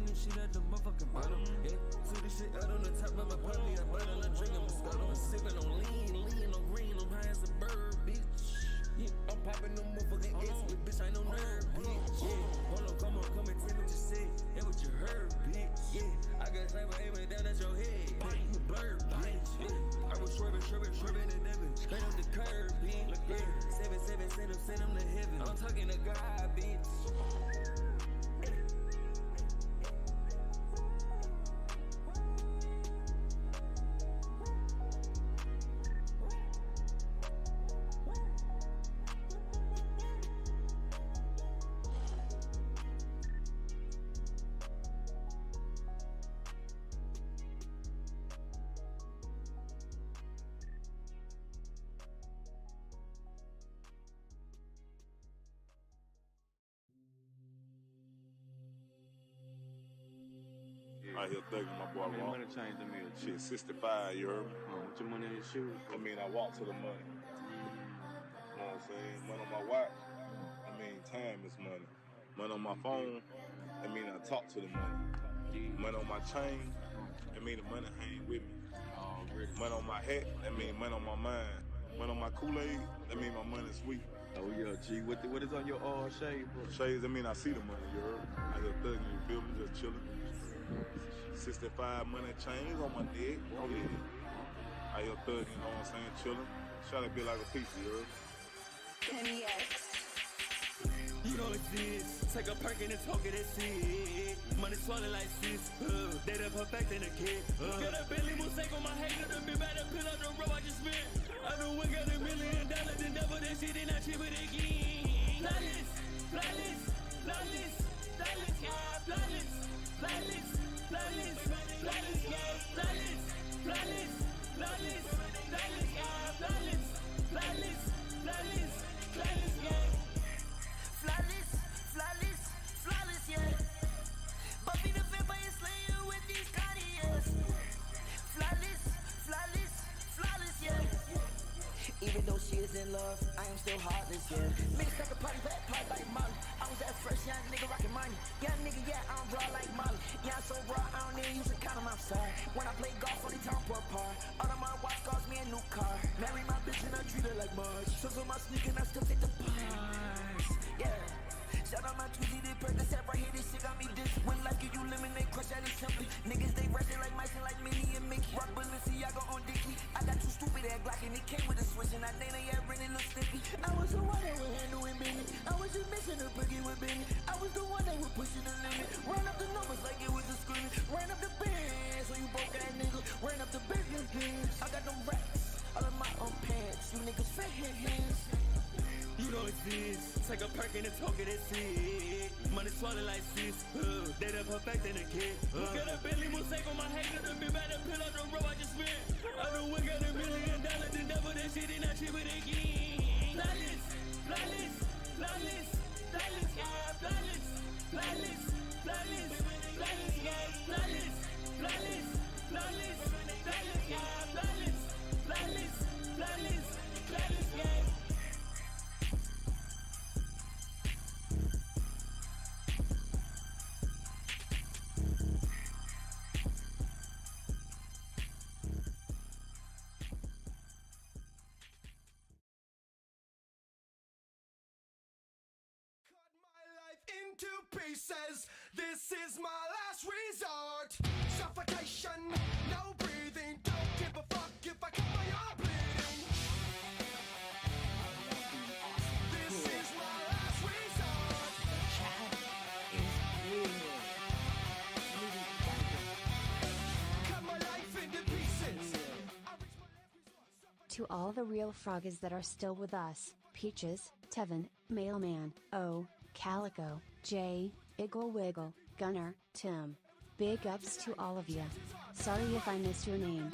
popping this shit at the motherfucking bottom. Yeah, so this shit out on the top of my puppy. I bought on, I drink, I'm Moscato. I'm sipping on lean on green, I'm high as a bird, bitch. Yeah, I'm popping them motherfucking X, but bitch, I ain't no nerd, bitch. Yeah, hold on, come and tell me what you said and what you heard, bitch. Yeah, I got time for aiming down at your head. You a bird, bitch. Yeah, I was swerving the devil, straight up the curb, bitch. Look there, 7-7, send him to heaven. I'm talking to God, bitch. Out here thugging my boy Raw. Money changed to me. Shit, 65, you heard me? With your money in your shoes. I mean, I walk to the money. You know what I'm saying? Money on my watch. I mean, time is money. Money on my phone. I mean, I talk to the money. Money on my chain. I mean, the money hang with me. Money on my hat. I mean, money on my mind. Money on my Kool-Aid. I mean, my money sweet. Oh yeah, G. What is on your shade, bro? Shades, I mean, I see the money, you heard? I just thugging, you feel me? Just chilling. 65 money chains on my neck. Oh yeah. I here thugging, you know what I'm saying? Chilling. Try to be like a piece, you heard? Kenny X. You don't exist. Take a perk and talk it, that's it. Money swallowed like sis. They done perfecting a kid. Got a Bentley mosaic on my head. Got a big bad pill out the road I just spent. I know we got $1 million. Then double that shit and I chip it again. Flawless, yeah, flawless, yeah. Buffy the Vampire Slayer with these Cartiers. Flawless, yeah. Even though she is in love, I am still heartless, yeah. Niggas take a party back, party like Molly. I was that fresh young nigga rockin' money. Young nigga, yeah, I'm raw like Molly. Yeah, I'm so raw, I don't even use a condom outside. When I play golf, only time for a par. All of my watch cost me a new car. Marry my bitch and I treat her like Marge. Suns on my sneaker and I still take the bars, yeah. Shout out my Tweezy, they Percocet right here, this shit got me this. When life give you lemonade, crush at it simply. Niggas, they rushing like mice and like Minnie and Mickey. Rock Balenciaga on Dickie. I got two stupid ass Glock and it came with a switch. And I Nana, yeah, really look sticky. I was the one that would handle it, Benny. I was just missing a boogie with Benny. I was the one that would push it the limit. Ran up the numbers like it was a screaming. Ran up the band, so you broke that nigga. Ran up the business bands. I got them racks, all of my own pants. You niggas fat hands. You don't exist. Take a perk and talk it, that's it. Money swallowed like sis. They done perfecting a kid. Got a Bentley mosaic on my head. Got a big bad pill out the road I just spent. I know we got $1 million. Then double that shit and I chip it again. Flawless, yeah. Flawless, yeah. Flawless, yeah. Cut my life into pieces. This is my last resort. Suffocation, no breathing. Don't give a fuck if I cut my arm bleeding. This is my last resort. Cut my life into pieces. I reach my last resort. To all the real froggies that are still with us, Peaches, Tevin, Mailman, O, Calico, Jay, Iggle Wiggle, Gunner, Tim. Big ups to all of you. Sorry if I missed your name.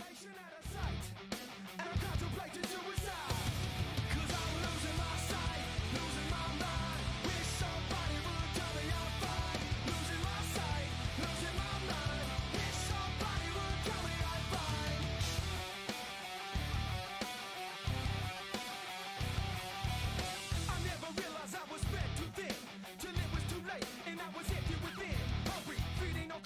And I was empty within. Hungry, feeding on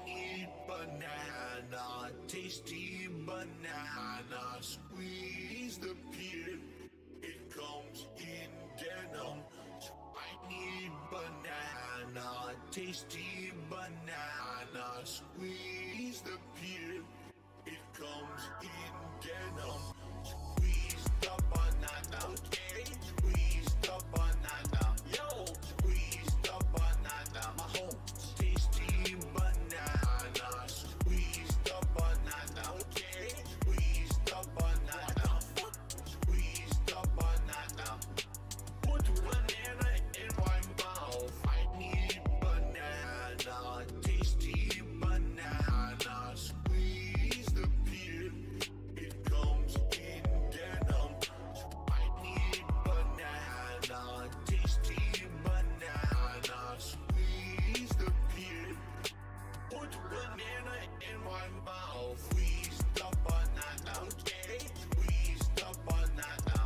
need banana, tasty banana. Squeeze the peel, it comes in denim. I need banana, tasty banana. Squeeze the peel, it comes in denim. Squeeze the banana, okay? Squeeze the banana, yo. Squeeze the banana, my home. Tasty banana, squeeze the banana, okay? Squeeze the banana, squeeze the banana. Put banana in my mouth. I need banana, tasty banana. Squeeze the peel, it comes in denim. I need banana, tasty banana. Squeeze the peel. Put banana in my mouth. Squeeze the banana, okay? Squeeze the banana.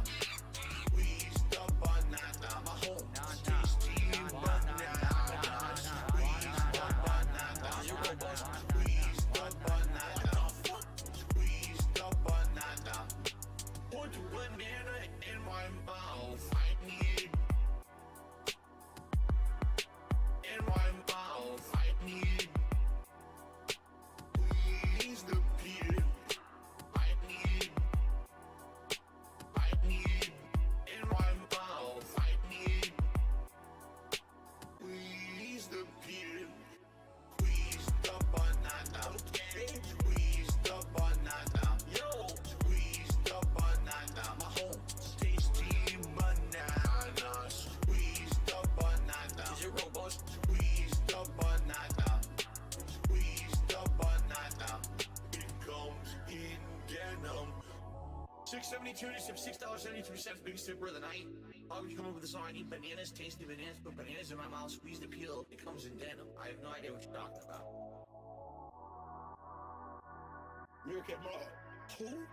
Squeeze the banana, my home. Tasty banana. Squeeze the banana. Squeeze the banana. Squeeze the banana. Put banana in my mouth. I need in my mouth. I need squeeze the peel. I need in my mouth. I need squeeze the peel. Squeeze the banana, okay? Squeeze the banana, yo. Squeeze the banana, my home. Tasty banana. Squeeze the banana. Is it robust? Squeeze the banana. Squeeze the banana. It comes in denim. 672 to $6.72, biggest tipper of the night. How would you come up with the song? I need bananas, tasty bananas, put bananas in my mouth, squeeze the peel, it comes in denim. I have no idea what you're talking about. Meerkat Mall. Who?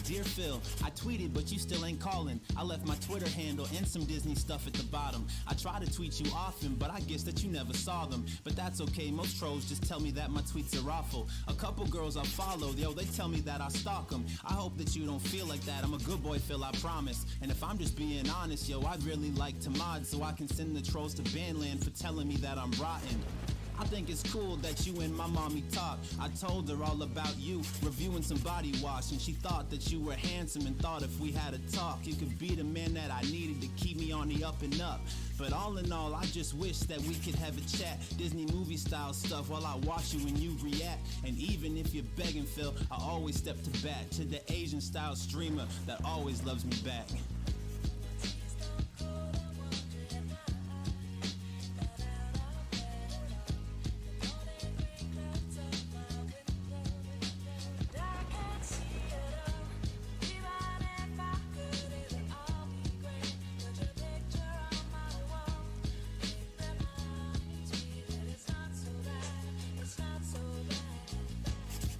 Dear Phil, I tweeted but you still ain't calling. I left my Twitter handle and some Disney stuff at the bottom. I try to tweet you often, but I guess that you never saw them. But that's okay, most trolls just tell me that my tweets are awful. A couple girls I follow, yo, they tell me that I stalk them. I hope that you don't feel like that. I'm a good boy, Phil, I promise. And if I'm just being honest, yo, I'd really like to mod so I can send the trolls to Bandland for telling me that I'm rotten. I think it's cool that you and my mommy talk. I told her all about you, reviewing some body wash, and she thought that you were handsome and thought if we had a talk, you could be the man that I needed to keep me on the up and up. But all in all, I just wish that we could have a chat, Disney movie style stuff while I watch you and you react. And even if you're begging, Phil, I always step to bat to the Asian style streamer that always loves me back.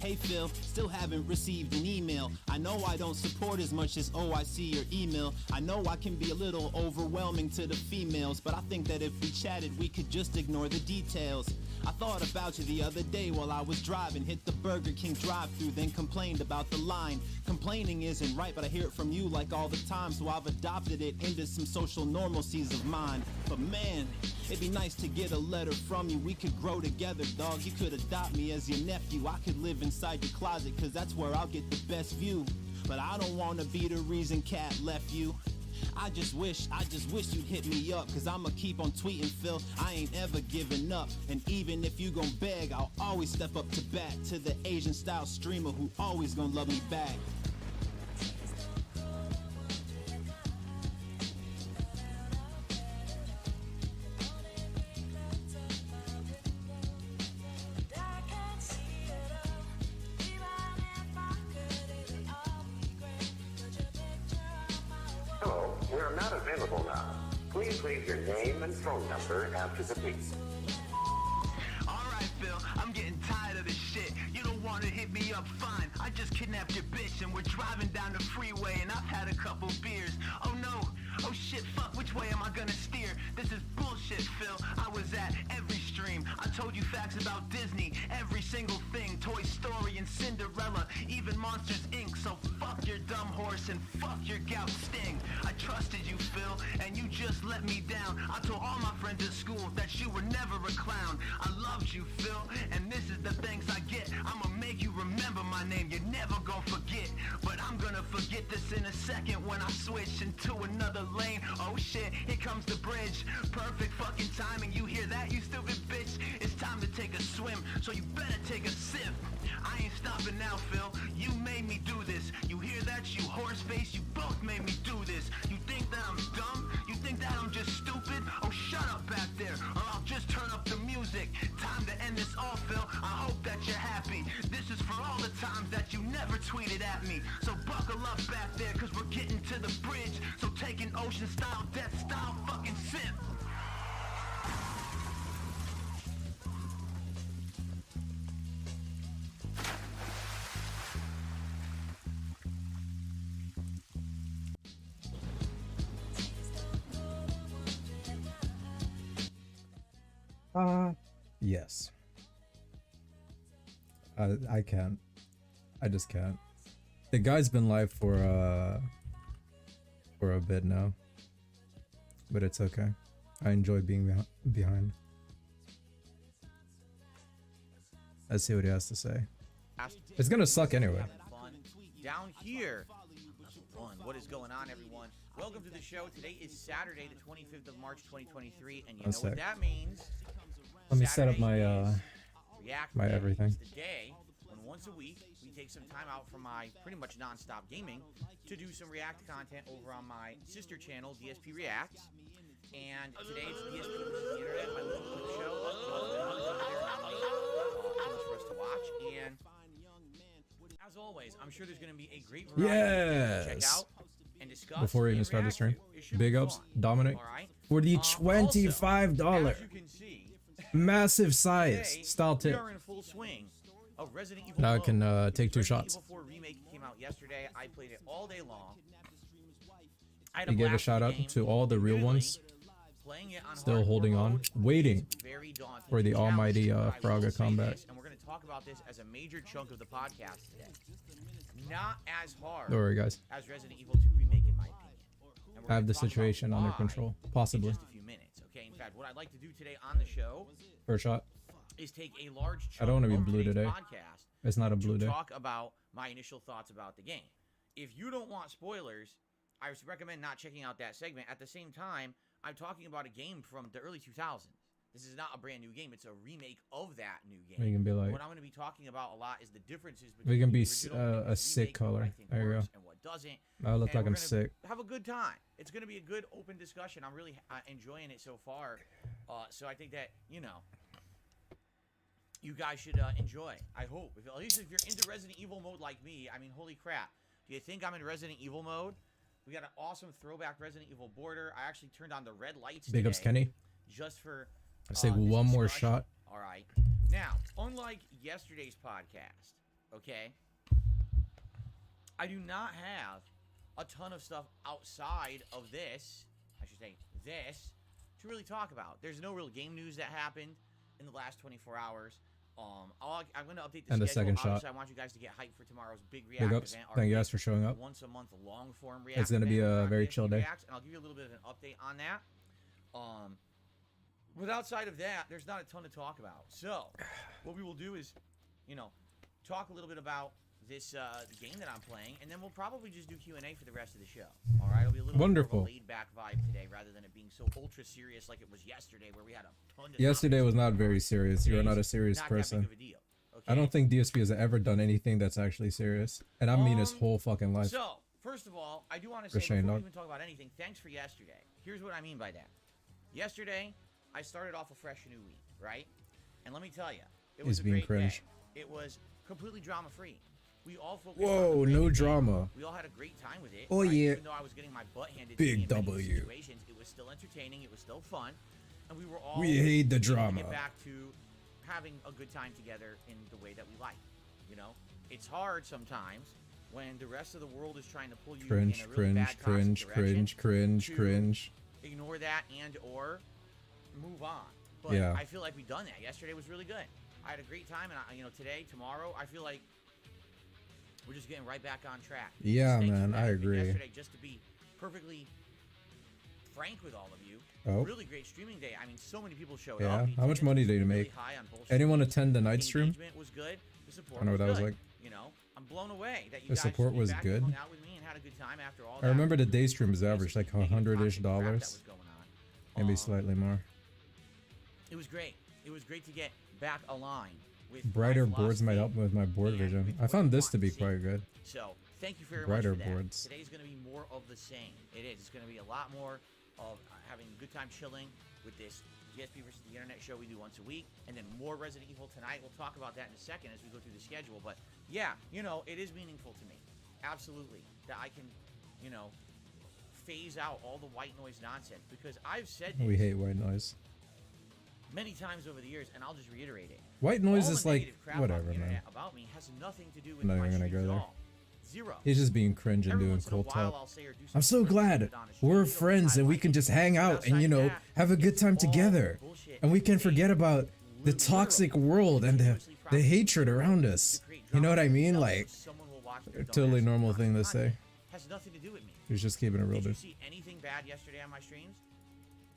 Hey Phil, still haven't received an email. I know I don't support as much as oh I see your email. I know I can be a little overwhelming to the females, but I think that if we chatted we could just ignore the details. I thought about you the other day while I was driving. Hit the Burger King drive-thru, then complained about the line. Complaining isn't right, but I hear it from you like all the time, so I've adopted it into some social normalcies of mine. But man, it'd be nice to get a letter from you. We could grow together, dog. You could adopt me as your nephew. I could live inside your closet, cause that's where I'll get the best view. But I don't wanna be the reason Cat left you. I just wish you'd hit me up, cause I'ma keep on tweeting, Phil. I ain't ever giving up. And even if you gon' beg, I'll always step up to bat to the Asian style streamer who always gonna love me back. Hello, we're not available now. Please leave your name and phone number after the beep. Alright, Phil, I'm getting tired of this shit. You don't want to hit me up, fine. I just kidnapped your bitch and we're driving down the freeway and I've had a couple beers. Oh no, oh shit, fuck, which way am I gonna steer? This is bullshit, Phil. I was at every stream. I told you facts about Disney, every single thing. Toy Story and Cinderella, even Monsters Inc. So fuck your dumb horse and fuck your gout sting. I trusted you, Phil, and you just let me down. I told all my friends at school that you were never a clown. I loved you, Phil, and this is the thanks I get. I'ma make you remember my name, you're never gonna forget. But I'm gonna forget this in a second when I switch into another lane. Oh shit, here comes the bridge. Perfect fucking timing, you hear that, you stupid bitch? It's time to take a swim, so you better take a sip. I ain't stopping now, Phil, you made me do this. You hear that, you horse face? You both made me do this. You think that I'm dumb? You think that I'm just stupid? Oh, shut up back there, or I'll just turn up the music. Time to end this all, Phil. I hope that you're happy. This is for all the times that you never tweeted at me. So buckle up back there, cause we're getting to the bridge. So take an ocean style, death style fucking sip. Yes. I can't. I just can't. The guy's been live for a bit now, but it's okay. I enjoy being behind. Let's see what he has to say. It's gonna suck anyway. Down here. Fun. What is going on, everyone? Welcome to the show. Today is Saturday, the 25th of March, 2023, and you know what that means. Let me set up my my everything. The day when once a week we take some time out from my pretty much non-stop gaming to do some React content over on my sister channel, DSP Reacts. And today it's DSP versus the Internet, my little clip show. Too much for us to watch. And as always, I'm sure there's going to be a great variety to check out and discuss. Before we even start the stream, big ups, Dominic, for the $25 massive size style tip. We are in full swing of Resident Evil. Now I can take 2 shots. Resident Evil 4 Remake came out yesterday. I played it all day long. He gave a shout out to all the real ones still holding on, waiting for the almighty Fraga combat. And we're going to talk about this as a major chunk of the podcast today. Not as hard Don't worry, guys. as Resident Evil 2 Remake, in my opinion. I have the situation under control, possibly. In just a few minutes, okay? In fact, what I'd like to do today on the show First shot. is take a large chunk I don't want to be of blue today's today. podcast It's not a blue to day. talk about my initial thoughts about the game. If you don't want spoilers, I recommend not checking out that segment. At the same time, I'm talking about a game from the early 2000s. This is not a brand new game. It's a remake of that new game. We can be like, what I'm going to be talking about a lot is the differences between we can be the original and a sick remake, what color. I think There you go. works and what doesn't. I look And like we're I'm gonna sick. Have a good time. It's going to be a good open discussion. I'm really enjoying it so far. So I think that, you know, you guys should enjoy. I hope. At least if you're into Resident Evil mode like me, I mean, holy crap. Do you think I'm in Resident Evil mode? We got an awesome throwback Resident Evil border. I actually turned on the red lights Big ups, Kenny. just for I say this one more discussion. shot. All right. Now, unlike yesterday's podcast, okay, I do not have a ton of stuff outside of this, I should say this, to really talk about. There's no real game news that happened. in the last 24 hours. I'm going to update the And the schedule. second shot. Obviously, I want you guys to get hyped for tomorrow's big React Big ups. event. Thank you guys for showing up. Once a month long form React. It's gonna be event a where very DSP chill day. Reacts, and I'll give you a little bit of an update on that. But outside of that, there's not a ton to talk about. So, what we will do is, talk a little bit about this game that I'm playing, and then we'll probably just do Q&A for the rest of the show. All right, it'll be a little Wonderful. more of a laid-back vibe today, rather than it being so ultra serious like it was yesterday, where we had a ton of Yesterday was not very serious. You're not a Today's serious not that big person. of a deal, I don't think DSP has ever done anything that's actually serious, and I mean his whole fucking life. So, first of all, I do want to For say, Shane, before we dog. even talk about anything, thanks for yesterday. Here's what I mean by that. Yesterday, I started off a fresh new week, right? And let me tell you, it was He's a being great cringe. day. It was completely drama-free. We all focused Whoa, on the no great drama. game. We all had a great time with it. Oh, right? yeah. Even though I was getting my butt handed Big to me in many W. situations, it was still entertaining. It was still fun. And we were all We hate the able to drama. get back to having a good time together in the way that we like. It's hard sometimes when the rest of the world is trying to pull you Cringe, in a really cringe, bad, toxic cringe, direction cringe, to cringe. ignore that and or move on. But Yeah. I feel like we've done that. Yesterday was really good. I had a great time, and today, tomorrow, I feel like we're just getting right back on track. Yeah, Thanks for man, that. I And agree. Yesterday, just to be perfectly frank with all of you, Oh. really great streaming day. I mean, so many people showed Yeah. up. How much money did you make? Anyone attend the night stream? Engagement was good. The support I know what that was good. like. I'm blown away that you The guys support came was back good. and hung out with me and had a good time after all I that remember the day stream was average like negative $100-ish, toxic crap that was going on. maybe slightly more. It was great. It was great to get back aligned with Brighter my boards might philosophy help me with my board and vision. with I what found you this want to be see. quite good. So thank you very Brighter much for that. boards. Today's going to be more of the same. It is. It's going to be a lot more of having a good time chilling with this GSP versus the Internet show we do once a week, and then more Resident Evil tonight. We'll talk about that in a second as we go through the schedule. But yeah, it is meaningful to me. Absolutely. That I can, phase out all the white noise nonsense, because I've said this We hate white noise. many times over the years, and I'll just reiterate it. White noise All is the like negative crap on whatever, the internet man. about me has nothing to do with I'm not my even gonna streams go at there. all. Zero. He's just being cringe and Every doing once in a cool while, talk. I'll say or do I'm so something glad stupid on a we're stream, friends and we highlight can just hang it. out and Outside that, have a good it's time all together, bullshit. and we can They forget about the toxic world and the hatred around us. You know what I mean? Like, Someone will watch their a dumb totally ass normal watch thing to content. say. Has nothing to do with me. He's just keeping it real, Did you dude. see anything bad yesterday on my streams?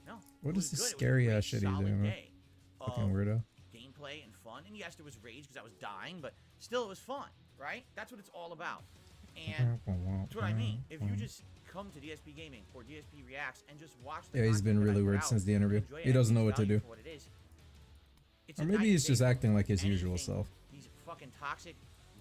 No. What It was is this good. It was a scary great, ass shit he's solid doing, man? day Fucking of weirdo. gameplay and fun. And yes, there was rage because I was dying, but still, it was fun, right? That's what it's all about. And that's what I mean. If you just come to DSP Gaming or DSP Reacts and just watch the Yeah, he's content been that I really put weird out since the and interview. enjoy it He and doesn't know face what to value do. for what it is, it's Or a maybe night he's and just day acting from like his usual anything self. These fucking toxic,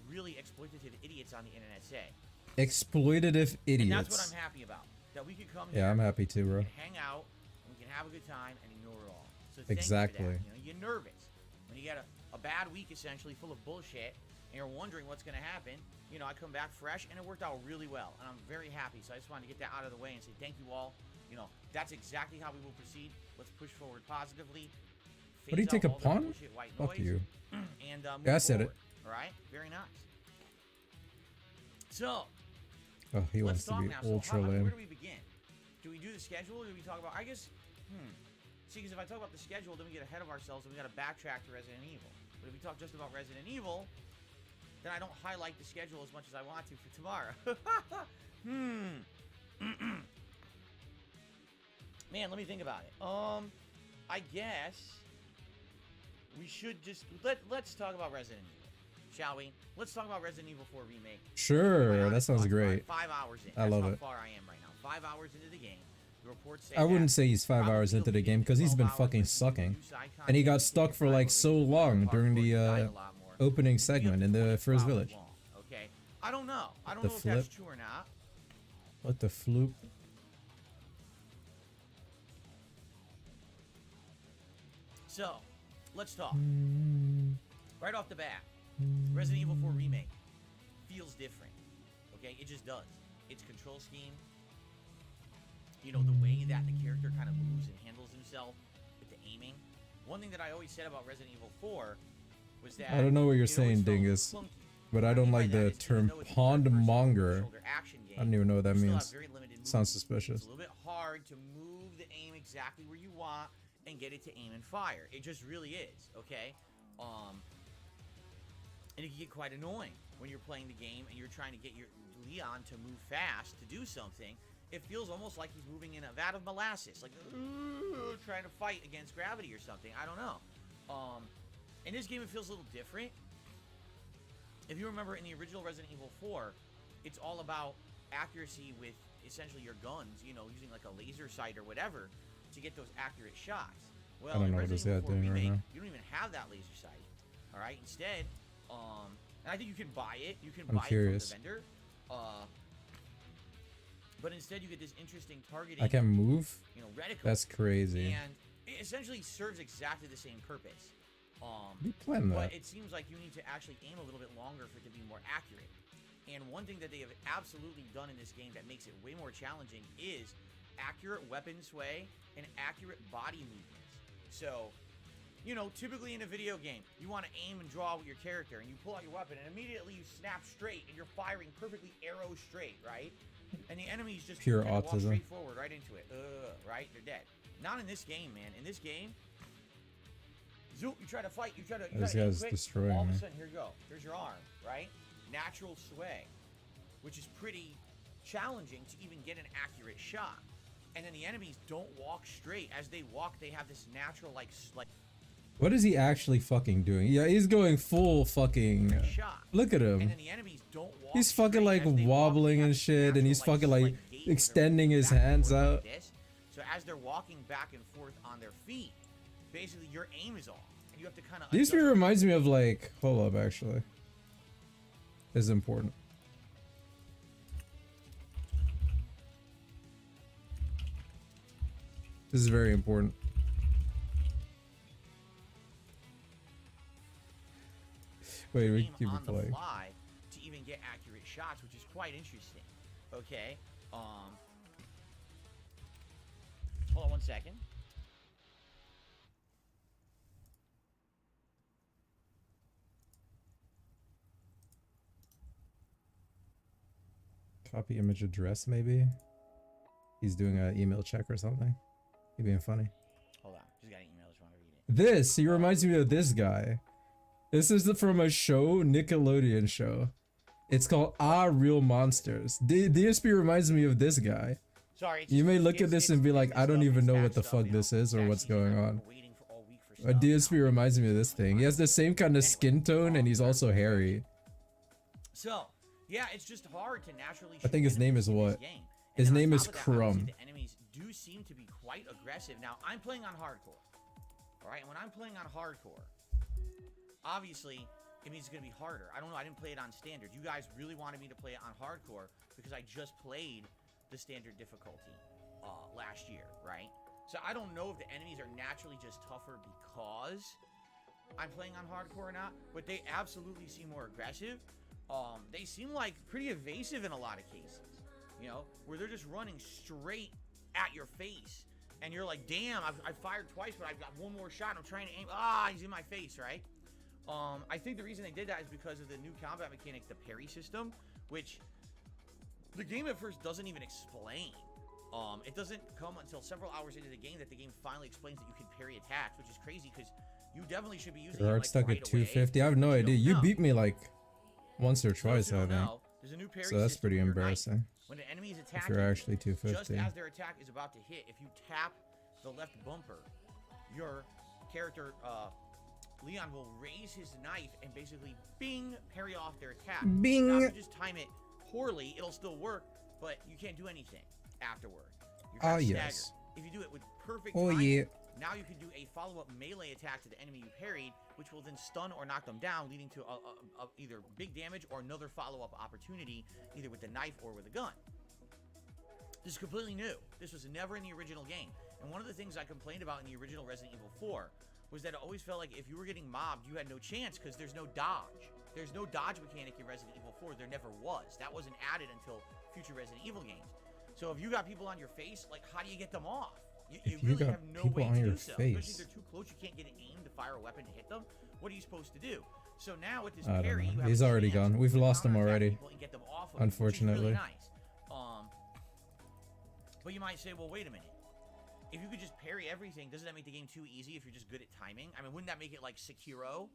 really exploitative idiots on the internet say. Exploitative idiots. And that's what I'm happy about. That we could come here, Yeah, I'm happy too, bro. we can hang out, and we can have a good time and ignore it all. So thank Exactly. you for that. You're nervous. When you get a bad week, essentially, full of bullshit, and you're wondering what's going to happen, I come back fresh, and it worked out really well. And I'm very happy. So I just wanted to get that out of the way and say thank you all. That's exactly how we will proceed. Let's push forward positively. What do you phase take a out all the pawn? bullshit white Fuck noise, you. And move Yeah, I said it. forward. All right? Very nice. So, Oh, he wants let's to talk be now. ultra Where lame. do we begin? Do we do the schedule, or do we talk about... I guess... See, because if I talk about the schedule, then we get ahead of ourselves, and we got to backtrack to Resident Evil. But if we talk just about Resident Evil, then I don't highlight the schedule as much as I want to for tomorrow. Man, let me think about it. I guess we should just... Let's talk about Resident Evil, shall we? Let's talk about Resident Evil 4 Remake. Sure, that sounds great. 5 hours in. I love That's it. how far I am right now. 5 hours into the game. The reports say I wouldn't that say he's 5 hours into the game because he's been fucking sucking. And he got stuck for like so long during the opening segment in the first village. Okay. I don't know. I don't The know if that's flip. true or not. What the floop? So, let's talk. Right off the bat, Resident Evil 4 Remake feels different. Okay? It just does. Its control scheme, the way that the character kind of moves and handles himself with the aiming. One thing that I always said about Resident Evil 4 was that I don't know what you're it always saying, felt Dingus, clunky. but I What don't mean by like that the is even term though it's a pond third-person monger. shoulder action game, I don't even know what that you still means. have very limited Sounds movement. suspicious. It's a little bit hard to move the aim exactly where you want and get it to aim and fire. It just really is, okay? And it can get quite annoying when you're playing the game and you're trying to get your Leon to move fast to do something. It feels almost like he's moving in a vat of molasses, like trying to fight against gravity or something. I don't know. In this game, it feels a little different. If you remember in the original Resident Evil 4, it's all about accuracy with essentially your guns, you know, using like a laser sight or whatever to get those accurate shots. Well, I don't in know what this Resident guy's Evil 4 doing right Remake, now. you don't even have that laser sight. All right, instead, and I think you can buy it. You can I'm buy curious. it from the vendor. But instead, you get this interesting targeting. I can move? You know, reticle. That's crazy. And it essentially serves exactly the same purpose. You plan But that. it seems like you need to actually aim a little bit longer for it to be more accurate. And one thing that they have absolutely done in this game that makes it way more challenging is accurate weapon sway and accurate body movements. So, you know, typically in a video game, you want to aim and draw with your character, and you pull out your weapon, and immediately you snap straight, and you're firing perfectly arrow straight, right? And the enemy's just Pure gonna walk autism. straight forward right into it. Right? They're dead. Not in this game, man. In this game, zoop, you try to fight, you try to This aim guy's quick, destroying all of a me. sudden, here you go. There's your arm, right? Natural sway, which is pretty challenging to even get an accurate shot. And then the enemies don't walk straight. As they walk, they have this natural, like What is he actually fucking doing? Yeah, he's going full fucking. shot. Look at him. And then the enemies don't walk He's fucking straight. like As they walk, wobbling they have and this shit, and natural, he's fucking like gait where they're extending moving his back and hands forth out. like this. So as they're walking back and forth on their feet, basically your aim is off, and you have to kind of. This reminds me of like. Hold up, actually. This is important. This is very important. Wait, we aim keep on it the playing. fly to even get accurate shots, which is quite interesting. Okay. Hold on one second. Copy image address, maybe. He's doing an email check or something. He being funny. Hold on. Just got an email. Just want to read it. This, he reminds me of this guy. This is from a show, Nickelodeon show. It's called Real Monsters. DSP reminds me of this guy. Sorry. You may look at this and be like, I don't even know what the fuck this is or what's going on. But DSP reminds me of this thing. He has the same kind of skin tone and he's also hairy. So, yeah, it's just hard to naturally. I think his name is what? His And then on name is top of that, obviously, Crumb. The enemies do seem to be quite aggressive. Now, I'm playing on hardcore. All right, and when I'm playing on hardcore, obviously, it means it's going to be harder. I don't know. I didn't play it on standard. You guys really wanted me to play it on hardcore because I just played the standard difficulty last year, right? So I don't know if the enemies are naturally just tougher because I'm playing on hardcore or not, but they absolutely seem more aggressive. They seem like pretty evasive in a lot of cases, you know, where they're just running straight at your face. And you're like, damn, I've fired twice, but I've got one more shot. I'm trying to aim. He's in my face, right? I think the reason they did that is because of the new combat mechanic, the parry system, which the game at first doesn't even explain. It doesn't come until several hours into the game that the game finally explains that you can parry attacks, which is crazy because you definitely should be using it Gerard like stuck right at 250. away. I have no idea. You know. beat me like once or So if twice, you I don't think. know, there's a new parry So that's system pretty with your knife. embarrassing. When an enemy is If attacking, you're actually just 250. as their attack is about to hit, if you tap the left bumper, your character Leon will raise his knife and basically bing, parry off their attack. Bing. Now, if you just time it poorly, it'll still work, but you can't do anything afterward. You're kind of yes. staggered. If you do it with perfect Oh, timing, yeah. now you can do a follow-up melee attack to the enemy you parried, which will then stun or knock them down, leading to either big damage or another follow-up opportunity, either with the knife or with a gun. This is completely new. This was never in the original game. And one of the things I complained about in the original Resident Evil 4 was that it always felt like if you were getting mobbed, you had no chance because there's no dodge. There's no dodge mechanic in Resident Evil 4. There never was. That wasn't added until future Resident Evil games. So if you got people on your face, like, how do you get them off? You If you really got have no people way on to your do so. Especially if face. they're too close, you can't get an aim to fire a weapon to hit them. What are you supposed to do? So now with this I don't parry, know. you have He's a already chance gone. We've to lost him counterattack already. people and get them off of it, which is Unfortunately. really nice. But you might say, well, wait a minute. if you could just parry everything, doesn't that make the game too easy if you're just good at timing? I mean, wouldn't that make it like Sekiro?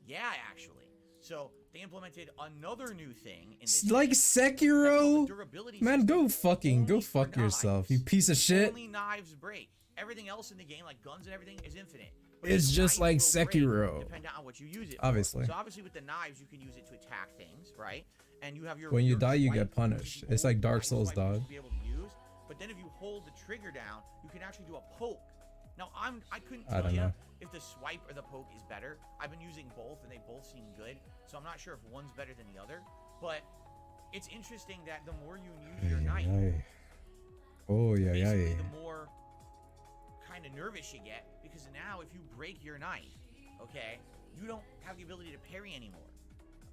Yeah, actually. So they implemented another new thing in this Like game. Sekiro? Durability Man, go system go only for fuck yourself, knives. you piece of shit. Only knives break. Everything else in the game, like guns and everything, is infinite. But It's the just like knife will break Sekiro. depending on what you use it Obviously. for. So obviously with the knives, you can use it to attack things, right? And you have your When you your die, you swipe, get which is punished. the It's like old Dark knife Souls, swipe you used dog. to be able to use. But then if you hold the trigger down, you can actually do a poke. Now I couldn't I tell don't you know. if the swipe or the poke is better. I've been using both and they both seem good. So I'm not sure if one's better than the other. But it's interesting that the more you use your knife, Oh yeah, yeah, basically yeah. the more kind of nervous you get, because now if you break your knife, okay, you don't have the ability to parry anymore.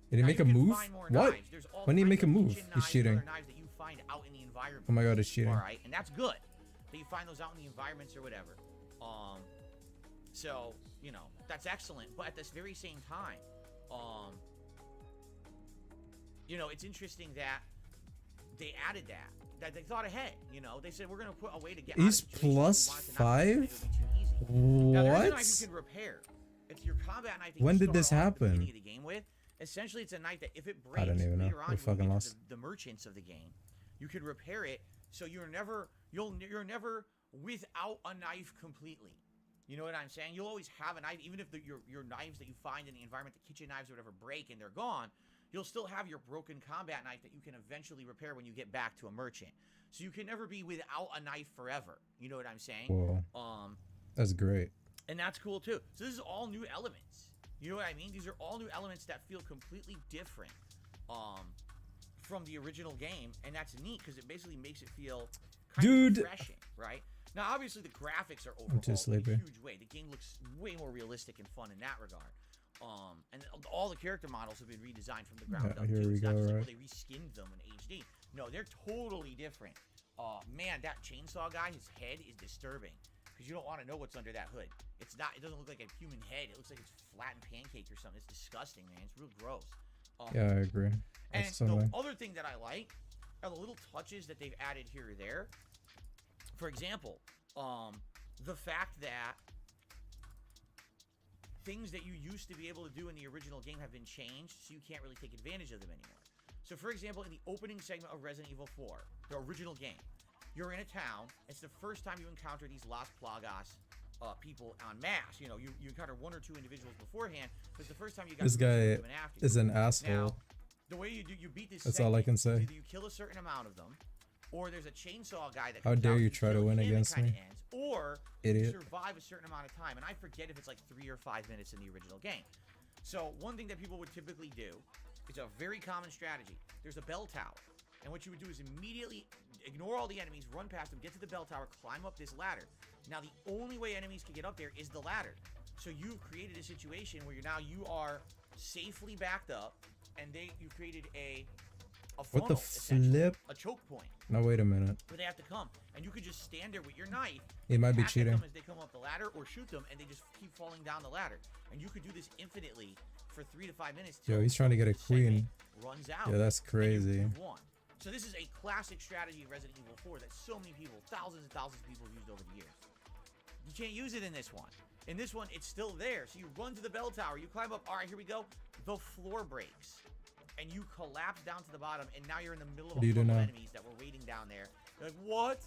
Did he Now, make you a can move? find more What? knives. There's all When did he kinds make a of move? kitchen He's knives and cheating. other knives that you find out in the environment. Oh my god, he's cheating. All right, and that's good that you find those out in the environments or whatever. So you know that's excellent. But at this very same time, you know, it's interesting that they added that they thought ahead. You know, they said we're gonna put a way to get. He's plus 5? Now, there's a What? knife you can repair. It's your combat knife that When you did this start off at the happen? beginning of the game with. Essentially, it's a knife that if it breaks I don't even know. later on, We're when you fucking get to lost. the merchants of the game, you can repair it. So you're never without a knife completely. You know what I'm saying? You'll always have a knife, even if your knives that you find in the environment, the kitchen knives or whatever, break and they're gone. You'll still have your broken combat knife that you can eventually repair when you get back to a merchant. So you can never be without a knife forever. You know what I'm saying? Whoa. That's great. And that's cool too. So this is all new elements. You know what I mean? These are all new elements that feel completely different from the original game, and that's neat because it basically makes it feel kind of refreshing, right? Now, obviously, the graphics are overhauled in a huge way. The game looks way more realistic and fun in that regard. And all the character models have been redesigned from the ground up. Here too. we It's go, not just like, right? well, they reskinned them in HD. No, they're totally different. Man, that chainsaw guy, his head is disturbing because you don't want to know what's under that hood. It's not. It doesn't look like a human head. It looks like it's flattened pancake or something. It's disgusting, man. It's real gross. Yeah, I agree. And That's the something. other thing that I like are the little touches that they've added here or there. For example, the fact that things that you used to be able to do in the original game have been changed, so you can't really take advantage of them anymore. So, for example, in the opening segment of Resident Evil 4, the original game, you're in a town. It's the first time you encounter these Las Plagas people en masse. You know, you encounter one or two individuals beforehand, but it's the first time you got This guy coming after is you. an asshole. Now, the way you beat this That's all I can say. either you kill a certain amount of them, or there's a chainsaw guy that How comes dare out, you try to kill win him, it against kinda me. ends, or Idiot. you survive a certain amount of time, and I forget if it's like 3 or 5 minutes in the original game. So one thing that people would typically do, it's a very common strategy. There's a bell tower, and what you would do is immediately ignore all the enemies, run past them, get to the bell tower, climb up this ladder. Now the only way enemies can get up there is the ladder. So you've created a situation where you are safely backed up, and you've created a funnel, What the essentially, flip? a choke point. No, wait a minute. Where they have to come, and you could just stand there with your knife. He might be hack at cheating. them as they come up the ladder, or shoot them, and they just keep falling down the ladder. And you could do this infinitely for 3 to 5 minutes. Yo, till he's trying to get a the segment queen. Runs out. Yeah, that's crazy. And you've won. So this is a classic strategy of Resident Evil 4 that so many people, thousands and thousands of people have used over the years. You can't use it in this one. In this one, it's still there. So you run to the bell tower, you climb up. All right, here we go. The floor breaks, and you collapse down to the bottom, and now you're in the middle of What do you a do full of now? enemies that were waiting down there. You're like, what?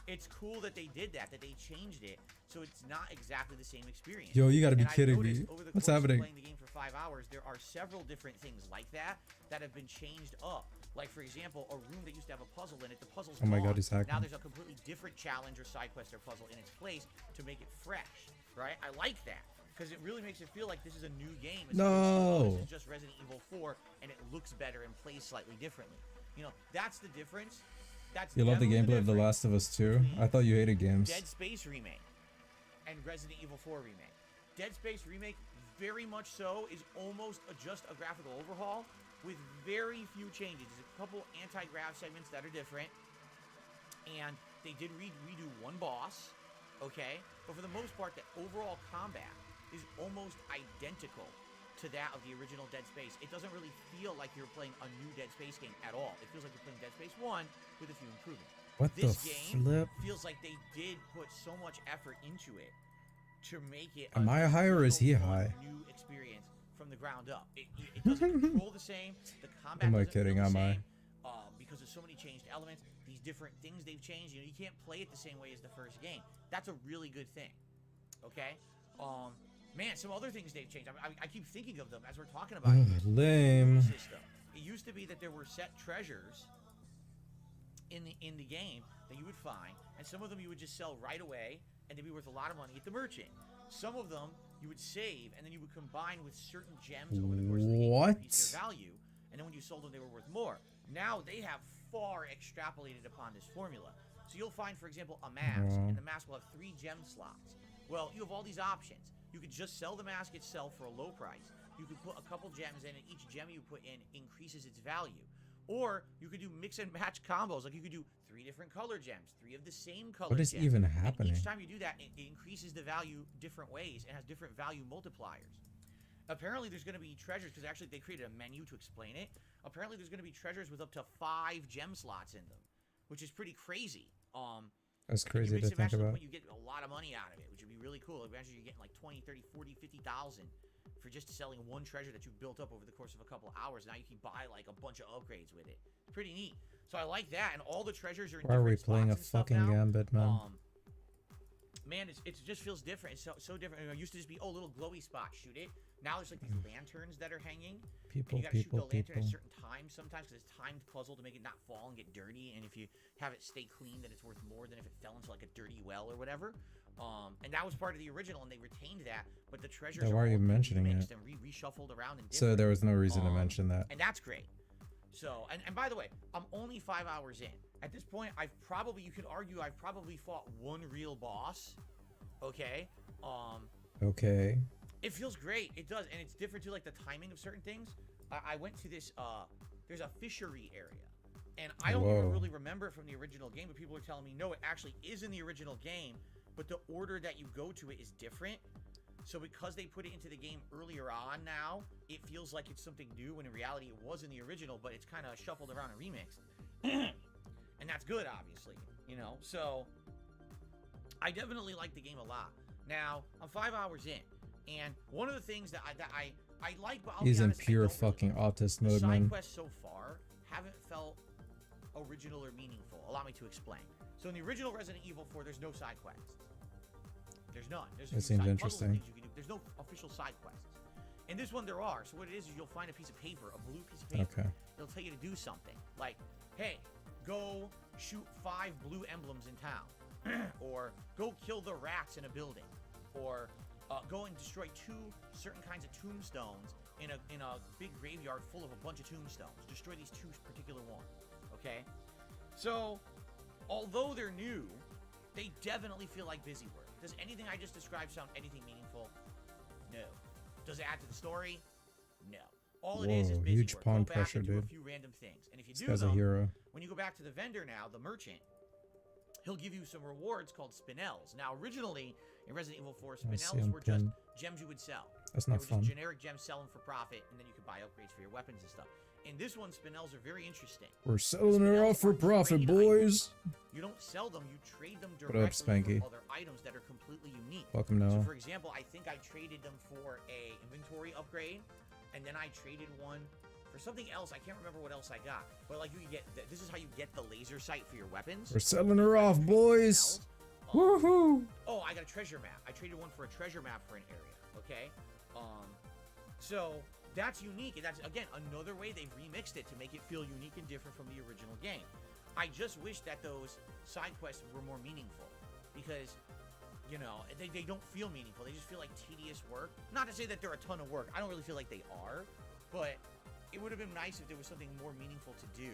It's cool that they did that they changed it, so it's not exactly the same experience. Yo, you gotta be And I've kidding noticed me. over the What's course of happening? playing the game for 5 hours, there are several different things like that have been changed up. Like, for example, a room that used to have a puzzle in it, the puzzle's Oh my gone. God, he's hacking. Now there's a completely different challenge or side quest or puzzle in its place to make it fresh, right? I like that, because it really makes it feel like this is a new game. It's No. This is just Resident Evil 4, and it looks better and plays slightly differently. You know, that's the difference. That's You love the definitely gameplay of The difference Last of Us 2? I thought you hated games. Dead Space Remake and Resident Evil 4 Remake. Dead Space Remake, very much so, is almost just a graphical overhaul with very few changes. There's a couple anti-grav segments that are different, and they did redo one boss, okay? But for the most part, the overall combat is almost identical to that of the original Dead Space. It doesn't really feel like you're playing a new Dead Space game at all. It feels like you're playing Dead Space 1 with a few improvements. What this the game flip? feels like they did put so much effort into it to make it Am I high or is he high? new experience from the ground up. It doesn't control the same. The combat Am I doesn't kidding? feel the Am I? same, because there's so many changed elements. These different things they've changed. You can't play it the same way as the first game. That's a really good thing. Okay. Man, some other things they've changed. I keep thinking of them as we're talking about it. Lame. System. It used to be that there were set treasures in the game that you would find, and some of them you would just sell right away, and they'd be worth a lot of money at the merchant. Some of them you would save, and then you would combine with certain gems over the course of the game to increase their value, and then when you sold them, they were worth more. Now they have far extrapolated upon this formula. So you'll find, for example, a mask, and the mask will have 3 gem slots. Well, you have all these options. You could just sell the mask itself for a low price. You could put a couple gems in, and each gem you put in increases its value. Or you could do mix and match combos. Like you could do 3 different color gems, 3 of the same color. What is gems. even And happening? each time you do that, it increases the value different ways and has different value multipliers. Apparently, there's going to be treasures because actually they created a menu to explain it. Apparently, there's going to be treasures with up to 5 gem slots in them, which is pretty crazy. That's crazy to think about. You get a lot of money out of it, which would be really cool. Imagine you're getting like 20, 30, 40, 50,000 for just selling one treasure that you built up over the course of a couple of hours. Now you can buy like a bunch of upgrades with it. Pretty neat. So I like that, and all the treasures are in Why are we different playing a spots and stuff fucking now. gambit, man? Man, it just feels different. It's so different. It used to just be, little glowy spot, shoot it. Now there's like these lanterns that are hanging. People, and you gotta shoot the people, lantern at people. certain times sometimes because it's timed puzzle to make it not fall and get dirty. And if you have it stay clean, then it's worth more than if it fell into like a dirty well or whatever. And that was part of the original, and they retained that. But the treasures Yeah, why are you mentioning it? and reshuffled around and So there was no reason to mention that. and that's great. So, and by the way, I'm only 5 hours in. At this point, you could argue I've probably fought one real boss. Okay. Okay. It feels great. It does, and it's different too, like the timing of certain things. I went to this, there's a fishery area, and I don't even really remember it from the original game, but people are telling me, no, it actually is in the original game, but the order that you go to it is different. So because they put it into the game earlier on now, it feels like it's something new, when in reality it was in the original, but it's kind of shuffled around and remixed. And that's good, obviously, you know? So I definitely like the game a lot. Now, I'm 5 hours in, and one of the things that I like, but I'll He's be in honest, pure fucking autist mode, side man. quests so far haven't felt original or meaningful. Allow me to explain. So in the original Resident Evil 4, there's no side quests. There's none. There's That just seems side puzzles and interesting. things you can do. There's no official side quests. In this one, there are. So what it is you'll find a piece of paper, a blue piece of paper. Okay. It'll tell you to do something. Like, hey, go shoot 5 blue emblems in town. Or go kill the rats in a building. Or go and destroy 2 certain kinds of tombstones in a big graveyard full of a bunch of tombstones. Destroy these 2 particular ones. Okay? So, although they're new, they definitely feel like busy work. Does anything I just described sound anything meaningful? No. Does it add to the story? No. All it is busy huge work. pawn Go back pressure, and do a dude. few random things. And if you This do guy's a them, hero. when you go back to the vendor now, the merchant, he'll give you some rewards called spinels. Now, originally, in Resident Evil 4, I see spinels him were just pinned. gems you would sell. That's They not were fun. just generic gems, sell them for profit, and then you could buy upgrades for your weapons and stuff. In this one, spinels are very interesting. We're selling her off for profit, boys. You don't sell them, you trade them What directly up, Spanky? for other items that are completely unique. Welcome, So Noah. for example, I think I traded them for a inventory upgrade, and then I traded one for something else. I can't remember what else I got. But like, you can get, this is how you get the laser sight for your weapons. We're selling her off, boys. Woohoo! Oh, I got a treasure map. I traded one for a treasure map for an area. Okay. So that's unique, and that's again another way they've remixed it to make it feel unique and different from the original game. I just wish that those side quests were more meaningful, because you know they don't feel meaningful. They just feel like tedious work. Not to say that they're a ton of work. I don't really feel like they are, but it would have been nice if there was something more meaningful to do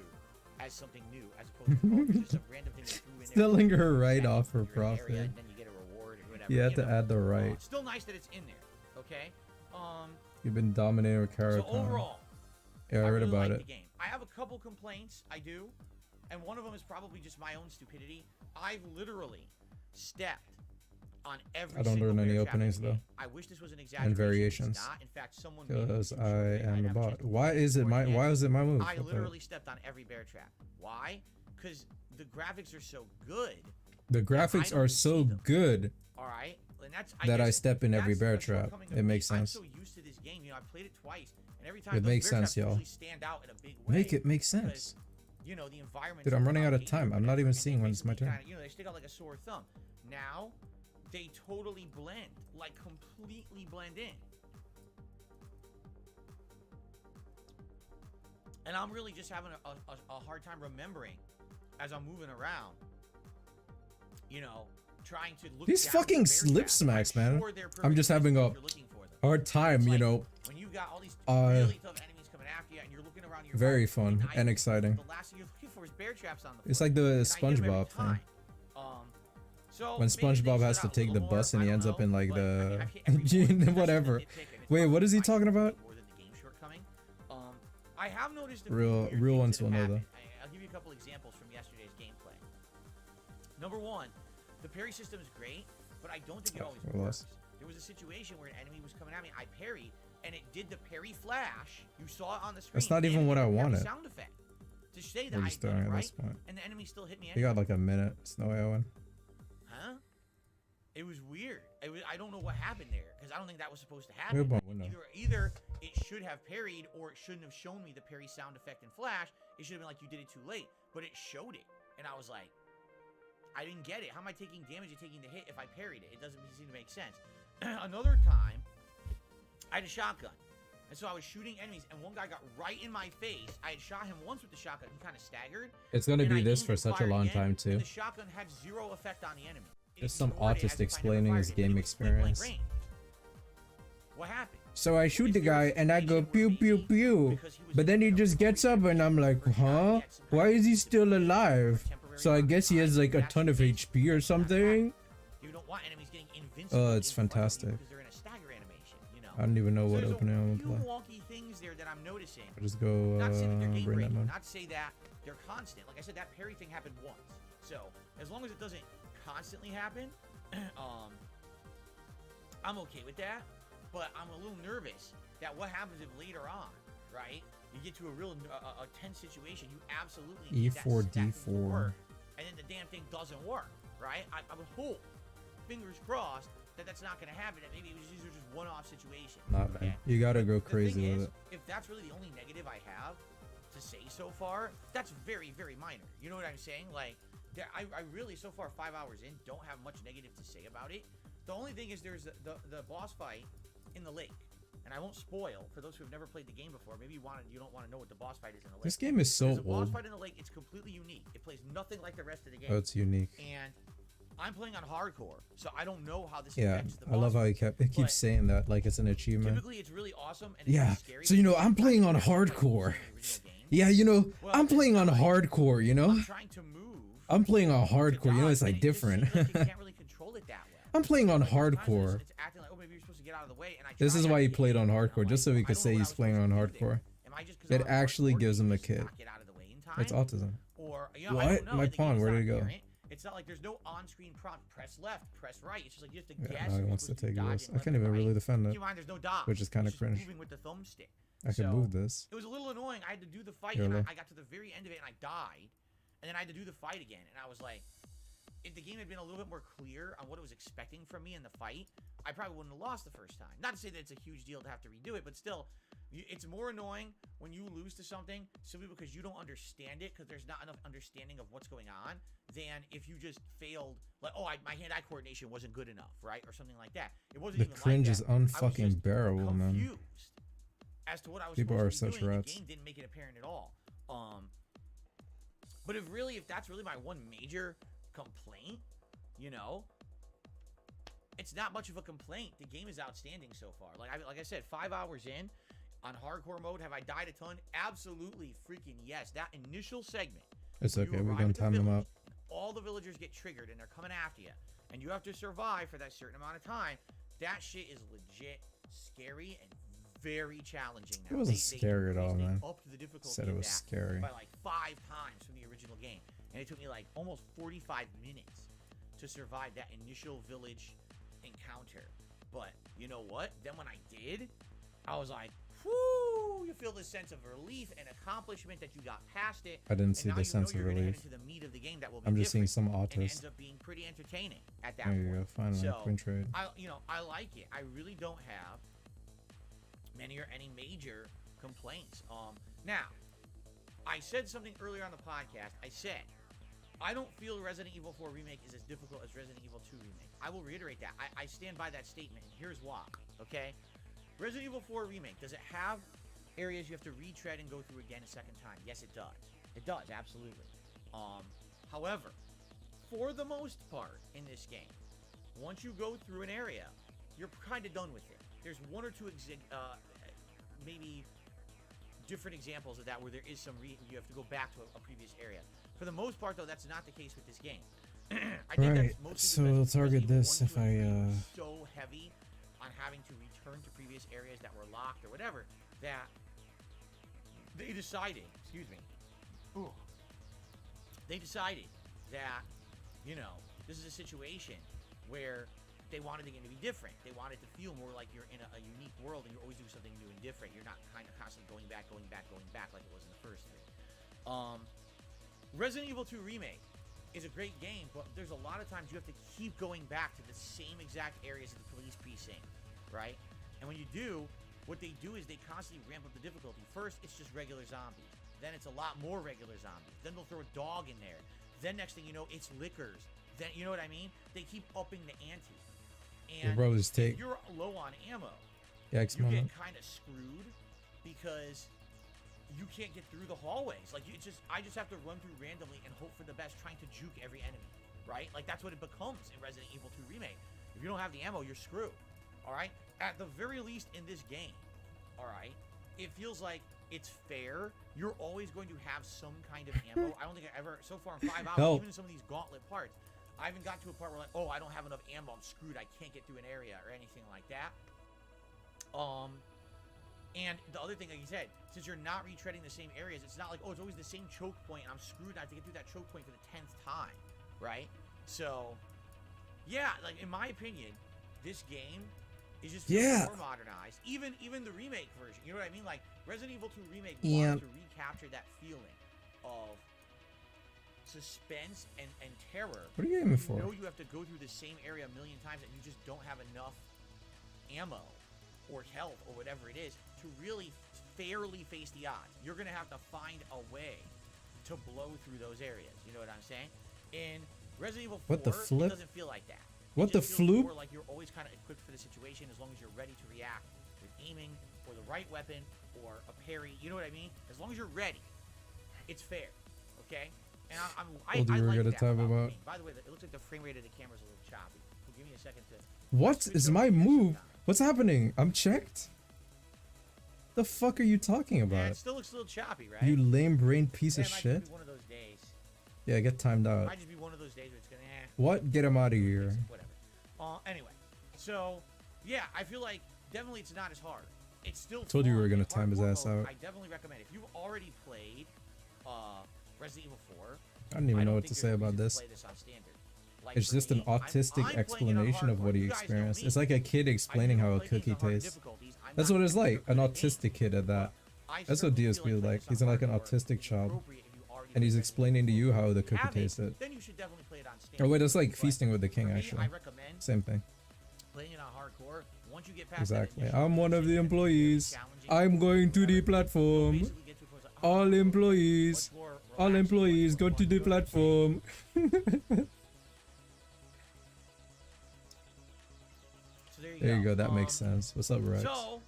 as something new, as opposed to just some random thing they threw in there. Selling her right off for You're in an area, profit. and then you get a reward or whatever. You have to know. add the right. Still nice that it's in there. Okay. You've been dominating with So Karakon. overall, Yeah, I heard really about like it. the game. I have a couple complaints. I do, and one of them is probably just my own stupidity. I've literally stepped on every. I don't single learn any bear trap in openings, the though. game. I wish this was an exaggeration. And variations. It's not. In fact, someone made it Because too I short. am I'd the have a bot. chance to Why do is it before my? the Why end. is it my move? I What the- literally stepped on every bear trap. Why? because the graphics are so good. The graphics are so good. All right, and that's that I guess step in every bear that's the trap. shortcoming of It me. makes sense. I'm so used to this game. You know, I played it twice, and every time It those makes bear sense, traps y'all. usually stand out in a big way. Make it make because, sense. you know, the environment. Dude, I'm running out of time. I'm not even seeing when it's my turn. You know, they stick out like a sore thumb. Now, they totally blend, like completely blend in. And I'm really just having a hard time remembering as I'm moving around. You know, trying to look. These down fucking the bear slip trap. smacks, I'm man. sure they're I'm just perfect having a if you're looking for them. hard time, It's you like know. when you got all these really tough enemies coming after you, and you're looking around your Very environment, fun and exciting. The last thing you're looking for is bear traps on the It's floor. like the And I get 'em every SpongeBob time. thing. So When maybe they SpongeBob has stood to out a take the little more, bus and he I ends don't up in know, like but, I mean, the I feel every point is whatever. nitpicking. It's Wait, probably what is he my talking about? more than the game shortcoming. I have noticed a few Real weird real things ones that will have know happened. though. I'll give you a couple examples from yesterday's gameplay. Number one, the parry system is great, but I don't think it always works. There was a situation where an enemy was coming at me, I parried, and it did the parry flash. You saw it on the screen. That's not even and what it I did the parry wanted. Sound effect to say that We're I just did throwing it at right, this point. and the enemy still hit me You anyway. got like a minute. It's no way I win. Huh? It was weird. I don't know what happened there because I don't think that was supposed to We're happen. both winning. Either it should have parried or it shouldn't have shown me the parry sound effect and flash. It should have been like you did it too late, but it showed it, and I was like, I didn't get it. How am I taking damage and taking the hit if I parried it? It doesn't seem to make sense. Another time, I had a shotgun. And so I was shooting enemies, and one guy got right in my face. I had shot him once with the shotgun. He kind of staggered. It's gonna and be I this aimed for and such a fired long again, time and too. the shotgun had zero effect on the enemy. It There's some ignored it as autist if I never explaining fired his it, and it game was point-blank experience. range. What happened? So I shoot the guy and I go pew pew pew, but then he just gets up and I'm like, huh? Why is he still alive? So I guess he has like a ton of HP or something. You don't want enemies getting invincible. Oh, it's fantastic. Because they're in a stagger animation, you know. I don't even know So what there's opening I'm a few gonna play. wonky things there that I'm noticing. I'll just go Not to say that they're game bring that breaking, mode. not to say that they're constant. Like I said, that parry thing happened once. So as long as it doesn't constantly happen, I'm okay with that. But I'm a little nervous that what happens if later on, right, you get to a real tense situation, you absolutely need E4 that thing to work, D4. and then the damn thing doesn't work, right? I would hope, fingers crossed, that that's not going to happen. That maybe these are just one-off situations. Nah, man. You gotta go The crazy thing with is, it. if that's really the only negative I have to say so far, that's very, very minor. You know what I'm saying? Like, I really, so far, 5 hours in, don't have much negative to say about it. The only thing is there's the boss fight in the lake. And I won't spoil for those who have never played the game before. Maybe you don't want to know what the boss fight is in the lake. This game is so There's a boss old. fight in the lake. It's completely unique. It plays nothing like the rest of the game. Oh, it's unique. And I'm playing on hardcore, so I don't know how this Yeah, affects the boss I love how fight. it keeps saying that like it's an achievement. Typically, it's really awesome. And Yeah. it's scary So you know, because I'm it's playing not on like the hardcore. original game. Yeah, you know, Well, I'm playing on like hardcore. You know, I'm trying to move. I'm playing on to hardcore. You know, dodge, it's like and it just different. seems like you can't really control it that well. I'm playing on Like, sometimes hardcore. It's acting like, oh, maybe you're supposed to get out of the way. And I This try is not why to he get played in, on and I'm hardcore, like, just so he I could don't say know what he's I was playing supposed on to do there. hardcore. Am I just 'cause It I'm on actually hardcore, gives do him you a just kit. not get out of the way in time? It's autism. Or you know, I What? don't know. My The pawn, game's where not did it go? apparent. It's not like there's no on-screen prompt. Press left, press right. It's just like you have to Yeah, guess. now he if wants you're to supposed take dodge this. and I left can't and even right. really defend Keep it, in mind, there's no dodge. which is kind of It's just cringe. moving with the thumbstick. I can So, move this. It was a little annoying. I had to do the fight, Here, and look. I got to the very end of it, and I died. And then I had to do the fight again, and I was like, if the game had been a little bit more clear on what it was expecting from me in the fight, I probably wouldn't have lost the first time. Not to say that it's a huge deal to have to redo it, but still, it's more annoying when you lose to something simply because you don't understand it, because there's not enough understanding of what's going on, than if you just failed, like, oh, my hand-eye coordination wasn't good enough, right? Or something like that. It wasn't The even cringe like is that. I was unfucking just bearable, man. confused as to what I was People are supposed to such be doing. rats. The game didn't make it apparent at all. But if that's really my one major complaint, you know, it's not much of a complaint. The game is outstanding so far. Like I said, 5 hours in on hardcore mode, have I died a ton? Absolutely freaking yes. That initial segment, It's you okay. We're arrive gonna at the time them village, out. all the villagers get triggered and they're coming after you, and you have to survive for that certain amount of time. That shit is legit scary and very challenging. Now. It wasn't They scary at all, increased it man. Up to the difficulty Said it of was that scary. by like 5 times from the original game, and it took me like almost 45 minutes to survive that initial village encounter. But you know what? Then when I did, I was like, whoo, you feel this sense of relief and accomplishment that you got past it. I didn't and see now the you sense know of you're gonna head relief. into the meat of the game that will be I'm just seeing different, some and it artist. ends up being pretty entertaining at that There point. you go. Finally, So, Queen Trade. I like it. I really don't have many or any major complaints. Now, I said something earlier on the podcast. I said I don't feel Resident Evil 4 Remake is as difficult as Resident Evil 2 Remake. I will reiterate that. I stand by that statement, and here's why. Okay, Resident Evil 4 Remake, does it have areas you have to retread and go through again a second time? Yes, it does. It does, absolutely. However, for the most part in this game, once you go through an area, you're kind of done with it. There's one or two maybe different examples of that where there is some you have to go back to a previous area. For the most part, though, that's not the case with this game. I think Right. that's mostly So because let's target Resident Evil this 1, if 2, and 3 I were so heavy on having to return to previous areas that were locked or whatever that they decided, they decided that, you know, this is a situation where they wanted the game to be different. They wanted to feel more like you're in a unique world and you're always doing something new and different. You're not kind of constantly going back like it was in the first three. Resident Evil 2 Remake is a great game, but there's a lot of times you have to keep going back to the same exact areas of the police precinct, right? And when you do, what they do is they constantly ramp up the difficulty. First, it's just regular zombies. Then it's a lot more regular zombies. Then they'll throw a dog in there. Then next thing you know, it's lickers. Then, you know what I mean? They keep upping the ante. And Your brother's take. if you're low on ammo, Yikes, you mama. get kind of screwed because you can't get through the hallways. Like, I just have to run through randomly and hope for the best, trying to juke every enemy, right? Like, that's what it becomes in Resident Evil 2 Remake. If you don't have the ammo, you're screwed, all right? At the very least in this game, all right, it feels like it's fair. You're always going to have some kind of ammo. I don't think I ever, so far in 5 hours, Help. even in some of these gauntlet parts, I haven't got to a part where like, oh, I don't have enough ammo, I'm screwed, I can't get through an area or anything like that. And the other thing, like you said, since you're not retreading the same areas, it's not like, oh, it's always the same choke point, and I'm screwed, and I have to get through that choke point for the 10th time, right? So, yeah, like, in my opinion, this game is just more modernized. Even the remake version, you know what I mean? Like, Resident Evil 2 Remake wanted to recapture that feeling of suspense and terror. What are you aiming for? You know you have to go through the same area a million times, and you just don't have enough ammo or health or whatever it is to really fairly face the odds. You're going to have to find a way to blow through those areas. You know what I'm saying? In Resident Evil 4, What the flip? it doesn't feel like that. What It the just feels floop? more like you're always kind of equipped for the situation as long as you're ready to react with aiming or the right weapon or a parry. You know what I mean? As long as you're ready, it's fair. Okay? And I What do you like gonna that talk about the about? game. By the way, it looks like the frame rate of the camera's a little choppy. So give me a second to... What switch is over my to move? sometime. What's happening? I'm checked. The fuck are you talking Yeah, about? it still looks a little choppy, right? You lame brain piece Yeah, of it might shit. just be one of those days. Yeah, get timed It out. might just be one of those days where it's gonna What? Get him out of here. whatever. Anyway, so yeah, I feel like definitely it's not as hard. It's still Told you we fun. were gonna In time his hardcore ass mode, out. I definitely recommend it. If you've already played Resident Evil 4, I don't even know don't what to think say there's a about reason to this. play this on standard. Like It's for just an me, I'm autistic playing it on explanation of hardcore. what he You guys know experienced. me. It's like a kid explaining how a cookie tastes. That's what it's like. An autistic kid at that. That's what DSP is like. He's like an autistic child. And he's explaining to you how the cookie tasted. Then you should definitely play it on standard. Oh wait, that's like But feasting with the king for me, actually. I recommend Same thing. playing it on hardcore. Once you get past Exactly. that initial I'm one of the position, it's very employees. challenging. I'm going to the You'll platform. basically get to a point where it's like, All oh, employees. much more All relaxed, employees much go more to fun. the You know what I'm saying? platform. So There you go. That makes sense. What's up, Rex? So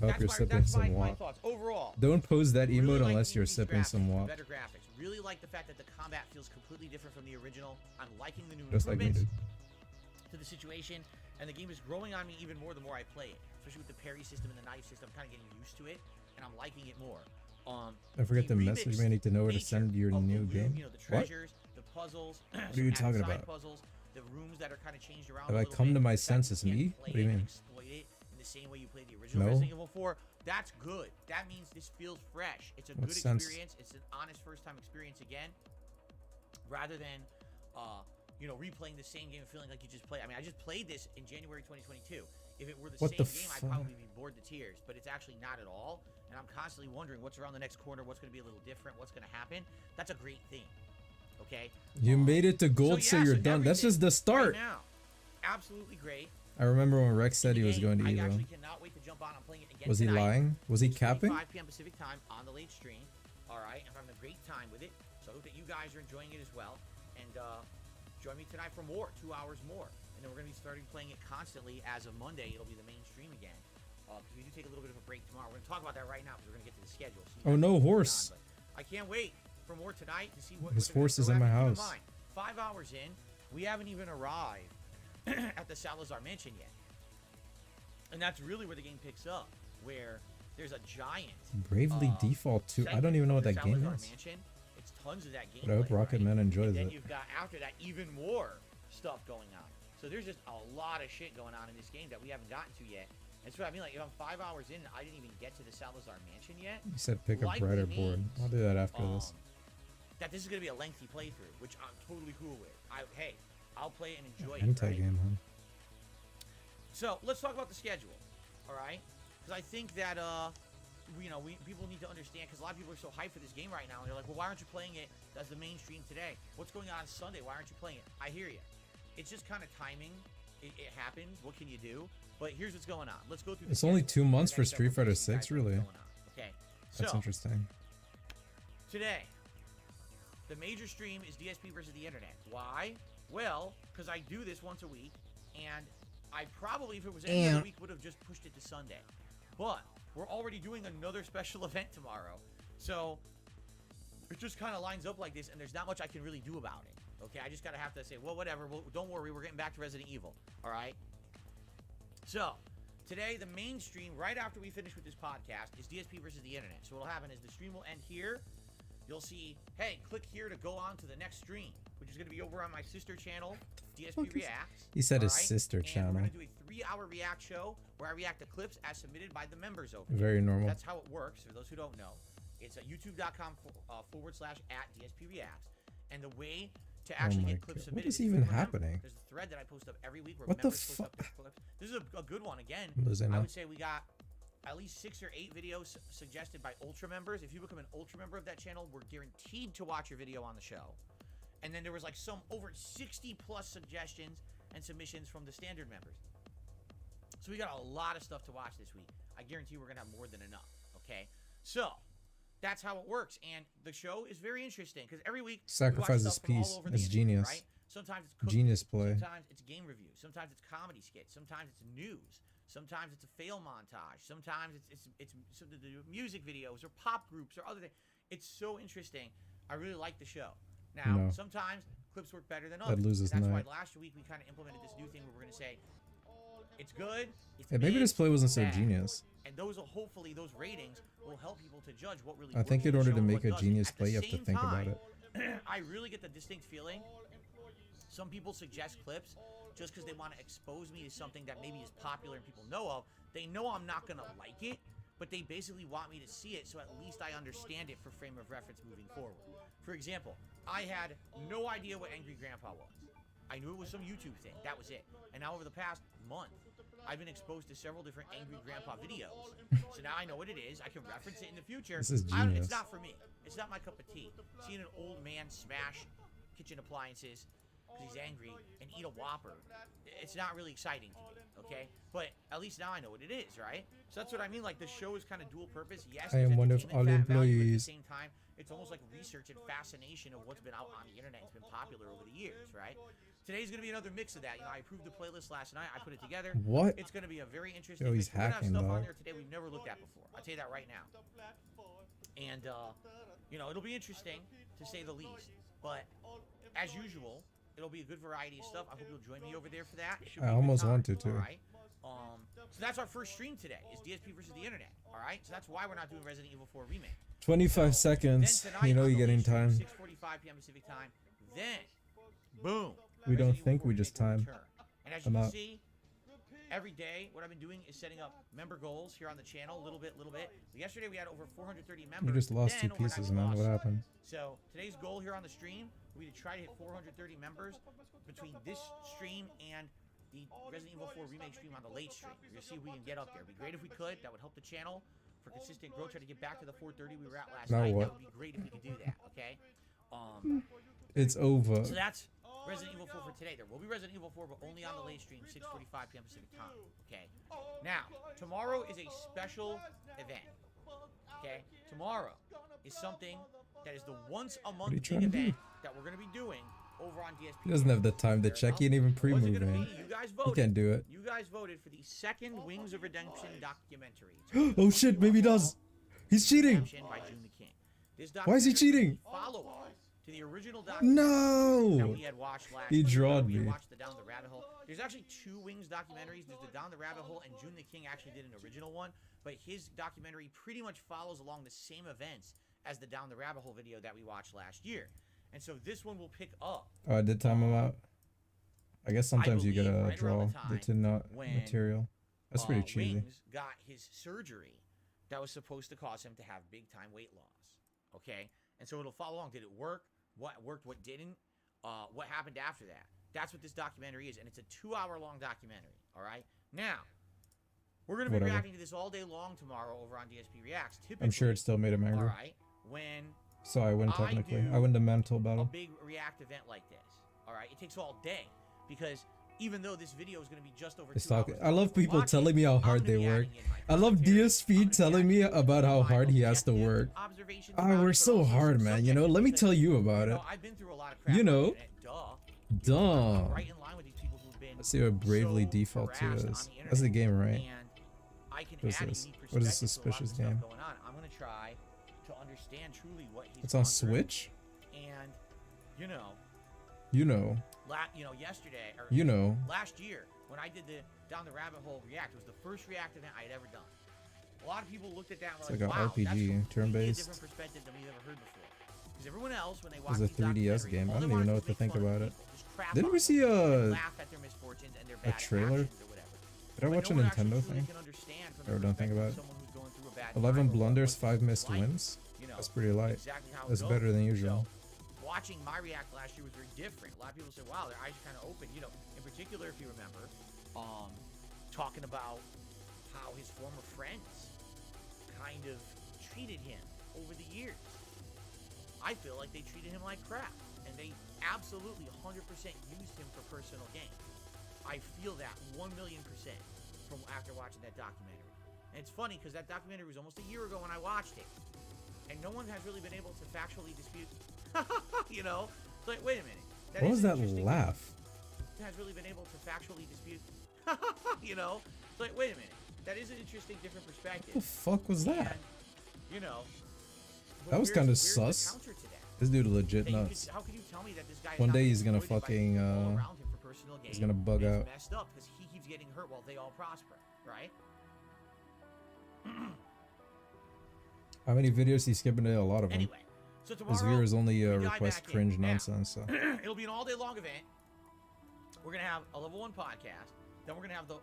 Hope you're sipping some my wop. thoughts overall. Don't post that Really emote like unless the you're increased sipping some graphics, wop. Better graphics. Really like the fact that the combat feels completely different from the original. I'm liking the new Just like me, improvements dude. to the situation, and the game is growing on me even more the more I play it. Especially with the parry system and the knife system, I'm kind of getting used to it, and I'm liking it more. Don't forget the to message me. I need to know where to send your of the new room, game. You know, the What? treasures, the puzzles. What are you talking about? Puzzles, the rooms that are kind of changed around. Have a I little come bit, to my the fact that senses? you can't Me? play What do you it and mean? Exploit it in the same way you played the original No. Resident Evil 4. That's good. That means this feels fresh. It's a What good sense? experience. It's an honest first-time experience again, rather than replaying the same game and feeling like you just played. I mean, I just played this in January 2022. If it were the What same the game, I'd fuck? probably be bored to tears. But it's actually not at all. And I'm constantly wondering what's around the next corner, what's going to be a little different, what's going to happen. That's a great thing. Okay? You made it to gold, so, yeah, you're so done. That's everything just the start. Right now, absolutely great. I remember when Rex said he was going to I Evo. actually cannot wait to jump on. I'm playing it again Was he tonight. lying? Was he 6:45 capping? p.m. Pacific time on the late stream. All right, and I'm having a great time with it. So I hope that you guys are enjoying it as well. And join me tonight for more, 2 hours more. And then we're going to be starting playing it constantly as of Monday. It'll be the main stream again. Because we do take a little bit of a break tomorrow. We're going to talk about that right now because we're going to get to the schedule. So Oh, no horse. I can't wait for more tonight to see what His what they're gonna horse is throw in at my me. Keep in house. mind, 5 hours in, we haven't even arrived at the Salazar Mansion yet. And that's really where the game picks up, where there's a giant Bravely Default 2. I don't even know what that game Salazar is. Mansion. It's tons of that game. But I hope Rocket Man enjoys And then it. you've got after that even more stuff going on. So there's just a lot of shit going on in this game that we haven't gotten to yet. And so I mean, like, if I'm 5 hours in, I didn't even get to the Salazar Mansion yet. You said pick up likely brighter board. means, I'll do that after this. That this is gonna be a lengthy playthrough, which I'm totally cool with. Hey, I'll play it and enjoy it. Hentai Right? game, huh? So let's talk about the schedule, all right? Because I think that people need to understand, because a lot of people are so hyped for this game right now, and they're like, well, why aren't you playing it as the main stream today? What's going on Sunday? Why aren't you playing it? I hear you. It's just kind of timing. It happens. What can you do? But here's what's going on. Let's go through. It's only 2 months for Street Fighter 6, really. Okay. That's So interesting. today, the major stream is DSP versus the internet. Why? Well, because I do this once a week, and I probably, if it was any other week, would have just pushed it to Sunday. But we're already doing another special event tomorrow, so it just kind of lines up like this, and there's not much I can really do about it. Okay, I just gotta have to say, well, whatever. Well, don't worry, we're getting back to Resident Evil. All right. So today, the main stream, right after we finish with this podcast, is DSP versus the internet. So what'll happen is the stream will end here. You'll see, hey, click here to go on to the next stream, which is going to be over on my sister channel, DSP Reacts. He said his alright? sister And channel. we're going to do a 3-hour react show where I react to clips as submitted by the members over Very there. normal. That's how it works, for those who don't know. It's at youtube.com/@DSPReacts. And the way to actually my get clips God. submitted What is through even them. happening? There's a thread that I post up every week where What the members post up fuck? their clips. This is a good one. Again, I'm losing I now. would say we got at least 6 or 8 videos suggested by Ultra members. If you become an Ultra member of that channel, we're guaranteed to watch your video on the show. And then there was like some over 60 plus suggestions and submissions from the standard members. So we got a lot of stuff to watch this week. I guarantee we're gonna have more than enough. Okay, so that's how it works, and the show is very interesting because every week Sacrifices we watch stuff from all peace. over the It's internet, genius. Right? Sometimes it's cooking, Genius play. Sometimes it's game review. Sometimes it's comedy skits. Sometimes it's news. Sometimes it's a fail montage. Sometimes it's some of the music videos or pop groups or other things. It's so interesting. I really like the show. Now, No. sometimes clips work better than That others. loses That's why night. last week we kind of implemented this new thing where we're going to say, it's good. It's Hey, maybe mid, this play wasn't so bad. genius. And those will hopefully those ratings will help people to judge what really. I think works in the order show to and make what a doesn't. genius At the play, you have to same think about time, it. I really get the distinct feeling. Some people suggest clips just because they want to expose me to something that maybe is popular and people know of. They know I'm not gonna like it, but they basically want me to see it so at least I understand it for frame of reference moving forward. For example, I had no idea what Angry Grandpa was. I knew it was some YouTube thing. That was it. And now over the past month, I've been exposed to several different Angry Grandpa videos. So now I know what it is. I can reference it in the future. This is It's genius. not for me. It's not my cup of tea. Seeing an old man smash kitchen appliances because he's angry and eat a Whopper, it's not really exciting to me, okay? But at least now I know what it is, right? So that's what I mean. Like, the show is kind of dual purpose. Yes, I am there's one of entertainment all value, but at the employees. same time, it's almost like research and fascination of what's been out on the internet. It's been popular over the years, right? Today's gonna be another mix of that. You know, I approved the playlist last night. I put it together. What? It's gonna be a very interesting. Yo, he's mix. We're gonna have hacking, stuff on dog. there today we've never looked at before. I'll tell you that right now. And you know, it'll be interesting to say the least. But as usual, it'll be a good variety of stuff. I hope you'll join me over there for that. It should be I a good almost time, want to, too. All right. So that's our first stream today. Is DSP versus the internet. All right. So that's why we're not doing Resident Evil 4 remake. 25 seconds. Then tonight You know on you're the getting late stream, time. 6:45 p.m. Pacific time. Then, boom. We don't Resident think, Evil we 4 just remake will time. return. And as I'm you can out. see, every day, what I've been doing is setting up member goals here on the channel, little bit. Yesterday we had over 430 members. You just lost Then 2 overnight pieces, we man. lost. What happened? So today's goal here on the stream will be to try to hit 430 members between this stream and the Resident Evil 4 remake stream on the late stream. We're gonna see if we can get up there. It'd be great if we could. That would help the channel for consistent growth. Try to get back to the 430 we were at last Now night. what? That would be great if we could do that. Okay. It's over. So that's Resident Evil 4 for today. There will be Resident Evil 4, but only on the late stream, 6:45 p.m. Pacific time. Okay. Now, tomorrow is a special event. Okay. Tomorrow is something that is the once a month big event that we're gonna be doing over on DSP. He doesn't have the time to check. He ain't even pre-move, man. You guys He voted. can't do it. You guys voted for the second Wings of Redemption documentary. Oh shit, maybe he does. He's cheating. By June the King. This Why is he cheating? Follow-up to the original documentary that No. we had watched last He week. drawed We had me. watched the Down the Rabbit Hole. There's actually 2 Wings documentaries. There's the Down the Rabbit Hole, and June the King actually did an original one. But his documentary pretty much follows along the same events as the Down the Rabbit Hole video that we watched last year. And so this one will pick up. Oh, I did time him out. I guess sometimes you believe gotta right draw around the the time tin knot when, material. That's pretty cheesy. Wings got his surgery that was supposed to cause him to have big time weight loss. Okay, and so it'll follow along. Did it work? What worked? What didn't? What happened after that? That's what this documentary is, and it's a 2-hour long documentary. All right. Now, we're gonna be Whatever. reacting to this all day long tomorrow over on DSP Reacts. Typically, I'm sure it still made him angry. All right. When So I win technically. do I win the mental a battle. big React event like this, all right, it takes all day because even though this video is going to be just over 2 Talking. hours, I love people watching, telling me how I'm hard gonna they be work. adding in my I love commentary. DSP telling me about how hard he has to work. Observations Ah, about we're it, but so also hard, some man. You know, subjective let me because, tell you about it. I've been through a lot of crap You on the know. internet, Duh. right in line with these people who've been Let's see what Bravely so Default 2 harassed on is. the That's the internet. game, right? And I can What is add a this? unique What is a perspective to a lot of the suspicious stuff game? going on. I'm going to try to understand truly what he's It's on gone through. Switch? And you know, You know. yesterday or You know. last year when I did the Down the Rabbit Hole React, it was the first React event I had ever done. A lot of people looked at that and It's were like an wow, RPG, that's completely turn-based. a different perspective than we've ever heard before. Because everyone else, when they It's watch a these 3DS documentaries, game. all I they don't even wanna know do what is to make think fun of about it. people, just crap Didn't on we them, see and laugh at their misfortunes and their a bad trailer? actions or whatever. Did I But watch a no one actually Nintendo truly thing? can understand from the Or don't think perspective about of it. someone who's going through a bad 11 time or blunders, what 5 it's missed like, wins. you know, That's pretty light. exactly how it That's goes. better than usual. So, watching my React last year was very different. A lot of people say, wow, their eyes are kind of open. You know, in particular, if you remember, talking about how his former friends kind of treated him over the years. I feel like they treated him like crap, and they absolutely 100% used him for personal gain. I feel that 1,000,000% from after watching that documentary. And it's funny because that documentary was almost a year ago when I watched it, and no one has really been able to factually dispute. You know, it's like, wait a minute. What was is that interesting. laugh? Has really been able to factually dispute. You know, it's like, wait a minute. That is an interesting, different perspective. What the fuck was that? And, you know, but That was where's- kind of where's the sus. counter to that? This dude legit That you nuts. how could you tell me that this guy is One not day being he's gonna exploited by fucking, people all around him for personal gain, he's gonna bug and out. It's messed up because he keeps getting hurt while they all prosper, right? How many videos he skipping today? A lot of them. Anyway, so His tomorrow viewers only we dive request back in. cringe Now, nonsense. So. It'll be an all-day long event. We're gonna have a level 1 podcast. Then we're gonna have the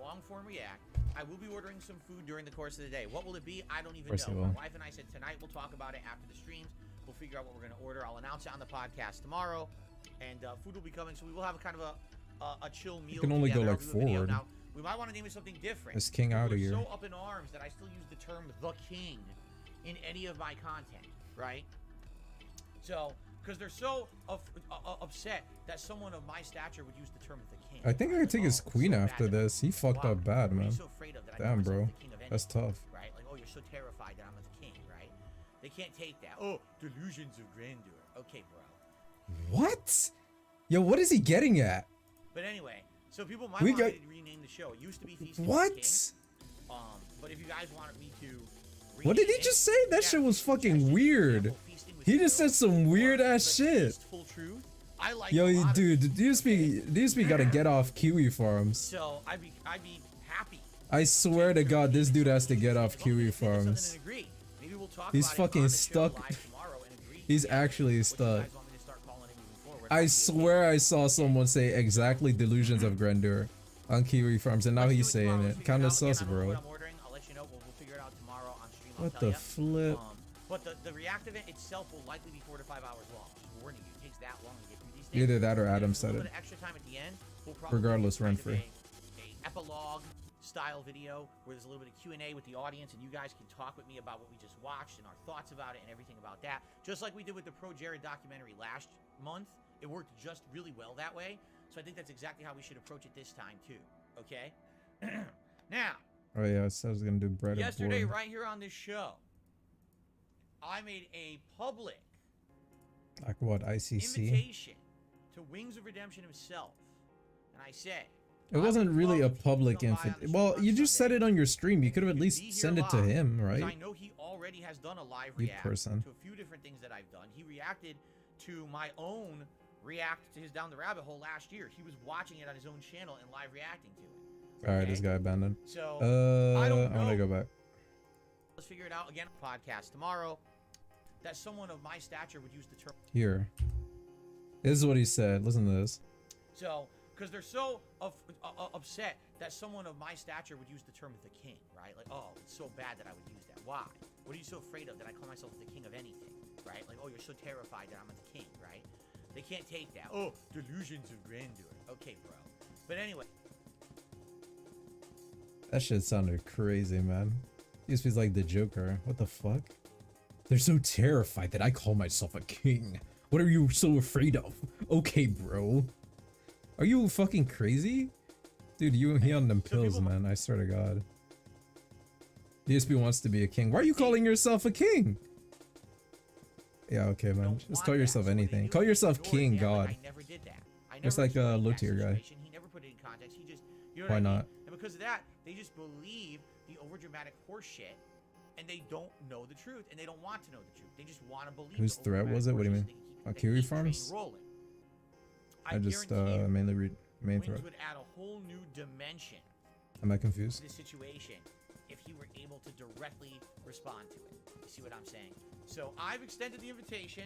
long form react. I will be ordering some food during the course of the day. What will it be? I don't even Course know. you My will. wife and I said tonight we'll talk about it after the streams. We'll figure out what we're gonna order. I'll announce it on the podcast tomorrow, and food will be coming. So we will have a kind of a chill meal. can only go, together. like, I'll do a video. forward. Now we might want to name it something different. Is King People outta are here? So up in arms that I still use the term the king in any of my content, right? So, because they're so upset that someone of my stature would use the term the king. I think I could take his queen so after bad. this. He fucked Wow, up bad, what are you man. so afraid of that I call Damn, myself bro. the king of That's anything, tough. right? Like, oh, you're so terrified that I'm the king, right? They can't take that. Oh, delusions of grandeur. Okay, bro. What? Yo, what is he getting at? But anyway, so people might We want got- me to rename the show. It used to be Feasting What? with the King. But if you guys wanted me to What did he rename just it, say? That yeah, shit was fucking suggestions. weird. Example, Feasting with He the just King said some or weird ass The shit. Tasteful Truth. I like Yo, a lot of dude, it. DSP gotta get off Kiwi Farms. So I'd be happy. I swear to God, this dude has to get off Kiwi Farms. Maybe we'll talk He's about it fucking on the show stuck. live tomorrow and agree He's together actually what you stuck. guys want me to start calling it moving forward. I swear I saw someone say exactly delusions of grandeur on Kiwi Farms, and now he's saying it. Kinda sus, bro. I'm ordering. I'll let you know. We'll figure it out tomorrow on stream. I'll What tell the ya. flip? But the React event itself will likely be 4 to 5 hours long. Just warning you, it takes that long to get through these things. Either that or Adam There's a said little it. bit of extra time at the end. We'll probably Regardless, do run kind of free. a epilogue style video where there's a little bit of Q&A with the audience, and you guys can talk with me about what we just watched and our thoughts about it and everything about that. Just like we did with the Pro Jared documentary last month. It worked just really well that way. So I think that's exactly how we should approach it this time too. Okay? Now. Oh yeah, I said I was gonna do bread. Yesterday, right here on this show, I made a public Like what? ICC. invitation to Wings of Redemption himself, and I said It wasn't really a public invitation. Well, you just said it on your stream. You could have at least sent it to him, right? I know he already has done a live You react person. to a few different things that I've done. He reacted to my own react to his Down the Rabbit Hole last year. He was watching it on his own channel and live reacting to it. All right, this guy abandoned. So I don't want to know. go back. Let's figure it out again. Podcast tomorrow. That someone of my stature would use the term. Here. This is what he said. Listen to this. So, because they're so upset that someone of my stature would use the term the king, right? Like, oh, it's so bad that I would use that. Why? What are you so afraid of that I call myself the king of anything, right? Like, oh, you're so terrified that I'm the king, right? They can't take that. Oh, delusions of grandeur. Okay, bro. But anyway. That shit sounded crazy, man. He used to be like the Joker. What the fuck? They're so terrified that I call myself a king. What are you so afraid of? Okay, bro. Are you fucking crazy? Dude, he on them pills, man. I swear to God. DSP wants to be a king. Why are you calling yourself a king? Yeah, okay, man. Just call yourself anything. Call yourself king, God. I never did that. I Just never like a explained low that tier guy. situation. He never put it in context. He just, you know Why what I mean? not? And because of that, they just believe the overdramatic horse shit, and they don't know the truth, and they don't want to know the truth. They just want to believe. Whose the threat was it? What do you overdramatic mean? horse so they can keep Kiwi the train Farms? rolling. I just guarantee you, mainly read main Wings threat. would add a whole new dimension Am I to confused? this situation if he were able to directly respond to it. You see what I'm saying? So I've extended the invitation.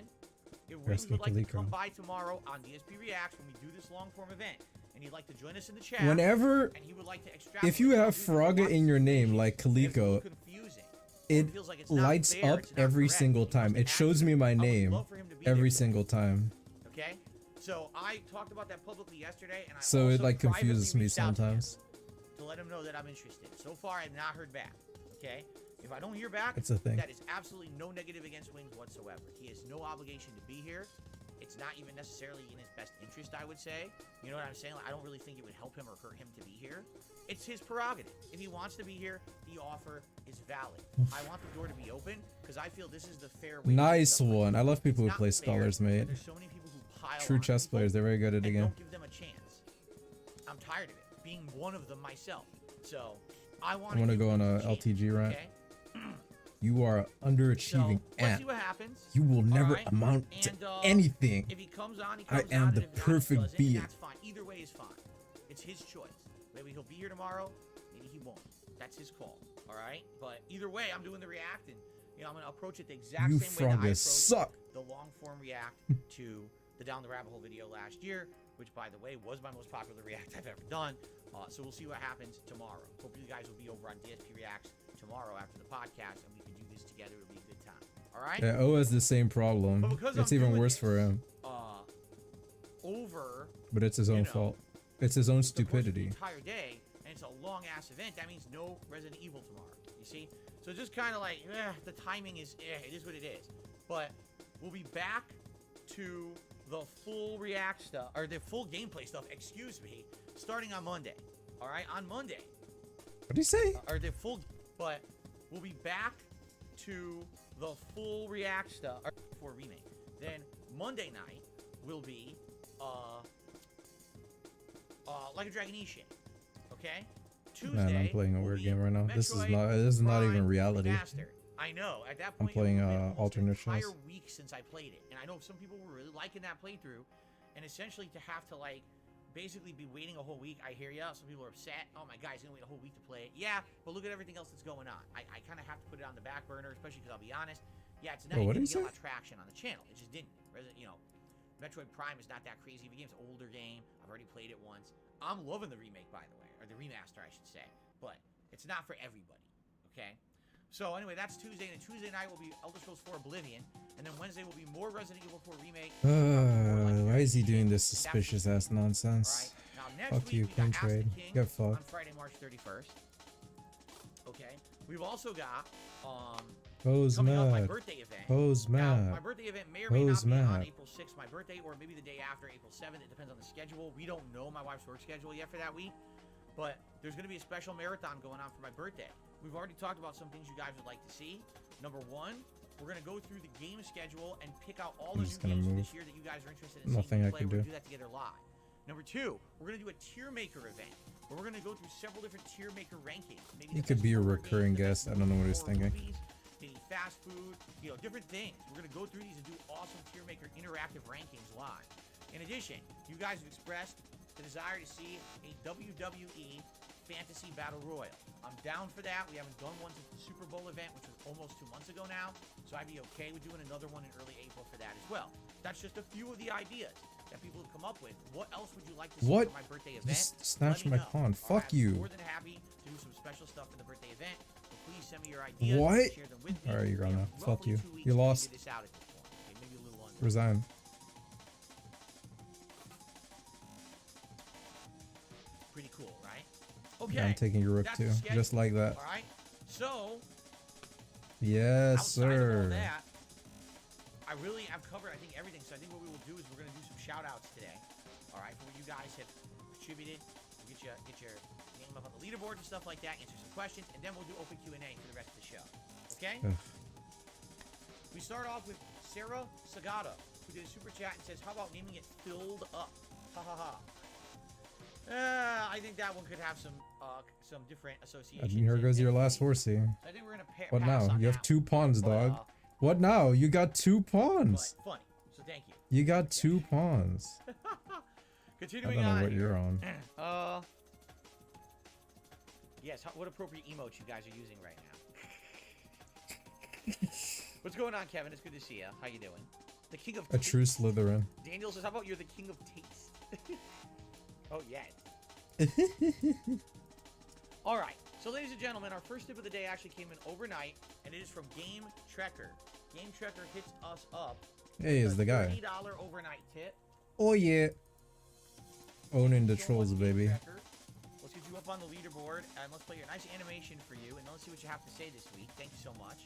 If Wings Rescue would like to Kaliko. come by tomorrow on DSP Reacts when we do this long form event, and he'd like to join us in the chat, Whenever, and he would like to extrapolate, if you have I'll do this Fraga once. in your name, like It's a little Kaliko, confusing. it feels like it's not lights fair, up it's not every correct. single He time. wants to It shows me my I would name love for him to be every there. single time. Okay, so I talked about that publicly yesterday, and I So it also like privately confuses me reached out to him sometimes. to let him know that I'm interested. So far, I've not heard back. Okay, if I don't hear back, It's a thing. that is absolutely no negative against Wings whatsoever. He has no obligation to be here. It's not even necessarily in his best interest, I would say. You know what I'm saying? Like, I don't really think it would help him or hurt him to be here. It's his prerogative. If he wants to be here, the offer is valid. I want the door to be open because I feel this is the fair way. to do Nice stuff like one. I this. love people It's who play not fair scholars, when mate. There's so many people who pile True on chess people players. They're very good at it and again. don't give them a chance. I'm tired of it. Being one of them myself. So I want I want to give go on Wings a chance, LTG rant. okay? You are underachieving So let's ant. see what happens. You will never Alright? amount to And, anything. If he comes on, he I comes am on, the and if not, he perfect doesn't, and being. That's fine. Either way is fine. It's his choice. Maybe he'll be here tomorrow. Maybe he won't. That's his call. All right. But either way, I'm doing the react, and I'm gonna approach it the exact You same way that I Frogas approached suck. the long form react to the Down the Rabbit Hole video last year, which by the way was my most popular react I've ever done. So we'll see what happens tomorrow. Hope you guys will be over on DSP Reacts tomorrow after the podcast, and we can do this together. It'll be a good time. All right. Yeah, O has the same problem. But because It's I'm even doing worse this, for him. Over. But it's his own fault. It's his own the course of the stupidity. entire day, and it's a long ass event. That means no Resident Evil tomorrow. You see? So just kind of like, the timing is, it is what it is. But we'll be back to the full react stuff, or the full gameplay stuff, excuse me, starting on Monday. All right, on Monday. What do you say? Or the full, but we'll be back to the full react stuff for Remake. Then Monday night will be like a Dragon E shit. Okay? Tuesday. Man, I'm playing a will weird be game right now. This is Metroid not even Prime reality. Remastered. I know. At that I'm point, playing it would've been almost alternate an shows. entire week since I played it, and I know some people were really liking that playthrough, and essentially to have to like basically be waiting a whole week. I hear ya. Some people are upset. Oh my God, he's gonna wait a whole week to play it. Yeah, but look at everything else that's going on. I kind of have to put it on the back burner, especially because I'll be honest. Yeah, it's not Wait, what even did he get a lot say? of traction on the channel. It just didn't. Metroid Prime is not that crazy of a game. It's an older game. I've already played it once. I'm loving the remake, by the way, or the remaster, I should say. But it's not for everybody. Okay. So anyway, that's Tuesday, and then Tuesday night will be Elder Scrolls 4 Oblivion, and then Wednesday will be more Resident Evil 4 Remake. Why is he doing this suspicious ass nonsense? Now next Fuck week you, we got Queen Ask the Trade. King Get fucked. on Friday, March 31st. Okay. We've also got Who's coming up my mad? birthday event. Who's Now, mad? my birthday event may or may Who's not be on mad? April 6th, my birthday, or maybe the day after, April 7th. It depends on the schedule. We don't know my wife's work schedule yet for that week, but there's going to be a special marathon going on for my birthday. We've already talked about some things you guys would like to see. Number one, we're going to go through the game schedule and pick out all the new games for this year that you guys are interested in Nothing seeing I play. can We're going do. to do that together live. Number two, we're going to do a tier maker event where we're going to go through several different tier maker rankings. Maybe He the could best be a horror recurring games, the guest. I best don't know what he's horror thinking. movies, the fast food, you know, different things. We're going to go through these and do awesome tier maker interactive rankings live. In addition, you guys have expressed the desire to see a WWE Fantasy Battle Royal. I'm down for that. We haven't done one since the Super Bowl event, which was almost 2 months ago now. So I'd be okay with doing another one in early April for that as well. That's just a few of the ideas that people have come up with. What else would you like to see What? for my birthday You event? just snatched Let me my know. pawn. All Fuck right, I'm you. more than happy to do some special stuff for the birthday event. So please send me your ideas. What? Share them with me. Alright, you're We gone have now. Fuck roughly you. 2 weeks You to lost. figure this out at this point. Okay, maybe a little under. Resign. Pretty cool, right? Okay. Yeah, I'm taking your rook that's too. the schedule. Just like that. All right. So Yes, outside of all sir. that, I've covered, I think, everything. So I think what we will do is we're going to do some shout outs today. All right, for what you guys have contributed. We'll get your name up on the leaderboard and stuff like that, answer some questions, and then we'll do open Q&A for the rest of the show. Okay? Ugh. We start off with Sarah Sagata, who did a super chat and says, how about naming it Filled Up? Ha ha ha. I think that one could have some different associations. And here goes your last horsey. I think we're going to What pass now? on You have that 2 pawns, But, dog. What now? You got 2 pawns. But funny. So thank you. You got 2 pawns. I Continuing don't know on what here. you're on. Yes, what appropriate emotes you guys are using right now. What's going on, Kevin? It's good to see you. How you doing? The king of A true Slytherin. Daniel says, how about you're the king of taste? Oh, yeah. All right. So, ladies and gentlemen, our first tip of the day actually came in overnight, and it is from Game Trekker. Game Trekker hits us up. Hey, is the guy. $30 overnight tip. Oh, yeah. Owning the So trolls, much, Game baby. Trekker. Let's get you up on the leaderboard, and let's play your nice animation for you, and let's see what you have to say this week. Thank you so much.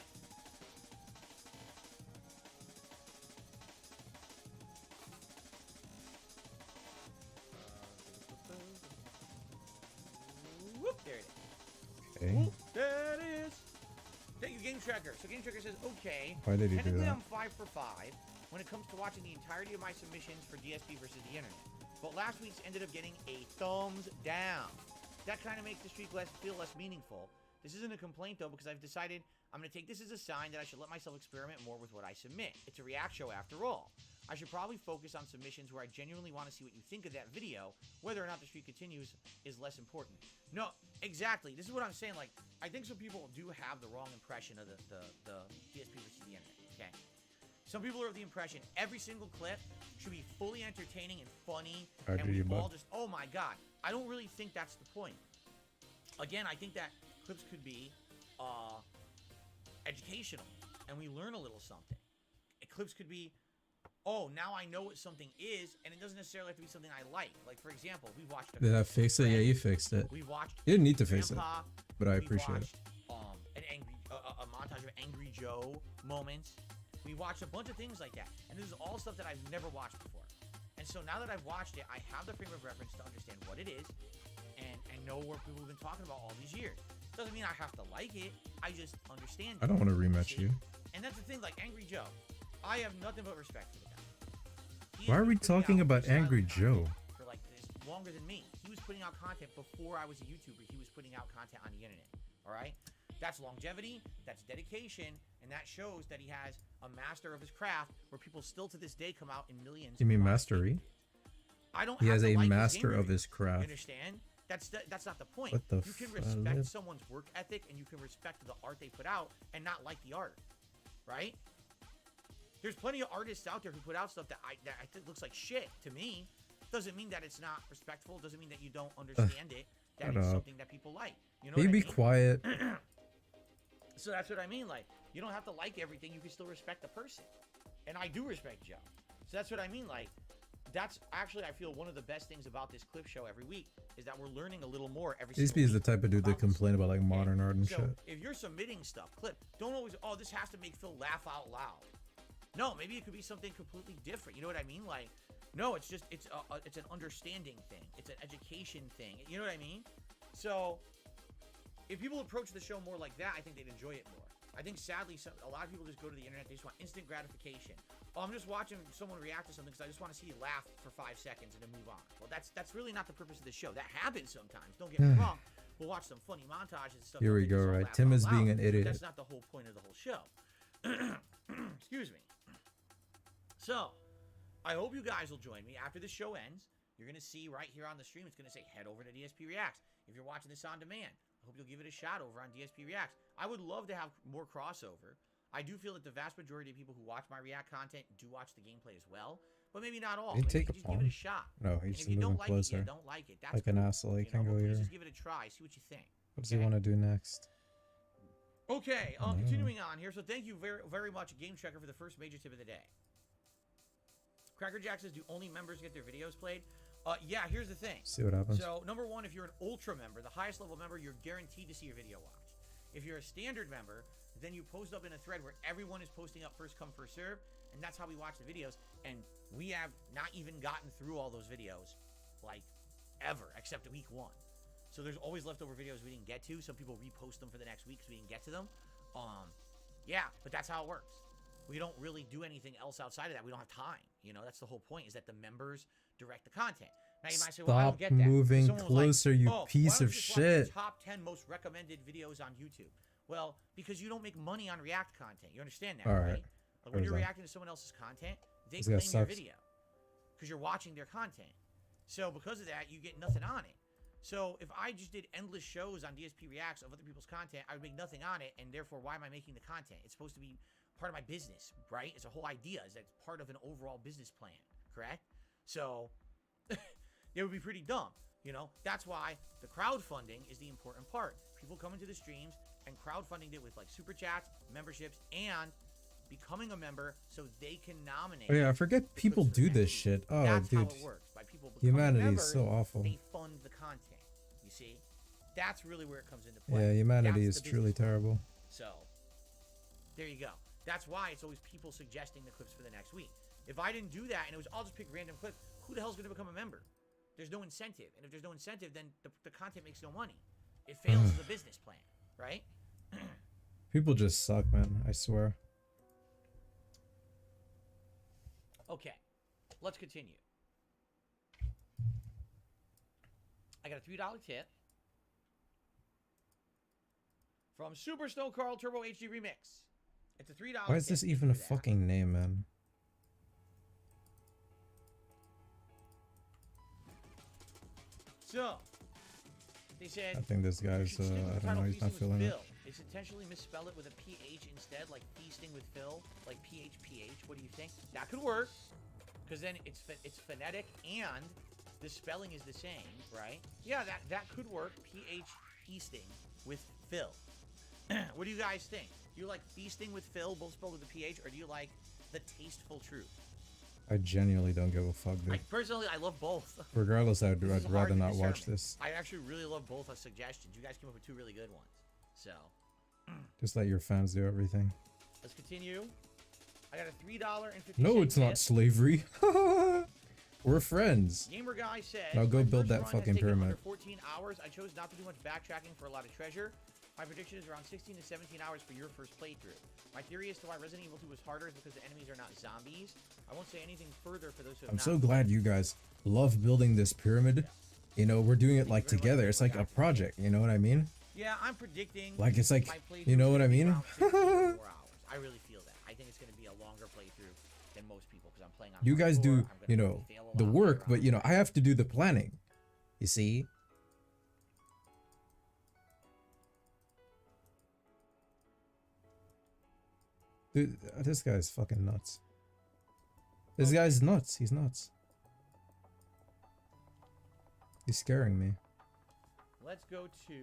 Whoop, there it is. Okay. Whoop, there it is. Thank you, Game Trekker. So Game Trekker says, okay. Why did he do technically that? I'm 5 for 5 when it comes to watching the entirety of my submissions for DSP versus the internet. But last week's ended up getting a thumbs down. That kind of makes the streak feel less meaningful. This isn't a complaint, though, because I've decided I'm going to take this as a sign that I should let myself experiment more with what I submit. It's a react show after all. I should probably focus on submissions where I genuinely want to see what you think of that video. Whether or not the streak continues is less important. No, exactly. This is what I'm saying. Like, I think some people do have the wrong impression of the DSP versus the internet, okay? Some people are of the impression every single clip should be fully entertaining and funny, I and agree, we bud. all just, oh my god. I don't really think that's the point. Again, I think that clips could be educational, and we learn a little something. Clips could be, oh, now I know what something is, and it doesn't necessarily have to be something I like. Like, for example, we watched a Did I fix it? Yeah, you fixed it. We watched You didn't need to fix it, Grandpa, but I we appreciate it. watched, a montage of Angry Joe moments. We watched a bunch of things like that, and this is all stuff that I've never watched before. And so now that I've watched it, I have the frame of reference to understand what it is, and know what people have been talking about all these years. Doesn't mean I have to like it. I just understand it. I don't want to rematch you. And that's the thing, like Angry Joe. I have nothing but respect for the guy. He Why has are we been putting talking out about silent Angry content Joe? for like this longer than me. He was putting out content before I was a YouTuber. He was putting out content on the internet. All right, that's longevity, that's dedication, and that shows that he has a master of his craft. Where people still to this day come out in millions. You mean to watch mastery? I don't. He have has to a like his master game of his reviews. craft. You understand? That's not the point. What the You can respect flip? someone's work ethic, and you can respect the art they put out, and not like the art, right? There's plenty of artists out there who put out stuff that I think looks like shit to me. Doesn't mean that it's not respectful. Doesn't mean that you don't understand it. That shut it's up. something that people like. You know Can you what I be mean? quiet? So that's what I mean. Like, you don't have to like everything. You can still respect the person. And I do respect Joe. So that's what I mean. Like, that's actually, I feel, one of the best things about this clip show every week is that we're learning a little more every single HB is the week type of dude that complain about like modern art and so shit. if you're submitting stuff, clip, don't always, oh, this has to make Phil laugh out loud. No, maybe it could be something completely different. You know what I mean? Like, no, it's just, it's an understanding thing. It's an education thing. You know what I mean? So if people approach the show more like that, I think they'd enjoy it more. I think, sadly, a lot of people just go to the internet. They just want instant gratification. Oh, I'm just watching someone react to something because I just want to see you laugh for 5 seconds and then move on. Well, that's really not the purpose of the show. That happens sometimes. Don't get me wrong. We'll watch some funny montages and stuff. Here we go, right? Tim is being an idiot. That's not the whole point of the whole show. Excuse me. So, I hope you guys will join me after the show ends. You're going to see right here on the stream, it's going to say head over to DSP Reacts. If you're watching this on demand, I hope you'll give it a shot over on DSP Reacts. I would love to have more crossover. I do feel that the vast majority of people who watch my React content do watch the gameplay as well, but maybe not all. Maybe take a just give it a shot. No, he's if you moving don't like closer. it, you don't like it. That's like an asshole. He can go here. Just give it a try. See what you think. What does he want to do next? Okay, continuing on here. So thank you very, very much, Game Checker, for the first major tip of the day. Cracker Jack says, do only members get their videos played? Yeah, here's the thing. See what happens. So, number one, if you're an Ultra member, the highest level member, you're guaranteed to see your video watched. If you're a Standard member, then you post up in a thread where everyone is posting up first come, first serve, and that's how we watch the videos. And we have not even gotten through all those videos, like, ever, except week 1. So there's always leftover videos we didn't get to. Some people repost them for the next week because we didn't get to them. Yeah, but that's how it works. We don't really do anything else outside of that. We don't have time. You know, that's the whole point, is that the members direct the content. Now you might say, well, I don't get that. Moving closer, like, you oh, piece why don't of you just shit. watch the top 10 most recommended videos on YouTube. Well, because you don't make money on React content. You understand that, All right? right. Like when you're reacting to someone else's content, they This guy claim your sucks. video because you're watching their content. So because of that, you get nothing on it. So if I just did endless shows on DSP Reacts of other people's content, I would make nothing on it, and therefore, why am I making the content? It's supposed to be part of my business, right? It's a whole idea. Is that it's part of an overall business plan, correct? So it would be pretty dumb, you know? That's why the crowdfunding is the important part. People come into the streams and crowdfunding it with like super chats, memberships, and becoming a member so they can nominate. Oh yeah, I forget people do this shit. Oh, That's dude. how it works. By people becoming Humanity members, is so awful. They fund the content. You see? That's really where it comes into play. Yeah, humanity That's is the truly business. terrible. So, there you go. That's why it's always people suggesting the clips for the next week. If I didn't do that and it was, I'll just pick random clips, who the hell's going to become a member? There's no incentive. And if there's no incentive, then the content makes no money. It fails as a business plan, right? People just suck, man. I swear. Okay, let's continue. I got a $3 tip from Super Snow Carl Turbo HD Remix. It's a $3 Why is tip. this even a fucking name, man? So, they said, I think this guy's, I don't know, he's not feeling it. It's intentionally misspell it with a PH instead, like feasting with Phil, like PH. What do you think? That could work, because then it's phonetic and the spelling is the same, right? Yeah, that could work. PH feasting with Phil. What do you guys think? Do you like feasting with Phil, both spelled with a PH, or do you like the tasteful truth? I genuinely don't give a fuck, dude. Personally, I love both. Regardless, I'd This is hard rather to not discern. watch this. I actually really love both of suggestions. You guys came up with 2 really good ones. So, Just let your fans do everything. let's continue. I got a $3.50. No, it's not tip. slavery. We're friends. Gamer Guy said, Now go "My build first that run has fucking taken pyramid." Under 14 hours. I chose not to do much backtracking for a lot of treasure. My prediction is around 16 to 17 hours for your first playthrough. My theory as to why Resident Evil 2 was harder is because the enemies are not zombies. I won't say anything further for those who have I'm not so glad you guys love building this pyramid. You know, we're doing it like together. It's like a project, you know what I mean? Yeah, I'm predicting. Like, it's like, my playthrough you know what I is mean? around 16 or more hours. I really feel that. I think it's going to be a longer playthrough than most people because I'm playing on. You guys hardcore. do, I'm gonna you know, fail a the lot work, later but on. you know, I have to do the planning. You see? Dude, this guy's fucking nuts. This guy's nuts. He's nuts. He's scaring me. Let's go to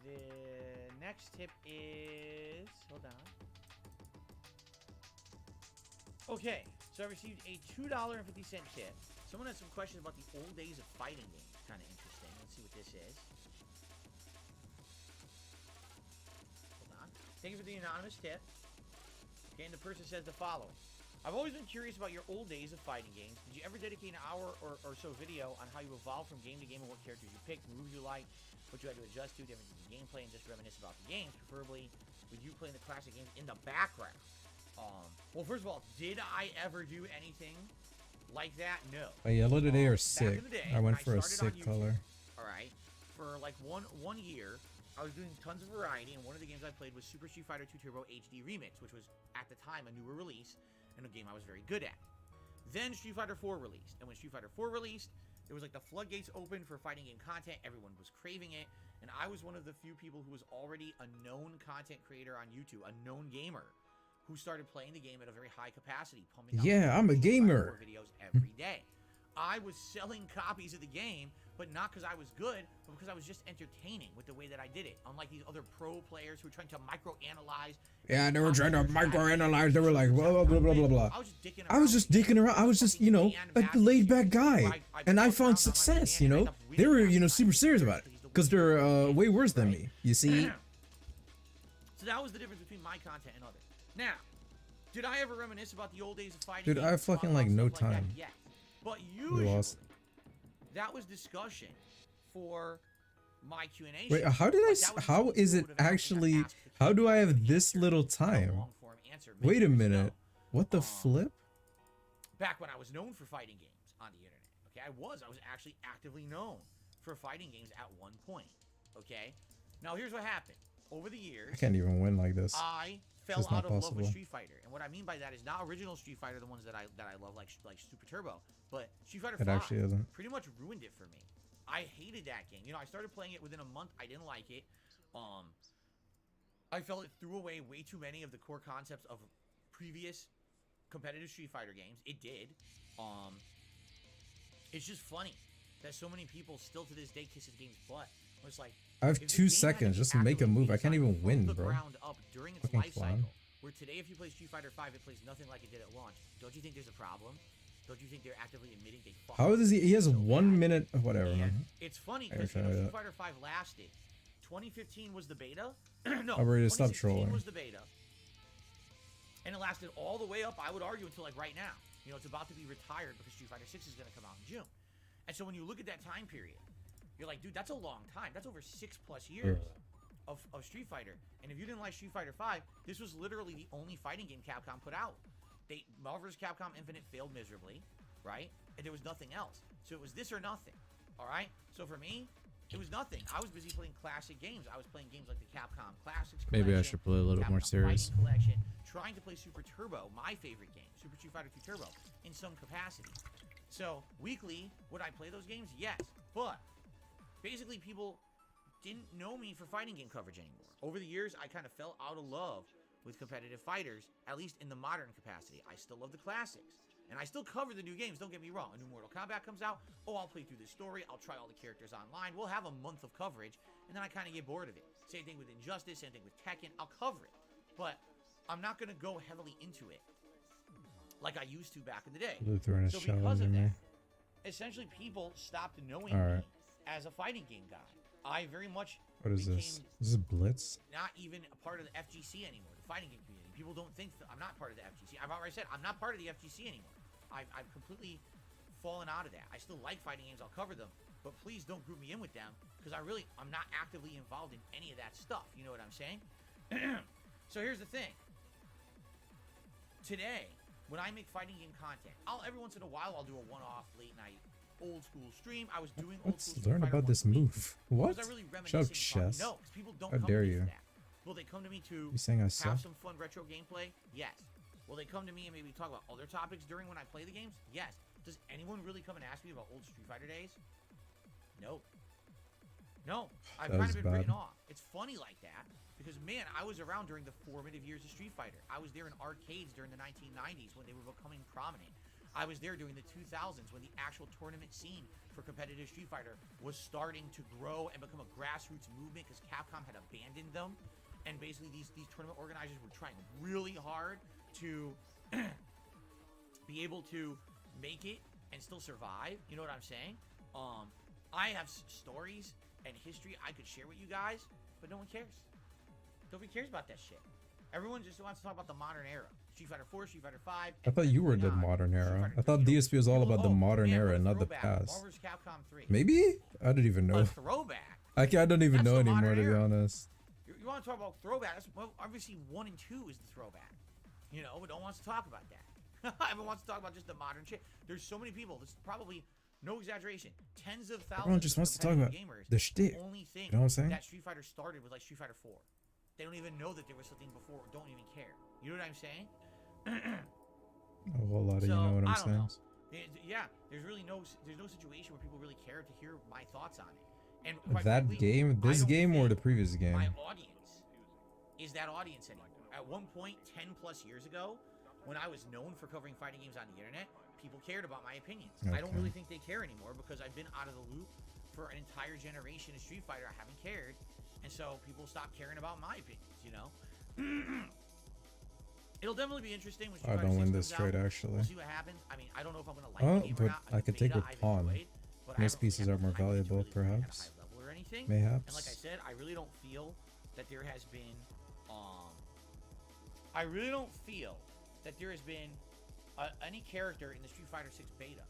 the next tip is... Hold on. Okay, so I received a $2.50 tip. Someone has some questions about the old days of fighting games. Kind of interesting. Let's see what this is. Hold on. Thank you for the anonymous tip. Okay, and the person says the following. I've always been curious about your old days of fighting games. Did you ever dedicate an hour or so video on how you evolved from game to game and what characters you picked, moves you like, what you had to adjust to, different gameplay, and just reminisce about the games, preferably with you playing the classic games in the background? Well, first of all, did I ever do anything like that? No. My yellow today are Back sick. in the day, I went for a started on sick YouTube, color. All right, for like one year, I was doing tons of variety, and one of the games I played was Super Street Fighter 2 Turbo HD Remix, which was at the time a newer release and a game I was very good at. Then Street Fighter 4 released, and when Street Fighter 4 released, there was like the floodgates open for fighting game content. Everyone was craving it, and I was one of the few people who was already a known content creator on YouTube, a known gamer, who started playing the game at a very high capacity, pumping out I'm a gamer. videos every day. I was selling copies of the game, but not because I was good, but because I was just entertaining with the way that I did it. Unlike these other pro players who were trying to microanalyze. Yeah, they were trying to microanalyze. They were like, blah, blah, blah, blah, blah. I was just dicking around. I was just, you know, a laid back guy. And I found success, you know. They were, you know, super serious about it. Because they're way worse than me, you see. So that was the difference between my content and others. Now, did I ever reminisce about the old days of fighting? Dude, I games, fucking talk like about no stuff like that? time. Yes. But usually, lost. that was discussion for my Q&A. Wait, show. how did I? Like, that was How the is it people would have actually? asked the How do I Q&A have this answer, little a time? long-form answer many Wait a years minute. ago. What the flip? Back when I was known for fighting games on the internet. Okay, I was actually actively known for fighting games at one point. Okay, now here's what happened. Over the years, I can't even win like this. I fell It's not out of love possible. with Street Fighter, and what I mean by that is not original Street Fighter, the ones that I love, like Super Turbo, but Street Fighter 5 It actually isn't. pretty much ruined it for me. I hated that game. You know, I started playing it within a month. I didn't like it. I felt it threw away way too many of the core concepts of previous competitive Street Fighter games. It did. It's just funny that so many people still to this day kiss this game's butt. It's like, I have if the 2 game seconds hadn't just to make a actively move. I can't redesigned even from win, the bro. ground up during its Fucking life clown. cycle, where today if you play Street Fighter 5, it plays nothing like it did at launch. Don't you think there's a problem? Don't you think they're actively admitting they fucked How up? does he? He has So 1 bad. minute. Whatever, And man. it's funny I because gotta try Street that. Fighter 5 lasted. 2015 was the beta. No, I'm ready to stop 2016 trolling. was the beta. And it lasted all the way up, I would argue, until like right now. You know, it's about to be retired because Street Fighter 6 is going to come out in June. And so when you look at that time period, you're like, dude, that's a long time. That's over 6+ years of Street Fighter. And if you didn't like Street Fighter 5, this was literally the only fighting game Capcom put out. Marvel vs. Capcom Infinite failed miserably, right? And there was nothing else. So it was this or nothing, all right? So for me, it was nothing. I was busy playing classic games. I was playing games like the Capcom Classics Collection. Maybe I should play a little more Capcom serious. Fighting Collection, trying to play Super Turbo, my favorite game, Super Street Fighter 2 Turbo, in some capacity. So weekly, would I play those games? Yes, but basically people didn't know me for fighting game coverage anymore. Over the years, I kind of fell out of love with competitive fighters, at least in the modern capacity. I still love the classics. And I still cover the new games, don't get me wrong. A new Mortal Kombat comes out, I'll play through the story, I'll try all the characters online. We'll have a month of coverage, and then I kind of get bored of it. Same thing with Injustice, same thing with Tekken, I'll cover it. But I'm not going to go heavily into it like I used to back in the day. Lutheran is So because of challenging me. that, essentially people stopped knowing Alright. me as a fighting game guy. I very much What is this? This is Blitz? not even a part of the FGC anymore, the fighting game community. People don't think that I'm not part of the FGC. I've already said I'm not part of the FGC anymore. I've completely fallen out of that. I still like fighting games. I'll cover them. But please don't group me in with them because I'm not actively involved in any of that stuff. You know what I'm saying? So here's the thing. Today, when I make fighting game content, every once in a while I'll do a one-off late night old school stream. I was doing old Let's school learn Street Fighter about this once a week. move. What? Was I really Shut up, reminiscing about- chess. No, because people don't How come dare to me you? for that. Will they come to me to You saying I have suck? some fun retro gameplay? Yes. Will they come to me and maybe talk about other topics during when I play the games? Yes. Does anyone really come and ask me about old Street Fighter days? No. No. I've That kind was of been written bad. off. It's funny like that because, man, I was around during the formative years of Street Fighter. I was there in arcades during the 1990s when they were becoming prominent. I was there during the 2000s when the actual tournament scene for competitive Street Fighter was starting to grow and become a grassroots movement because Capcom had abandoned them. And basically these tournament organizers were trying really hard to be able to make it and still survive. You know what I'm saying? I have stories and history I could share with you guys, but no one cares. Nobody cares about that shit. Everyone just wants to talk about the modern era. Street Fighter 4, Street Fighter 5. I thought you were the modern era. I thought DSP was all about the modern era, not the past. Marvel vs. Capcom 3. Maybe? I don't even know. A throwback. I don't even know anymore, to be era. honest. You want to talk about throwback? That's, well, obviously 1 and 2 is the throwback. You know, but no one wants to talk about that. Everyone wants to talk about just the modern shit. There's so many people. This is probably, no exaggeration, tens of thousands. Everyone just wants to talk about gamers the shtick. Only thing You know what I'm saying? that Street Fighter started was like Street Fighter 4. They don't even know that there was something before. Don't even care. You know what I'm saying? A whole lot of you know what I'm saying. Yeah, there's no situation where people really care to hear my thoughts on it. And That frankly, game, this game, or the previous game? my audience is that audience anymore. At one point, 10 plus years ago, when I was known for covering fighting games on the internet, people cared about my opinions. I don't really think they care anymore because I've been out of the loop for an entire generation of Street Fighter. I haven't cared, and so people stopped caring about my opinions, you know? It'll definitely be interesting when Street I Fighter don't 6 win this comes trade, out. actually. We'll see what happens. I mean, I don't know if I'm going to like Oh, the game but or not. I could take a pawn. But Most pieces are more valuable, perhaps. or anything. Mayhaps. And like I said, I really don't feel that there has been I really don't feel that there has been any character in the Street Fighter 6 beta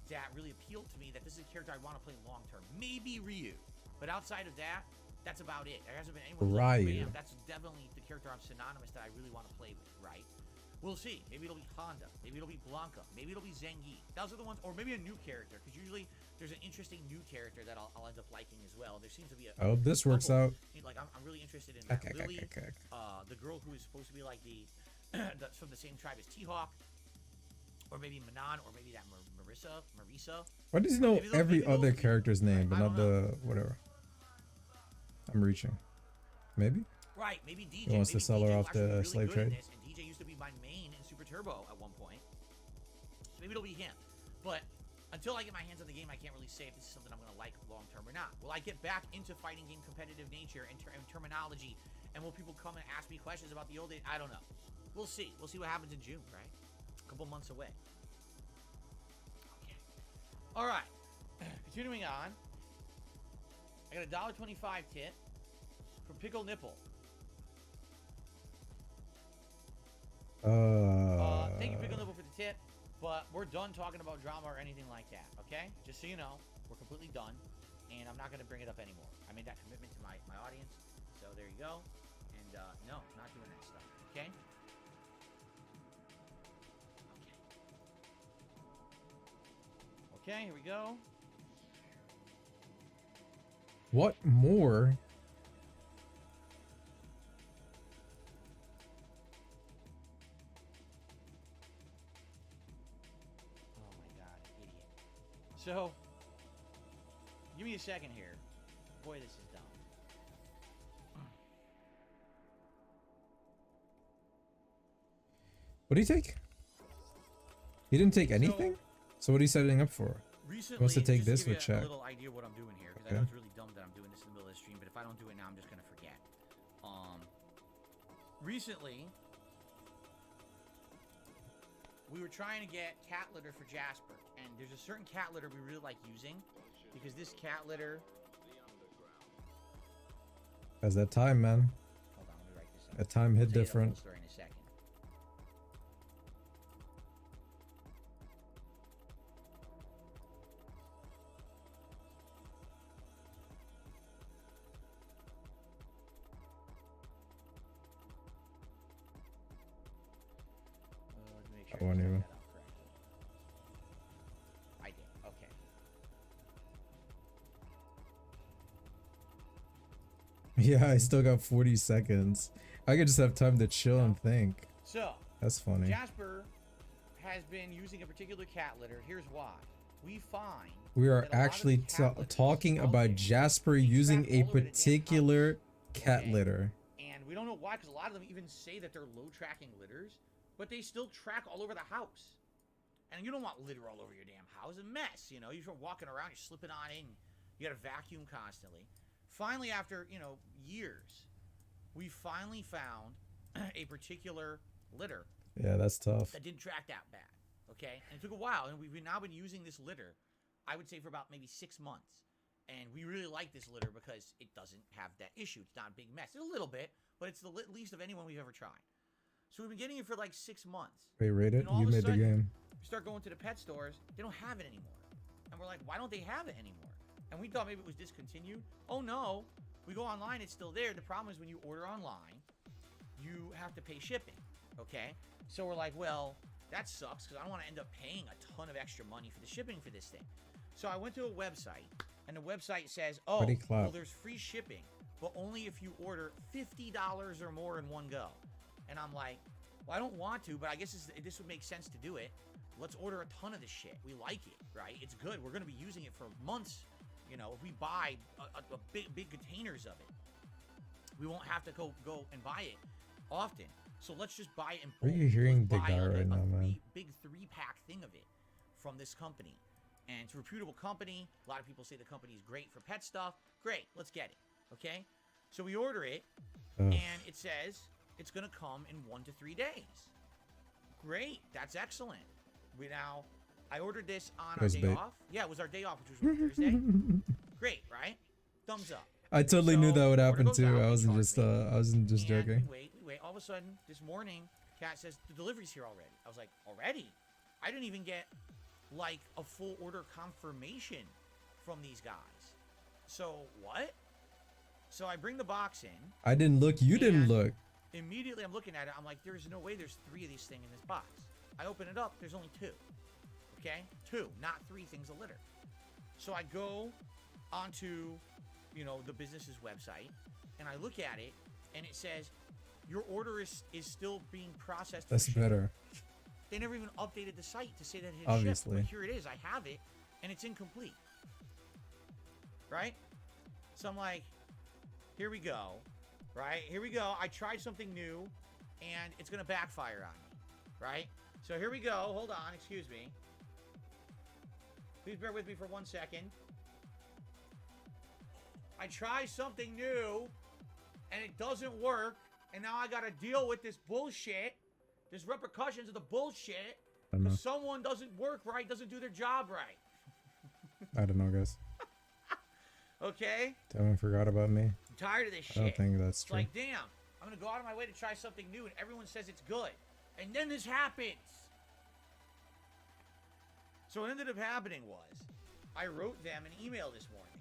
that really appealed to me that this is a character I want to play long term. Maybe Ryu. But outside of that, that's about it. There hasn't been anyone like Ryu. Bam. That's definitely the character I'm synonymous that I really want to play with, right? We'll see. Maybe it'll be Honda. Maybe it'll be Blanca. Maybe it'll be Zengi. Those are the ones, or maybe a new character, because usually there's an interesting new character that I'll end up liking as well. There seems to be a. I hope this works out. Like I'm really interested in that Lily, okay. the girl who is supposed to be like that's from the same tribe as T-Hawk, or maybe Manon, or maybe that Marisa. Why does he know Maybe every other those- character's name, but I not don't know. the whatever? I'm reaching. Maybe? Right, maybe DJ. He wants to maybe sell her DJ off was actually the really slave good in trade. this, and DJ used to be my main in Super Turbo at one point. So maybe it'll be him. But until I get my hands on the game, I can't really say if this is something I'm going to like long term or not. Will I get back into fighting game competitive nature and terminology, and will people come and ask me questions about the old days? I don't know. We'll see. We'll see what happens in June, right? A couple months away. Okay. All right. Continuing on. I got a $1.25 tip from Pickle Nipple. Thank you, Pickle Nipple, for the tip. But we're done talking about drama or anything like that, okay? Just so you know, we're completely done. And I'm not going to bring it up anymore. I made that commitment to my audience. So there you go. And no, not doing that stuff, okay? Okay, here we go. What more? Oh my god, idiot. So, give me a second here. Boy, this is dumb. What did he take? He didn't take anything? So what are you setting up for? Recently, He wants to take just this give you with check. a little idea of what I'm doing here, because I Okay. know it's really dumb that I'm doing this in the middle of the stream, but if I don't do it now, I'm just going to forget. Recently, we were trying to get cat litter for Jasper, and there's a certain cat litter we really like using, because this cat litter... As that time, man. Hold on, let me write this down. That time hit I'll tell you the different. full story in a second. Let me make sure I won't set even. that up correctly. I did. Okay. Yeah, I still got 40 seconds. I could just have time to chill and think. So, That's funny. Jasper has been using a particular cat litter. Here's why. We find We are that a lot of actually the cat litters talking out about there, Jasper they using track a all over the damn particular house, cat okay? litter. And we don't know why, because a lot of them even say that they're low tracking litters, but they still track all over the house. And you don't want litter all over your damn house. It's a mess, you know. You're walking around, you're slipping on in. You got to vacuum constantly. Finally, after, you know, years, we finally found a particular litter. Yeah, that's tough. That didn't track that bad, okay? And it took a while, and we've now been using this litter, I would say, for about maybe 6 months. And we really like this litter because it doesn't have that issue. It's not a big mess. It's a little bit, but it's the least of anyone we've ever tried. So we've been getting it for like 6 months. Wait, rate it? And You made the game. We start going to the pet stores. They don't have it anymore. And we're like, why don't they have it anymore? And we thought maybe it was discontinued. Oh, no. We go online. It's still there. The problem is when you order online, you have to pay shipping, okay? So we're like, well, that sucks because I don't want to end up paying a ton of extra money for the shipping for this thing. So I went to a website, and the website says, oh, well, there's free shipping, but only if you order $50 or more in one go. And I'm like, well, I don't want to, but I guess this would make sense to do it. Let's order a ton of this shit. We like it, right? It's good. We're going to be using it for months. You know, if we buy a big containers of it, we won't have to go and buy it often. So let's just buy it in bulk. Are you hearing the guy right now, man? Big 3-pack thing of it from this company. And it's a reputable company. A lot of people say the company is great for pet stuff. Great, let's get it, okay? So we order it, and it says it's going to come in 1 to 3 days. Great, that's excellent. I ordered this on our day off. Yeah, it was our day off, which was Thursday. Great, right? Thumbs up. I totally knew that would happen too. I wasn't just joking. We wait. All of a sudden, this morning, Kat says the delivery's here already. I was like, already? I didn't even get like a full order confirmation from these guys. So what? So I bring the box in. I didn't look. You didn't look. Immediately, I'm looking at it. I'm like, there's no way there's 3 of these things in this box. I open it up. There's only 2. Okay? 2, not 3 things of litter. So I go onto, you know, the business's website, and I look at it, and it says, your order is still being processed. That's better. They never even updated the site to say that it Obviously. shipped. But here it is. I have it, and it's incomplete. Right? So I'm like, here we go. Right? Here we go. I tried something new, and it's going to backfire on me. Right? So here we go. Hold on. Excuse me. Please bear with me for 1 second. I try something new, and it doesn't work, and now I got to deal with this bullshit. There's repercussions of the bullshit because someone doesn't work right, doesn't do their job right. I don't know, guys. Okay? Devin forgot about me. I'm tired of this shit. I don't think that's true. It's like, damn, I'm going to go out of my way to try something new, and everyone says it's good. And then this happens. So what ended up happening was, I wrote them an email this morning.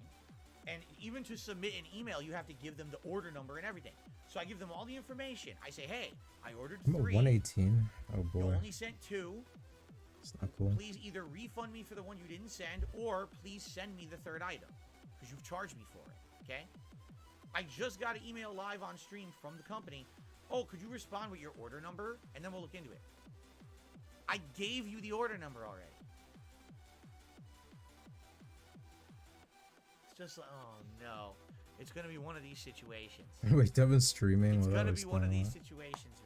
And even to submit an email, you have to give them the order number and everything. So I give them all the information. I say, hey, I ordered 3. I'm at 118. Oh, boy. You only sent 2. It's not cool. Please either refund me for the one you didn't send, or please send me the 3rd item. Because you've charged me for it, okay? I just got an email live on stream from the company. Oh, could you respond with your order number? And then we'll look into it. I gave you the order number already. Just like, oh no, it's gonna be one of these situations. Wait, Devin's streaming. It's gonna be one of these situations,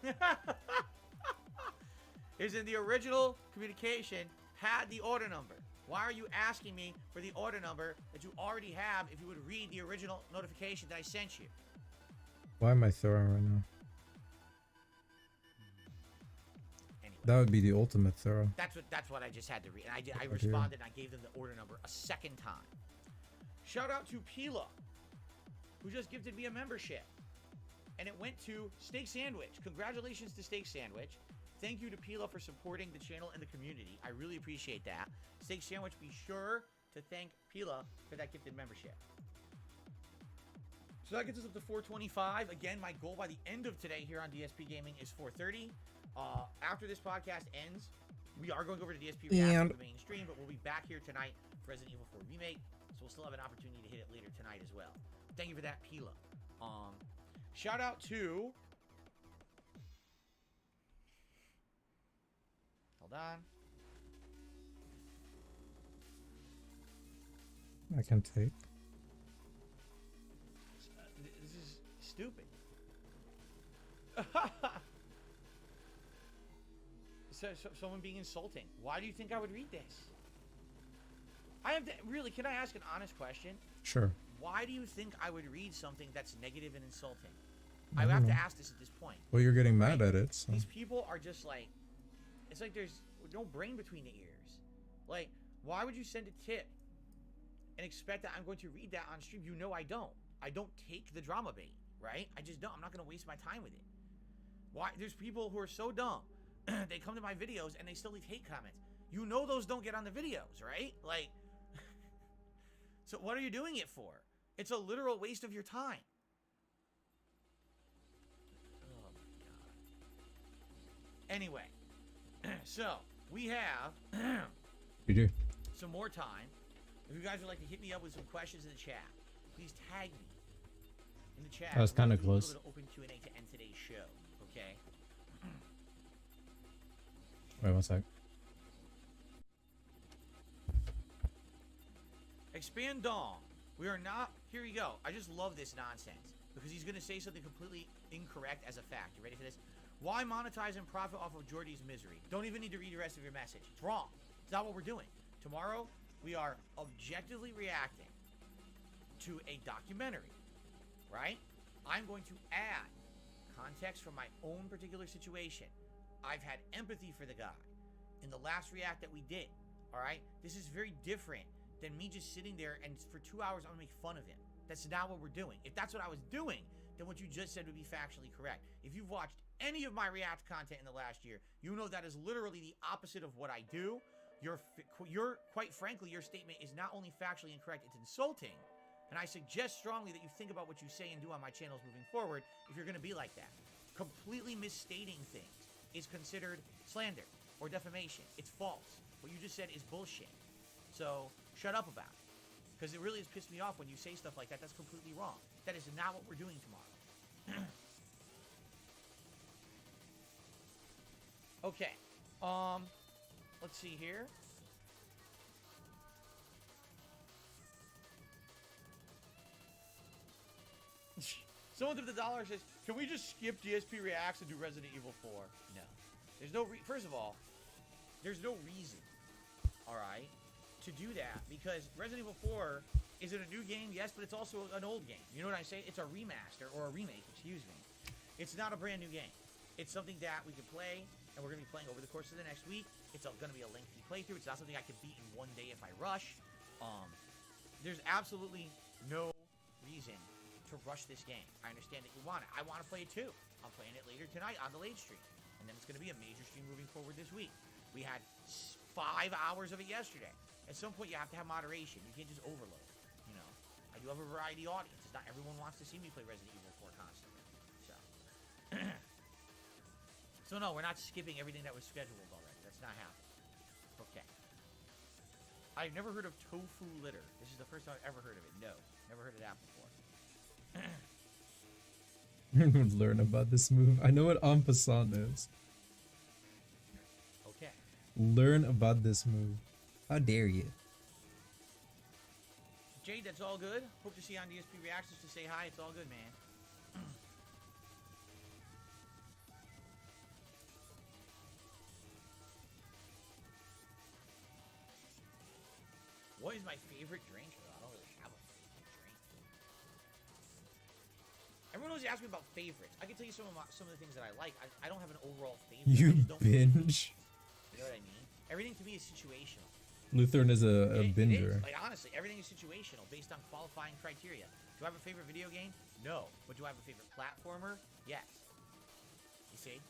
man. Isn't the original communication had the order number? Why are you asking me for the order number that you already have if you would read the original notification that I sent you? Why am I throwing right now? Anyway, that would be the ultimate throw. That's what I just had to read. And I responded and I gave them the order number a second time. Shout out to Pila, who just gifted me a membership. And it went to Steak Sandwich. Congratulations to Steak Sandwich. Thank you to Pila for supporting the channel and the community. I really appreciate that. Steak Sandwich, be sure to thank Pila for that gifted membership. So that gets us up to 425. Again, my goal by the end of today here on DSP Gaming is 430. After this podcast ends, we are going over to DSP React, the main stream, but we'll be back here tonight for Resident Evil 4 Remake. So we'll still have an opportunity to hit it later tonight as well. Thank you for that, Pila. Shout out to... Hold on. I can take. This is stupid. someone being insulting. Why do you think I would read this? I have to, really, can I ask an honest question? Sure. Why do you think I would read something that's negative and insulting? I I don't have to know. ask this at this point. Well, you're getting mad at it, so. These people are just like, it's like there's no brain between the ears. Like, why would you send a tip and expect that I'm going to read that on stream? You know I don't. I don't take the drama bait, right? I just don't. I'm not going to waste my time with it. Why? There's people who are so dumb. They come to my videos and they still leave hate comments. You know those don't get on the videos, right? Like, so what are you doing it for? It's a literal waste of your time. Oh my god. Anyway, so we have You do. some more time. If you guys would like to hit me up with some questions in the chat, please tag me in the chat. That was kinda We're gonna do a close. little open Q&A to end today's show, okay? Wait 1 sec. Expand Dong. We are not. Here we go. I just love this nonsense because he's going to say something completely incorrect as a fact. You ready for this? Why monetize and profit off of Jordy's misery? Don't even need to read the rest of your message. It's wrong. It's not what we're doing. Tomorrow, we are objectively reacting to a documentary, right? I'm going to add context from my own particular situation. I've had empathy for the guy in the last react that we did, all right? This is very different than me just sitting there and for 2 hours I'm gonna make fun of him. That's not what we're doing. If that's what I was doing, then what you just said would be factually correct. If you've watched any of my react content in the last year, you know that is literally the opposite of what I do. Your quite frankly, your statement is not only factually incorrect, it's insulting. And I suggest strongly that you think about what you say and do on my channels moving forward if you're gonna be like that. Completely misstating things is considered slander or defamation. It's false. What you just said is bullshit. So shut up about it. Because it really has pissed me off when you say stuff like that. That's completely wrong. That is not what we're doing tomorrow. Okay. Let's see here. Someone with the dollar says, can we just skip DSP Reacts and do Resident Evil 4? No. There's no first of all, there's no reason, alright, to do that, because Resident Evil 4 is it a new game? Yes, but it's also an old game. You know what I say? It's a remaster, or a remake, excuse me. It's not a brand new game. It's something that we can play, and we're going to be playing over the course of the next week. It's going to be a lengthy playthrough. It's not something I could beat in one day if I rush. There's absolutely no reason to rush this game. I understand that you want it. I want to play it too. I'm playing it later tonight on the late stream. And then it's going to be a major stream moving forward this week. We had 5 hours of it yesterday. At some point, you have to have moderation. You can't just overload. You know, I do have a variety audience. It's not everyone wants to see me play Resident Evil 4 constantly. So, so no, we're not skipping everything that was scheduled already. That's not happening. Okay. I've never heard of tofu litter. This is the first time I've ever heard of it. No, never heard of that before. Learn about this move. I know what en passant is. Okay. Learn about this move. How dare you? Jade, that's all good. Hope to see you on DSP Reactions to say hi. It's all good, man. What is my favorite drink? I don't really have a favorite drink. Everyone always asks me about favorites. I can tell you some of the things that I like. I don't have an overall favorite. You I just don't binge. You know what I mean? Everything to me is situational. Lutheran is a It binger. is. Like, honestly, everything is situational based on qualifying criteria. Do I have a favorite video game? No. But do I have a favorite platformer? Yes. You see?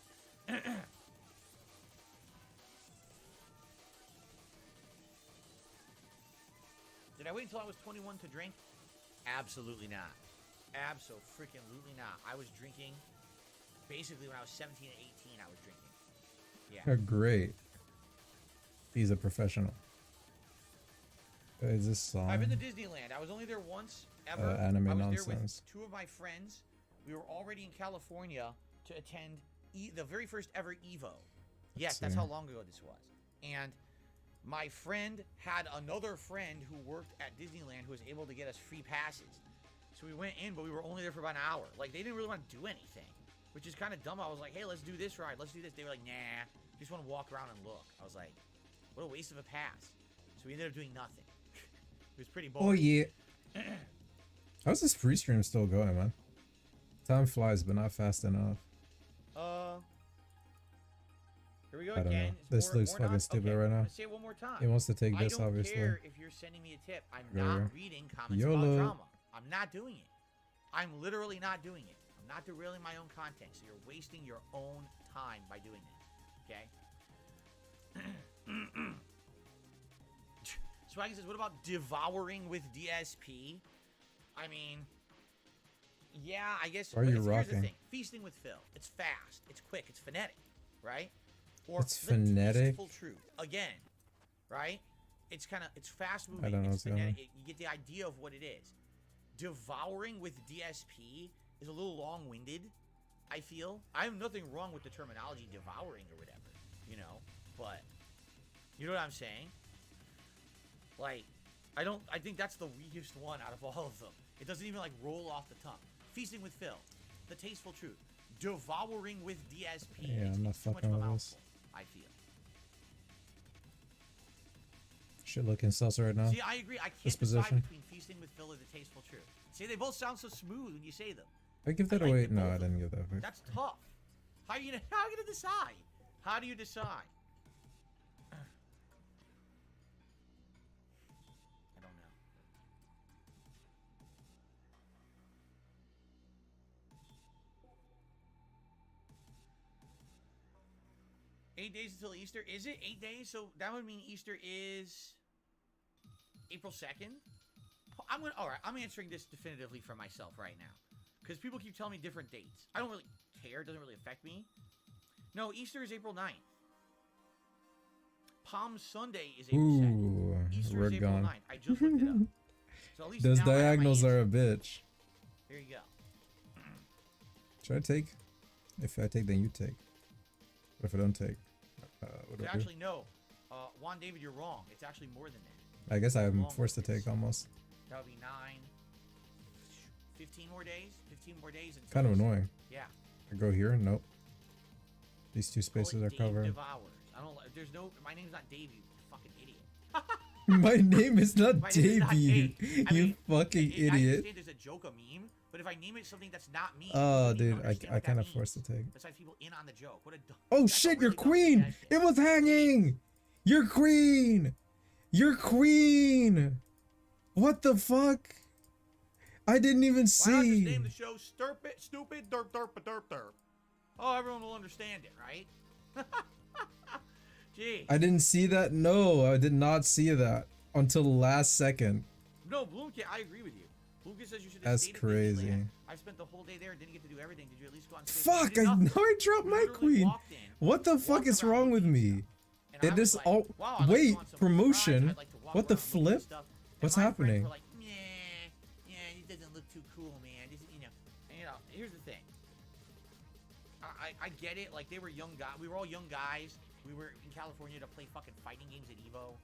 Did I wait until I was 21 to drink? Absolutely not. Abso-freaking-lutely not. I was drinking, basically when I was 17 and 18, I was drinking. Yeah. Great. He's a professional. Is this song? I've been to Disneyland. I was only there once, ever. Anime I was nonsense. there with 2 of my friends. We were already in California to attend the very first ever EVO. Yes, that's see. how long ago this was. And my friend had another friend who worked at Disneyland who was able to get us free passes. So we went in, but we were only there for about an hour. Like, they didn't really want to do anything, which is kind of dumb. I was like, hey, let's do this ride. Let's do this. They were like, nah. You just want to walk around and look. I was like, what a waste of a pass. So we ended up doing nothing. It was pretty boring. Oh yeah. How's this free stream still going, man? Time flies, but not fast enough. Here we go I don't again. know. This looks fucking stupid right now. Let's say it one more time. He wants to take this, I don't obviously. care if you're sending me a tip. I'm Right, not right. reading comments YOLO. about drama. I'm not doing it. I'm literally not doing it. I'm not derailing my own content. So you're wasting your own time by doing this. Okay? Swaggy says, what about devouring with DSP? I mean, yeah, I guess. Why are you here's the rocking? thing. Feasting with Phil. It's fast. It's quick. It's phonetic. Right? Or It's the phonetic? Tasteful Truth. Again. Right? It's it's fast moving. I don't know It's what's going on. phonetic. You get the idea of what it is. Devouring with DSP is a little long-winded, I feel. I have nothing wrong with the terminology devouring or whatever, you know, but you know what I'm saying? Like, I think that's the weakest one out of all of them. It doesn't even, like, roll off the tongue. Feasting with Phil. The Tasteful Truth. Devouring with DSP. Yeah, It's I'm not too much fucking of a with mouthful, this. I feel. Shit looking sus right now. See, I agree. I This can't decide position. between Feasting with Phil or The Tasteful Truth. See, they both sound so smooth when you say them. I give that I like away. them No, both I of them. didn't give that away. That's tough. How are you gonna decide? How do you decide? I don't know. Eight days until Easter. Is it 8 days? So that would mean Easter is April 2nd. All right. I'm answering this definitively for myself right now. Because people keep telling me different dates. I don't really care. It doesn't really affect me. No, Easter is April 9th. Palm Sunday is April 2nd. Ooh, Easter we're is April gone. 9th. I just looked it up. So at least Those now I have my diagonals answer. are a bitch. There you go. Should I take? If I take, then you take. What if I don't take? What do I do? Actually, no. Juan David, you're wrong. It's actually more than that. I guess I'm Long forced to weekends. take almost. That would be 9, 15 more days. 15 more days. Until Kind of Easter. annoying. Yeah. I go here. Nope. These two Call it spaces are Dave covered. Devours. I don't. There's no. My name's not Dave. You fucking idiot. My name is not My name is not Davey. Dave. I You mean, fucking I idiot. understand there's a joke, a meme, but if I name it something that's not me, Oh, you don't dude, understand I what kind that of forced to means. take. Besides people in on the joke. What a dumb. Oh that's a shit, your really dumb queen! suggestion. It was hanging! Your queen! Your queen! What the fuck? I didn't even Why not just see. name the show Stupid Derp Derp Derp Derp? Oh, everyone will understand it, right? Gee. I didn't see that. No, I did not see that until the last second. No, Bloomkit, I agree with you. Bloomkit says you should have That's stayed at crazy. Disneyland. I spent the whole day there and didn't get to do everything. Did you at least go on stage? Fuck! You I did know nothing. I dropped You my literally queen. walked in, What the fuck walked is around wrong with looking me? and I Did was this like, all? wow, I'd like to Wait, go on some promotion. rides. I'd like to walk What the around and look at flip? stuff. And What's my friends happening? were like, yeah, it doesn't look too cool, man. This, and, here's the thing. I get it. Like, they were young guys. We were all young guys. We were in California to play fucking fighting games at EVO.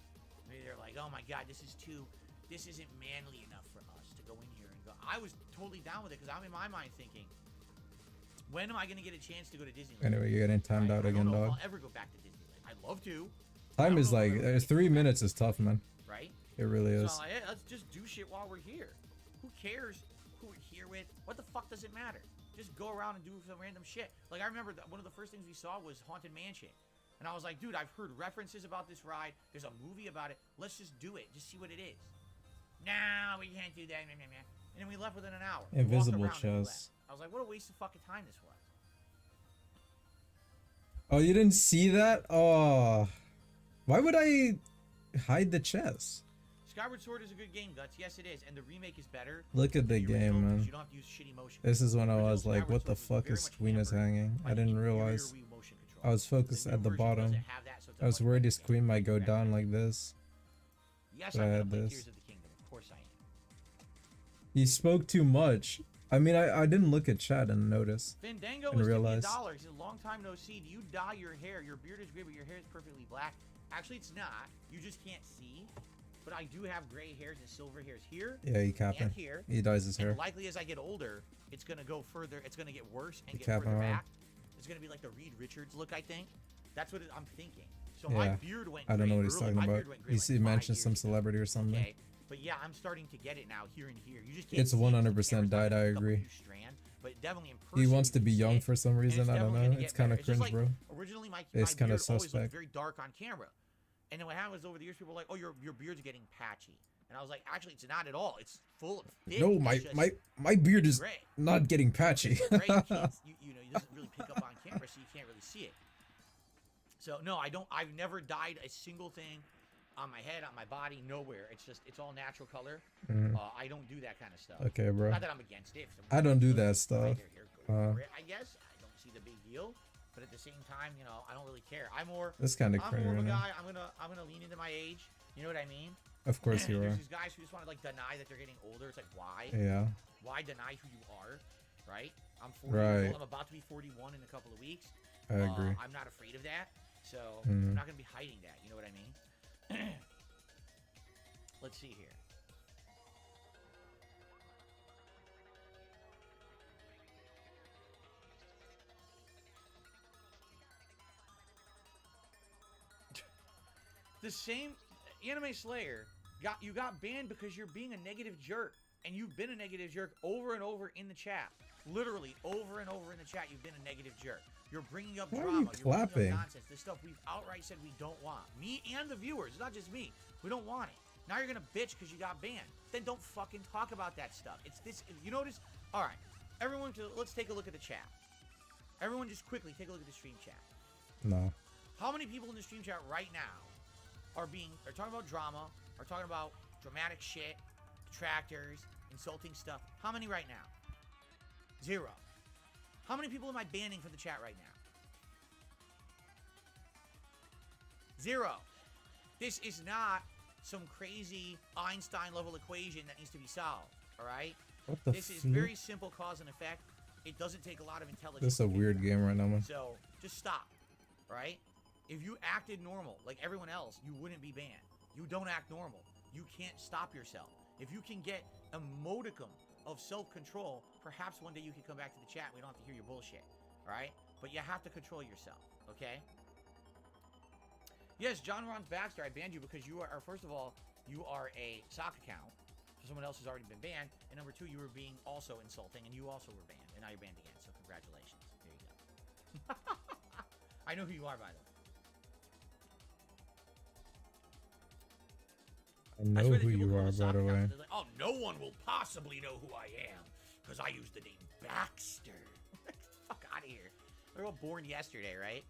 They're like, oh my god, this isn't manly enough for us to go in here and go. I was totally down with it because I'm in my mind thinking, when am I going to get a chance to go to Disneyland? Anyway, you're getting timed out I again, don't know if dog. I'll ever go back to Disneyland. I'd love to. Time I is don't know like if I'll ever get 3 back. minutes is tough, man. Right? It really is. So I'm like, hey, let's just do shit while we're here. Who cares who we're here with? What the fuck does it matter? Just go around and do some random shit. Like, I remember that one of the first things we saw was Haunted Mansion. And I was like, dude, I've heard references about this ride. There's a movie about it. Let's just do it. Just see what it is. No, we can't do that. And then we left within an hour. We walked Invisible around and we chess. left. I was like, what a waste of fucking time this was. Oh, you didn't see that? Oh, why would I hide the chess? Skyward Sword is a good game, Guts. Yes, it is. And the remake is better. Look at the than original game, because man. You don't have to use shitty motion. This is when I Original was like, Skyward what the Sword was fuck very is much queen is hampered hanging? by I the didn't inferior realize. Wii motion control. I was focused The new at the version bottom. doesn't have that, so it's a I was much worried better his game. queen might go Better down game. like this. Yes, but I I'm had gonna play this. Tears of the Kingdom. Of course I am. He spoke too much. I mean, I didn't look at chat and notice. Fandango and was realize. $50. He said, long time no see. Do you dye your hair? Your beard is gray, but your hair is perfectly black. Actually, it's not. You just can't see. But I do have gray hairs and silver hairs here. Yeah, he capping. And here. He dyes his hair. And likely as I get older, it's gonna go further. It's gonna get worse and He get capping further hard. back. It's gonna be like the Reed Richards look, I think. That's what I'm thinking. So my beard went I don't know what he's early. talking My about. beard went gray, He like, 5 mentioned years some ago. celebrity or something. Okay, but yeah, I'm starting to get it now here and here. You just can't It's see 100% died. I agree. strand, but definitely in He person, wants you to can be see young it, for some and reason. I don't definitely know. gonna It's get kind better. of Just cringe, like, bro. Originally, my It's beard kind of always looked suspect. very dark on camera, and then what happened was over the years, people were like, "Oh, your beard's getting patchy," and I was like, "Actually, it's not at all. It's full of thick. No, It's just my beard is gray." not getting patchy. It's gray. You know, it doesn't really pick up on camera, so you can't really see it. So no, I don't. I've never dyed a single thing on my head, on my body, nowhere. It's all natural color. I don't do that kind of stuff. Okay, bro. Not that I'm against it. I don't do that stuff. I guess I don't see the big deal, but at the same time, you know, I don't really care. I'm more. That's kind of I'm cringe. more of a Right now. guy. I'm gonna lean into my age. You know what I mean? Of course you There's are. these guys who just want to like deny that they're getting older. It's like why? Yeah. Why deny who you are? Right? I'm 40 years Right. old. I'm about to be 41 in a couple of weeks. I agree. I'm not afraid of that. So I'm not gonna be hiding that. You know what I mean? Let's see here. The same Anime Slayer you got banned because you're being a negative jerk, and you've been a negative jerk over and over in the chat. Literally over and over in the chat, you've been a negative jerk. You're bringing up Why are drama. you You're bringing clapping? up nonsense. The stuff we've outright said we don't want. Me and the viewers. It's not just me. We don't want it. Now you're gonna bitch because you got banned. Then don't fucking talk about that stuff. It's this. You notice? All right, everyone. Let's take a look at the chat. Everyone, just quickly take a look at the stream chat. No. How many people in the stream chat right now are talking about drama, are talking about dramatic shit, detractors, insulting stuff? How many right now? 0. How many people am I banning from the chat right now? 0. This is not some crazy Einstein level equation that needs to be solved, all right? What the This is flip? very simple cause and effect. It doesn't take a lot of intelligence. This is a to figure weird it out. game right now, man. So just stop, right? If you acted normal like everyone else, you wouldn't be banned. You don't act normal. You can't stop yourself. If you can get a modicum of self-control, perhaps one day you can come back to the chat. We don't have to hear your bullshit, all right? But you have to control yourself, okay? Yes, John Ron's Baxter, I banned you because you are, first of all, you are a sock account. So someone else has already been banned. And number 2, you were being also insulting, and you also were banned. And now you're banned again, so congratulations. There you go. I know who you are, by the way. I know who you are, by the way. Like, oh, no one will possibly know who I am because I use the name Baxter. Get the fuck out of here. They're all born yesterday, right?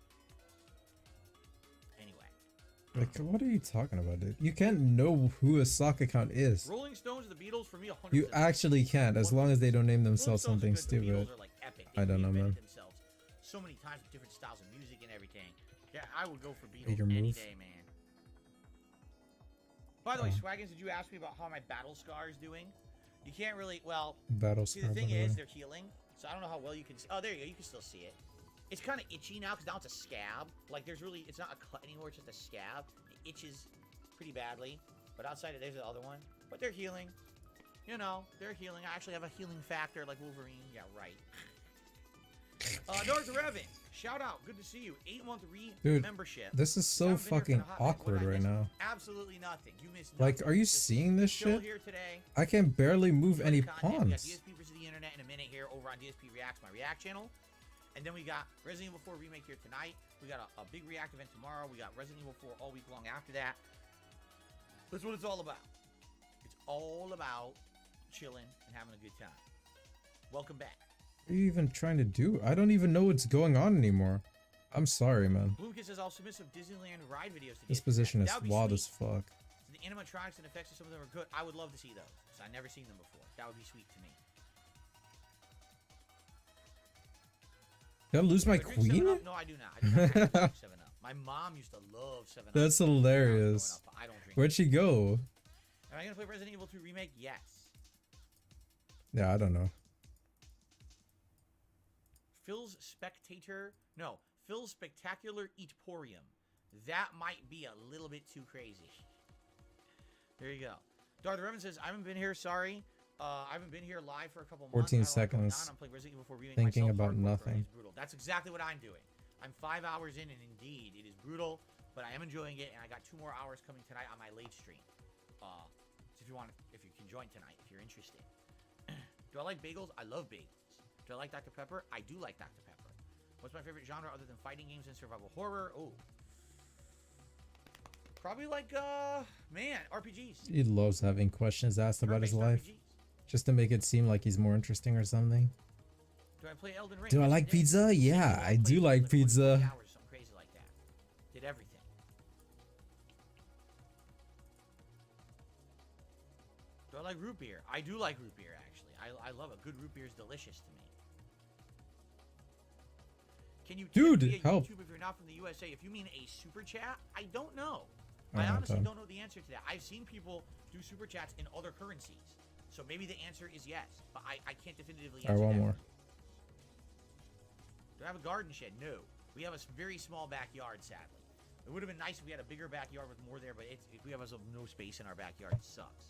Anyway. Like, what are you talking about, dude? You can't know who a sock account is. Rolling Stones, the Beatles, for me, 100%. You actually can't, as long as they don't name themselves Rolling Stones are something good, but the stupid. Beatles are, like, epic. I don't know, They man. reinvented themselves so many times with different styles of music and everything. Yeah, I would go for Beatles Make your any move. day, man. By the way, Swaggins, did you ask me about how my battle scar is doing? You can't really, well, Battle see, scar, the thing by the is, way. they're healing, so I don't know how well you can see. Oh, there you go, you can still see it. It's kind of itchy now, because now it's a scab. Like, it's not a cut anymore, it's just a scab. It itches pretty badly, but outside of there's the other one. But they're healing. You know, they're healing. I actually have a healing factor like Wolverine. Yeah, right. North Revan, shout out. Good to see you. 8-month Dude, membership. this is so Haven't been here fucking for a hot minute. What awkward did I right miss? now. Absolutely nothing. You missed Like, nothing. are you Just seeing this chill shit? here today. I can barely move any Content. We got pawns. DSP versus the internet in a minute here over on DSP Reacts, my React channel. And then we got Resident Evil 4 Remake here tonight. We got a big React event tomorrow. We got Resident Evil 4 all week long after that. That's what it's all about. It's all about chilling and having a good time. Welcome back. What are you even trying to do? I don't even know what's going on anymore. I'm sorry, man. Bloomkid says, I'll submit some Disneyland ride videos to This DSP. position is That would be flawed sweet. as fuck. So the animatronics and effects of some of them are good. I would love to see those. So I've never seen them before. That would be sweet to me. Did I lose my Do I drink 7 queen? Up? No, I do not. I do not drink 7 Up. My mom used to love 7 Up. That's when I was growing hilarious. up, but I don't drink Where'd it. she go? Am I going to play Resident Evil 2 Remake? Yes. Yeah, I don't know. Phil's Spectacular Eatorium. That might be a little bit too crazy. There you go. Darth Revan says, I haven't been here, sorry. I haven't been here live for a couple months. 14 I don't know what's going seconds on. I'm playing Resident Evil 4 Remake thinking myself. about Hardcore, bro. nothing. It's brutal. That's exactly what I'm doing. I'm 5 hours in, and indeed, it is brutal, but I am enjoying it, and I got 2 more hours coming tonight on my late stream. So if you can join tonight, if you're interested. Do I like bagels? I love bagels. Do I like Dr. Pepper? I do like Dr. Pepper. What's my favorite genre other than fighting games and survival horror? Oh. Probably like, man, RPGs. He loves having questions asked about his life. RPGs. Just to make it seem like he's more interesting or something. Do I play Elden Ring? Do I like pizza? Yeah, I do like pizza. Hours, something crazy like that. Did everything. Do I like root beer? I do like root beer, actually. I love it. Good root beer is delicious to me. Can you Dude, via help. YouTube if you're not from the USA? If you mean a super chat, I don't know. Oh, I honestly okay. don't know the answer to that. I've seen people do super chats in other currencies. So maybe the answer is yes, but I can't definitively answer Alright, one that. more. Do I have a garden shed? No. We have a very small backyard, sadly. It would have been nice if we had a bigger backyard with more there, but if we have no space in our backyard, it sucks.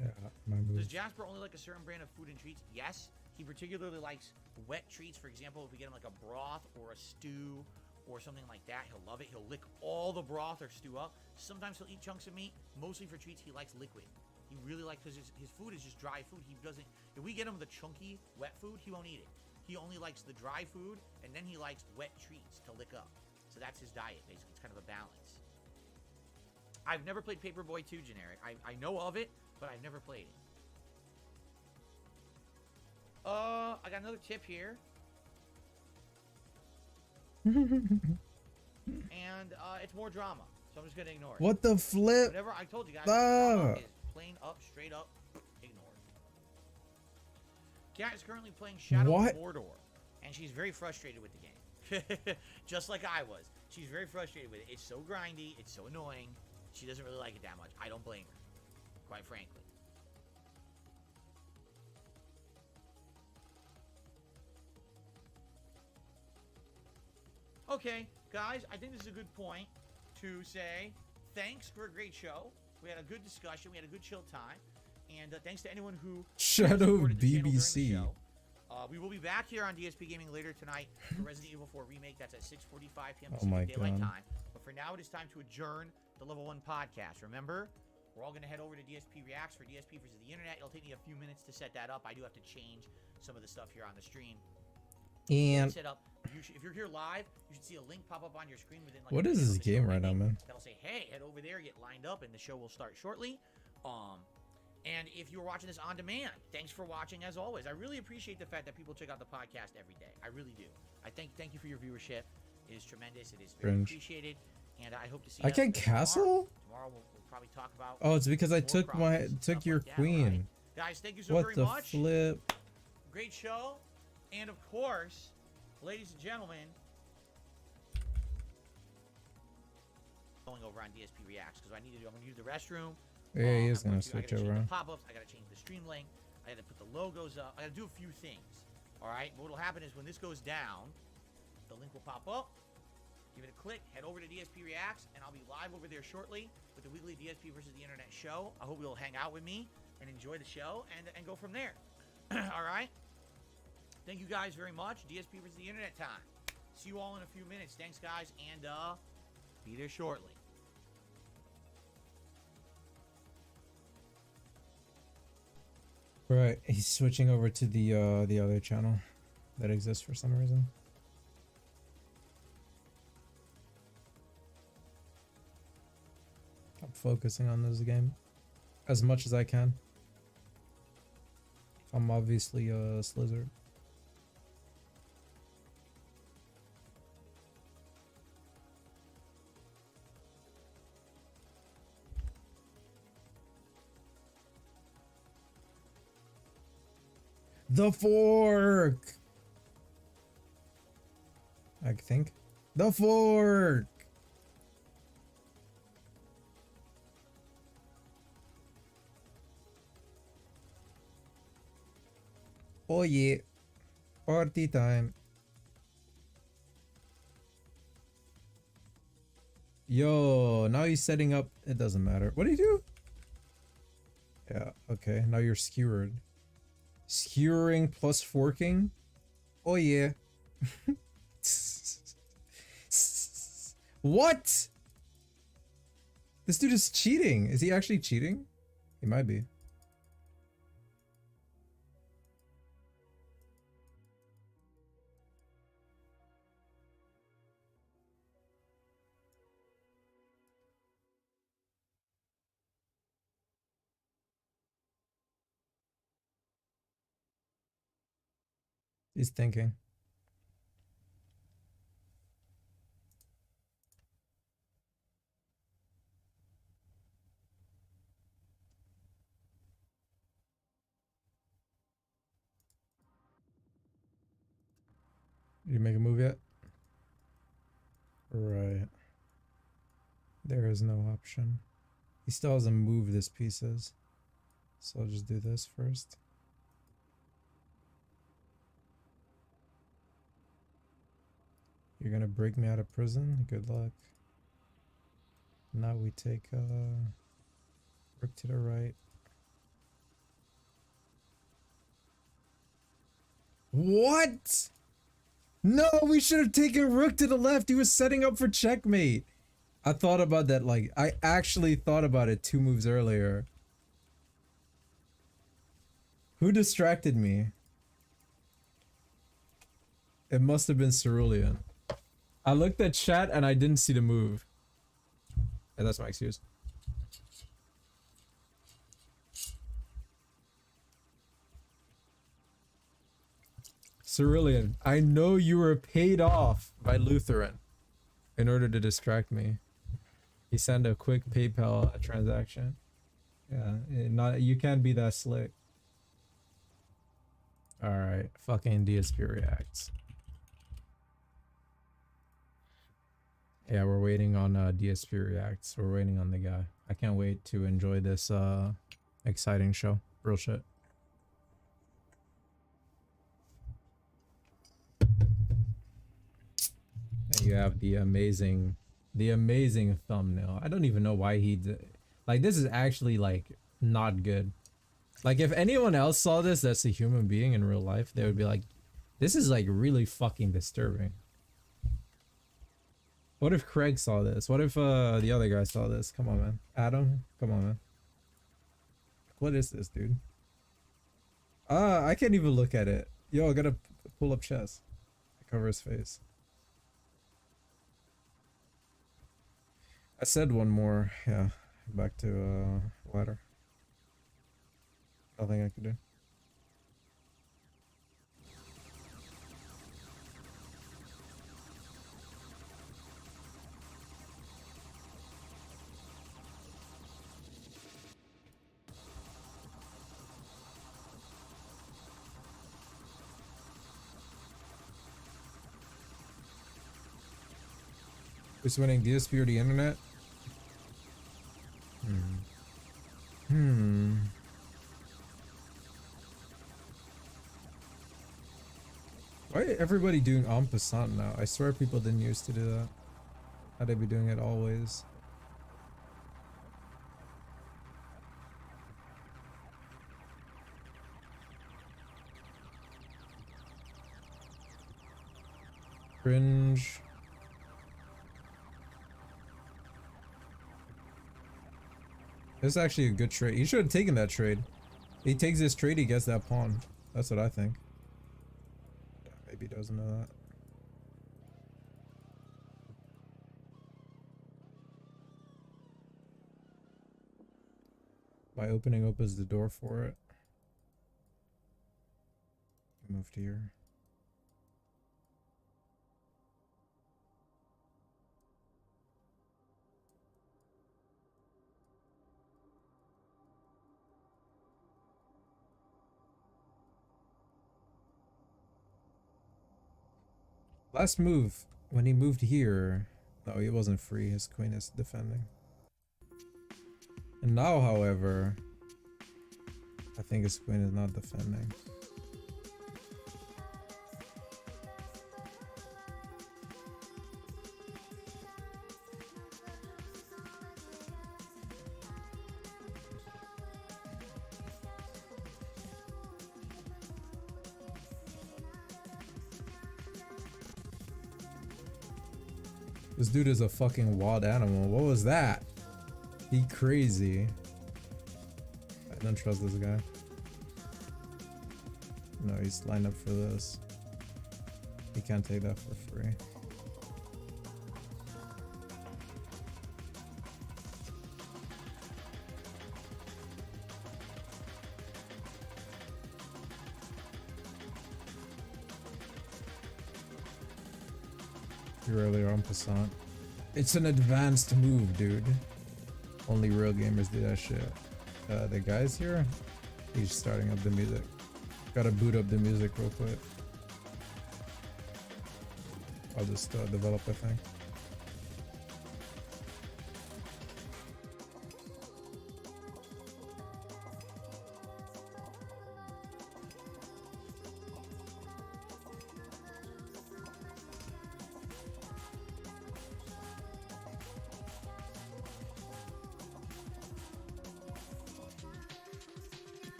Yeah, my move. Does Jasper only like a certain brand of food and treats? Yes. He particularly likes wet treats. For example, if we get him like a broth or a stew or something like that, he'll love it. He'll lick all the broth or stew up. Sometimes he'll eat chunks of meat. Mostly for treats, he likes liquid. He really likes, because his food is just dry food. He doesn't, if we get him the chunky wet food, he won't eat it. He only likes the dry food, and then he likes wet treats to lick up. So that's his diet, basically. It's kind of a balance. I've never played Paperboy 2, Generic. I know of it, but I've never played it. I got another tip here. And it's more drama, so I'm just gonna ignore it. What the flip? Whatever I told you guys, Ah. drama is plain up, straight up, ignored. Kat is currently playing Shadow of Mordor, and she's very frustrated with the game. Just like I was. She's very frustrated with it. It's so grindy, it's so annoying. She doesn't really like it that much. I don't blame her, quite frankly. Okay, guys, I think this is a good point to say thanks for a great show. We had a good discussion. We had a good chill time. And thanks to anyone who Shadow supported the channel during the BBC. show. We will be back here on DSP Gaming later tonight for Resident Evil 4 Remake. That's at 6:45 p.m. Oh my Pacific Daylight God. Time. But for now, it is time to adjourn the Level 1 podcast. Remember, we're all going to head over to DSP Reacts for DSP versus the Internet. It'll take me a few minutes to set that up. I do have to change some of the stuff here on the stream. And Set up. If you're here live, you should see a link pop up on your screen within like what a is minute this of the show game right now, ending. man? That'll say, hey, head over there, get lined up, and the show will start shortly. And if you're watching this on demand, thanks for watching as always. I really appreciate the fact that people check out the podcast every day. I really do. I thank you for your viewership. It is tremendous. It is very Cringe. appreciated. And I hope to see I you can tomorrow. castle? Tomorrow we'll probably talk about Oh, it's because I more took problems, stuff took your like that, queen. right? Guys, thank you so What very the much. flip? Great show. And of course, ladies and gentlemen, going over on DSP Reacts because I'm gonna use the restroom. Yeah, he is I'm gonna I switch gotta change over. the pop-ups. I gotta change the stream link. I gotta put the logos up. I gotta do a few things. All right. What'll happen is when this goes down, the link will pop up. Give it a click. Head over to DSP Reacts, and I'll be live over there shortly with the weekly DSP versus the Internet show. I hope you'll hang out with me and enjoy the show and go from there. All right. Thank you guys very much. DSP versus the Internet time. See you all in a few minutes. Thanks, guys, and be there shortly. Right, he's switching over to the other channel that exists for some reason. I'm focusing on this game as much as I can. I'm obviously a Slizzard. The fork! I think. The fork! Oh yeah. Party time. Yo, now he's setting up. It doesn't matter. What do you do? Yeah, okay. Now you're skewered. Skewering plus forking? Oh yeah. What? This dude is cheating. Is he actually cheating? He might be. He's thinking. Did you make a move yet? Right. There is no option. He still hasn't moved his pieces. So I'll just do this first. You're gonna break me out of prison? Good luck. Now we take rook to the right. What? No, we should have taken rook to the left. He was setting up for checkmate. I thought about that, like, I actually thought about it 2 moves earlier. Who distracted me? It must have been Cerulean. I looked at chat and I didn't see the move. Yeah, that's my excuse. Cerulean, I know you were paid off by Lutheran in order to distract me. He sent a quick PayPal transaction. Yeah, not you can't be that slick. All right, fucking DSP reacts. Yeah, we're waiting on DSP reacts. We're waiting on the guy. I can't wait to enjoy this exciting show. Real shit. And you have the amazing thumbnail. I don't even know why he did. Like, this is actually like not good. Like, if anyone else saw this that's a human being in real life, they would be like, this is like really fucking disturbing. What if Craig saw this? What if the other guy saw this? Come on, man. Adam, come on, man. What is this, dude? I can't even look at it. Yo, I gotta pull up chest. Cover his face. I said one more. Yeah, back to ladder. Nothing I could do. Who's winning, DSP or the internet? Why everybody doing en passant now? I swear people didn't used to do that. How'd they be doing it always? Cringe. This is actually a good trade. He should have taken that trade. He takes this trade, he gets that pawn. That's what I think. Maybe he doesn't know that. My opening opens the door for it. Moved here. Last move, when he moved here, no, he wasn't free. His queen is defending. And now, however, I think his queen is not defending. This dude is a fucking wild animal. What was that? He crazy. I don't trust this guy. No, he's lined up for this. He can't take that for free. You really are on passant. It's an advanced move, dude. Only real gamers do that shit. The guy's here. He's starting up the music. Gotta boot up the music real quick. I'll just develop a thing.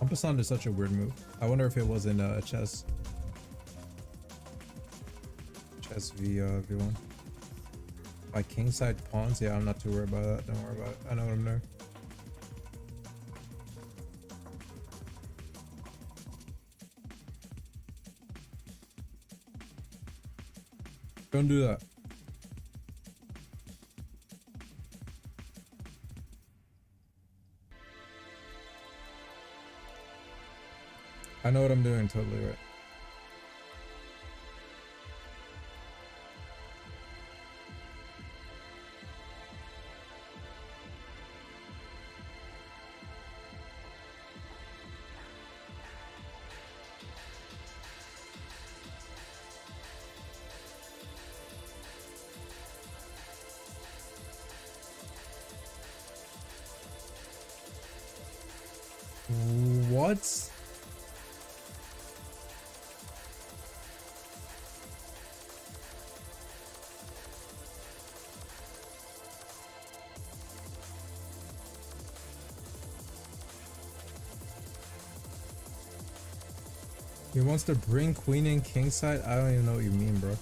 Passant is such a weird move. I wonder if it was in chess. Chess v1. By kingside pawns? Yeah, I'm not too worried about that. Don't worry about it. I know what I'm doing. Don't do that. I know what I'm doing, totally right. What? He wants to bring queen in kingside? I don't even know what you mean, bro.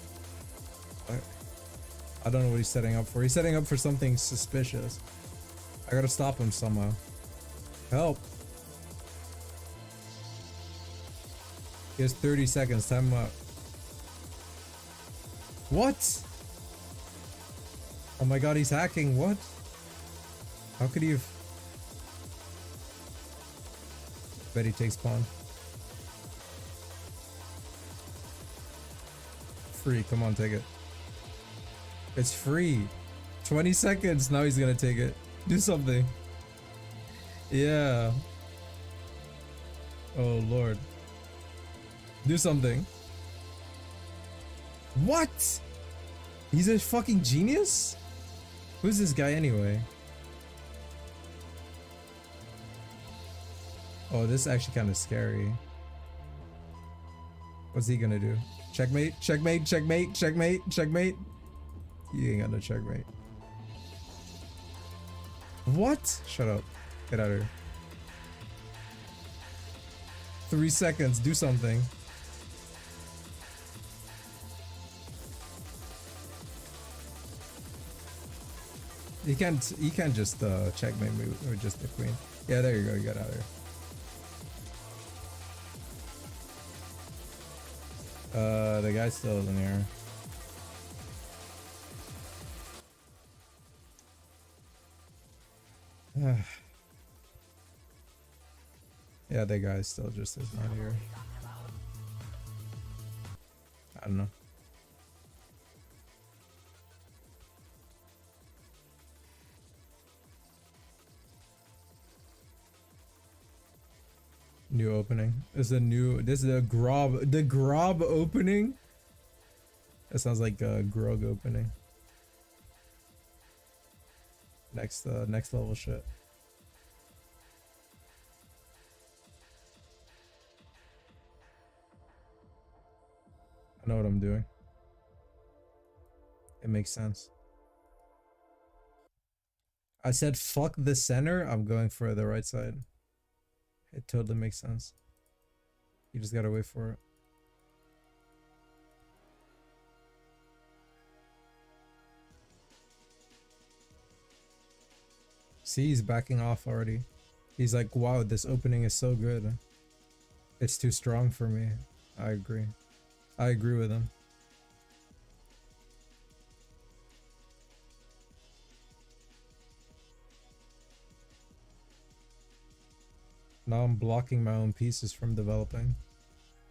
I don't know what he's setting up for. He's setting up for something suspicious. I gotta stop him somehow. Help. He has 30 seconds. Time him up. What? Oh my god, he's hacking. What? How could he have... Bet he takes pawn. Free. Come on, take it. It's free. 20 seconds. Now he's gonna take it. Do something. Yeah. Oh lord. Do something. What? He's a fucking genius? Who's this guy anyway? Oh, this is actually kind of scary. What's he gonna do? Checkmate, checkmate, checkmate, checkmate, checkmate. He ain't got no checkmate. What? Shut up. Get out of here. 3 seconds. Do something. He can't just checkmate me with just the queen. Yeah, there you go. You got out of here. The guy's still in here. Yeah, the guy still just is not here. I don't know. New opening. This is the Grob opening. That sounds like a Grog opening. Next level shit. I know what I'm doing. It makes sense. I said fuck the center. I'm going for the right side. It totally makes sense. You just gotta wait for it. See, he's backing off already. He's like, wow, this opening is so good. It's too strong for me. I agree. I agree with him. Now I'm blocking my own pieces from developing.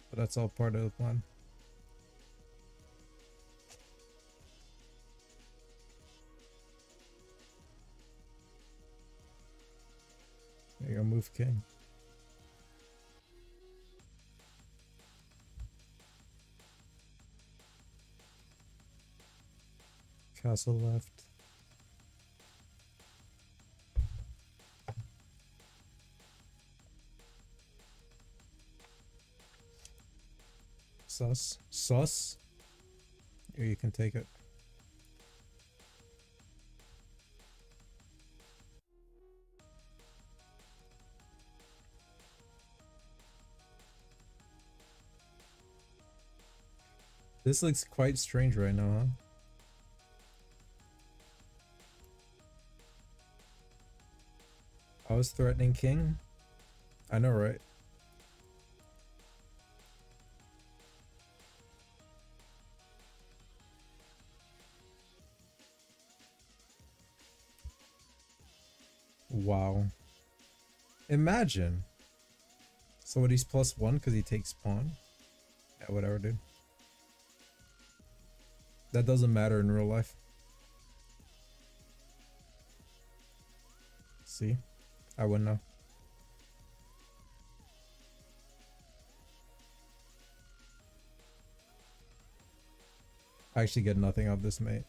But that's all part of the plan. There you go, move king. Castle left. Sus. Sus. Here, you can take it. This looks quite strange right now, huh? I was threatening king? I know, right? Wow. Imagine. So what, he's +1 because he takes pawn? Yeah, whatever, dude. That doesn't matter in real life. See? I wouldn't know. I actually get nothing out of this mate.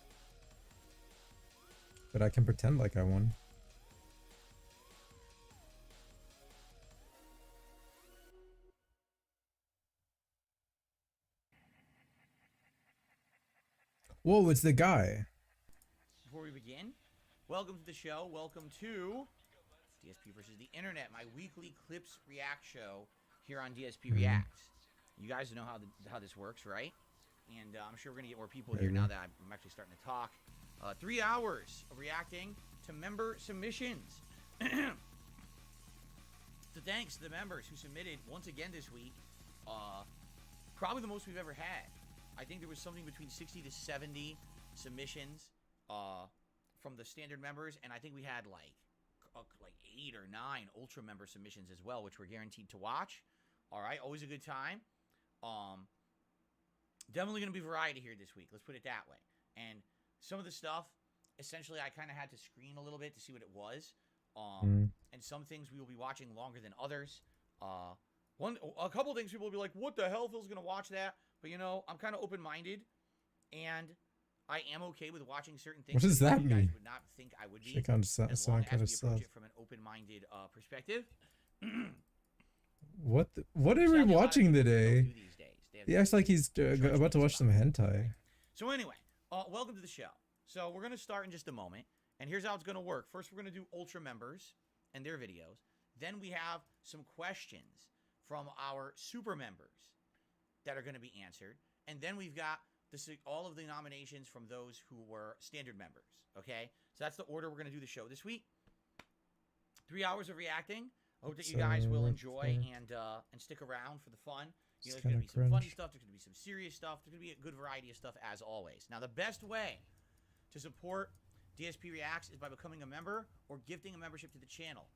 But I can pretend like I won. Whoa, it's the guy. Before we begin, welcome to the show. Welcome to DSP versus the Internet, my weekly clips react show here on DSP Reacts. You guys know how this works, right? And I'm sure we're gonna get more people here now that I'm actually starting to talk. 3 hours of reacting to member submissions. So thanks to the members who submitted once again this week. Probably the most we've ever had. I think there was something between 60 to 70 submissions from the standard members, and I think we had like 8 or 9 ultra member submissions as well, which we're guaranteed to watch. All right, always a good time. Definitely gonna be variety here this week. Let's put it that way. And some of the stuff, essentially, I kind of had to screen a little bit to see what it was. And some things we will be watching longer than others. A couple things people will be like, "What the hell? Phil's gonna watch that?" But you know, I'm kind of open-minded, and I am okay with watching certain things. What does that you mean? guys would not think I would be. Shit kind of as long as we approach it from an open-minded perspective. What are we watching today? He acts like he's about to watch some hentai. So anyway, welcome to the show. So we're going to start in just a moment. And here's how it's going to work. First, we're going to do Ultra members and their videos. Then we have some questions from our super members that are going to be answered. And then we've got all of the nominations from those who were standard members. Okay? So that's the order we're going to do the show this week. 3 hours of reacting. I hope that you guys will enjoy and stick around for the fun. You know, there's going to be some funny stuff. There's going to be some serious stuff. There's going to be a good variety of stuff as always. Now, the best way to support DSP Reacts is by becoming a member or gifting a membership to the channel.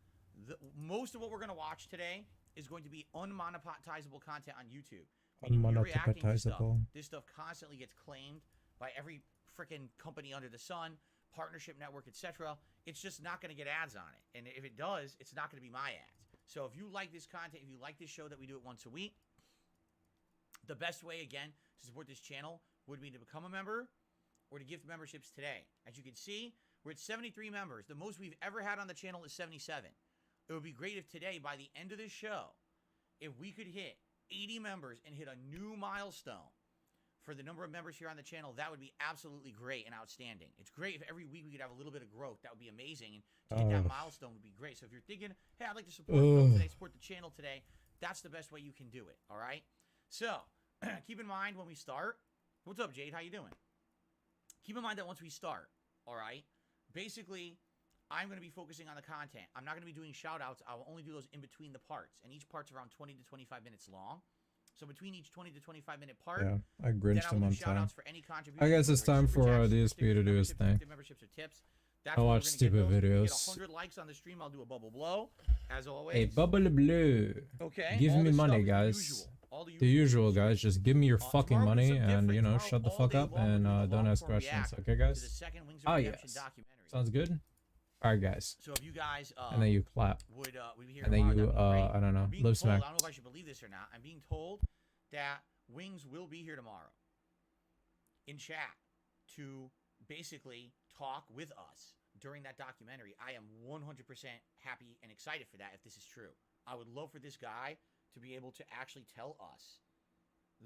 Most of what we're going to watch today is going to be unmonetizable content on YouTube. Unmonetizable. This stuff constantly gets claimed by every freaking company under the sun, partnership network, etc. It's just not going to get ads on it. And if it does, it's not going to be my ads. So if you like this content, if you like this show that we do it once a week, the best way, again, to support this channel would be to become a member or to gift memberships today. As you can see, we're at 73 members. The most we've ever had on the channel is 77. It would be great if today, by the end of this show, if we could hit 80 members and hit a new milestone for the number of members here on the channel. That would be absolutely great and outstanding. It's great if every week we could have a little bit of growth. That would be amazing. And to hit that milestone would be great. So if you're thinking, hey, I'd like to support today, support the channel today, that's the best way you can do it, all right? So, keep in mind when we start, what's up, Jade? How you doing? Keep in mind that once we start, all right, basically, I'm going to be focusing on the content. I'm not going to be doing shout outs. I'll only do those in between the parts. And each part's around 20 to 25 minutes long. So between each 20 to 25 minute part, Yeah, I grinched him on time. for any I guess it's time for DSP to do his thing. Memberships or tips. That's I where we're watch gonna get stupid those. If we videos. Get 100 likes on the stream. I'll do a bubble blow, as always. Hey, bubble blue. Okay. Give all me this money, stuff is guys. All The usual, guys. Just give me your fucking tomorrow we'll do money something and, you different. know, Tomorrow shut the all fuck day up long, and we'll do a don't ask long-form questions. react Okay, to guys? the second Wings of Ah, Redemption yes. documentary. Sounds good? Alright, guys. So if you guys And then you clap. would be here And then tomorrow, you, that'd be great. I don't know, I'm being lip told, smack. I don't know if I should believe this or not. I'm being told that Wings will be here tomorrow in chat to basically talk with us during that documentary. I am 100% happy and excited for that if this is true. I would love for this guy to be able to actually tell us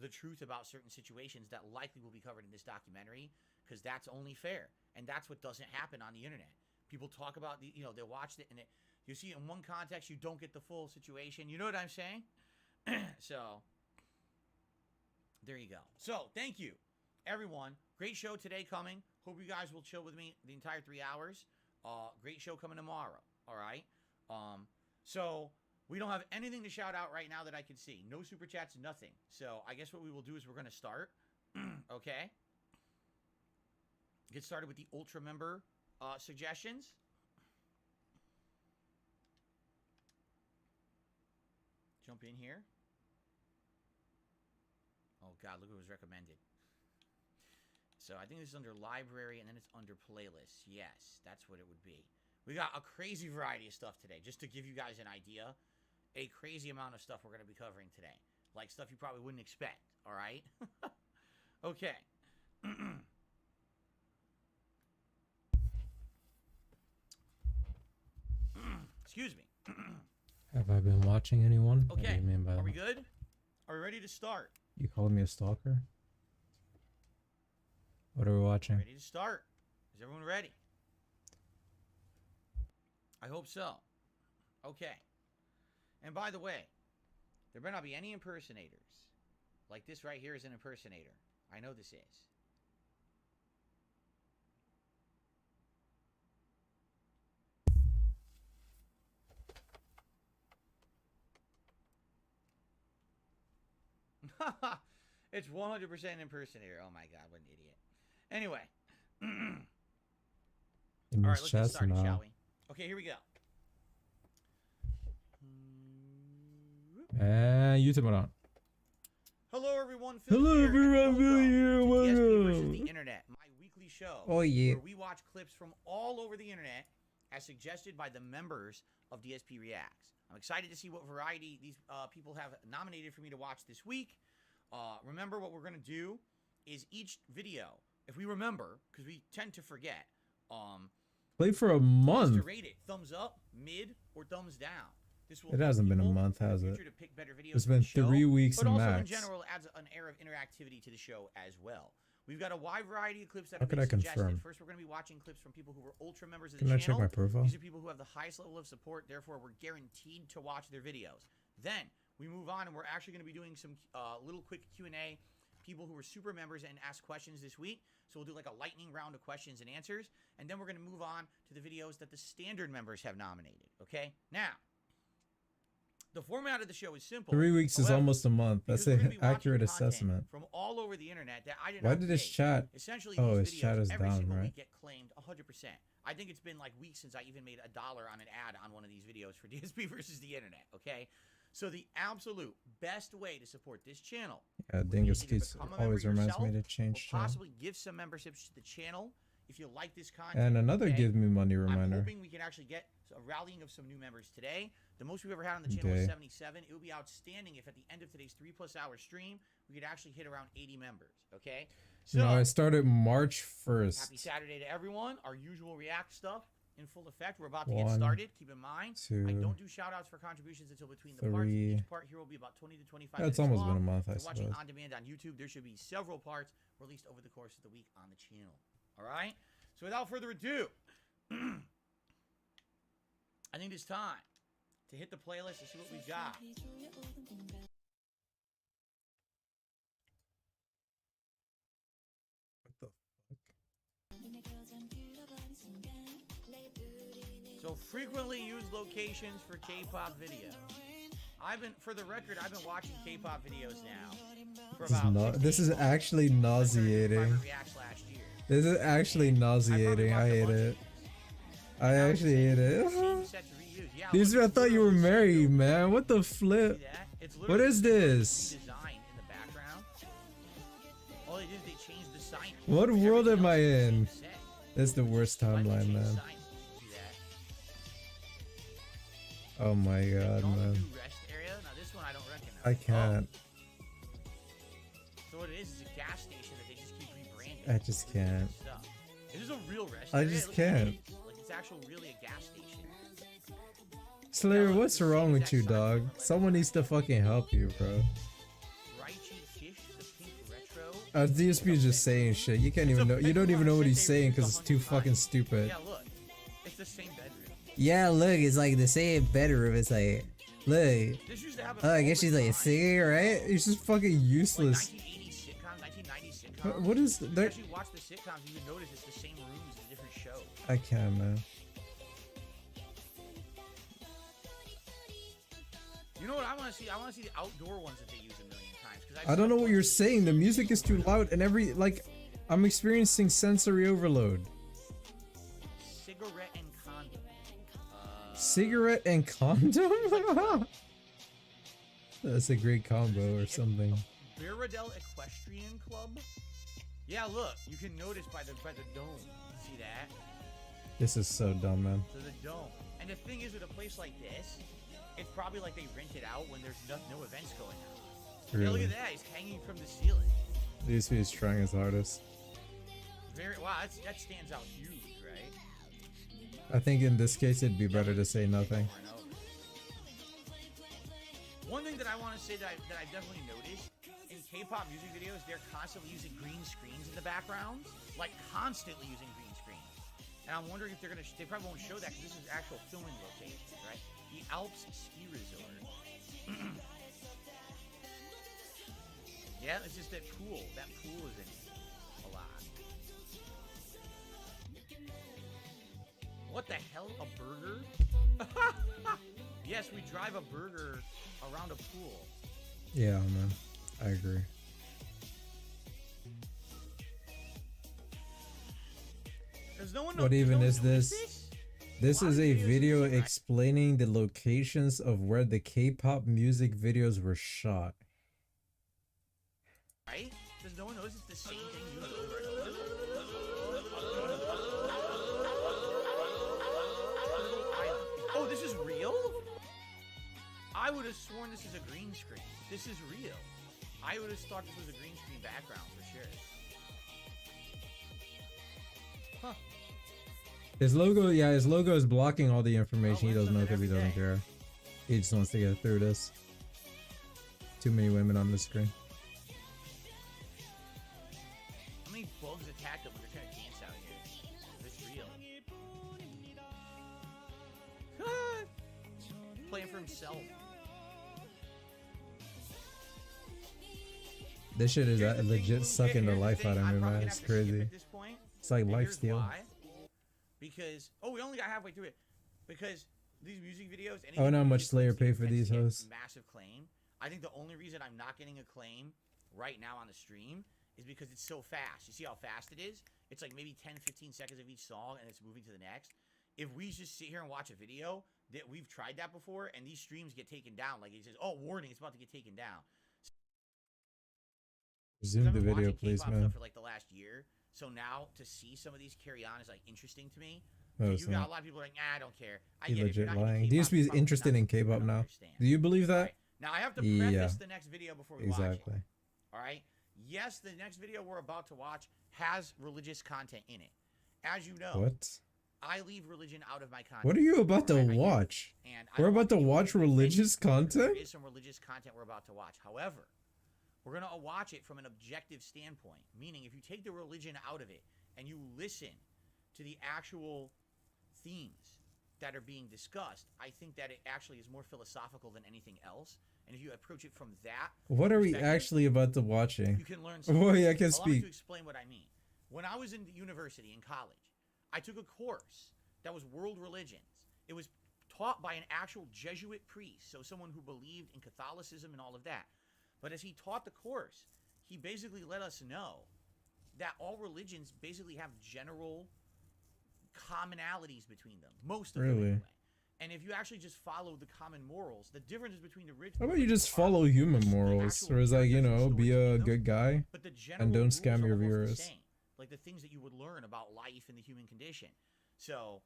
the truth about certain situations that likely will be covered in this documentary, because that's only fair. And that's what doesn't happen on the internet. People talk about, they watch it, and you see in one context, you don't get the full situation. You know what I'm saying? So, there you go. So, thank you, everyone. Great show today coming. Hope you guys will chill with me the entire 3 hours. Great show coming tomorrow. All right? So, we don't have anything to shout out right now that I can see. No super chats, nothing. So, I guess what we will do is we're going to start. Okay? Get started with the Ultra member suggestions. Jump in here. Oh, God, look what was recommended. So I think this is under library, and then it's under playlists. Yes, that's what it would be. We got a crazy variety of stuff today. Just to give you guys an idea, a crazy amount of stuff we're going to be covering today. Like stuff you probably wouldn't expect, all right? Okay. Excuse me. Have I been watching anyone? What do Okay, you mean by are we that? good? Are we ready to start? You called me a stalker? What are we watching? Ready to start? Is everyone ready? I hope so. Okay. And by the way, there better not be any impersonators. Like this right here is an impersonator. I know this is. It's 100% impersonator. Oh my God, what an idiot. Anyway. In All his right, let's get chest started, now. shall we? Okay, here we go. And YouTube it on. Hello, everyone. Phil Hello, here, and everyone. Phil welcome here. to DSP versus Welcome. the Internet, my weekly show. Oh, yeah. Where we watch clips from all over the internet as suggested by the members of DSP Reacts. I'm excited to see what variety these people have nominated for me to watch this week. Remember, what we're going to do is each video, if we remember, because we tend to forget, Play for a is month. to rate it thumbs up, mid, or thumbs down. This will It help hasn't been a people month, in the has it? future to pick better videos It's for the been show, 3 weeks but also max. in general adds an air of interactivity to the show as well. We've got a wide variety of clips that How have could been I suggested. confirm? First, we're going to be watching clips from people who were ultra members of the Can I channel. check my profile? These are people who have the highest level of support, therefore we're guaranteed to watch their videos. Then we move on, and we're actually going to be doing some little quick Q&A. People who were super members and asked questions this week. So we'll do like a lightning round of questions and answers, and then we're going to move on to the videos that the standard members have nominated. Okay, now. The format of the show is simple. 3 weeks is However, almost a month. That's because we're gonna an be watching accurate content assessment. from all over the internet that I did Why not did his create. chat? Essentially, Oh, these his chat videos is every down, single right? week get claimed 100%. I think it's been like weeks since I even made $1 on an ad on one of these videos for DSP versus the internet. Okay, so the absolute best way to support this channel, Yeah, would be Dingus either Keats become a member always reminds yourself, me to change or channel. possibly give some memberships to the channel if you like this content. And another okay? give me money I'm reminder. hoping we can actually get a rallying of some new members today. The most we've ever had on the channel Okay. is 77. It would be outstanding if at the end of today's 3+ hour stream, we could actually hit around 80 members. Okay? So, No, I started March 1st. happy Saturday to everyone. Our usual React stuff in full effect. We're about to get 1, started. Keep in mind, I 2, don't do shout outs for contributions until between the parts. 3. Each part here will be about 20 to 25 Yeah, it's minutes almost long. been a month, I If you're watching suppose. on demand on YouTube, there should be several parts released over the course of the week on the channel. All right? So without further ado, I think it's time to hit the playlist and see what we've got. What the fuck? So frequently used locations for K-pop videos. For the record, I've been watching K-pop videos now for about. This is actually nauseating. This is actually nauseating. I hate it. I actually hate it. These I thought you were married, man. What the flip? What is this? What world am I in? That's the worst timeline, man. Oh my god, man. I can't. So what it is a gas station that they just keep rebranding. I just can't. It is a real rest I area. just can't. Like it's actually really a gas station. Slayer, what's wrong with you, dog? Someone needs to fucking help you, bro. DSP is just saying shit. You can't even know. You don't even know what he's saying because it's too fucking stupid. Yeah, look. It's the same bedroom. Yeah, look, it's like the same bedroom. It's like, look. Oh, I guess she's like a singer, right? It's just fucking useless. Like 1980s sitcoms, 1990s sitcoms. What is If that? you actually watch the sitcoms, you would notice it's the same rooms in a different show. I can't, man. You know what I want to see? I want to see the outdoor ones that they use a million times. I don't know what you're saying. The music is too loud and I'm experiencing sensory overload. Cigarette and condom. Cigarette and condom? That's a great combo or something. Biradel Equestrian Club. Yeah, look, you can notice by the dome. See that? This is so dumb, man. So the dome. And the thing is, with a place like this, it's probably like they rent it out when there's no events going on. Really? Yeah, look at that. He's hanging from the ceiling. DSP is trying his hardest. Wow, that stands out huge, right? I think in this case it'd be better to say nothing. One thing that I want to say that I've definitely noticed in K-pop music videos, they're constantly using green screens in the background, like constantly using green screens. And I'm wondering if they probably won't show that because this is actual filming locations, right? The Alps Ski Resort. Yeah, it's just that pool. That pool is in it a lot. What the hell? A burger? Yes, we drive a burger around a pool. Yeah, man. I agree. What even is this? This is a video explaining the locations of where the K-pop music videos were shot. Right? Does no one notice it's the same thing used over and over? Oh, this is real? I would have sworn this is a green screen. This is real. I would have thought this was a green screen background for sure. Huh. His logo is blocking all the information. He doesn't know because he doesn't care. He just wants to get through this. Too many women on the screen. How many bugs attack them when they're trying to dance out here? It's real. Playing for himself. This shit is legit sucking the life out of me, man. It's crazy. It's like life steal. Because we only got halfway through it. Because these music videos. I wonder how much Slayer pay for these hosts. Massive claim. I think the only reason I'm not getting a claim right now on the stream is because it's so fast. You see how fast it is? It's like maybe 10-15 seconds of each song, and it's moving to the next. If we just sit here and watch a video, that we've tried that before, and these streams get taken down. Like it says, "Oh, warning! It's about to get taken down." Resume the video, please, man. For like the last year, so now to see some of these carry on is like interesting to me. No, you got a lot of people like, I don't care. I He's get legit it. lying. DSP is interested in K-pop now. Do you believe that? Right. Now I have to preface the next video before we watch it. All right. Yes, the next video we're about to watch has religious content in it. As you know, what? I leave religion out of my content. What are you about to watch? We're about to watch religious content? There is some religious content we're about to watch. However, we're going to watch it from an objective standpoint, meaning if you take the religion out of it and you listen to the actual themes that are being discussed, I think that it actually is more philosophical than anything else. And if you approach it from that, what are we actually about to watching? You can learn something. Oh, yeah, I can Allow me speak. to explain what I mean. When I was in university, in college, I took a course that was world religions. It was taught by an actual Jesuit priest, so someone who believed in Catholicism and all of that. But as he taught the course, he basically let us know that all religions basically have general commonalities between them. Most of them, anyway. And if you actually just follow the common morals, the differences between the rich. How about you just follow human morals, or is like, you know, be a good guy and don't scam your viewers? Like the things that you would learn about life and the human condition. So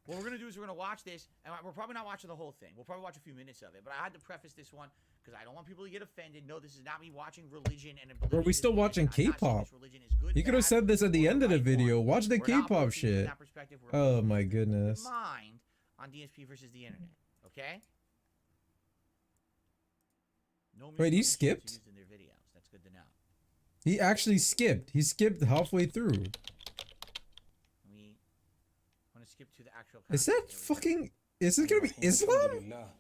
what we're gonna do is we're gonna watch this, and we're probably not watching the whole thing. We'll probably watch a few minutes of it, but I had to preface this one because I don't want people to get offended. No, this is not me watching religion and. Bro, we still watching K-pop. You could have said this at the end of the video. Watch the K-pop shit. Oh my goodness. Mind on DSP versus the internet, okay? No. Wait, he skipped? Used in their videos. That's good to know. He actually skipped. He skipped halfway through. We want to skip to the actual. Is that fucking? Is it gonna be Islam? No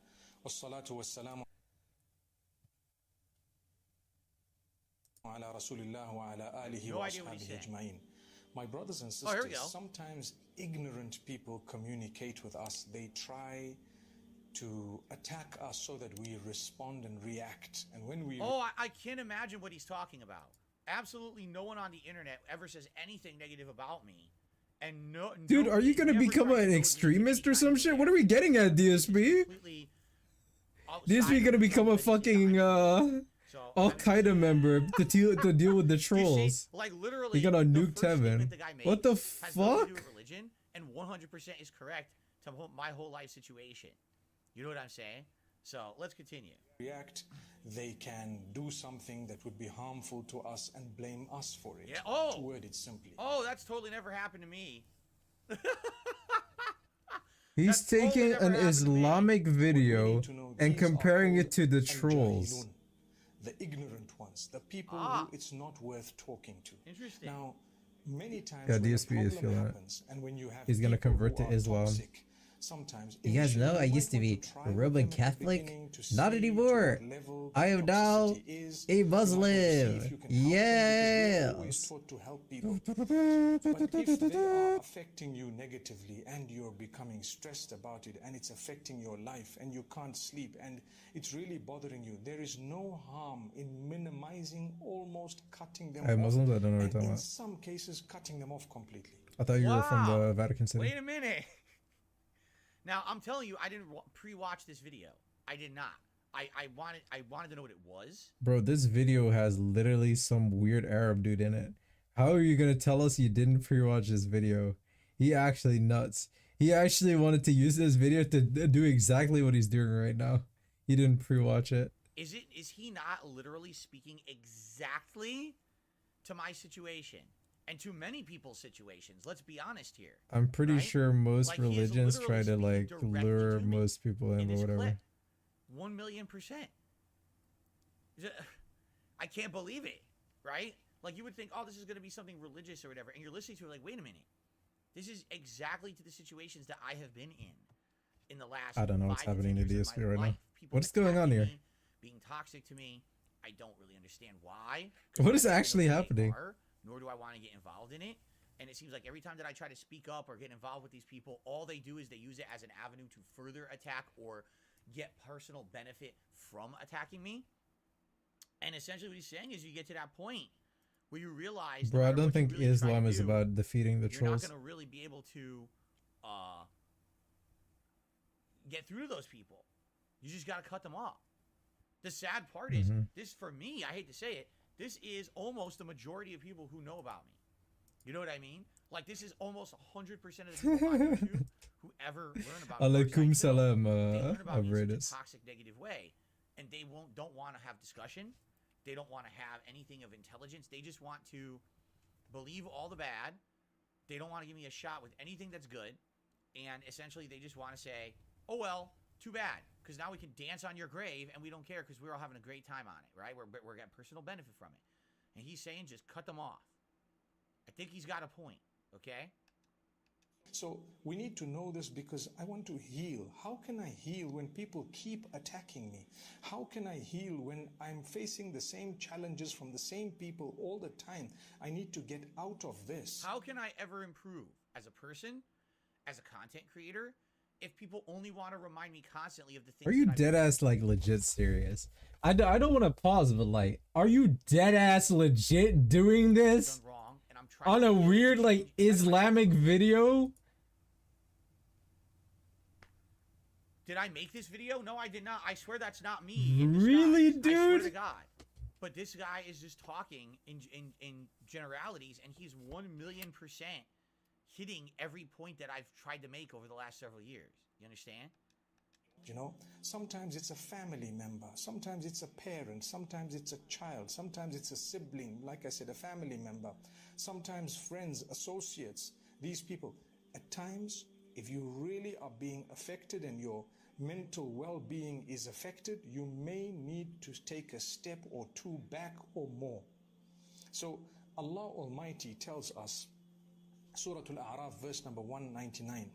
idea what he's saying. My brothers and sisters, sometimes ignorant people communicate with us. They try to attack us so that we respond and react. And when we I can't imagine what he's talking about. Absolutely no one on the internet ever says anything negative about me. And no, dude, are you gonna become an extremist or some shit? What are we getting at, DSP? DSP gonna become a fucking Al-Qaeda member to deal with the trolls. Like literally, he got a nuke Tevin. What the fuck? Religion, and 100% is correct to my whole life situation. You know what I'm saying? So let's continue. React, they can do something that would be harmful to us and blame us for it. Yeah. To word it simply. Oh, that's totally never happened to me. He's taking an Islamic video and comparing it to the trolls. The ignorant ones, the people who it's not worth talking to. Interesting. Now, many times yeah, DSP is feeling it. And when you have he's gonna convert to Islam. Toxic, sometimes you guys know I used to be a Roman Catholic. Not anymore. I am now a Muslim. Yes. But if they are affecting you negatively and you're becoming stressed about it and it's affecting your life and you can't sleep and it's really bothering you, there is no harm in minimizing, almost cutting them off. Muslims, I don't know what you're talking about. In some cases, cutting them off completely. I thought you were from the Vatican City. Wait a minute. Now, I'm telling you, I didn't pre-watch this video. I did not. I wanted to know what it was. Bro, this video has literally some weird Arab dude in it. How are you gonna tell us you didn't pre-watch this video? He actually nuts. He actually wanted to use this video to do exactly what he's doing right now. He didn't pre-watch it. Is he not literally speaking exactly to my situation? And to many people's situations, let's be honest here. I'm pretty sure most religions try to like lure most people in or whatever. 1,000,000%. I can't believe it, right? Like you would think, oh, this is going to be something religious or whatever, and you're listening to it like, wait a minute, this is exactly to the situations that I have been in the last. I don't know what's happening to DSP right now. What's going on here? Being toxic to me, I don't really understand why. What is actually happening? Nor do I want to get involved in it. And it seems like every time that I try to speak up or get involved with these people, all they do is they use it as an avenue to further attack or get personal benefit from attacking me. And essentially what he's saying is you get to that point where you realize... Bro, I don't think Islam is about defeating the trolls. You're not going to really be able to get through to those people. You just got to cut them off. The sad part is, this for me, I hate to say it, this is almost the majority of people who know about me. You know what I mean? Like, this is almost 100% of the people on YouTube who ever learn about me. Alaikum salam, they learn about me in Abradis. such a toxic, negative way. And they don't want to have discussion. They don't want to have anything of intelligence. They just want to believe all the bad. They don't want to give me a shot with anything that's good. And essentially, they just want to say, oh, well, too bad. Because now we can dance on your grave, and we don't care because we're all having a great time on it, right? We're getting personal benefit from it. And he's saying just cut them off. I think he's got a point, okay? So we need to know this because I want to heal. How can I heal when people keep attacking me? How can I heal when I'm facing the same challenges from the same people all the time? I need to get out of this. How can I ever improve as a person, as a content creator if people only want to remind me constantly of the things. Are you that I've dead ass like legit serious? I don't want to pause, but like, are you dead ass legit doing this done wrong, and I'm trying on to a heal weird and like change and better myself? Islamic video? Did I make this video? No, I did not. I swear that's not me. In Really, disguise. I swear to dude? God. But this guy is just talking in generalities, and he's 1,000,000% hitting every point that I've tried to make over the last several years. You understand? You know, sometimes it's a family member, sometimes it's a parent, sometimes it's a child, sometimes it's a sibling, like I said, a family member, sometimes friends, associates, these people. At times, if you really are being affected and your mental well-being is affected, you may need to take a step or two back or more. So Allah Almighty tells us, Surah Al-A'raf, verse number 199,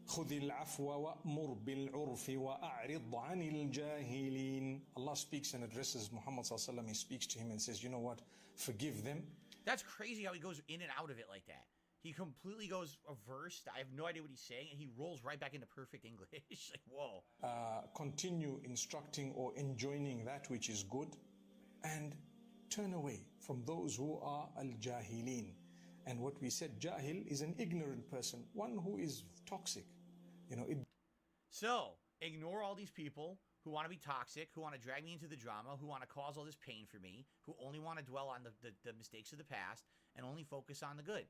خُذِ الْعَفْوَ وَأْمُرْ بِالْعُرْفِ وَأَعْرِضْ عَنِ الْجَاهِلِينَ. Allah speaks and addresses Muhammad sallallahu alaihi wasallam. He speaks to him and says, you know what? Forgive them. That's crazy how he goes in and out of it like that. He completely goes reversed. I have no idea what he's saying, and he rolls right back into perfect English. Like, whoa. Continue instructing or enjoining that which is good, and turn away from those who are al-jahilin. And what we said, jahil is an ignorant person, one who is toxic. You know, So, ignore all these people who want to be toxic, who want to drag me into the drama, who want to cause all this pain for me, who only want to dwell on the mistakes of the past and only focus on the good.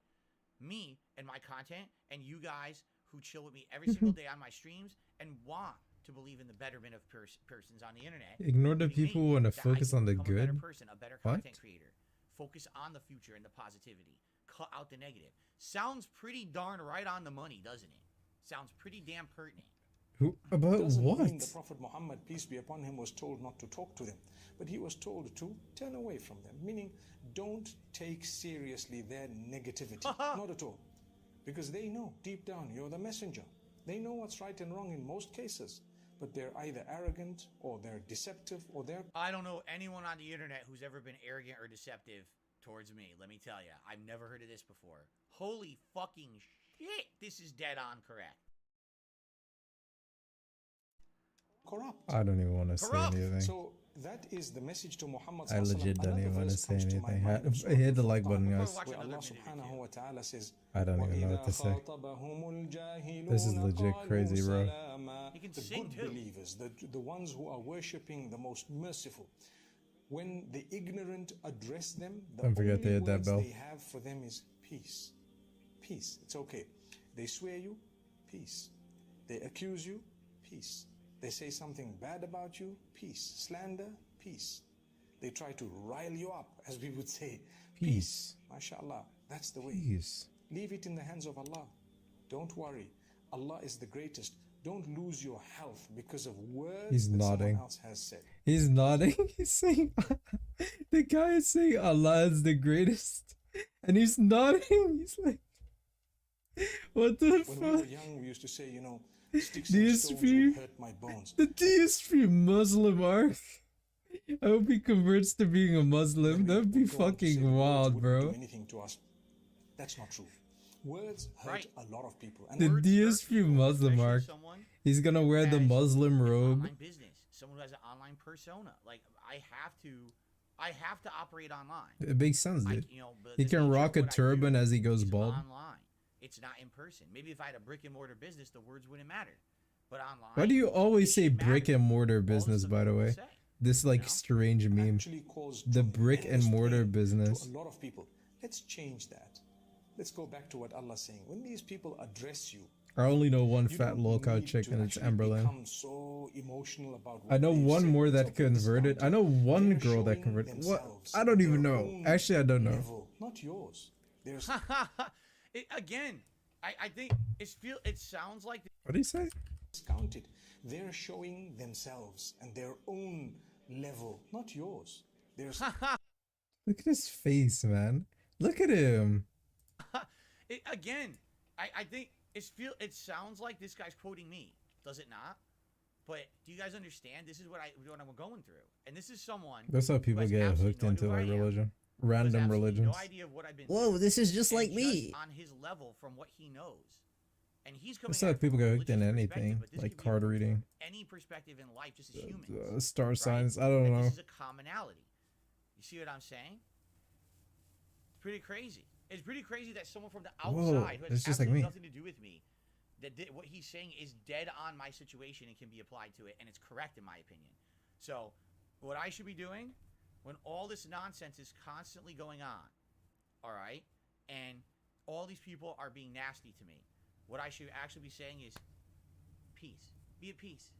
Me and my content, and you guys who chill with me every single day on my streams and want to believe in the betterment of persons on the internet. Ignore the including people me, who want to that I focus can on the become a better good. person, a better What? content creator. Focus on the future and the positivity. Cut out the negative. Sounds pretty darn right on the money, doesn't it? Sounds pretty damn pertinent. Who about doesn't what? mean the Prophet Muhammad, peace be upon him, was told not to talk to them, but he was told to turn away from them, meaning don't take seriously their negativity. Not at all. Because they know deep down you're the messenger. They know what's right and wrong in most cases, but they're either arrogant or they're deceptive or they're... I don't know anyone on the internet who's ever been arrogant or deceptive towards me. Let me tell you, I've never heard of this before. Holy fucking shit, this is dead on correct. corrupt. I don't even want to say anything. So that is the message to Muhammad. I legit don't even want to say anything. I hit the like button, guys. Where Allah subhanahu wa ta'ala says, I don't even know what to say. This is legit crazy, bro. The good believers, the ones who are worshipping the most merciful, when the ignorant address them, the Don't forget to only hit that words bell. they have for them is peace. Peace. It's okay. They swear you, peace. They accuse you, peace. They say something bad about you, peace. Slander, peace. They try to rile you up, as we would say. Peace. MashaAllah. That's the way. Peace. Leave it in the hands of Allah. Don't worry. Allah is the greatest. Don't lose your health because of words He's that nodding. someone else has said. He's nodding. He's saying, the guy is saying Allah is the greatest. And he's nodding. He's like, what the When fuck? we were young, we used to say, you know, sticks Do and you stones speak? will hurt my bones. The DSP Muslim Ark. I hope he converts to being a Muslim. That'd be fucking wild, bro. Do anything to us. That's not true. Words hurt a lot of people. And The words DSP Muslim Ark. He's gonna wear the Muslim robe. Online business. Someone who has an online persona. Like, I have to operate online. It makes sense, I- dude. you know, but He the can nature rock of a what I turban do as he goes is bald. online. It's not in person. Maybe if I had a brick and mortar business, the words wouldn't matter. But online. Why do you always say it should brick matter. and mortar business, by the way? say, This like strange meme. The brick and mortar business. to a lot of people. Let's change that. Let's go back to what Allah's saying. When these people address you, I only know one you fat don't lolcow need chick to and it's actually Emberlyn. become so emotional about I know what they one say. more It's that okay, converted. I know one girl that converted. What? I don't even know. Actually, I don't know. level, not yours. There's Again, I think it sounds like What did he say? discounted. They're showing themselves and their own level, not yours. There's Look at his face, man. Look at him. I think it sounds like this guy's quoting me. Does it not? But do you guys understand? This is what I'm going through, and this is someone. That's how people who has get absolutely hooked no into idea like who I am, religion. who has Random absolutely religions. No idea of what I've been. Whoa, through, this is just and like me. on his level from what he knows. And he's coming It's like at it from people a get hooked in religious anything, perspective, but this like could be card from reading, any perspective in life, just as humans. star right? signs. I don't And know. This is a commonality. You see what I'm saying? It's pretty crazy. It's pretty crazy that someone from the Whoa, outside who has it's just like absolutely me. nothing to do with me, what he's saying is dead on my situation and can be applied to it, and it's correct in my opinion. So, what I should be doing when all this nonsense is constantly going on, all right, and all these people are being nasty to me, what I should actually be saying is peace. Be at peace.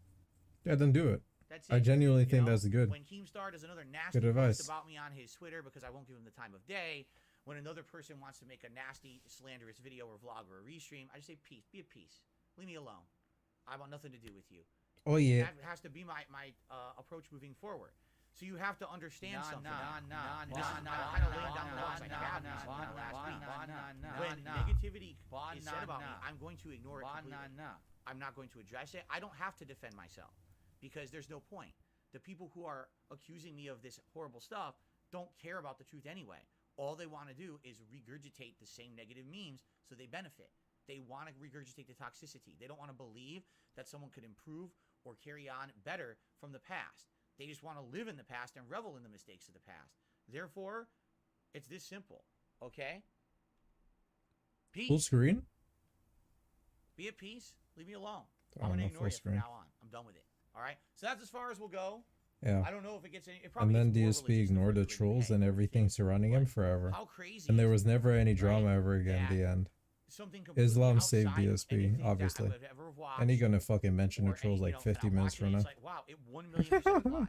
Yeah, then do it. That's I it. genuinely You think know, that's good. When Keemstar does another nasty Good advice. post about me on his Twitter because I won't give him the time of day, when another person wants to make a nasty, slanderous video or vlog or a restream, I just say peace. Be at peace. Leave me alone. I want nothing to do with you. Oh yeah. That has to be my approach moving forward. So you have to understand something. When negativity is said about me, I'm going to ignore it completely. I'm not going to address it. I don't have to defend myself because there's no point. The people who are accusing me of this horrible stuff don't care about the truth anyway. All they want to do is regurgitate the same negative memes so they benefit. They want to regurgitate the toxicity. They don't want to believe that someone could improve or carry on better from the past. They just want to live in the past and revel in the mistakes of the past. Therefore, it's this simple, okay? Peace. Full screen? Be at peace. Leave me alone. I I'm don't going to know, ignore full you screen. from now on. I'm done with it. All right? So that's as far as we'll go. Yeah. I don't know if it gets any... It probably And then gets more DSP religious than ignored the what it trolls became. and everything surrounding him forever. How crazy And there is was it, never any right? drama ever again at That the end. something completely Islam saved outside of DSP, anything that I obviously. would have ever watched And he gonna fucking mention the or trolls any, like 50 and I'm minutes watching from it, now. it's like, wow, it 1,000,000% applies.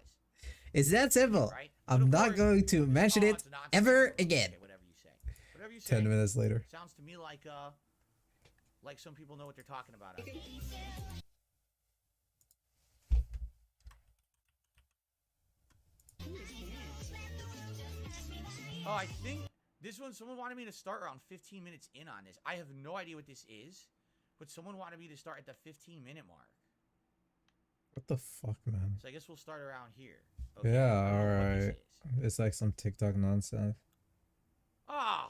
It's that simple. Right? I'm But of not course, going to mention oh, it it's nonsense. ever Okay, again. whatever you say. Whatever you say. 10 minutes later. Sounds to me like some people know what they're talking about. Oh, I think this one, someone wanted me to start around 15 minutes in on this. I have no idea what this is, but someone wanted me to start at the 15-minute mark. What the fuck, man? So I guess we'll start around here. Okay, Yeah, I don't know what this alright. is. It's like some TikTok nonsense. Ah!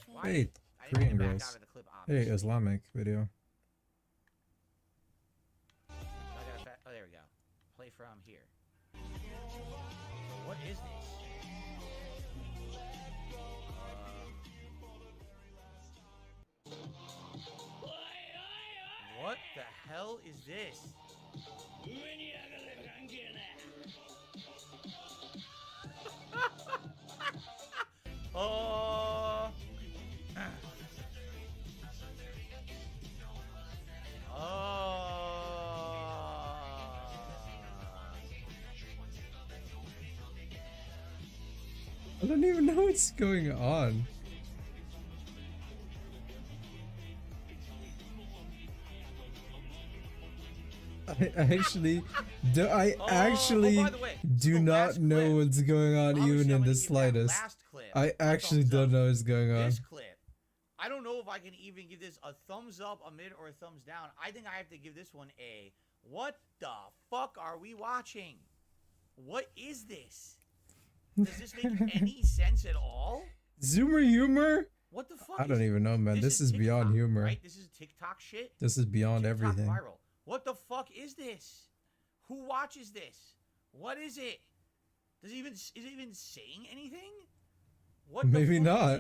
Why- Hey, I didn't Korean get back girls. out of the clip, Hey, obviously. Islamic video. Oh, there we go. Play from here. So what is this? What the hell is this? Oh. I don't even know what's going on. I actually do. I actually by the way, do not know what's going on, even in the slightest. I actually don't know what's going on. This clip, I don't know if I can even give this a thumbs up, a mid, or a thumbs down. I think I have to give this one a, what the fuck are we watching? What is this? Does this make any sense at all? Zoomer humor? What the fuck? I don't even know, man. This is beyond TikTok, humor. Right? This is TikTok shit. This is beyond TikTok everything. Viral. What the fuck is this? Who watches this? What is it? Is it even saying anything? What? Maybe the fuck, not.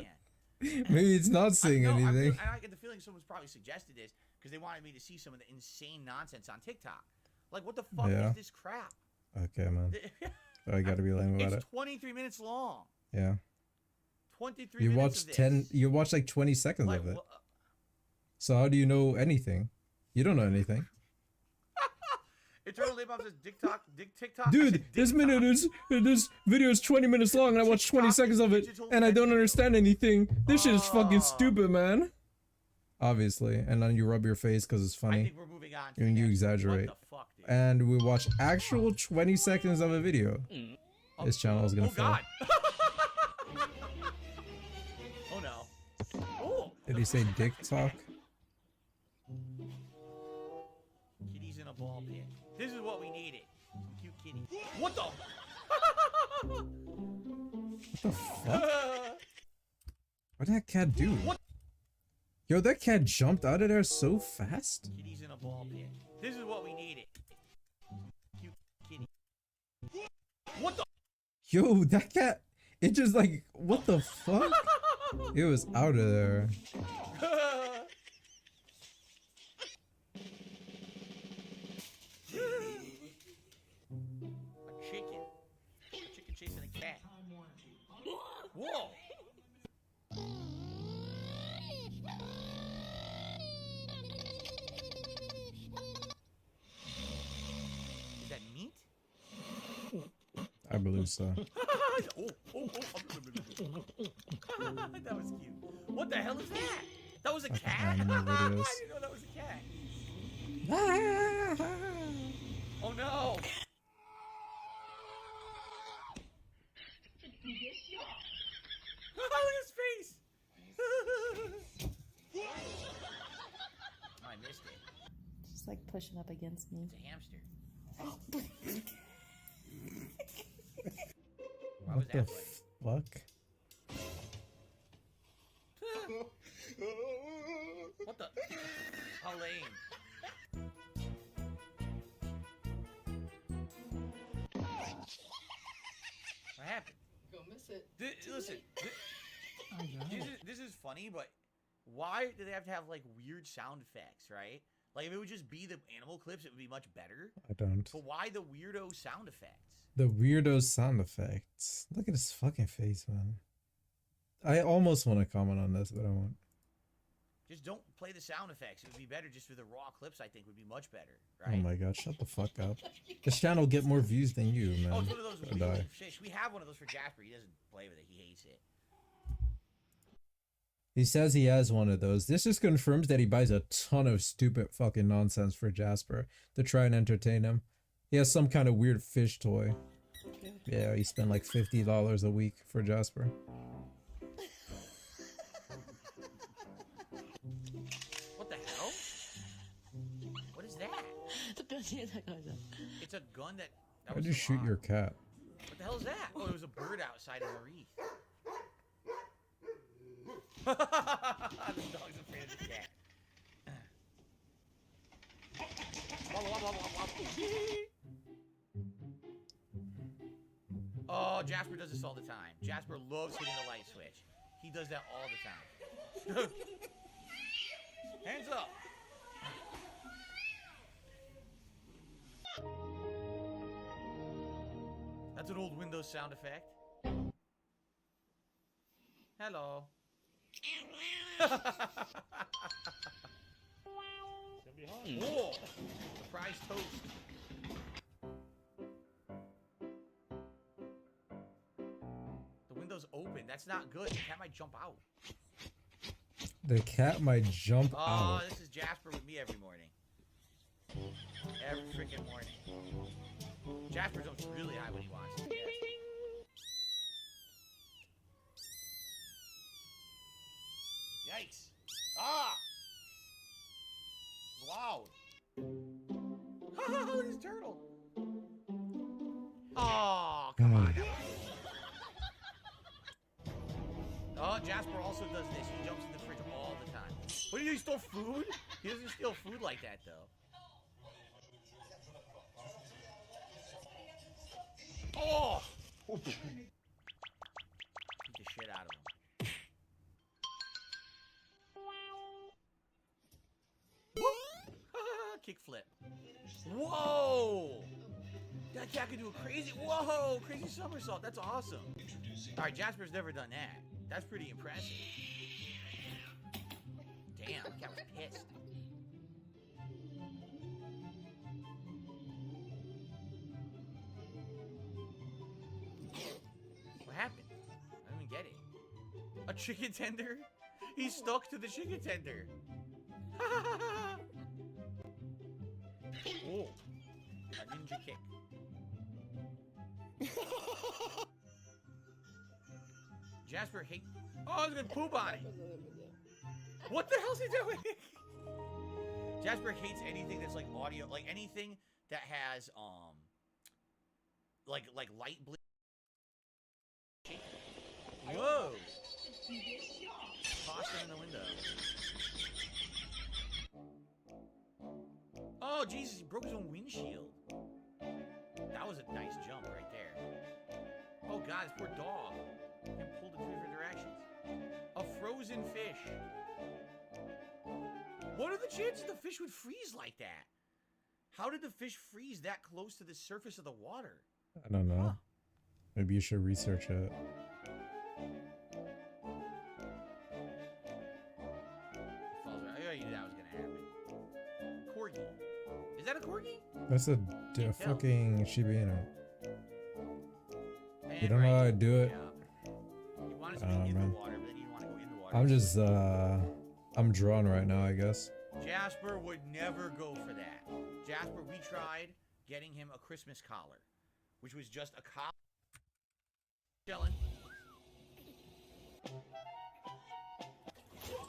man? Maybe it's not saying anything. I get the feeling someone's probably suggested this because they wanted me to see some of the insane nonsense on TikTok. Like, what the fuck Yeah. is this crap? Okay, man. I gotta be lame about It's it. 23 minutes long. Yeah. 23 You minutes watched of this. 10. You watched like 20 seconds Like, of it. So how do you know anything? You don't know anything. Eternal Napalm says TikTok. I Dude, said this video is 20 minutes long and I watched 20 seconds of it and I don't understand anything. This shit is fucking stupid, man. Obviously. And then you rub your face because it's funny. I think we're moving on to And you the next one. exaggerate. What the fuck, dude? And we watch actual 20 seconds of a video. This channel is gonna fail. God. Oh no. Oh. Did he say dick talk? Kitties in a ball pit. This is what we needed. Some cute kitties. What the? What the fuck? What did that cat do? What? Yo, that cat jumped out of there so fast. Kitty's in a ball pit. This is what we needed. Cute kitty. What the? Yo, that cat, it just like, what the fuck? It was out of there. A chicken. A chicken chasing a cat. Whoa. Is that meat? I believe so. That was cute. What the hell is that? That was a cat? I Animal didn't videos. know that was a cat. Oh no! Look at his face! I missed it. Just like pushing up against me. It's a hamster. Why was What the that funny? fuck? What the? How lame. What happened? Go miss it. Listen, this is funny, but why do they have to have like weird sound effects, right? Like if it would just be the animal clips, it would be much better. I don't. But why the weirdo sound effects? The weirdo sound effects. Look at his fucking face, man. I almost want to comment on this, but I won't. Just don't play the sound effects. It would be better just for the raw clips. I think would be much better, Oh right? my god, shut the fuck up. This channel get more views than you, man. Oh, it's one of those Or weird die. fish. We have one of those for Jasper. He doesn't play with it. He hates it. He says he has one of those. This just confirms that he buys a ton of stupid fucking nonsense for Jasper to try and entertain him. He has some kind of weird fish toy. Yeah, he spent like $50 a week for Jasper. What the hell? What is that? It's a gun that. Why'd you shoot your cat? What the hell is that? Oh, it was a bird outside of a reef. The dog's afraid of the cat. Oh, Jasper does this all the time. Jasper loves hitting the light switch. He does that all the time. Hands up. That's an old Windows sound effect. Hello. Whoa! Surprise toast. The window's open. That's not good. The cat might jump out. The cat might jump Oh, out. this is Jasper with me every morning. Every freaking morning. Jasper jumps really high when he wants to. Yes. Yikes. Ah! Loud. Look at this turtle. Oh, come on. Oh, Jasper also does this. He jumps in the fridge all the time. What do you do? He stole food? He doesn't steal food like that, though. Oh! Beat the shit out of him. Kickflip. Whoa! That cat can do a crazy, whoa, crazy somersault. That's awesome. All right, Jasper's never done that. That's pretty impressive. Damn, the cat was pissed. What happened? I don't even get it. A chicken tender? He's stuck to the chicken tender. Oh, a ninja kick. Jasper hate. Oh, I was gonna poop on it. What the hell's he doing? Jasper hates anything that's like audio, like anything that has like light bleed. Whoa! Toss him in the window. Jesus, he broke his own windshield. That was a nice jump right there. Oh God, this poor dog. And pulled in 3 different directions. A frozen fish. What are the chances the fish would freeze like that? How did the fish freeze that close to the surface of the water? I don't know. Maybe you should research it. I knew that was gonna happen. Corgi. Is that a corgi? That's a fucking Shiba Inu. You don't know how to do it? You want us to be in the water, but then you want to go in the water. I'm just, I'm drawn right now, I guess. Jasper would never go for that. Jasper, we tried getting him a Christmas collar, which was just a collar. Chilling.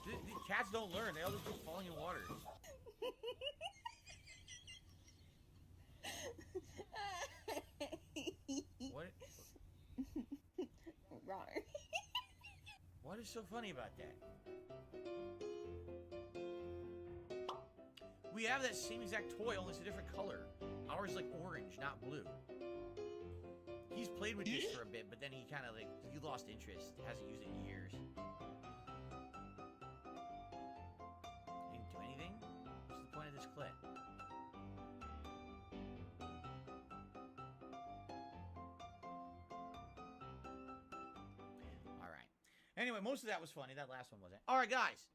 The cats don't learn. They all just keep falling in water. What? What is so funny about that? We have that same exact toy, only it's a different color. Ours is like orange, not blue. He's played with this for a bit, but then he kind of like, he lost interest. Hasn't used it in years. Didn't do anything? What's the point of this clip? Alright. Anyway, most of that was funny. That last one wasn't. Alright, guys.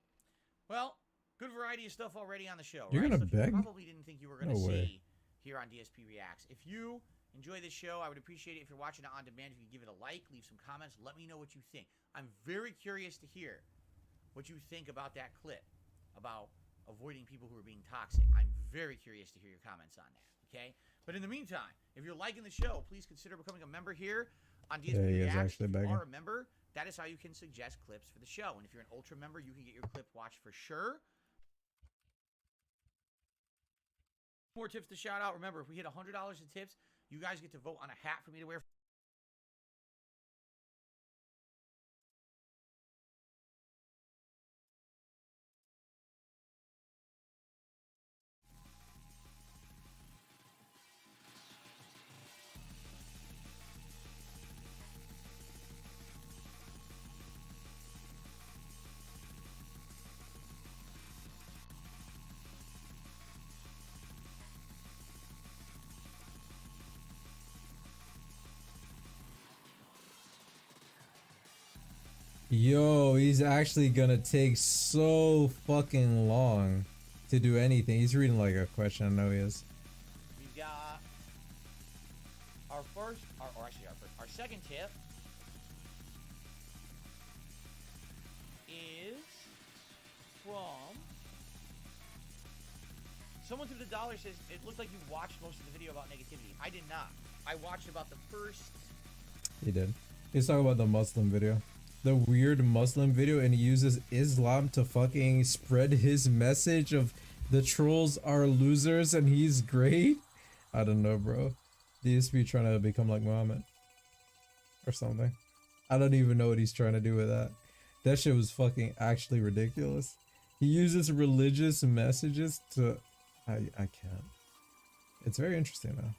Well, good variety of stuff already on the show. You're gonna Stuff beg? you probably didn't think you were gonna No way. see here on DSP Reacts. If you enjoy this show, I would appreciate it if you're watching it on demand. If you could give it a like, leave some comments, let me know what you think. I'm very curious to hear what you think about that clip about avoiding people who are being toxic. I'm very curious to hear your comments on that. Okay, but in the meantime, if you're liking the show, please consider becoming a member here on DSP Yeah, he is Reacts. actually If you begging. are a member, that is how you can suggest clips for the show. And if you're an Ultra member, you can get your clip watched for sure. More tips to shout out. Remember, if we hit $100 in tips, you guys get to vote on a hat for me to wear. Yo, he's actually gonna take so fucking long to do anything. He's reading like a question. I know he is. We've got our first, or actually our second tip is from someone through the dollar. Says it looked like you watched most of the video about negativity. I did not. I watched about the first. He did. He's talking about the Muslim video. The weird Muslim video, and he uses Islam to fucking spread his message of the trolls are losers and he's great. I don't know, bro. DSP trying to become like Muhammad or something. I don't even know what he's trying to do with that. That shit was fucking actually ridiculous. He uses religious messages to I can't. It's very interesting though.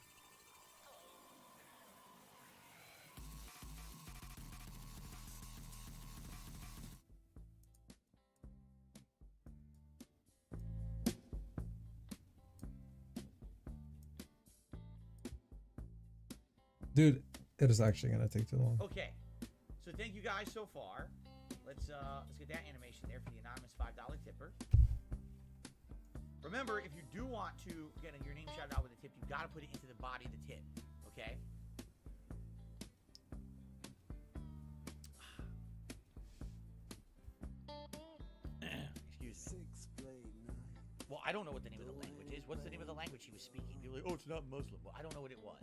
Dude, it is actually gonna take too long. Okay, so thank you guys so far. Let's get that animation there for the anonymous $5 tipper. Remember, if you do want to get your name shouted out with a tip, you got to put it into the body of the tip. Okay. Excuse me. Well, I don't know what the name of the language is. What's the name of the language he was speaking? People are like, oh, it's not Muslim. Well, I don't know what it was.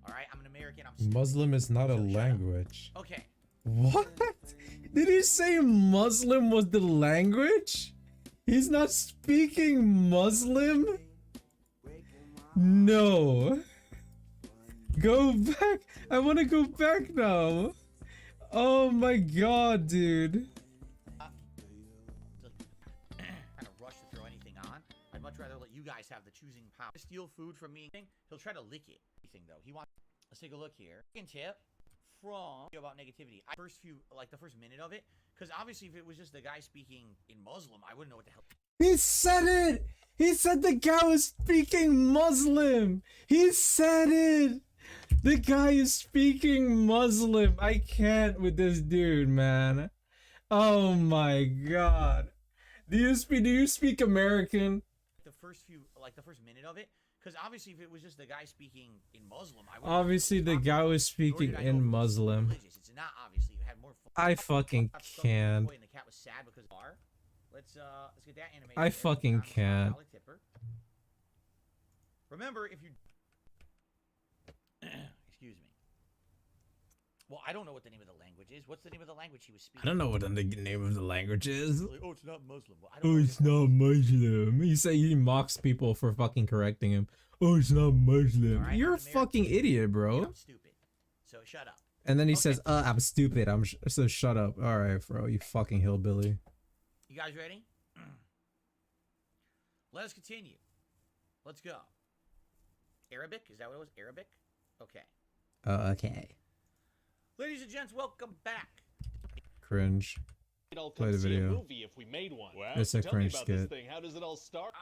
All right, I'm an American. I'm stupid. Muslim is not a language. Okay. What? Did he say Muslim was the language? He's not speaking Muslim? No. Go back. I want to go back now. Oh my god, dude. Kind of rush to throw anything on. I'd much rather let you guys have the choosing power. Steal food from me. He'll try to lick it. Though he wants. Let's take a look here. Second tip from about negativity. The first minute of it, because obviously if it was just the guy speaking in Muslim, I wouldn't know what the hell. He said it! He said the guy was speaking Muslim! He said it! The guy is speaking Muslim! I can't with this dude, man. Oh my god. Do you speak American? The first minute of it, because obviously if it was just the guy speaking in Muslim, I wouldn't Obviously the guy was speaking in Muslim. It's not obviously. It had more fun. I fucking can't. And the cat was sad because let's get that animated. I fucking can't. Remember, if you excuse me. Well, I don't know what the name of the language is. What's the name of the language he was speaking? I don't know what the name of the language is. Like, oh, it's not Muslim. Well, I don't Oh, know it's not Muslim. He mocks people for fucking correcting him. Oh, it's not Muslim. Right, You're a fucking idiot, bro. I'm stupid. So shut up. And then he says, I'm stupid. So shut up. All right, bro. You fucking hillbilly. You guys ready? Let us continue. Let's go. Arabic? Is that what it was? Arabic? Okay. Okay. Ladies and gents, welcome back. Cringe. Play the video. Movie if we made one. Wow. It's a Tell me cringe about this skit. thing. How does it all start?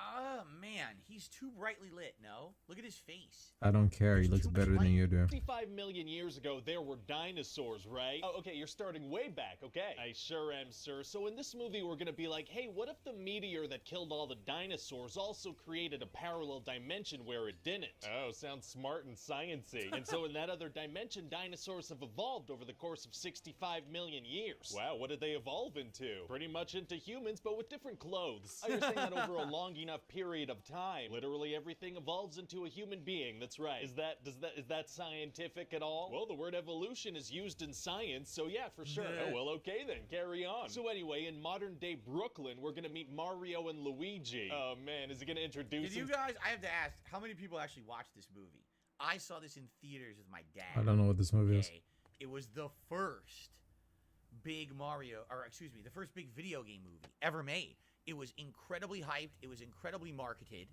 Man, he's too brightly lit, no? Look at his face. I don't care. He looks better than you do. 55 million years ago, there were dinosaurs, right? Oh, okay, you're starting way back, okay. I sure am, sir. So in this movie, we're gonna be like, hey, what if the meteor that killed all the dinosaurs also created a parallel dimension where it didn't? Oh, sounds smart and science-y. And so in that other dimension, dinosaurs have evolved over the course of 65 million years. Wow, what did they evolve into? Pretty much into humans, but with different clothes. I was saying that over a long enough period of time, literally everything evolves into a human being. That's right. Is that scientific at all? Well, the word evolution is used in science, so yeah, for sure. Oh, well, okay then, carry on. So anyway, in modern day Brooklyn, we're gonna meet Mario and Luigi. Oh man, is he gonna introduce Did you guys, I have to ask, how many people actually watched this movie? I saw this in theaters with my dad. I don't know what this movie is. It was the first big the first big video game movie ever made. It was incredibly hyped. It was incredibly marketed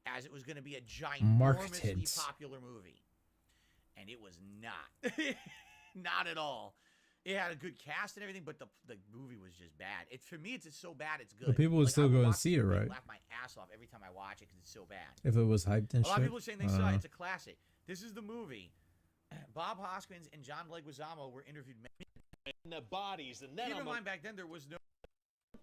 as it was going to be a ginormously popular movie. And it was not. Not at all. It had a good cast and everything, but the movie was just bad. For me, it's so bad, it's good. But people would still go and see it, right? I laugh my ass off every time I watch it because it's so bad. If it was hyped and shit. A lot of people are saying they saw it. It's a classic. This is the movie. Bob Hoskins and John Leguizamo were interviewed. In the bodies, and then keep in mind back then there was no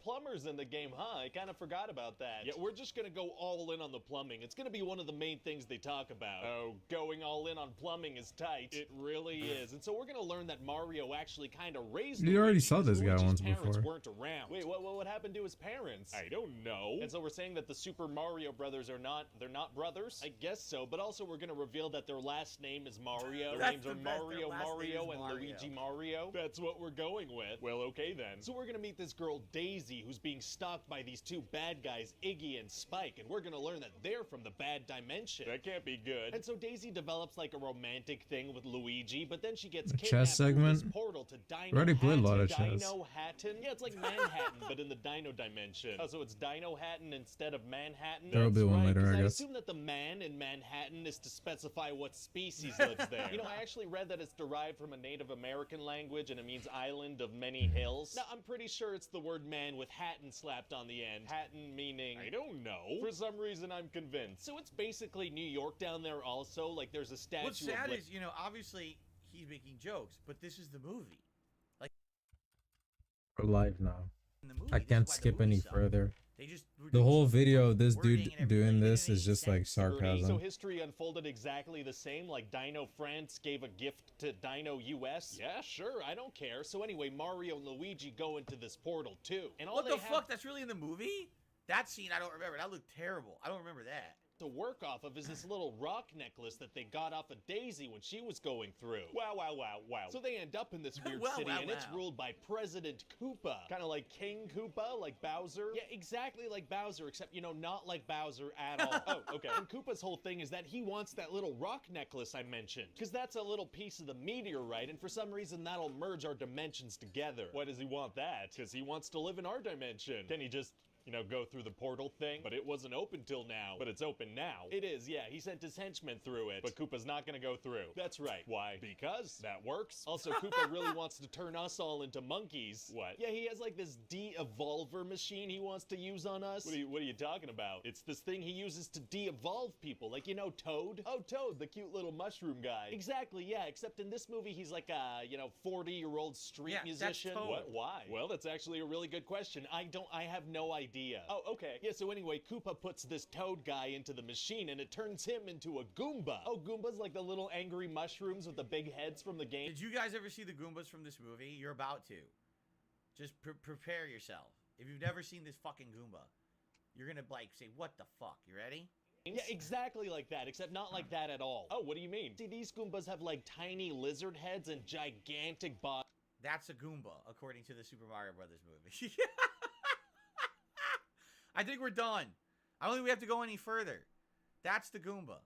plumbers in the game, huh? I kind of forgot about that. Yeah, we're just gonna go all in on the plumbing. It's gonna be one of the main things they talk about. Oh, going all in on plumbing is tight. It really is. And so we're gonna learn that Mario actually kind of raised. You already saw this guy once before. before. Weren't around. Wait, what happened to his parents? I don't know. And so we're saying that the Super Mario brothers they're not brothers? I guess so. But also we're gonna reveal that their last name is Mario. Their names are Mario, and Luigi Mario. That's what we're going with. Well, okay then. So we're gonna meet this girl Daisy, who's being stalked by these two bad guys, Iggy and Spike, and we're gonna learn that they're from the bad dimension. That can't be good. And so Daisy develops like a romantic thing with Luigi, but then she gets kidnapped chess segment. through this portal to Dino We already played a lot of Hatton. chess. Dino Hatton? Yeah, it's like Manhattan, but in the Dino dimension. Oh, so it's Dino Hatton instead of Manhattan? There will be one later, I I guess. assume that the man in Manhattan is to specify what species lives there. You know, I actually read that it's derived from a Native American language and it means island of many hills. Now, I'm pretty sure it's the word man with Hatton slapped on the end. Hatton meaning... I don't know. For some reason, I'm convinced. So it's basically New York down there also. Like, there's a statue What's sad of... is, obviously, he's making jokes, but this is the movie. Like... We're live now. Movie, I can't skip any further. They just The whole video of this dude doing this is just like So sarcasm. history unfolded exactly the same, like Dino France gave a gift to Dino US? Yeah, sure, I don't care. So anyway, Mario and Luigi go into this portal too. And all what they the have fuck? That's really in the movie? That scene, I don't remember. That looked terrible. I don't remember that. to work off of is this little rock necklace that they got off of Daisy when she was going through. Wow, wow, wow, wow. So they end up in this weird city, and it's ruled by President Koopa. Kind of like King Koopa, like Bowser. Yeah, exactly like Bowser, except, you know, not like Bowser at all. Oh, okay. And Koopa's whole thing is that he wants that little rock necklace I mentioned. Because that's a little piece of the meteorite, and for some reason that'll merge our dimensions together. Why does he want that? Because he wants to live in our dimension. Can he just go through the portal thing, but it wasn't open till now. But it's open now. It is, yeah, he sent his henchmen through it, but Koopa's not gonna go through. That's right. Why? Because that works. Also, Koopa really wants to turn us all into monkeys. What? Yeah, he has like this de-evolver machine he wants to use on us. What are you talking about? It's this thing he uses to de-evolve people, like, Toad? Oh, Toad, the cute little mushroom guy. Exactly, yeah, except in this movie, he's like a, 40-year-old street musician. That's Toad. What? Why? Well, that's actually a really good question. I have no idea. Oh, okay. Yeah, so anyway, Koopa puts this Toad guy into the machine, and it turns him into a Goomba. Oh, Goombas, like the little angry mushrooms with the big heads from the game. Did you guys ever see the Goombas from this movie? You're about to. Just prepare yourself. If you've never seen this fucking Goomba, you're gonna, say, what the fuck? You ready? Yeah, exactly like that, except not like that at all. Oh, what do you mean? See, these Goombas have, tiny lizard heads and gigantic bodies. That's a Goomba, according to the Super Mario Brothers movie. I think we're done. I don't think we have to go any further. That's the Goomba.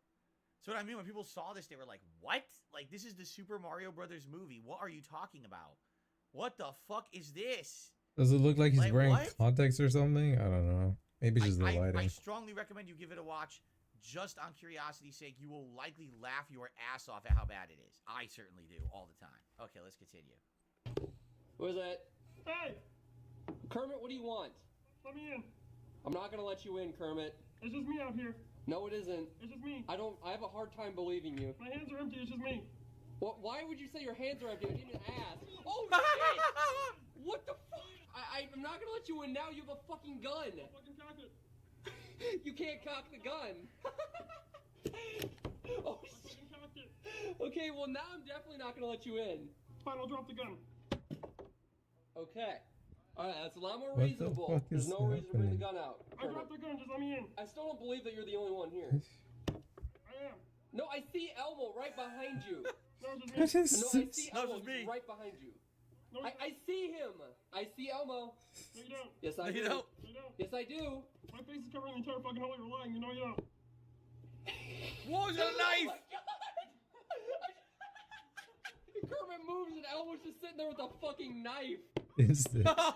So what I mean, when people saw this, they were like, what? This is the Super Mario Brothers movie. What are you talking about? What the fuck is this? Does it look like he's wearing contacts or something? I don't know. Maybe just the lighting. I strongly recommend you give it a watch. Just on curiosity's sake, you will likely laugh your ass off at how bad it is. I certainly do, all the time. Okay, let's continue. Who is it? Hey! Kermit, what do you want? Let me in. I'm not gonna let you in, Kermit. It's just me out here. No, it isn't. It's just me. I have a hard time believing you. My hands are empty, it's just me. What? Why would you say your hands are empty? I didn't even ask. Oh, shit! What the fuck? I'm not gonna let you in now. You have a fucking gun. I'll fucking cock it. You can't cock the gun. Oh, shit. Okay, well, now I'm definitely not gonna let you in. Fine, I'll drop the gun. Okay. Alright, that's a lot more reasonable. There's no reason to bring the gun out. I dropped the gun, just let me in. I still don't believe that you're the only one here. I am. No, I see Elmo right behind you. No, it's just No, me. I see Elmo right behind you. No, I see him. I see Elmo. No, you don't. Yes, I do. No, you don't. Yes, I do. My face is covering the entire fucking hole. You're lying. You know you don't. What was a knife? Kermit moves and Elmo's just sitting there with a fucking knife. Is this? Why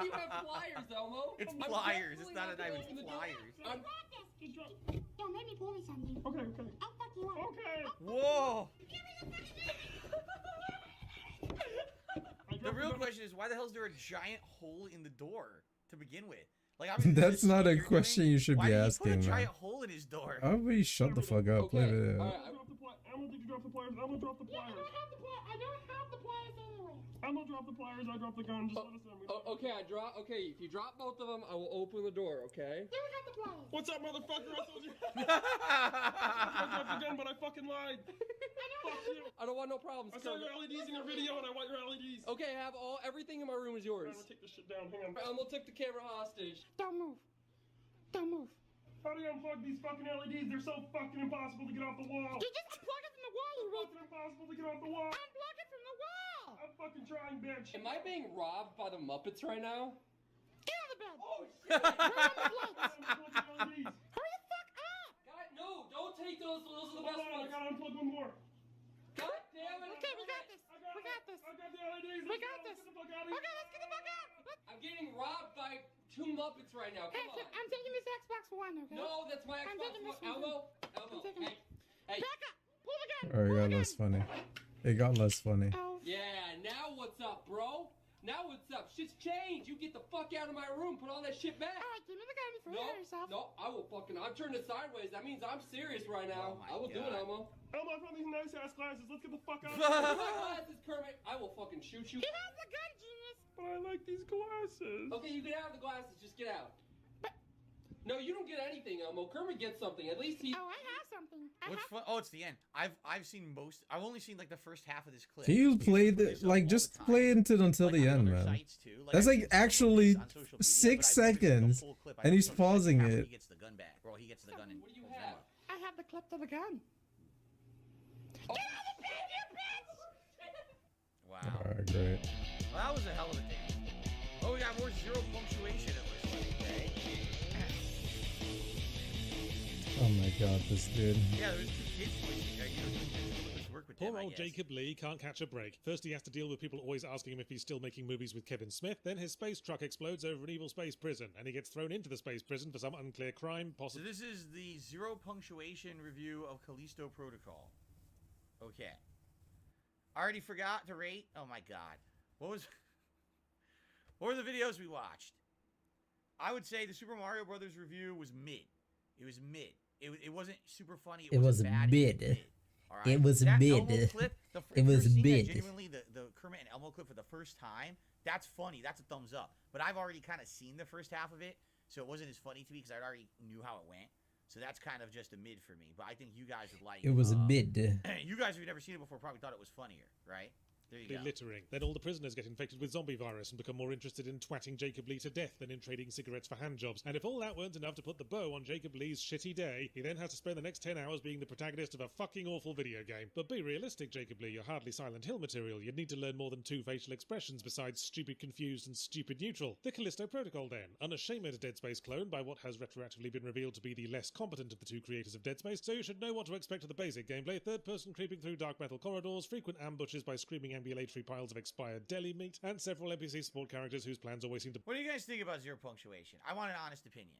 do you have pliers, Elmo? It's pliers. It's not a knife. It's pliers. Don't make me pull me something. Okay, okay. I'll fuck you up. Okay. Whoa. The real question is, why the hell is there a giant hole in the door to begin with? That's not a question you should be asking, Why did he put a man. giant hole in his door? Everybody shut the fuck up. Leave it. Elmo, did you drop the pliers? Elmo dropped the pliers. I don't have the pliers anyway. Elmo dropped the pliers. I dropped the gun. Just let us in. Okay, Okay, if you drop both of them, I will open the door. Okay. Then we got the pliers. What's up, motherfucker? I told you. I dropped the gun, but I fucking lied. Fuck you. I don't want no problems. I saw your LEDs in your video, and I want your LEDs. Okay, I have everything in my room is yours. I'm gonna take this shit down. Hang on. Elmo took the camera hostage. Don't move. Don't move. How do you unplug these fucking LEDs? They're so fucking impossible to get off the wall. You just unplug it from the wall, you It's fucking impossible to get off the wall. Unplug it from the wall. I'm fucking trying, bitch. Am I being robbed by the Muppets right now? Get out of the bed. Oh shit! Hurry the fuck up. God, no! Don't take those. Those are the best I ones. gotta unplug one more. God damn it! Okay, we got this. We got this. I got the LEDs. We got this. Let's get the fuck out of here. Okay, let's get the fuck out. I'm getting robbed by two Muppets right now. Come on. I'm taking this Xbox One, okay? No, that's my I'm Xbox taking One. this one. Elmo. I'm taking Hey. Hey. Back up. Pull the gun. Alright, it got less funny. It got less funny. Yeah, now what's up, bro? Now what's up? Shit's changed. You get the fuck out of my room. Put all that shit back. Alright, give me the gun before you hurt yourself. No, I will fucking. I'm turning it sideways. That means I'm serious right now. I will do it, Elmo. Elmo, I found these nice ass glasses. Let's get the fuck out of Give me here. my glasses, Kermit. I will fucking shoot you. He has the gun, genius. But I like these glasses. Okay, you get out of the glasses. Just get out. No, you don't get anything, Elmo. Kermit gets something. At least he. Oh, I have something. What's fun? Oh, it's the end. I've seen most. I've only seen like the first half of this clip. Can you play just play it until the end, man? That's like actually 6 seconds, and he's pausing it. He gets the gun back. Bro, he gets the gun and What do you have? I have the clip to the gun. Oh. Get out of the bed, you bitch! Wow. Alright, great. Well, that was a hell of a dance. Oh, we got more zero punctuation, it looks like. Okay. Oh my god, this dude. Yeah, there's two kids doing this work with Poor old Jacob Lee can't catch a break. First he has to deal with people always asking him if he's still making movies with Kevin Smith, then his space truck explodes over an evil space prison, and he gets thrown into the space prison for some unclear crime, So this is the zero punctuation review of Callisto Protocol. Okay. I already forgot to rate. Oh my god. What were the videos we watched? I would say the Super Mario Brothers review was mid. It was mid. It wasn't super funny. It was bad. mid. It was that mid. Elmo clip, It was mid. Genuinely, the Kermit and Elmo clip for the first time, that's funny. That's a thumbs up. But I've already kind of seen the first half of it, so it wasn't as funny to me because I already knew how it went. So that's kind of just a mid for me. But I think you guys would like. It was mid. You guys who've never seen it before probably thought it was funnier, right? There you go. Littering. Then all the prisoners get infected with zombie virus and become more interested in twatting Jacob Lee to death than in trading cigarettes for handjobs. And if all that weren't enough to put the bow on Jacob Lee's shitty day, he then has to spend the next 10 hours being the protagonist of a fucking awful video game. But be realistic, Jacob Lee, you're hardly Silent Hill material. You'd need to learn more than 2 facial expressions besides stupid confused and stupid neutral. The Callisto Protocol then. Unashamed Dead Space clone by what has retroactively been revealed to be the less competent of the 2 creators of Dead Space, so you should know what to expect of the basic gameplay. Third person creeping through dark metal corridors, frequent ambushes by screaming ambulatory piles of expired deli meat, and several NPC support characters whose plans always seem to... What do you guys think about zero punctuation? I want an honest opinion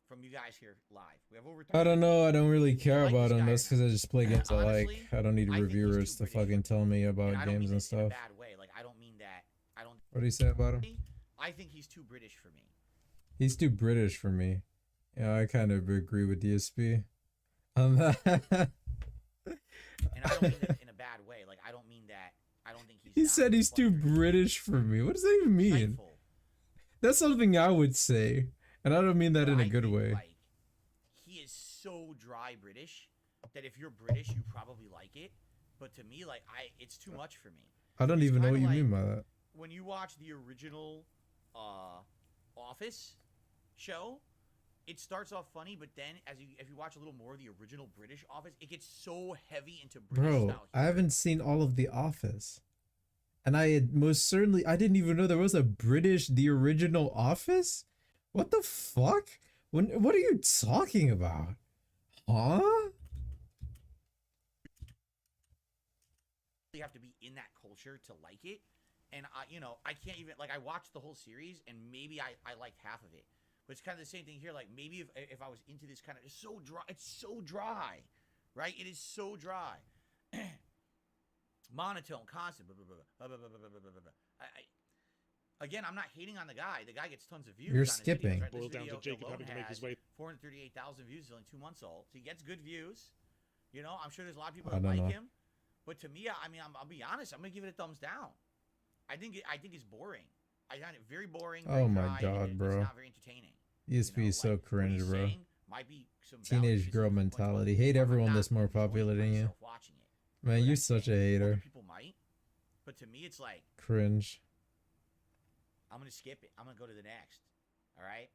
from you guys here live. We have over... I don't know. I don't really care about him. That's because I just play games I like. I don't need reviewers to fucking tell me about games and stuff. Bad way. Like, I don't mean that. I don't... What do you say about him? I think he's too British for me. He's too British for me. Yeah, I kind of agree with DSP on that. And I don't mean that in a bad way. Like, I don't mean that. I don't think he's... He said he's too British for me. What does that even mean? That's something I would say. And I don't mean that in a good way. Like, he is so dry British that if you're British, you probably like it. But to me, like, it's too much for me. I don't even know what you mean by that. When you watch the original Office show, it starts off funny, but then if you watch a little more of the original British Office, it gets so heavy into British Bro, style. I haven't seen all of The Office. And I didn't even know there was a The original Office? What the fuck? What are you talking about? Huh? You have to be in that culture to like it. And I can't even, like, I watched the whole series and maybe I liked half of it. But it's kind of the same thing here. Like, maybe if I was into this kind of, it's so dry, right? It is so dry. Monotone, constant. Again, I'm not hating on the guy. The guy gets tons of views. You're on his skipping. Videos, right? Boiled down to Jacob having to make his way. 438,000 views. He's only 2 months old. So he gets good views. You know, I'm sure there's a lot of people I that don't like know. him. But to me, I mean, I'll be honest. I'm gonna give it a thumbs down. I think it's boring. I find it very boring. Oh very my dry, god, and bro. It's not very entertaining. ESP is so cringe, bro. Might be some Teenage girl mentality. Hate everyone that's more popular than you. Man, you're such a hater. People might, but to me, it's like Cringe. I'm gonna skip it. I'm gonna go to the next. All right.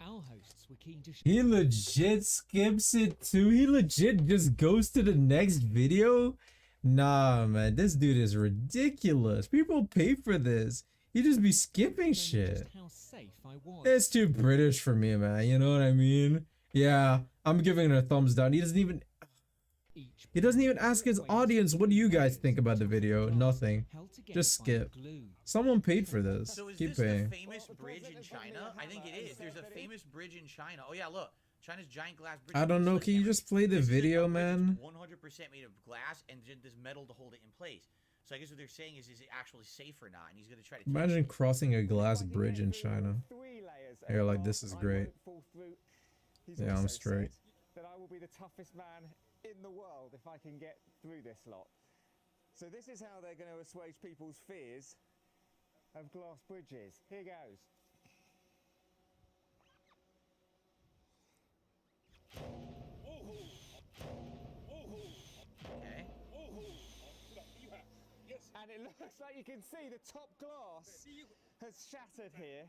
Our hosts were keen to. He legit skips it too. He legit just goes to the next video. Nah, man, this dude is ridiculous. People pay for this. He just be skipping shit. How safe I was. It's too British for me, man. You know what I mean? Yeah, I'm giving it a thumbs down. He doesn't even ask his audience, what do you guys think about the video? Nothing. Just skip. Someone paid for this. So is Keep this paying. the famous bridge in China? I think it is. There's a famous bridge in China. Oh yeah, look. China's giant glass bridge. I don't know. Can you just play the video, man? 100% made of glass and this metal to hold it in place. So I guess what they're saying is it actually safe or not? And he's gonna try to. Imagine crossing a glass bridge in China. You're like, this is great. Yeah, I'm straight. That I will be the toughest man in the world if I can get through this lot. So this is how they're going to assuage people's fears of glass bridges. Here goes. Okay. And it looks like you can see the top glass has shattered here.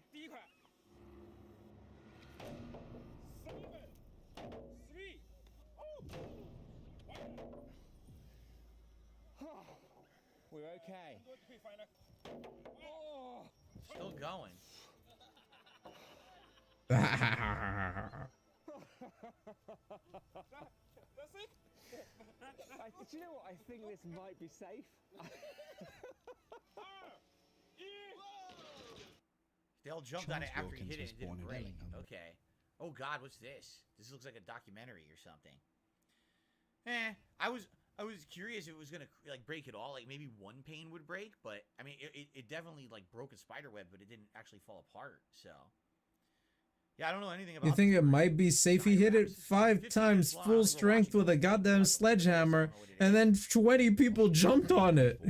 We're okay. Still going. That's it? Do you know what? I think this might be safe. They all jumped on it Charles after he Wilkins hit it was and it born didn't in break. Ellingham. Okay. Oh God, what's this? This looks like a documentary or something. I was curious if it was gonna like break it all. Like maybe one pane would break, but I mean it definitely like broke a spider web, but it didn't actually fall apart. So yeah, I don't know anything about. You think it might be safe? He hit it 5 times full strength with a goddamn sledgehammer, and then 20 people jumped on it.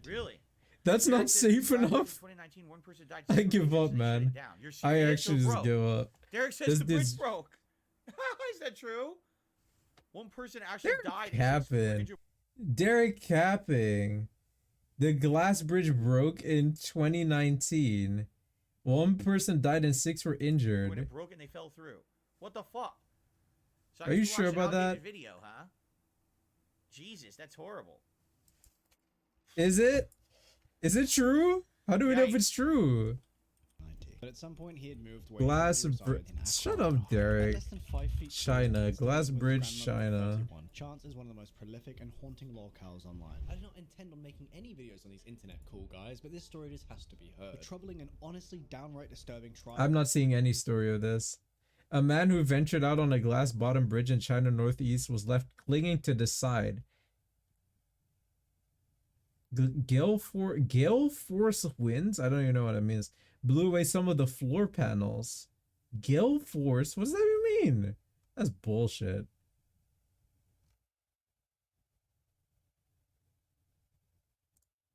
Really? That's not safe enough. 2019, one person died. I give up, man. I actually just give up. Derek says the bridge broke. Is that true? One person actually died. Capping. Derek capping. The glass bridge broke in 2019. One person died and 6 were injured. When it broke and they fell through. What the fuck? So Are you sure about that? Video, huh? Jesus, that's horrible. Is it? Is it true? How do we know if it's true? But at some point he had moved away. Glass bridge. Shut up, Derek. China. Glass bridge, China. Chance is one of the most prolific and haunting lolcows online. I do not intend on making any videos on these internet cool guys, but this story just has to be heard. A troubling and honestly downright disturbing trial. I'm not seeing any story of this. A man who ventured out on a glass bottom bridge in China Northeast was left clinging to the side. Gale force winds? I don't even know what it means. Blew away some of the floor panels. Gale force? What does that even mean? That's bullshit.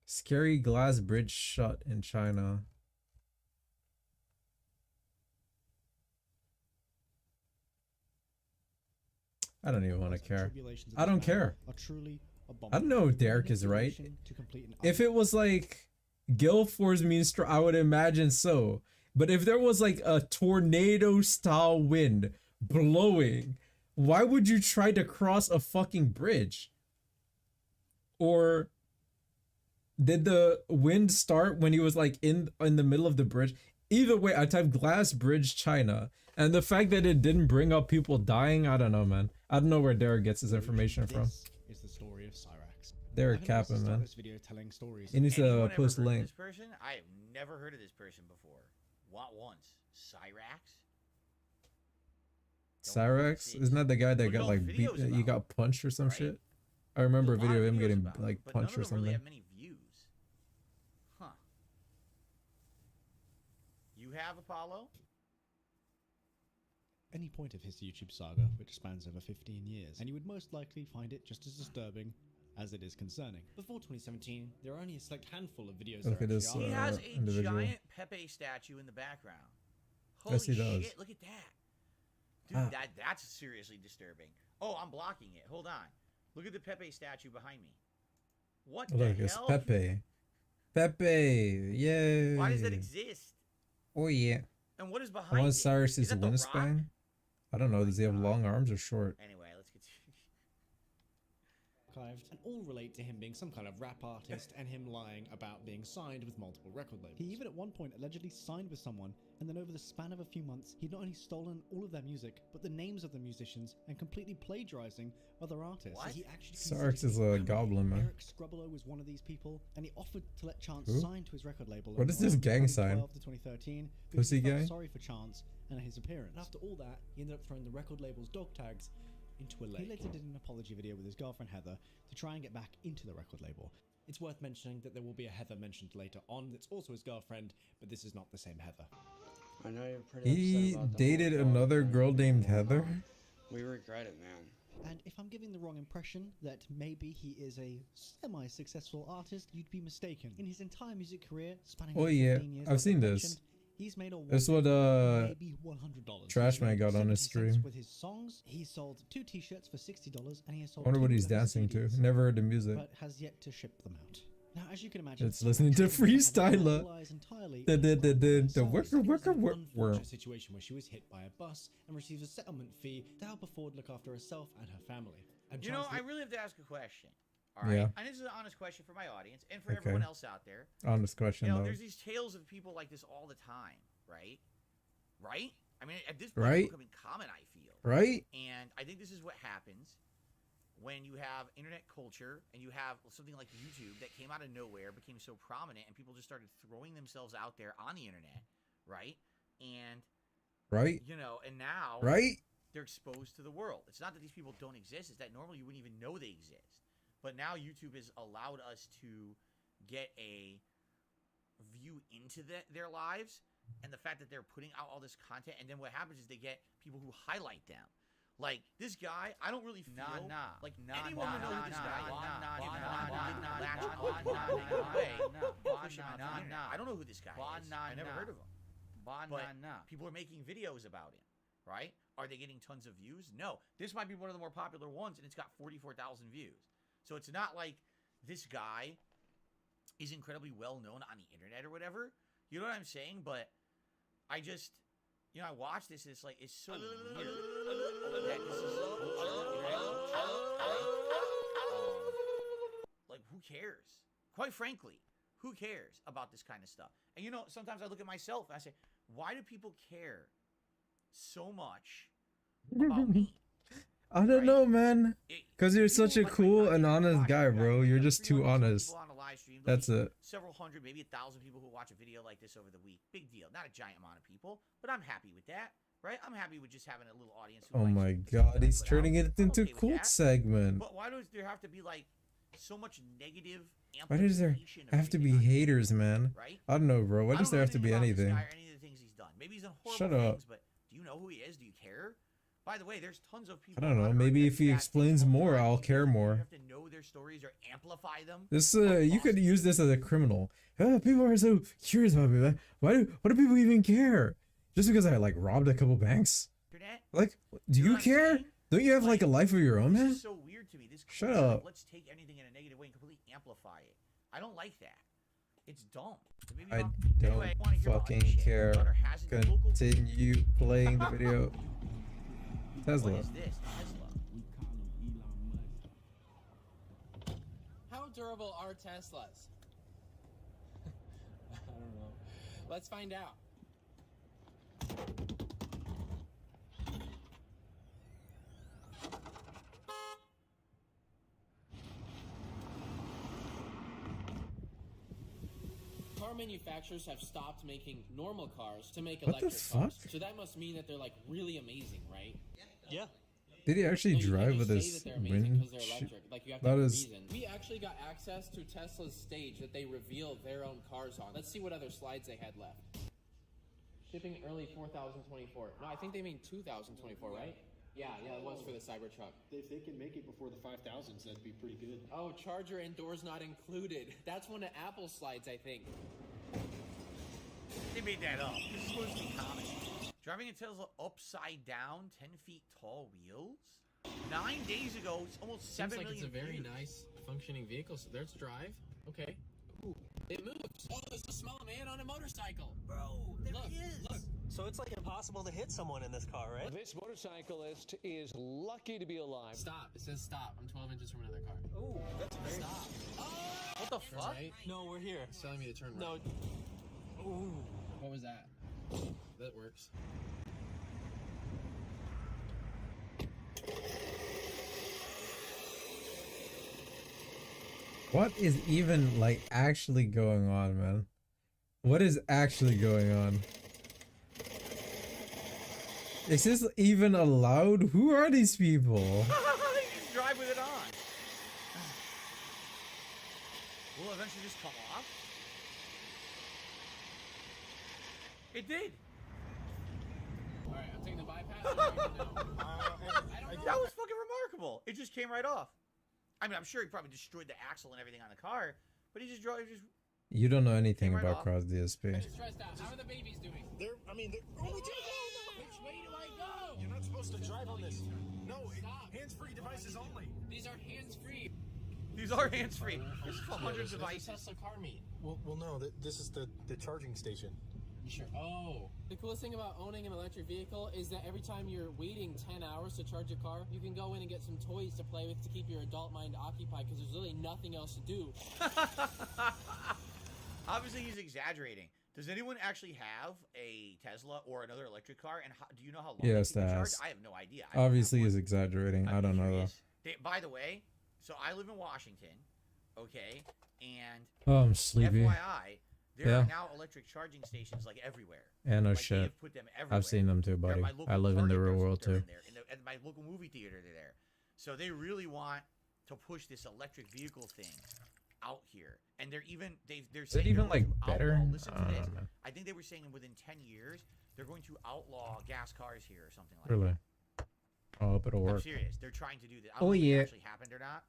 Scary glass bridge shut in China. I don't even want to care. I don't care. I don't know if Derek is right. If it was like Gale force means I would imagine so. But if there was like a tornado style wind blowing, why would you try to cross a fucking bridge? Or did the wind start when he was like in the middle of the bridge? Either way, I typed glass bridge China, and the fact that it didn't bring up people dying, I don't know, man. I don't know where Derek gets his information from. Is the story of Cyrax. Derek capping, man. This video telling stories. He needs to post a link. This person? I have never heard of this person before. What once? Cyrax? Cyrax? Isn't that the guy that got like beat? He got punched or some shit? I remember a video of him getting like punched or something. Really have many views. Huh. You have Apollo? Any point of his YouTube saga, which spans over 15 years, and you would most likely find it just as disturbing as it is concerning. Before 2017, there are only a select handful of videos Look at this, he has a individual. giant Pepe statue in the background. Holy Yes, he does. shit, look at that. Dude, that's seriously disturbing. Oh, I'm blocking it. Hold on. Look at the Pepe statue behind me. What the Look, it's hell? Pepe. Pepe, yay. Why does that exist? Oh yeah. And what is I behind want it? Cyrus's Is that the Rock? wingspan. I don't know. Does he have long arms or short? Anyway, let's continue. archived, and all relate to him being some kind of rap artist and him lying about being signed with multiple record labels. He even at one point allegedly signed with someone, and then over the span of a few months, he'd not only stolen all of their music, but the names of the musicians, and completely plagiarizing other artists. What? He actually Sarx is a goblin, man. Eric Scrubolo was one of these people, and he offered to let Chance Who? sign to his record label. What is this gang sign? 2012 to 2013, because Pussy he felt gang? sorry for Chance and his appearance. And after all that, he ended up throwing the record label's dog tags into a lake. He later did an apology video with his girlfriend Heather to try and get back into the record label. It's worth mentioning that there will be a Heather mentioned later on that's also his girlfriend, but this is not the same Heather. I know you're pretty He upset about the dated whole dog another thing. girl named Heather? We regret it, man. And if I'm giving the wrong impression that maybe he is a semi-successful artist, you'd be mistaken. In his entire music career, spanning Oh over yeah, 15 years, I've like seen I this. mentioned, he's made a That's what maybe $100. Trash He's Man made got on his 70 cents stream. with his songs. He sold 2 t-shirts for $60, and he has sold I wonder what 2 he's of his dancing to. CDs, Never heard the music. but has yet to ship them out. Now, as you can imagine, It's listening to Freestyler. The worker. Unfortunate situation where she was hit by a bus and receives a settlement fee to help afford look after herself and her family. And You know, Chance I really have to ask a question. All right, Yeah. and this is an honest question for my audience and for Okay. everyone else out there. Honest question, You know, though. there's these tales of people like this all the time, right? Right? I mean, at this point, Right? it's becoming common. I feel. Right? And I think this is what happens when you have internet culture and you have something like YouTube that came out of nowhere, became so prominent, and people just started throwing themselves out there on the internet, right? And Right? you know, and now Right? they're exposed to the world. It's not that these people don't exist, it's that normally you wouldn't even know they exist. But now YouTube has allowed us to get a view into their lives, and the fact that they're putting out all this content, and then what happens is they get people who highlight them. Like this guy, I don't really feel like anyone would know who this guy is. I don't know who this guy is. I never heard of him. But people are making videos about him, right? Are they getting tons of views? No. This might be one of the more popular ones, and it's got 44,000 views. So it's not like this guy is incredibly well known on the internet or whatever. You know what I'm saying? But I just, you know, I watch this and it's like, it's so weird that this is like, who cares? Quite frankly, who cares about this kind of stuff? And you know, sometimes I look at myself and I say, why do people care so much about me? I don't know, man. Because you're such a cool and honest guy, bro. You're just too honest. That's it. Several hundred, maybe 1,000 people who watch a video like this over the week. Big deal. Not a giant amount of people, but I'm happy with that, right? I'm happy with just having a little audience. Who Oh likes my the god, stuff he's I put turning out. it I'm into okay with cult that. segment. But why does there have to be like so much negative? Why does there have to be haters, man? Right? I don't know, bro. Why I does don't there know have to be anything anything? about this guy or any of the things he's done. Maybe he's done horrible Shut up. things, but do you know who he is? Do you care? By the way, there's tons of I people. don't know. Maybe if he explains more, I'll care more. You have to know their stories or amplify them. This you could use this as a criminal. People are so curious about me, man. Why do people even care? Just because I like robbed a couple banks? Like, do you care? Don't you have like a life of your own, man? This is so weird to me. This Shut culture of up. Let's take anything in a negative way and completely amplify it. I don't like that. It's dumb. So maybe I I'll- don't anyway, I wanna hear about fucking other shit. care. Daughter has it. Local- Continue playing the video. Tesla. What is this? Tesla. How durable are Teslas? I don't know. Let's find out. Car manufacturers have stopped making normal cars to make What the electric cars. fuck? So that must mean that they're like really amazing, right? Yeah. Did he actually No, you drive can't with just say this that they're amazing wind? 'cause they're electric. Like, you have to That have a is. reason. We actually got access to Tesla's stage that they reveal their own cars on. Let's see what other slides they had left. Shipping early 4024. No, I think they mean 2024, right? Yeah, it was for the Cybertruck. If they can make it before the 5000s, that'd be pretty good. Oh, charger and doors not included. That's one of Apple's slides, I think. They made that up. This is supposed to be comedy. Driving a Tesla upside down, 10 feet tall wheels. 9 days ago, it's almost Seems 7 like million it's a very views. nice functioning vehicle. So there's drive. Okay. Ooh, it moves. Oh, there's a small man on a motorcycle. Bro, there he is. Look. So it's like impossible to hit someone in this car, right? This motorcyclist is lucky to be alive. Stop. It says stop. I'm 12 inches from another car. Oh, that's very Stop. What the Turn fuck? right. No, we're here. It's telling me to turn No. right. Ooh. What was that? That works. What is even like actually going on, man? What is actually going on? Is this even allowed? Who are these people? You just drive with it on. Will it eventually just come off? It did. Alright, I'm taking the bypass. That was fucking remarkable. It just came right off. I mean, I'm sure he probably destroyed the axle and everything on the car, but he just drove. You don't know anything Right about off. cross DSP. Stressed out. How are the babies doing? They're Which way do I go? You're not supposed to drive on this. No, Stop. hands-free devices only. These are hands-free. These are hands-free. There's hundreds of Where's devices. the Tesla car meet? Well, no. This is the charging station. Sure. Oh. The coolest thing about owning an electric vehicle is that every time you're waiting 10 hours to charge your car, you can go in and get some toys to play with to keep your adult mind occupied because there's really nothing else to do. Obviously, he's exaggerating. Does anyone actually have a Tesla or another electric car? And how, do you know how long Yes, they keep it charged? that's. I have no idea. Obviously, he's exaggerating. I don't know though. By the way, so I live in Washington, okay, and Oh, I'm sleepy. FYI, there are now electric charging stations like everywhere. Yeah, no Like, they shit. have put them everywhere. I've seen them too, They're buddy. at my local I live in the Target, real they're world too. in there. At my local movie theater, they're there. So they really want to push this electric vehicle thing out here, and they're saying Is it even they're going like to better? outlaw- Listen I to don't this. know, man. I think they were saying within 10 years they're going to outlaw gas cars here or something like Really? that. I hope it'll I'm work. serious. They're trying to do that. I Oh, don't know if yeah. it actually happened or not,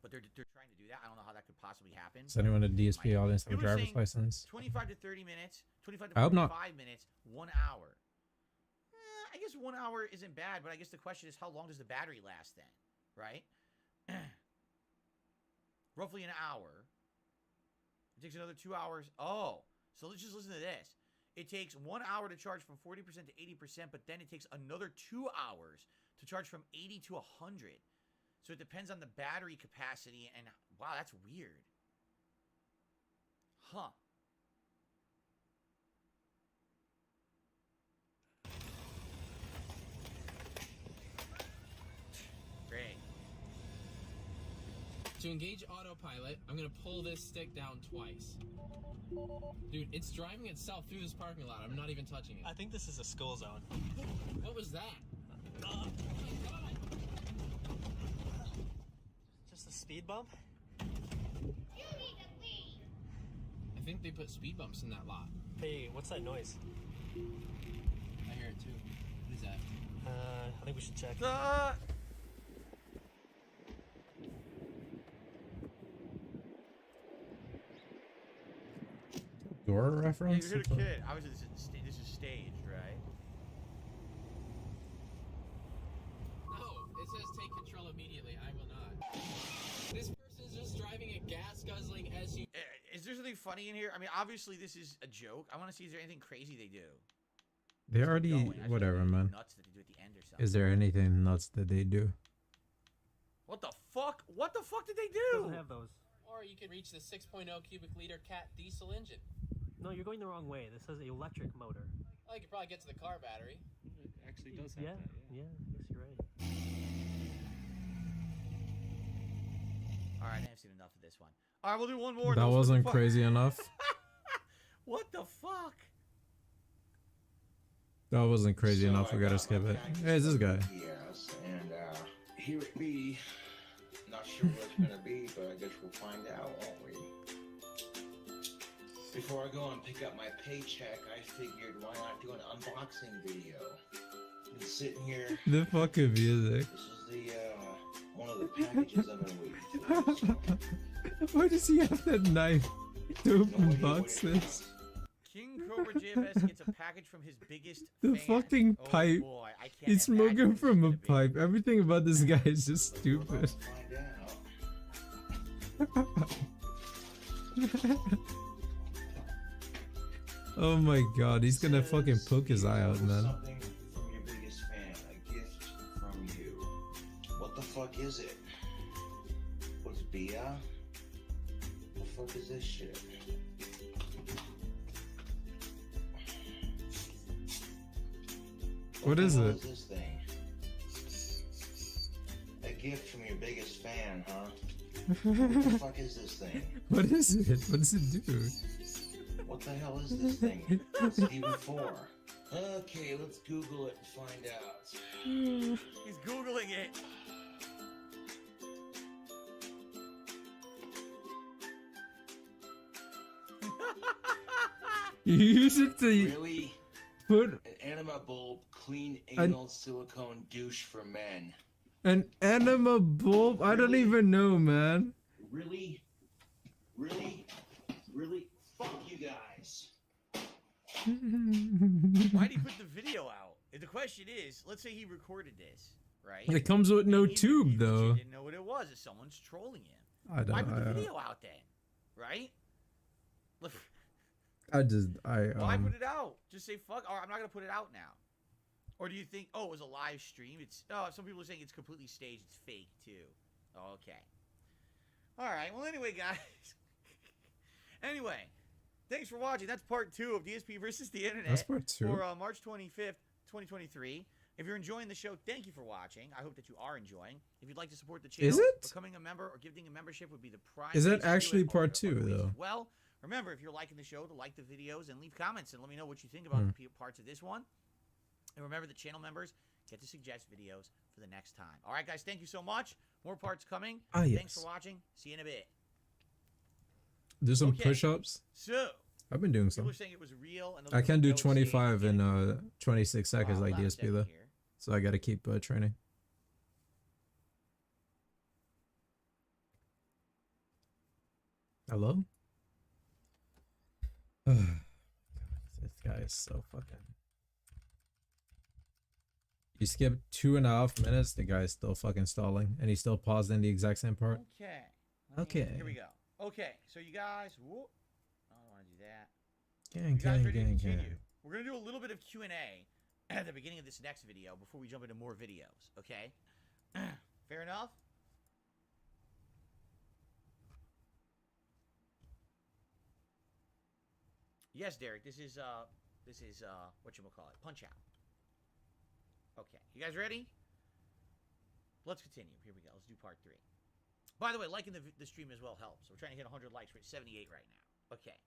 but they're trying to do that. I don't know how that could possibly happen. Does anyone in the DSP audience have a People are driver's saying license? 25 to 30 minutes, 25 to I hope 45 not. minutes, 1 hour. I guess 1 hour isn't bad, but I guess the question is how long does the battery last then, right? Roughly an hour. It takes another 2 hours. Oh, so let's just listen to this. It takes 1 hour to charge from 40% to 80%, but then it takes another 2 hours to charge from 80 to 100. So it depends on the battery capacity, and wow, that's weird. Huh. Great. To engage autopilot, I'm gonna pull this stick down twice. Dude, it's driving itself through this parking lot. I'm not even touching it. I think this is a school zone. What was that? Just a speed bump? I think they put speed bumps in that lot. Hey, what's that noise? I hear it too. What is that? I think we should check. Dora Yeah, reference? you heard a kid. Obviously, this is staged, right? No, it says take control immediately. I will not. This person's just driving a gas guzzling SUV. Is there something funny in here? I mean, obviously, this is a joke. I want to see is there anything crazy they do. They already, whatever, man. Nuts that they do at the end or something. Is there anything nuts that they do? What the fuck? What the fuck did they do? Doesn't have those. Or you could reach the 6.0 cubic liter cat diesel engine. No, you're going the wrong way. This has an electric motor. Well, you could probably get to the car battery. It actually does have that. Yeah, I guess you're right. All right, I've seen enough of this one. All right, we'll do one more. That wasn't fuck? crazy enough. What the fuck? That wasn't crazy enough. We gotta skip it. Hey, it's this guy. Yes, and here it be. Not sure what it's gonna be, but I guess we'll find out, won't we? Before I go and pick up my paycheck, I figured why not do an unboxing video. Been sitting here. The fucking music. This is the one of the packages I've been waiting for. Why does he have that knife to open boxes? King Cobra JFS gets a package from his biggest The fan. fucking Oh pipe. boy, I can't He's smoking from a pipe. Everything about this guy is just stupid. Oh my god, he's gonna fucking poke his eye out, man. Something from your biggest fan, a gift from you. What the fuck is it? What's Bia? The fuck is this shit? What is the hell it? Is this thing? A gift from your biggest fan, huh? What the fuck is this thing? What is it? What does it do? What the hell is this thing? What's it even for? Okay, let's Google it and find out. He's Googling it. You use it to Really? put An enema bulb, clean An- anal silicone douche for men. an enema bulb? I don't even know, man. Really? Really? Really? Fuck you guys. Why'd he put the video out? The question is, let's say he recorded this, right? It comes with no And he tube, though. didn't know what it was. If someone's trolling him, I don't why put the know. video out then, right? Look, Why put it out? Just say fuck. Or I'm not gonna put it out now. Or do you think? Oh, it was a live stream. It's some people are saying it's completely staged. It's fake too. Okay. All right. Well, anyway, guys. Anyway, thanks for watching. That's part 2 of DSP versus the Internet. That's part 2. For March 25th, 2023. If you're enjoying the show, thank you for watching. I hope that you are enjoying. If you'd like to support the channel, Is it? becoming a member or gifting a membership would be the prime. Is way that to do actually it. part Other 2 ways though? as well, remember, if you're liking the show, to like the videos and leave comments and let me know what you think about the parts of this one. And remember, the channel members get to suggest videos for the next time. All right, guys, thank you so much. More parts coming. Ah, yes. Thanks for watching. See you in a bit. Do some Okay. push-ups. So, I've been doing people some. are saying it was real. And I can do no 25 in 26 seconds Wow, like last DSP second though. here. So I got to keep training. Hello? This guy is so fucking... You skip 2.5 minutes, the guy's still fucking stalling, and he's still pausing the exact same part. Okay. Okay. Here we go. Okay, so you guys, whoop, I don't want to do that. Gang, You guys gang, ready to gang, continue? gang. We're gonna do a little bit of Q&A at the beginning of this next video before we jump into more videos. Okay. Fair enough. Yes, Derek. This is what you call it, Punch Out. Okay, you guys ready? Let's continue. Here we go. Let's do part 3. By the way, liking the stream as well helps. We're trying to hit 100 likes. We're at 78 right now. Okay.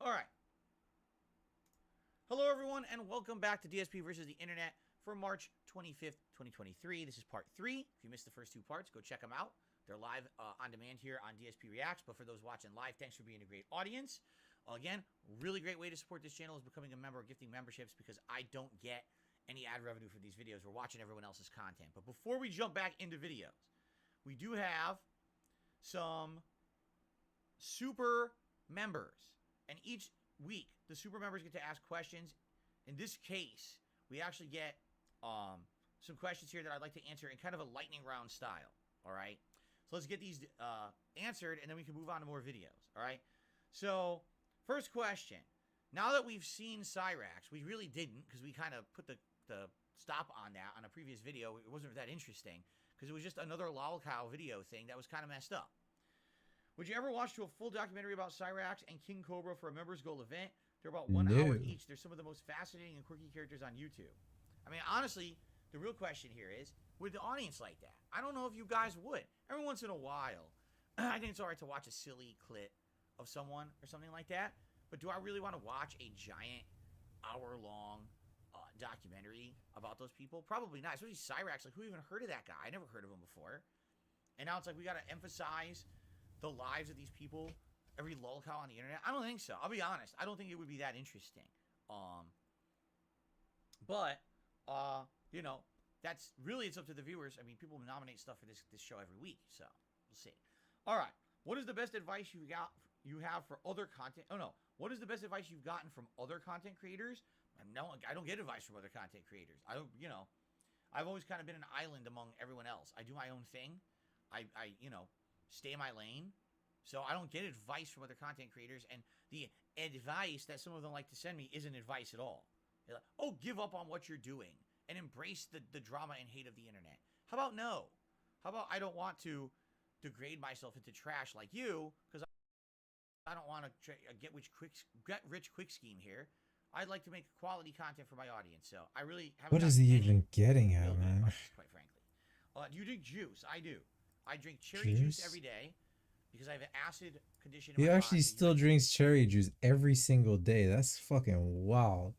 All right. Hello, everyone, and welcome back to DSP versus the Internet for March 25th, 2023. This is part 3. If you missed the first 2 parts, go check them out. They're live on demand here on DSP Reacts. But for those watching live, thanks for being a great audience. Again, really great way to support this channel is becoming a member or gifting memberships because I don't get any ad revenue for these videos. We're watching everyone else's content. But before we jump back into videos, we do have some super members. And each week, the super members get to ask questions. In this case, we actually get some questions here that I'd like to answer in kind of a lightning round style. All right? So let's get these answered, and then we can move on to more videos. All right? So, first question. Now that we've seen Cyrax, we really didn't because we kind of put the stop on that on a previous video. It wasn't that interesting because it was just another lolcow video thing that was kind of messed up. Would you ever watch to a full documentary about Cyrax and King Cobra for a Members Gold event? They're about 1 hour each. They're some of the most fascinating and quirky characters on YouTube. I mean, honestly, the real question here is, would the audience like that? I don't know if you guys would. Every once in a while, I think it's all right to watch a silly clip of someone or something like that. But do I really want to watch a giant hour-long documentary about those people? Probably not. Especially Cyrax. Like, who even heard of that guy? I never heard of him before. And now it's like we got to emphasize the lives of these people, every lolcow on the internet. I don't think so. I'll be honest. I don't think it would be that interesting. But you know, that's really, it's up to the viewers. I mean, people nominate stuff for this show every week, so we'll see. All right. What is the best advice you have for other content? Oh no. What is the best advice you've gotten from other content creators? No, I don't get advice from other content creators. I don't, you know, I've always kind of been an island among everyone else. I do my own thing. I you know, stay in my lane. So I don't get advice from other content creators, and the advice that some of them like to send me isn't advice at all. They're like, oh, give up on what you're doing and embrace the drama and hate of the internet. How about no? How about I don't want to degrade myself into trash like you because I don't want to get rich quick scheme here. I'd like to make quality content for my audience, so I really haven't. What is he even getting at, man? Quite frankly, do you drink juice? I do. I drink cherry juice every day because I have an acid condition. He actually still drinks cherry juice every single day. That's fucking wild.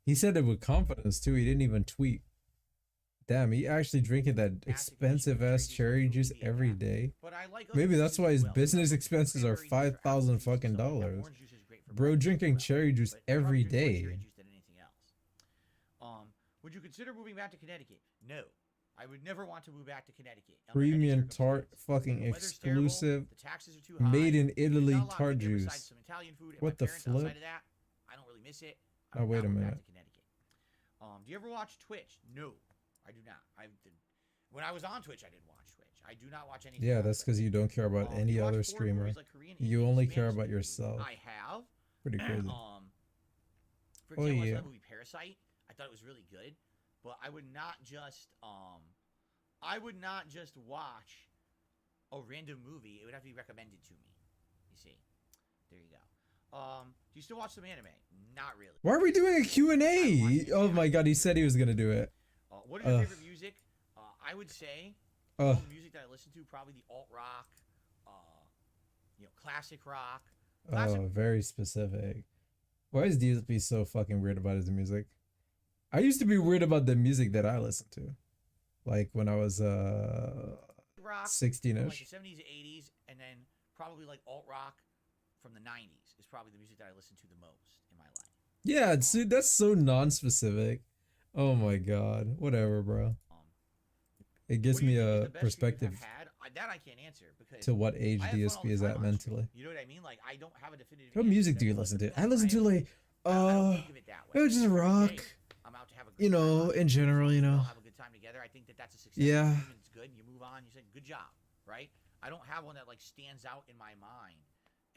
He said it with confidence too. He didn't even tweet. Damn, he actually drinking that expensive ass cherry juice every day. Maybe that's why his business expenses are $5,000 fucking dollars. Bro, drinking cherry juice every day. Would you consider moving back to Connecticut? No. I would never want to move back to Connecticut. Premium tart, fucking exclusive, made in Italy tart juice. What the flip? I don't really miss it. Oh, wait a minute. Do you ever watch Twitch? No, I do not. When I was on Twitch, I didn't watch Twitch. I do not watch anything. Yeah, that's because you don't care about any other streamer. You only care about yourself. I have. Pretty crazy. For example, I saw the movie Parasite. I thought it was really good, but I would not just watch a random movie. It would have to be recommended to me. You see, there you go. Do you still watch some anime? Not really. Why are we doing a Q&A? Oh my god, he said he was gonna do it. What is your favorite music? I would say all the music that I listen to, probably the alt rock, classic rock. Oh, very specific. Why is DSP so fucking weird about his music? I used to be weird about the music that I listened to, like when I was 16ish. Like the 70s, 80s, and then probably like alt rock from the 90s is probably the music that I listen to the most in my life. Yeah, dude, that's so non-specific. Oh my god, whatever, bro. It gives me a perspective that I can't answer because to what age DSP is at mentally. You know what I mean? Like I don't have a definitive. What music do you listen to? I listen to like just rock. You know, in general, you know. Have a good time together. I think that's a success. Yeah. It's good. You move on. You say good job, right? I don't have one that like stands out in my mind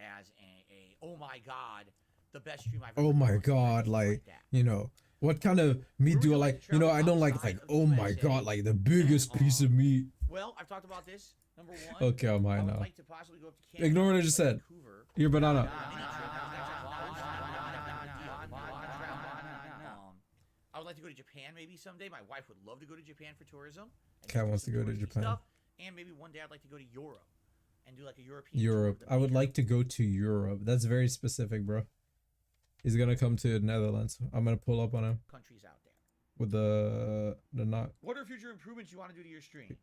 as a oh my god, the best stream I've ever. Oh my god, like you know. What kind of meat do I like? You know, I don't like oh my god, like the biggest piece of meat. Well, I've talked about this. Number one. Okay, I'm high now. Like to possibly go up to Canada, ignore what I just said. Your banana. I would like to go to Japan maybe someday. My wife would love to go to Japan for tourism. Kat wants to go to Japan. Stuff. And maybe one day I'd like to go to Europe and do like a European Europe. tour. I would like to go to Europe. That's very specific, bro. He's gonna come to Netherlands. I'm gonna pull up on him. Countries out there. With the not. What are future improvements you want to do to your stream?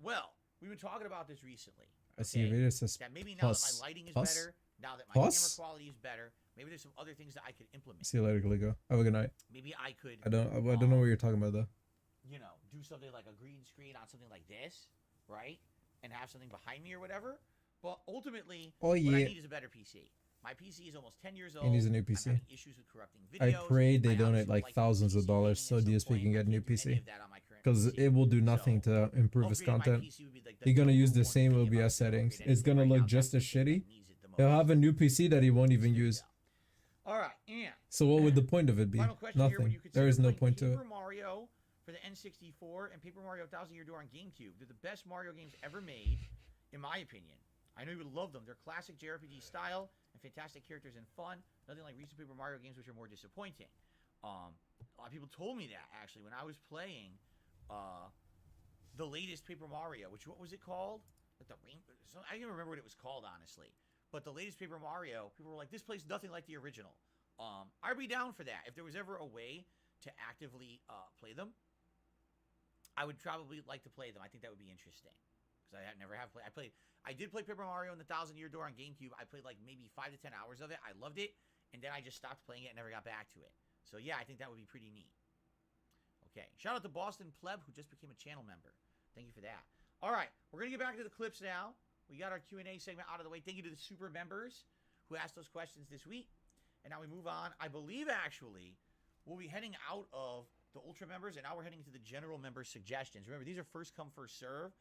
Well, we've been talking about this recently. I see a video says that maybe now that my lighting is better, now that my camera quality is better, maybe there's some other things that I could implement. See you later, Gligo. Have a good night. Maybe I could. I don't know what you're talking about though. You know, do something like a green screen on something like this, right? And have something behind me or whatever. But ultimately, what I need is a better PC. My PC is almost 10 years old. He needs a new PC. I'm having issues with corrupting videos. I pray they donate like thousands of dollars so DSP can get a new PC. Because it will do nothing to improve his content. He's gonna use the same OBS settings. It's gonna look just as shitty. He'll have a new PC that he won't even use. All right, and so what would the point of it be? Nothing. There is no point to it. Paper Mario for the N64 and Paper Mario 1000 Year Door on GameCube. They're the best Mario games ever made, in my opinion. I know you would love them. They're classic JRPG style and fantastic characters and fun. Nothing like recent Paper Mario games, which are more disappointing. A lot of people told me that, actually, when I was playing the latest Paper Mario, which, what was it called? Like I don't remember what it was called, honestly. But the latest Paper Mario, people were like, this plays nothing like the original. I'd be down for that. If there was ever a way to actively play them, I would probably like to play them. I think that would be interesting. Because I never have played. I did play Paper Mario and the 1000 Year Door on GameCube. I played like maybe 5 to 10 hours of it. I loved it, and then I just stopped playing it and never got back to it. So yeah, I think that would be pretty neat. Okay, shout out to Boston Pleb who just became a channel member. Thank you for that. All right, we're gonna get back to the clips now. We got our Q&A segment out of the way. Thank you to the super members who asked those questions this week. And now we move on. I believe actually we'll be heading out of the ultra members, and now we're heading to the general member suggestions. Remember, these are first come first serve.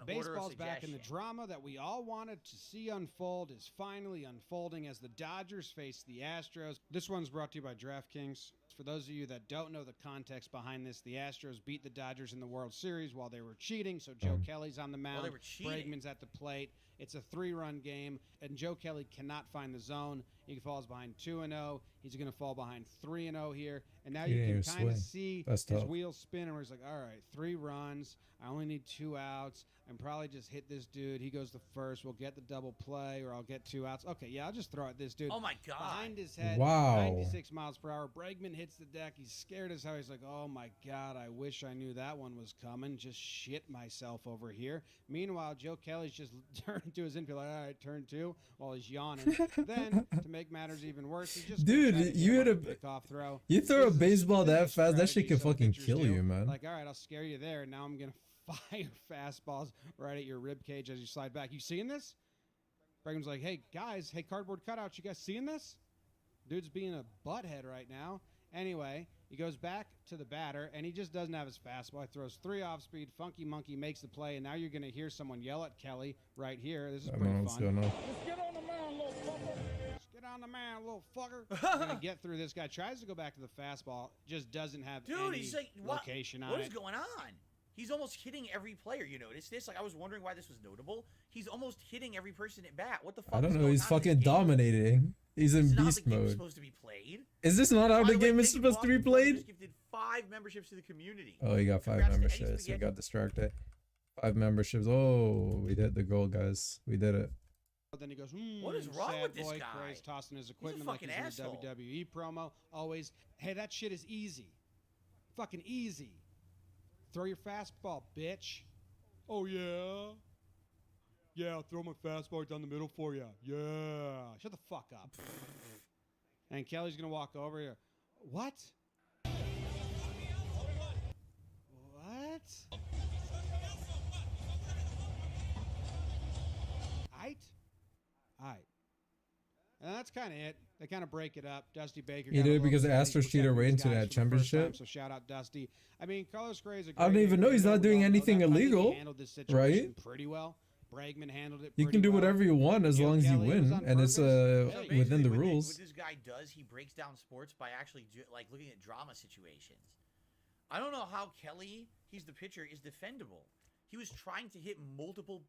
Baseball's back, and the drama that we all wanted to see unfold is finally unfolding as the Dodgers face the Astros. This one's brought to you by DraftKings. For those of you that don't know the context behind this, the Astros beat the Dodgers in the World Series while they were cheating, so Joe Kelly's on the mound. Well, they were cheating. Bregman's at the plate. It's a 3-run game, and Joe Kelly cannot find the zone. He falls behind 2-0. He's going to fall behind 3-0 here. And now you can kind of see his wheels spin, where he's like, all right, 3 runs. I only need 2 outs. I'm probably just hit this dude. He goes to first. We'll get the double play, or I'll get 2 outs. Okay, yeah, I'll just throw at this dude. Oh, my God. Behind his head, wow. 96 miles per hour. Bregman hits the deck. He's scared as hell. He's like, oh, my God, I wish I knew that one was coming. Just shit myself over here. Meanwhile, Joe Kelly's just turning to his infield, like, all right, turn 2, while he's yawning. Then, to make matters even worse, he just you hit a kickoff throw. You throw a baseball that fast, that shit can fucking kill you, man. Like, all right, I'll scare you there. Now I'm going to fire fastballs right at your rib cage as you slide back. You seeing this? Bregman's like, hey, guys, hey, cardboard cutouts, you guys seeing this? Dude's being a butthead right now. Anyway, he goes back to the batter, and he just doesn't have his fastball. He throws 3 off speed. Funky Monkey makes the play, and now you're going to hear someone yell at Kelly right here. This is pretty fun. What's going on? Just get on the mound, little fucker. Just get on the mound, little fucker. We're going to get through this guy. Tries to go back to the fastball. Just doesn't have any he's like, location on it. What is going on? He's almost hitting every player. You notice this? Like, I was wondering why this was notable. He's almost hitting every person at bat. What the fuck? I don't know. He's fucking dominating. He's in This is not how beast the game is mode. supposed to be played. Is this not how By the way, game is thank you, supposed to be Boston Club, played? just gifted 5 memberships to the community. Oh, he got 5 Congrats to Eddie memberships. He Spaghetti. got distracted. 5 memberships. Oh, we hit the goal, guys. We did it. But then he goes, What is wrong sad with this boy guy? Craze tossing his He's a equipment like fucking he's in a asshole. WWE promo. Always, hey, that shit is easy. Fucking easy. Throw your fastball, bitch. Oh, yeah? Yeah, I'll throw my fastball down the middle for you. Yeah. Shut the fuck up. And Kelly's going to walk over here. What? What? Aight. And that's kind of it. They kind of break it up. Dusty Baker. He got a did it little because upset. Astros He's cheated protecting way these into guys that for the first championship. time, so shout out Dusty. I mean, Carlos Gray's a I don't great even know he's leader. not doing We all know anything that. I think he illegal, handled this situation right? pretty well. Bregman handled it You pretty can do well. whatever you want as Joe long as you Kelly, it was win, on and it's purpose. So within basically, the what rules. What this guy does, he breaks down sports by actually like looking at drama situations. I don't know how Kelly, he's the pitcher, is defendable. He was trying to hit multiple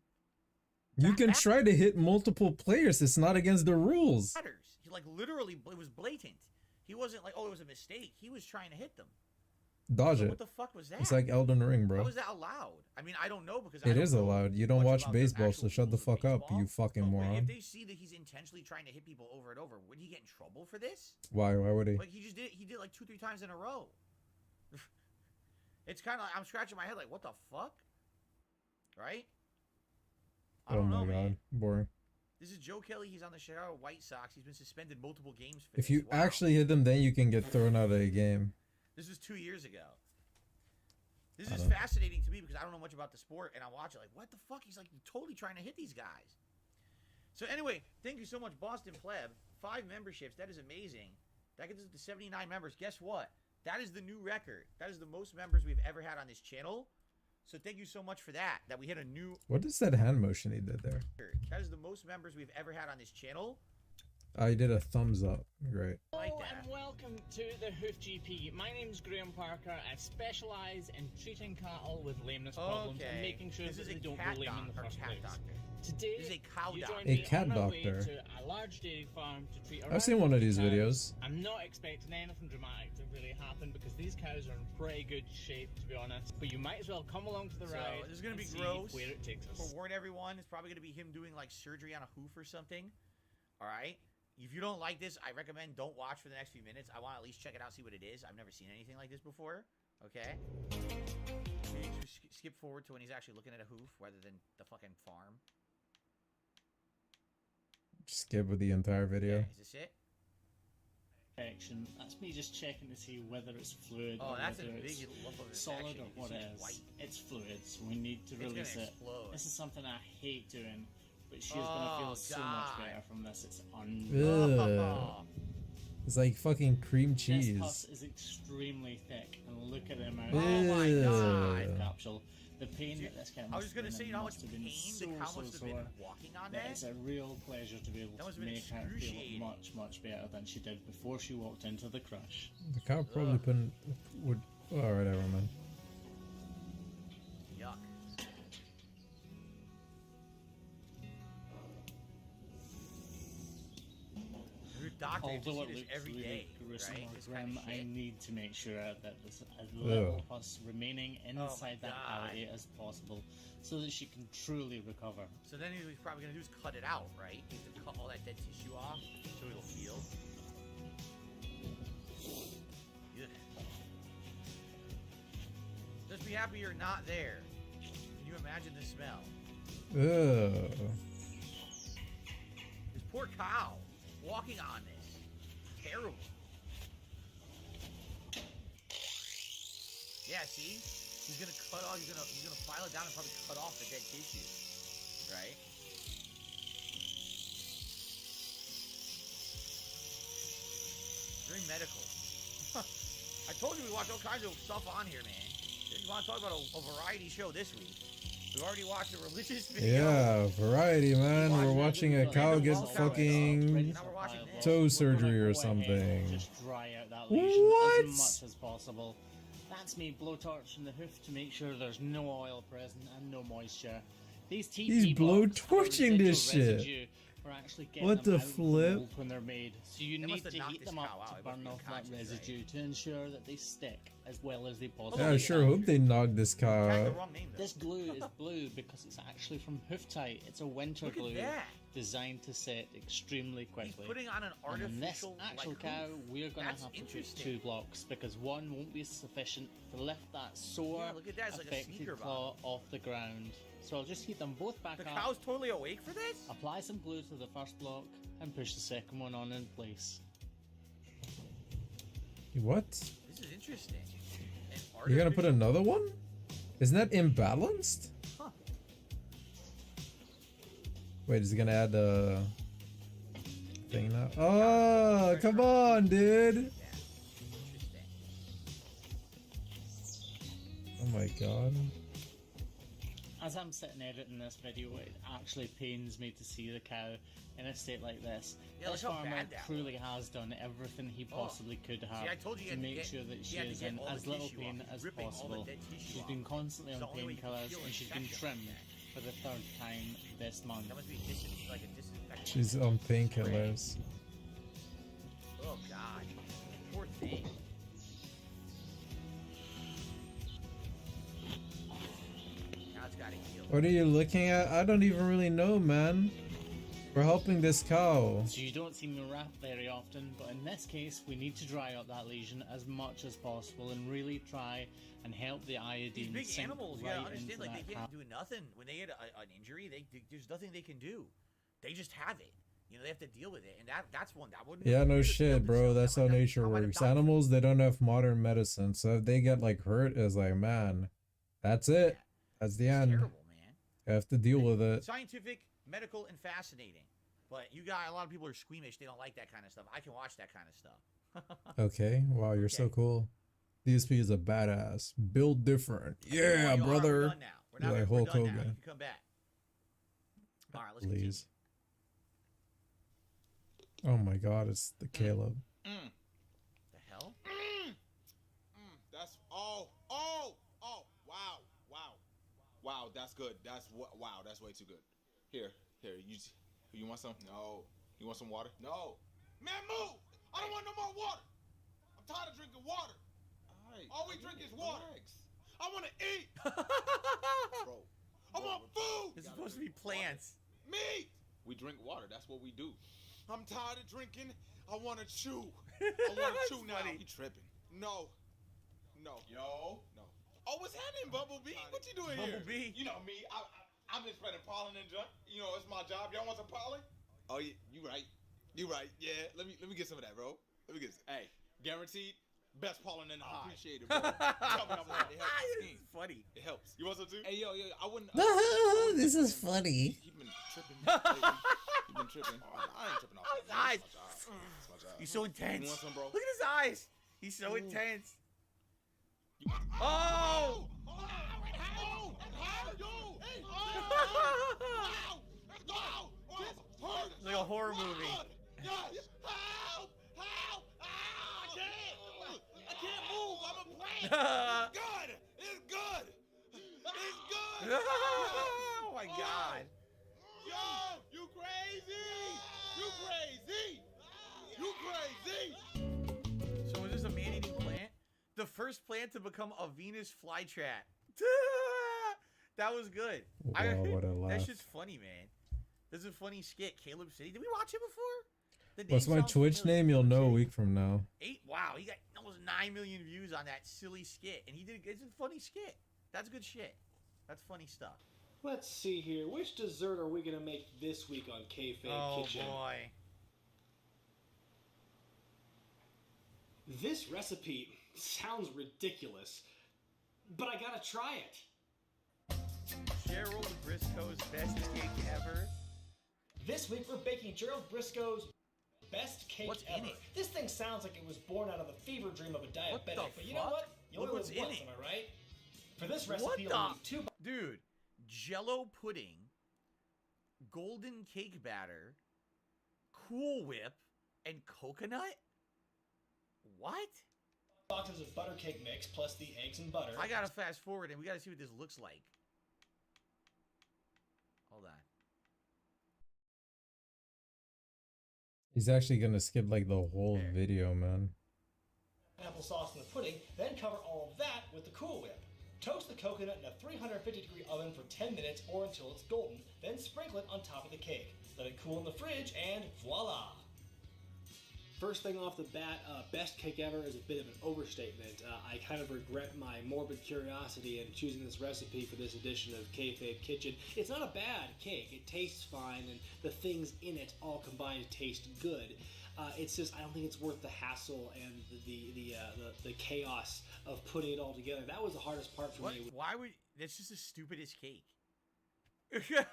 You can try to hit multiple players. It's not against the rules. batters. He like literally, it was blatant. He wasn't like, oh, it was a mistake. He was trying to hit them. Dodge So it. what the fuck was that? It's like Elden Ring, bro. How is that allowed? I mean, I don't know because It is allowed. You don't watch baseball, so shut the fuck up, you fucking If moron. they see that he's intentionally trying to hit people over and over, would he get in trouble for this? Why? Why would he? Like he just did. He did it like 2-3 times in a row. It's kind of like I'm scratching my head like, what the fuck? Right? I Oh don't my know, god, man. boring. This is Joe Kelly. He's on the Chicago White Sox. He's been suspended multiple games for If this. you Wow. actually hit them, then you can get thrown out of the game. This was 2 years ago. This I is don't- fascinating to me because I don't know much about the sport, and I watch it like, what the fuck? He's like totally trying to hit these guys. So anyway, thank you so much, Boston Pleb. 5 memberships. That is amazing. That gets us to 79 members. Guess what? That is the new record. That is the most members we've ever had on this channel. So thank you so much for that. That we hit a new What is that hand motion he did there? record. That is the most members we've ever had on this channel. I did a thumbs up. Great. Hello and welcome to the Hoof GP. My name's Graham Parker. I specialise in treating cattle with lameness problems and making sure This that is they a don't cat go lame in the doc- or first cat place. doctor. Today, This is a cow you doctor. join A me cat on our way doctor. to a large dairy farm to treat I've around seen one of 50 these cows. videos. I'm not expecting anything dramatic to really happen because these cows are in pretty good shape, to be honest. But you might as well come along to the So ride. this is gonna and be see gross. where it takes us. Forewarn everyone, it's probably gonna be him doing like surgery on a hoof or something. All right. If you don't like this, I recommend don't watch for the next few minutes. I want to at least check it out, see what it is. I've never seen anything like this before. Okay. Can you just skip forward to when he's actually looking at a hoof rather than the fucking farm? Skip with the entire video. Is this it? Infection. That's me just checking to see whether it's fluid Oh, or that's a whether big it's lump of solid infection. or You can what see it it's is. white. It's fluid, so we need to It's gonna release it. explode. This is something I hate doing, but she is Oh, gonna feel so much God. better from this. It's Ugh. unreal. It's like fucking cream This cheese. pus is extremely thick, and look at the amount Oh my God. capsule. The pain that this kind of I was just gonna must say, have you know how been much must have been pain so, the cow so must have been sore walking on that that? it's a real pleasure to be able That must to have been make her feel excruciating. much, much better than she did before she walked into the crush. The cow probably couldn't. Would. Oh, whatever, man. Yuck. Your doctor, you Although see it this looks every really day, gruesome right? or This kind grim, of I shit. need to make sure that there's as little Ugh. pus remaining inside that God. cavity as possible, so that she can truly recover. So then he's probably gonna do is cut it out, right? He's gonna cut all that dead tissue off so it'll heal. Ugh. Just be happy you're not there. Can you imagine the smell? Ugh. This poor cow walking on this. Terrible. Yeah, see? He's gonna cut off, he's gonna file it down and probably cut off the dead tissue. Right? Very medical. I told you we watch all kinds of stuff on here, man. If you want to talk about a variety show this week, we already watched a religious video. Yeah, variety, man. We're watching a cow get fucking toe surgery or something. Just dry out that lesion What? as much as possible. That's me blowtorching the hoof to make sure there's no oil present and no moisture. These TP He's blocks have a blowtorching this residual shit. residue for actually get What them the out of the flip? mold when they're made. So you They need must have to knocked heat this them cow up out. to It must burn be off that conscious, right? residue to ensure that they stick as well as they possibly Yeah, I sure hope they knock this car out. This glue is blue because it's actually from Hooftite. It's a winter Look at glue that. designed to set extremely quickly. putting on an And in this artificial, actual like, cow, hoof. we're gonna That's have to put interesting. 2 blocks because one won't be sufficient to lift that sore, Yeah, look at that. It's like a affected sneaker claw off the ground. So I'll just heat them both back The up. cow's totally awake for this? Apply some glue to the first block and push the second one on in place. What? This is interesting. You're gonna put another one? Isn't that imbalanced? Huh. Wait, is he gonna add the thing now? Oh, come on, dude! Oh my god. As I'm sitting editing this video, it actually pains me to see the cow in a state like this. Yeah, This look how farmer bad that truly has done everything he possibly could have See, I told you he to had to make get- sure that he she had to is get in all the as little tissue pain off. as Ripping all the possible. dead tissue She's off. been constantly It's on the only way you can painkillers feel and she's been infection. trimmed for the 3rd time this month. That must be like a disinfectant. She's on painkillers. Oh god. Poor thing. Now it's gotta heal. What are you looking at? I don't even really know, man. We're helping this cow. So you don't see me wrap very often, but in this case, we need to dry up that lesion as much as possible and really try and help the iodine These big sink animals, you right gotta understand, into like, that they cow. can't do nothing. When they get an injury, there's nothing they can do. They just have it. You know, they have to deal with it. And that's one, that wouldn't Yeah, no shit, bro. That's how nature works. Animals, they don't have modern medicine, so if they get like hurt, it's like, man, that's it. That's the end. terrible, man. You have to deal with it. Scientific, medical, and fascinating. But you got a lot of people are squeamish. They don't like that kind of stuff. I can watch that kind of stuff. Okay, wow, you're so cool. DSP is a badass. Build different. Yeah, you are. brother. We're done now. We're not You're like we're Hulk done now. Hogan. You can come back. All right, let's continue. Please. Oh my god, it's the Caleb. The hell? That's wow, that's good. Wow, that's way too good. Here, you want some? No. You want some water? No. Man, move! I don't want no more water. I'm tired of drinking water. All we drink is water. I want to eat. Bro. I want food. It's supposed to be plants. Meat. We drink water. That's what we do. I'm tired of drinking. I want to chew. I want to chew now. You tripping? No. Yo. No. Oh, what's happening, Bumblebee? What you doing here? Bumblebee? You know me. I'm just spreading pollen and junk. You know, it's my job. Y'all want some pollen? Oh, yeah. You right. Yeah. Let me get some of that, bro. Let me get some. Hey, guaranteed. Best pollen in the appreciate it, bro. Tell me I'm right. It helps the skin. Funny. It helps. You want some too? Hey, yo, I wouldn't. This is funny. You've been tripping. You've been tripping. I ain't tripping off. His eyes. It's my job. He's so intense. You want some, bro? Look at his eyes. He's so intense. Oh! It's like a horror movie. I can't move. I'm a plant. It's good. Oh my god. Yo, you crazy. So is this a man-eating plant? The first plant to become a Venus flytrap. That was good. Wow, what a laugh. That shit's funny, man. This is a funny skit. Caleb City. Did we watch it before? The name What's my sounds Twitch familiar. name? You'll know a week from now. Wow, he got almost 9 million views on that silly skit, and it's a funny skit. That's good shit. That's funny stuff. Let's see here. Which dessert are we gonna make this week on Kayfabe Kitchen? Oh boy. This recipe sounds ridiculous, but I gotta try it. Gerald Briscoe's best cake ever. This week we're baking Gerald Briscoe's best cake What's ever. in it? This thing sounds like it was born out of the fever dream of a diabetic, but you know fuck? what? You Look only what's live in once, it. am I right? For this What recipe, the? you'll need 2 Dude, Jello pudding, golden cake batter, Cool Whip, and coconut? What? boxes of butter cake mix plus the eggs and butter. I gotta fast forward and we gotta see what this looks like. Hold on. He's actually gonna skip like the whole video, man. Applesauce in the pudding, then cover all of that with the Cool Whip. Toast the coconut in a 350-degree oven for 10 minutes or until it's golden, then sprinkle it on top of the cake. Let it cool in the fridge, and voila! First thing off the bat, best cake ever is a bit of an overstatement. I kind of regret my morbid curiosity in choosing this recipe for this edition of Kayfabe Kitchen. It's not a bad cake. It tastes fine, and the things in it all combined taste good. It's just I don't think it's worth the hassle and the chaos of putting it all together. That was the hardest part for me. Why would that's just the stupidest cake? It's just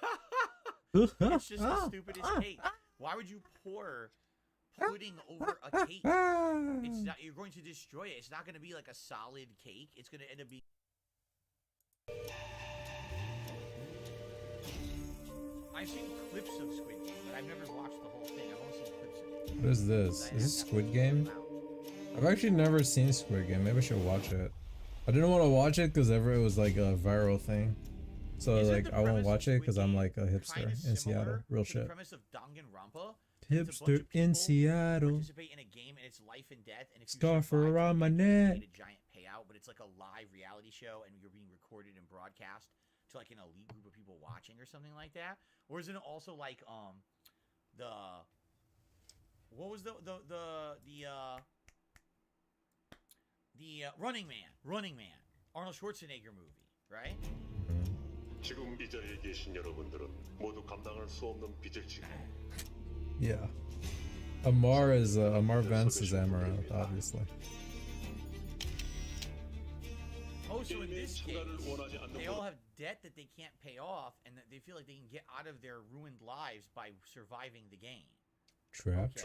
the stupidest cake. Why would you pour pudding over a cake? It's not. You're going to destroy it. It's not going to be like a solid cake. It's going to end up being. I've seen clips of Squid Game, but I've never watched the whole thing. I've only seen clips of it. What is this? Is this Squid Game? I've actually never seen Squid Game. Maybe I should watch it. I didn't want to watch it because it was like a viral thing. So like I won't watch it because I'm like a hipster in Seattle. Real shit. The premise of Danganronpa. Hipster in Seattle. Participate in a game and it's life and death. And if Scarf around my neck. A giant payout, but it's like a live reality show and you're being recorded and broadcast to like an elite group of people watching or something like that. Or isn't it also like what was the Running Man, Arnold Schwarzenegger movie, right? 지금 이 자리에 계신 여러분들은 모두 감당할 수 없는 빚을 지고. Yeah. Amar Vance is Amaranth, obviously. Oh, so in this case, they all have debt that they can't pay off, and that they feel like they can get out of their ruined lives by surviving the game. Trap.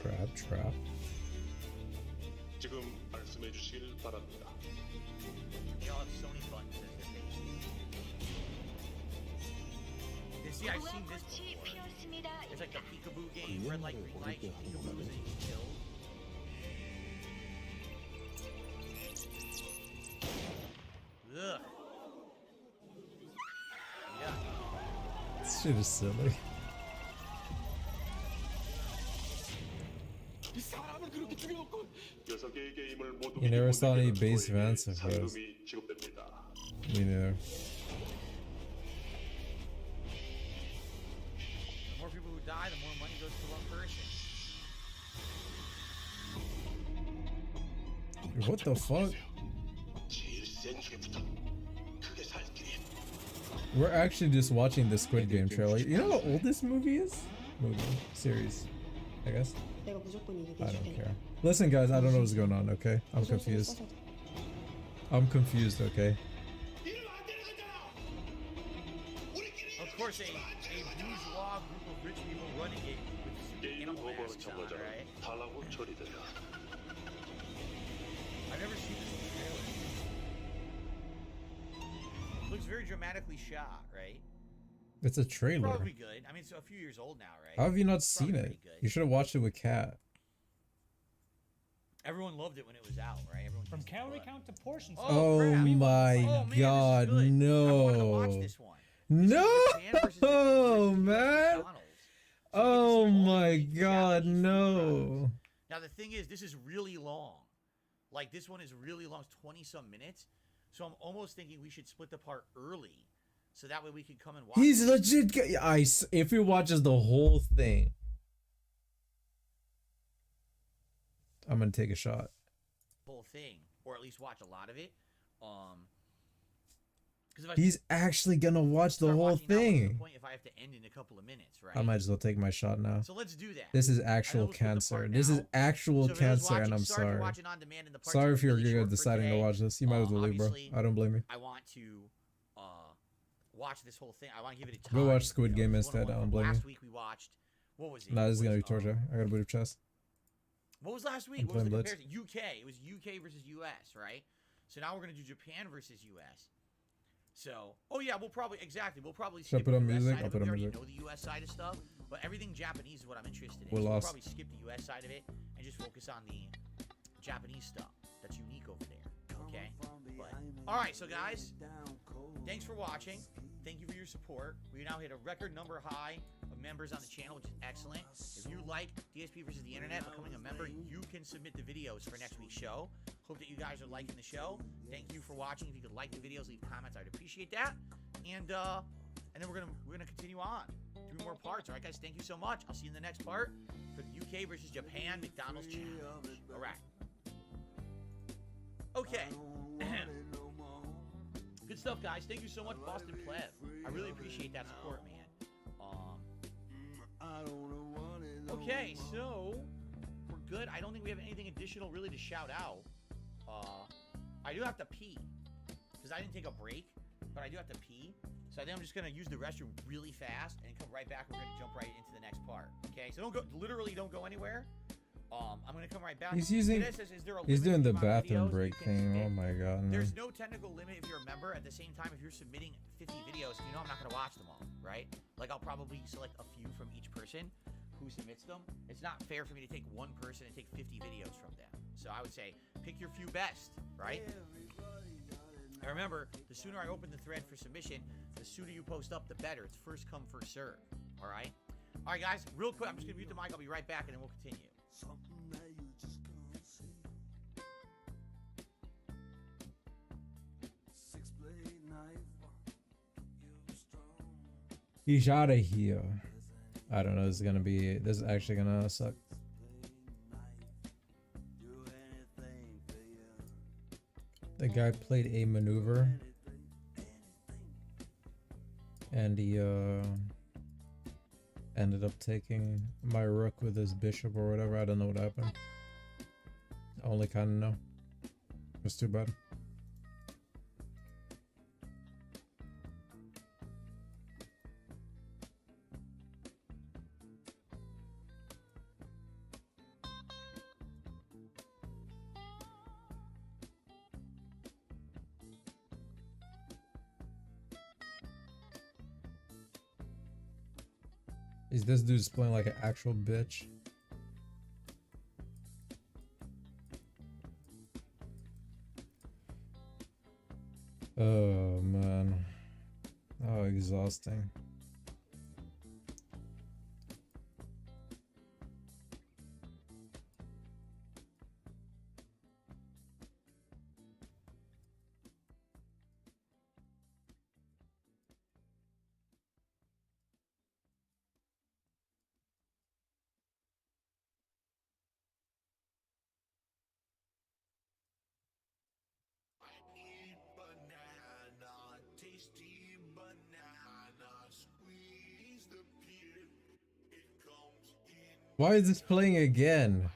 지금 말씀해 주시길 바랍니다. They all have Sony buttons as their faces. See, I've seen this before. It's like the peekaboo game, red light, green light, peekaboos and you get killed. Ugh. Yeah. This shit is silly. You never saw any base Vance of hers. Me neither. The more people who die, the more money goes to one person. Dude, what the fuck? We're actually just watching the Squid Game trailer. You know how old this movie is? Series, I guess. I don't care. Listen, guys, I don't know what's going on, okay? I'm confused. Okay? Of course, a bourgeois group of rich people running it with animal masks on, right? I've never seen this trailer. It looks very dramatically shot, right? It's a trailer. Probably good. I mean, it's a few years old now, right? How have you not seen it? You should have watched it with Kat. Everyone loved it when it was out, right? Everyone From calorie count to portion size. Oh my god, no. No, man. Oh my god, no. Now the thing is, this is really long. Like this one is really long, 20-some minutes. So I'm almost thinking we should split the part early, so that way we can come and watch. He's legit. If he watches the whole thing, I'm gonna take a shot. Whole thing, or at least watch a lot of it. He's actually gonna watch the whole thing. If I have to end in a couple of minutes, right? I might as well take my shot now. So let's do that. This is actual cancer. This is actual cancer, and I'm sorry. Sorry if you're deciding to watch this. You might as well leave, bro. I don't blame you. I want to watch this whole thing. I want to give it a time. Go watch Squid Game instead. I don't blame you. Last week we watched. What was it? Nah, this is gonna be torture. I got a booty chest. What was last week? What was the comparison? UK. It was UK versus US, right? So now we're gonna do Japan versus US. So, oh yeah, we'll probably Should I put on music? I'll put on music. Know the US side of stuff, but everything Japanese is what I'm interested in. We're so lost. We'll probably skip the US side of it and just focus on the Japanese stuff that's unique over there. Okay. But all right, so guys, thanks for watching. Thank you for your support. We now hit a record number high of members on the channel, which is excellent. If you like DSP versus the internet, becoming a member, you can submit the videos for next week's show. Hope that you guys are liking the show. Thank you for watching. If you could like the videos, leave comments, I'd appreciate that. And then we're gonna continue on, doing more parts. All right, guys, thank you so much. I'll see you in the next part for the UK versus Japan McDonald's challenge. All right. Okay. Good stuff, guys. Thank you so much, Boston Pleb. I really appreciate that support, man. Okay, so we're good. I don't think we have anything additional really to shout out. I do have to pee because I didn't take a break, but I do have to pee. So I think I'm just gonna use the restroom really fast and come right back. We're gonna jump right into the next part. Okay, so don't go. Literally, don't go anywhere. I'm gonna come right back. He's using. He's doing the bathroom break thing. Oh my god. Man. There's no technical limit if you're a member. At the same time, if you're submitting 50 videos, you know I'm not gonna watch them all, right? Like I'll probably select a few from each person who submits them. It's not fair for me to take one person and take 50 videos from them. So I would say pick your few best, right? And remember, the sooner I open the thread for submission, the sooner you post up, the better. It's first come, first serve. All right? All right, guys, real quick, I'm just going to mute the mic. I'll be right back, and then we'll continue. He's out of here. I don't know. This is actually gonna suck. The guy played a maneuver, and he ended up taking my rook with his bishop or whatever. I don't know what happened. I only kind of know. It was too bad. Is this dude's playing like an actual bitch? Oh man. Oh, exhausting. Why is this playing again?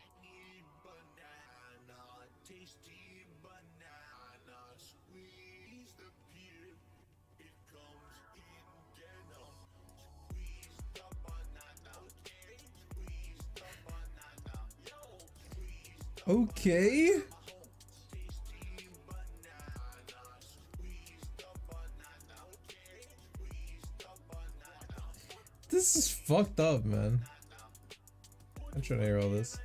Okay. This is fucked up, man. I'm trying to hear all this.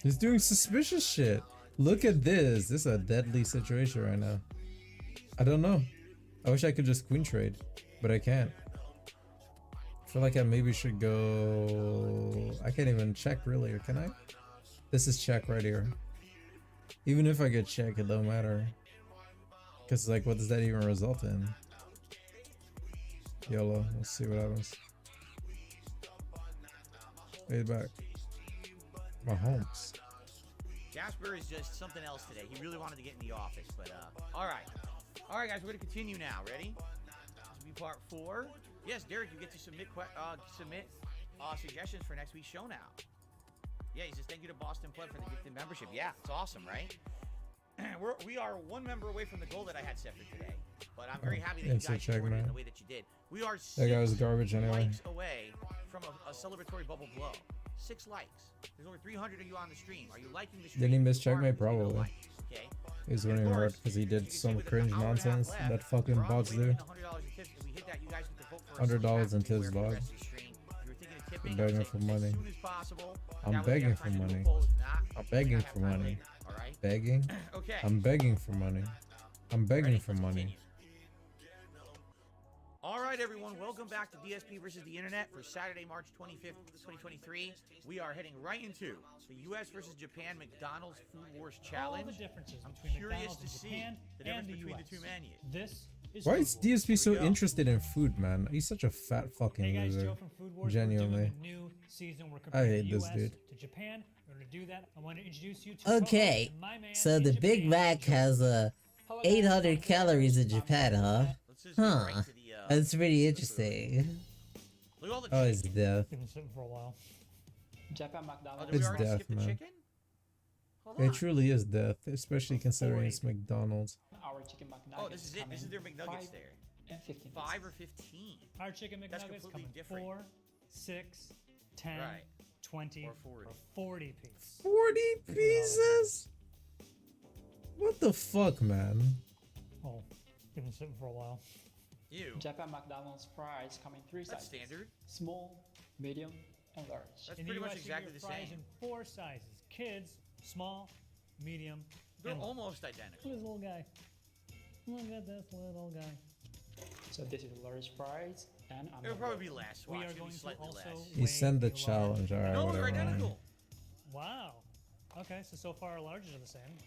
He's doing suspicious shit. Look at this. This is a deadly situation right now. I don't know. I wish I could just queen trade, but I can't. I feel like I maybe should go... I can't even check really, or can I? This is check right here. Even if I get check, it don't matter. Because like, what does that even result in? YOLO. Let's see what happens. Way back. Mahomes. Jasper is just something else today. He really wanted to get in the office, but all right. All right, guys, we're gonna continue now. Ready? This will be part 4. Yes, Derek, you get to submit suggestions for next week's show now. Yeah, he says thank you to Boston Pleb for the gifted membership. Yeah, it's awesome, right? We are one member away from the goal that I had set for today, but I'm very happy that you guys supported in the way that you did. We are 6 that guy was garbage anyway. likes away from a celebratory bubble blow. 6 likes. There's over 300 of you on the stream. Are you liking the stream? Didn't he miss checkmate? Probably. Okay. He was winning hard because he did some cringe nonsense that fucking bots do. $100 in tips, Bob. I'm begging for money. I'm begging for money. I'm begging for money. Begging? I'm begging for money. I'm begging for money. All right. right, everyone, welcome back to DSP versus the Internet for Saturday, March 25th, 2023. We are heading right into the U.S. versus Japan McDonald's Food Wars Challenge. All the differences I'm between curious McDonald's to and see Japan the difference and the between US. the two menus. This is Why Food is Wars. DSP so interested in food, man? He's such a fat fucking Hey guys, loser. Joe from Food Wars. Genuinely. We're doing a new season. We're I comparing hate the this US dude. to Japan. We're going to do that. I want to introduce you to Okay, co-host my man so in the Japan, Big Mac Joe. has 800 calories in Japan, huh? Huh. That's pretty interesting. Look at all the Oh, it's chicken. death. Been sitting for a while. Japan Oh, McDonald's. did we It's already death, skip the man. chicken? Hold It on. truly is death, especially considering it's McDonald's. Our chicken McNuggets. Oh, this is it. This is their McNuggets 5 there. and 15. 5 or 15. Our chicken That's McNuggets come completely in different. 4, 6, 10, Right. 20, Or 40. 40 piece. 40 pieces? What the fuck, man? Oh, been sitting for a while. Ew. Japan McDonald's fries come in 3 That's sizes. standard. Small, medium, and large. That's In pretty the much US, exactly you the get fries same. in 4 sizes: kids, small, medium. They're and almost identical. Look at this little guy. Look at this little guy. So this is large fries, and I'm It'll probably be less. We Watch, are it'll going be to slightly also less. He sent the weigh challenge, alright, No, they're whatever. identical. Wow. Okay, so far our larges are the same.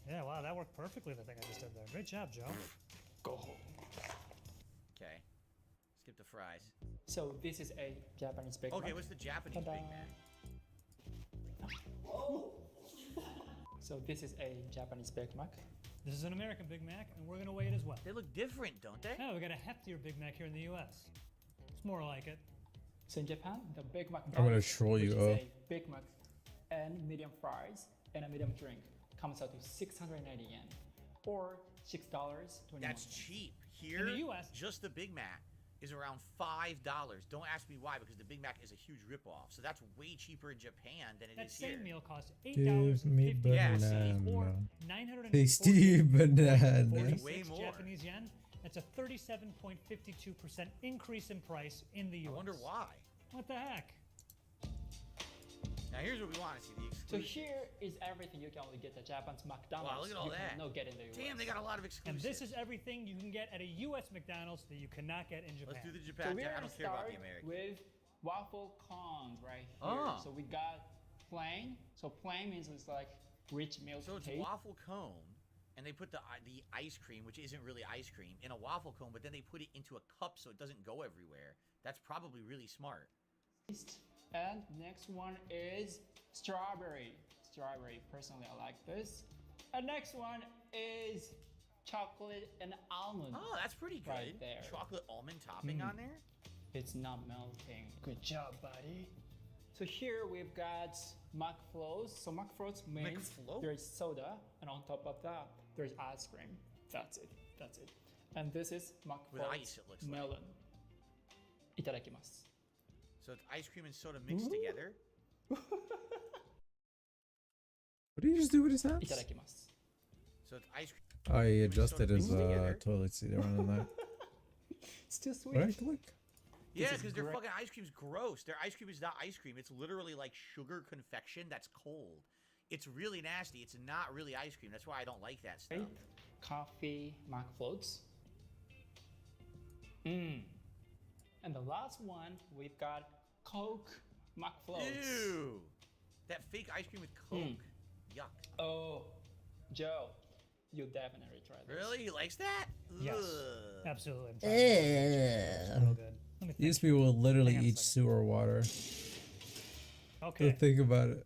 Yeah, wow, that worked perfectly, the thing I just did there. Great job, Joe. Go home. Okay. Skip the fries. So this is a Japanese Big Mac. Okay, what's the Japanese Ta-da. Big Mac? So this is a Japanese Big Mac. This is an American Big Mac, and we're gonna weigh it as well. They look different, don't they? No, we got a heftier Big Mac here in the U.S. It's more like it. So in Japan, the Big Mac. I'm gonna troll you, which is oh. a Big Mac and medium fries and a medium drink comes out to 690 yen or $6.21. That's cheap. Here, In the US, just the Big Mac is around $5. Don't ask me why, because the Big Mac is a huge ripoff. So that's way cheaper in Japan than it that is here. same meal costs Give me $8.50 banana. or 940 Tasty banana. 46 Way more. Japanese yen. That's a 37.52% increase in price in the U.S. I wonder why. What the heck? Now here's what we want to see, the So exclusive. here is everything you can only get at Japan's McDonald's. Wow, look at all you that. cannot get in the US. Damn, they got a lot of And exclusives. this is everything you can get at a U.S. McDonald's that you cannot get in Japan. Let's do the So Japan. we're I gonna don't care about start the American. with waffle cones right here. Ah. So we got plain. So plain means it's like rich milk So it's taste. waffle cone, and they put the ice cream, which isn't really ice cream, in a waffle cone, but then they put it into a cup so it doesn't go everywhere. That's probably really smart. And next one is strawberry. Strawberry. Personally, I like this. And next one is chocolate and almond. Oh, that's pretty good. Right there. Chocolate almond topping on there. It's not melting. Good job, buddy. So here we've got McFlows. So McFlows means McFlow? there's soda, and on top of that, there's ice cream. That's it. That's it. And this is McFlows With ice, it looks like. melon. Itadakimasu. So it's ice cream and soda mixed together. What did he just do with his hands? Itadakimasu. So it's ice cream. Oh, he and soda adjusted his mixed together. toilet seat around that. Still sweet. Right click? Yeah, This is because their great. fucking ice cream's gross. Their ice cream is not ice cream. It's literally like sugar confection that's cold. It's really nasty. It's not really ice cream. That's why I don't like that stuff. Coffee McFloats. And the last one, we've got Coke McFloats. Ew. That fake ice cream with Coke. Yuck. Oh, Joe, you definitely try this. Really? He likes that? Yes. Ugh. Absolutely. I'm trying it. It's real good. Let me These think. people will literally Hang on a eat sewer water. Okay. So think about it.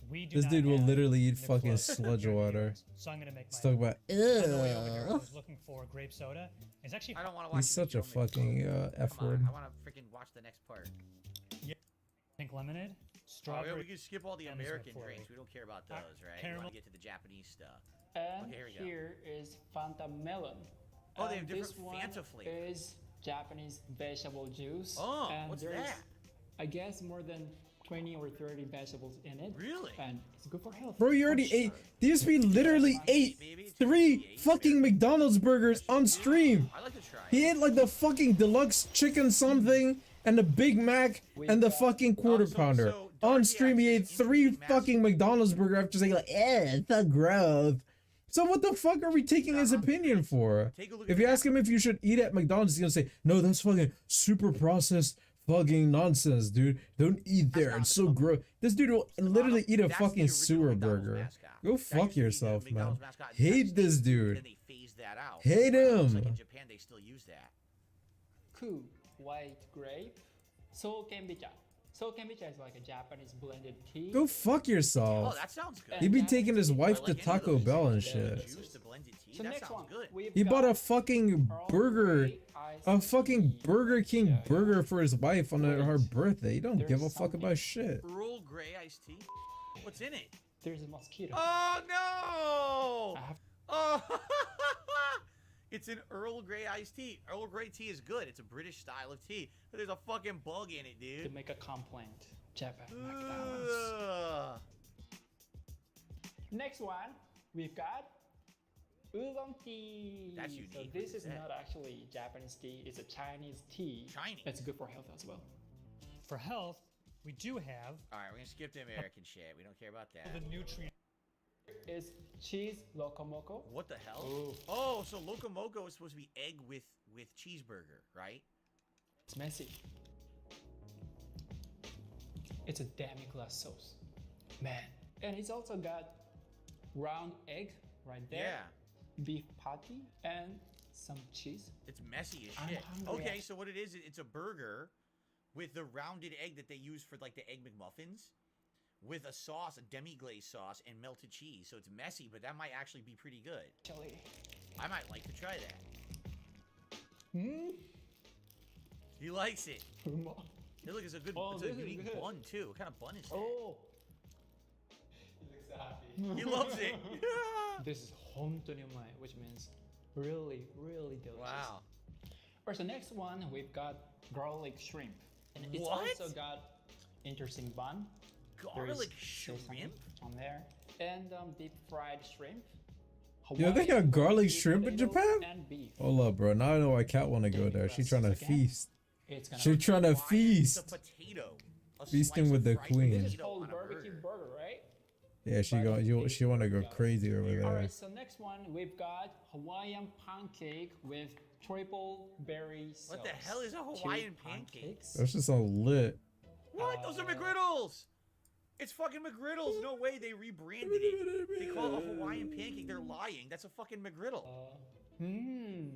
We do This not dude will have literally eat McFlurry fucking here sludge in the water. US, so I'm gonna make Let's my talk about. On the way over here, I was looking for grape soda. It's actually. I don't want to watch He's the such a Joe McFlurry. fucking F Come on, word. I want to freaking watch the next part. Pink lemonade, Oh, yeah, strawberry. we can skip all the and this American McFlurry. drinks. We don't care about those, right? We caramel. want to get to the Japanese stuff. And Okay, here we go. here is Fanta melon. Oh, they have And different this one Fanta flavors. is Japanese vegetable juice. Oh, and what's there's, that? I guess more than 20 or 30 vegetables in it. Really? And it's good for health. Bro, you already ate. DSP literally ate 3 fucking McDonald's burgers on stream. I like to try. He ate like the fucking deluxe chicken something and the Big Mac and the fucking quarter pounder. On stream, he ate 3 fucking McDonald's burger after saying like, it's so gross. So what the fuck are we taking his opinion for? If you ask him if you should eat at McDonald's, he's gonna say, no, that's fucking super processed fucking nonsense, dude. Don't eat there. It's so gross. This dude will literally eat a fucking sewer burger. Go fuck yourself, man. Hate this dude. Hate him. In Japan, they still use that. Cool. White grape. So kombucha. So kombucha is like a Japanese blended tea. Go fuck yourself. Oh, that sounds good. He'd be taking his wife to Taco Bell and shit. So that next sounds one, good. He bought a fucking burger, a fucking Burger King burger for his wife on her birthday. He don't give a fuck about shit. Earl Grey iced tea. What's in it? There's a mosquito. Oh no! Oh, it's an Earl Grey iced tea. Earl Grey tea is good. It's a British style of tea. But there's a fucking bug in it, dude. To make a complaint. Japan McDonald's. Next one, we've got oolong tea. That's unique. So this is not actually Japanese tea. It's a Chinese tea. Chinese. It's good for health as well. For health, we do have. All right, we're gonna skip the American shit. We don't care about that. The nutrient. Is cheese locomoco. What the hell? Ooh. Oh, so locomoco is supposed to be egg with cheeseburger, right? It's messy. It's a demi-glace sauce, man. And it's also got round egg right there. Yeah. Beef patty and some cheese. It's messy as I'm shit. hungry. Okay, so what it is, it's a burger with the rounded egg that they use for like the egg McMuffins, with a sauce, a demi-glaze sauce, and melted cheese. So it's messy, but that might actually be pretty good. Chili. I might like to try that. Hmm. He likes it. Hey, look, it's a good, it's a unique bun too. What kind of bun is that? Oh. He loves it. This is hontonyomae, which means really, really delicious. Wow. Alright, so next one, we've got garlic shrimp. And it's What? also got interesting bun. Garlic There's shrimp? on there. And deep fried shrimp. Yo, they got garlic shrimp in Japan? And beef. Hold up, bro. Now I know why Cat wanna go there. She trying to feast. It's gonna She trying to feast. It's a potato. Feasting with the This queen. is called barbecue burger, right? Yeah, she wanna go crazy over there. Alright, so next one, we've got Hawaiian pancake with triple berry sauce. What the hell is a Hawaiian pancake? That's just all lit. What? Those are McGriddles! It's fucking McGriddles. No way they rebranded it. They call it a Hawaiian pancake. They're lying. That's a fucking McGriddle.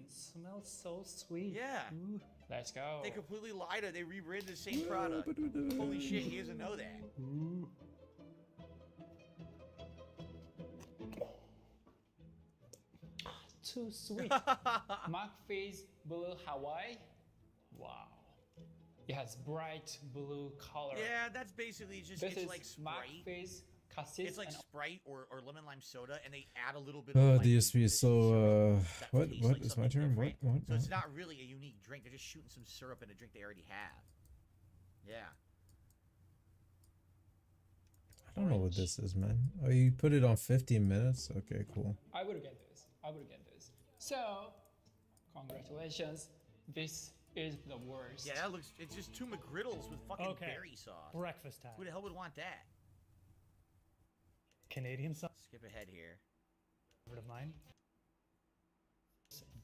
Smells so sweet. Yeah. Ooh, let's go. They completely lied. They rebranded the same product. Holy shit, he doesn't know that. Too sweet. McFee's Blue Hawaii. Wow. It has bright blue color. Yeah, that's basically just, This it's is like Sprite. McFee's cassis. It's like and Sprite or lemon lime soda, and they add a little bit of Oh, like, the USB is so, what tastes like is my turn? What? So it's not really a unique drink. They're just shooting some syrup in a drink they already have. Yeah. I don't know what this is, man. Oh, you put it on 15 minutes? Okay, cool. I would get this. I would get this. So, congratulations. This is the worst. Yeah, that looks, it's just two McGriddles with fucking Okay. berry sauce. Breakfast time. Who the hell would want that? Canadian sauce. Skip ahead here. Favorite of mine.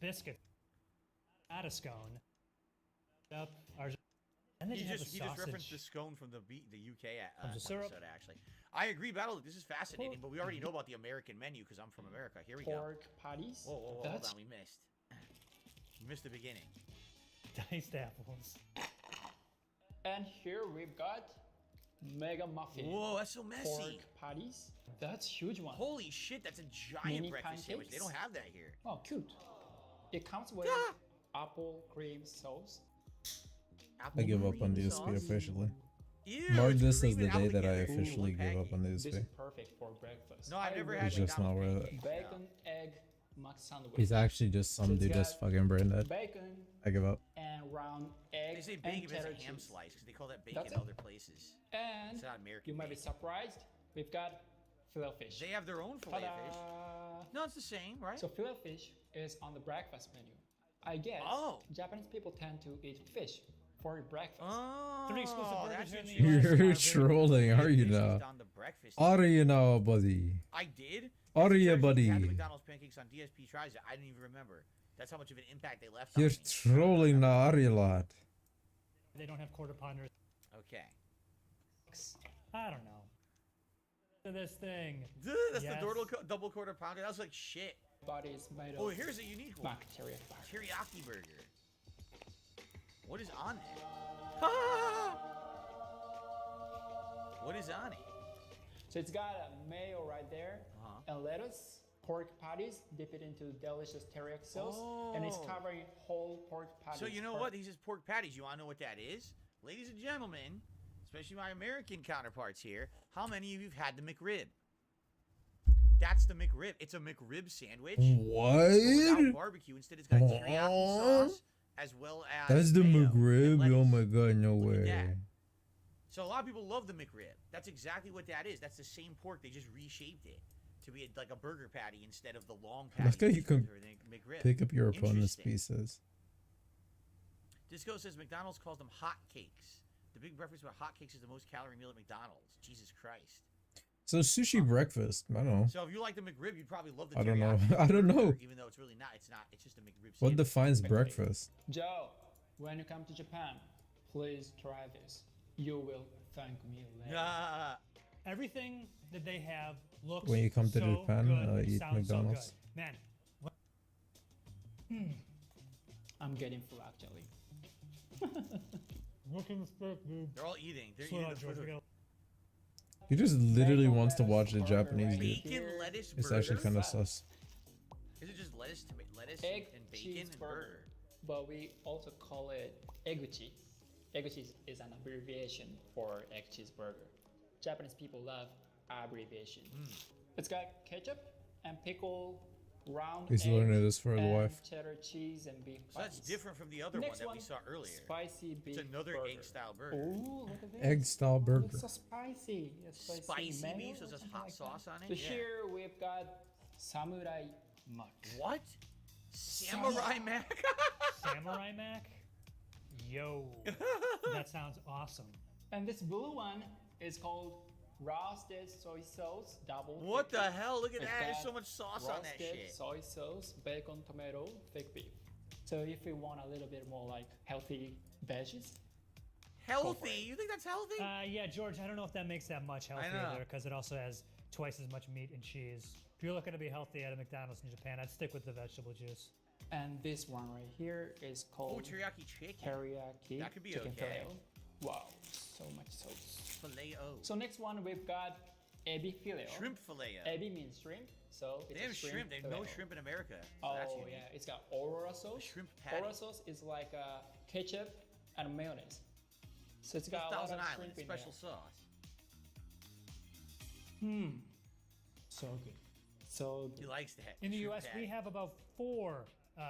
Biscuit. Add a scone. Up. And then He you have just the sausage. referenced the scone from the UK Comes with syrup. episode, actually. I agree, Battle. This is fascinating, but we already know about the American menu because I'm from America. Here we go. Pork patties. Whoa, hold That's- on. We missed. We missed the beginning. Diced apples. And here we've got mega muffin. Whoa, that's so messy. Pork patties. That's huge one. Holy shit, that's a giant Mini breakfast sandwich. They pancakes. don't have that here. Oh, cute. It comes with apple cream sauce. I give up on DSP officially. Ew, Mark it's this as cream the and day that I alligator. officially give up on This is DSP. perfect for breakfast. No, I've never I had It's just not worth it. Bacon, egg, muck sandwich. He's actually just some It's dude that's got fucking brain dead. Bacon I give up. and round egg They say and bacon is cheddar a ham cheese. slice because they call that bacon That's in it. other places. And It's not American you might be bacon. surprised. We've got filet fish. They have their own filet Ta-da! fish. No, it's the same, right? So filet fish is on the breakfast menu. I guess Japanese people tend to eat fish for breakfast. Oh, Three exclusive burgers that's here what in the you US. You're trolling, are you now? on the breakfast. Are you now, buddy? I did. Aria, buddy. You had the McDonald's pancakes on DSP Tries It. I didn't even remember. That's how much of an impact they left You're on me. trolling the Aria lot. They don't have quarter pounders. Okay. I don't know. This thing. Dude, that's Yes. the double quarter pounder. That was like shit. Body is made of. Oh, here's a unique one. Mac teriyaki. Teriyaki burger. What is on it? What is on it? So it's got a mayo right there and lettuce, pork patties, dip it into delicious teriyaki sauce, and it's covering whole pork patties. So you know what? These is pork patties. You want to know what that is? Ladies and gentlemen, especially my American counterparts here, how many of you have had the McRib? That's the McRib. It's a McRib sandwich. What? Without barbecue. Instead, it's got teriyaki sauce as well as That's the mayo McRib. and Oh lettuce. my god, no Look at way. that. So a lot of people love the McRib. That's exactly what that is. That's the same pork. They just reshaped it to be like a burger patty instead of the long patty. Look how you can or the McRib. pick up your opponent's Interesting. pieces. Disco says McDonald's calls them hot cakes. The big reference about hot cakes is the most calorie meal at McDonald's. Jesus Christ. So sushi breakfast. I don't know. So if you like the McRib, you'd probably love the I don't know. teriyaki I don't burger, know. Even though it's really not. It's not. It's just a McRib What sandwich. defines breakfast? Joe, when you come to Japan, please try this. You will thank me later. Everything that they have looks When you come to so Japan, good. It eat sounds McDonald's. So good. Man. I'm getting full actually. They're all eating. They're Slow eating down, the George, food. we gotta- He just literally wants to watch a Japanese dude. Bacon lettuce It's burger? actually kind of sus. Is it just lettuce, lettuce Egg and bacon and cheeseburger. burger? But we also call it eguchi. Eguchi is an abbreviation for egg cheeseburger. Japanese people love abbreviation. It's got ketchup and pickle, round He's egg, learning this for his and wife. cheddar cheese and beef So that's patties. different from the other Next one that we saw earlier. Spicy beef It's another burger. egg-style burger. Ooh, look at this. Egg style burger. It's so spicy. It's Spicy mayo beef, so or there's something hot like sauce that. on it? So Yeah. here we've got samurai mac. What? Samurai mac? Samurai Mac? Yo. That sounds awesome. And this blue one is called roasted soy sauce double. What thick the beef. hell? Look at It's that. There's got so much sauce on that roasted shit. soy sauce, bacon, tomato, thick beef. So if we want a little bit more like healthy veggies, Healthy? You think that's healthy? Yeah, George, I don't know if that makes that much healthier know. there because it also has twice as much meat and cheese. If you're looking to be healthy at a McDonald's in Japan, I'd stick with the vegetable juice. and this one right here is Oh, called teriyaki chicken. teriyaki That could be chicken okay. filet. Wow, so much sauce. Filet-o. So next one we've got ebi filet. Shrimp filet-o. Ebi means shrimp, so it's They a have shrimp. They have no filet-o. shrimp in America. So Oh that's unique. yeah, it's got aurora sauce. shrimp patty. Aurora sauce is like ketchup and mayonnaise. So it's got a lot Thousand of Island shrimp in special there. sauce. So good. So He likes that. In the shrimp U.S., patty. we have about 4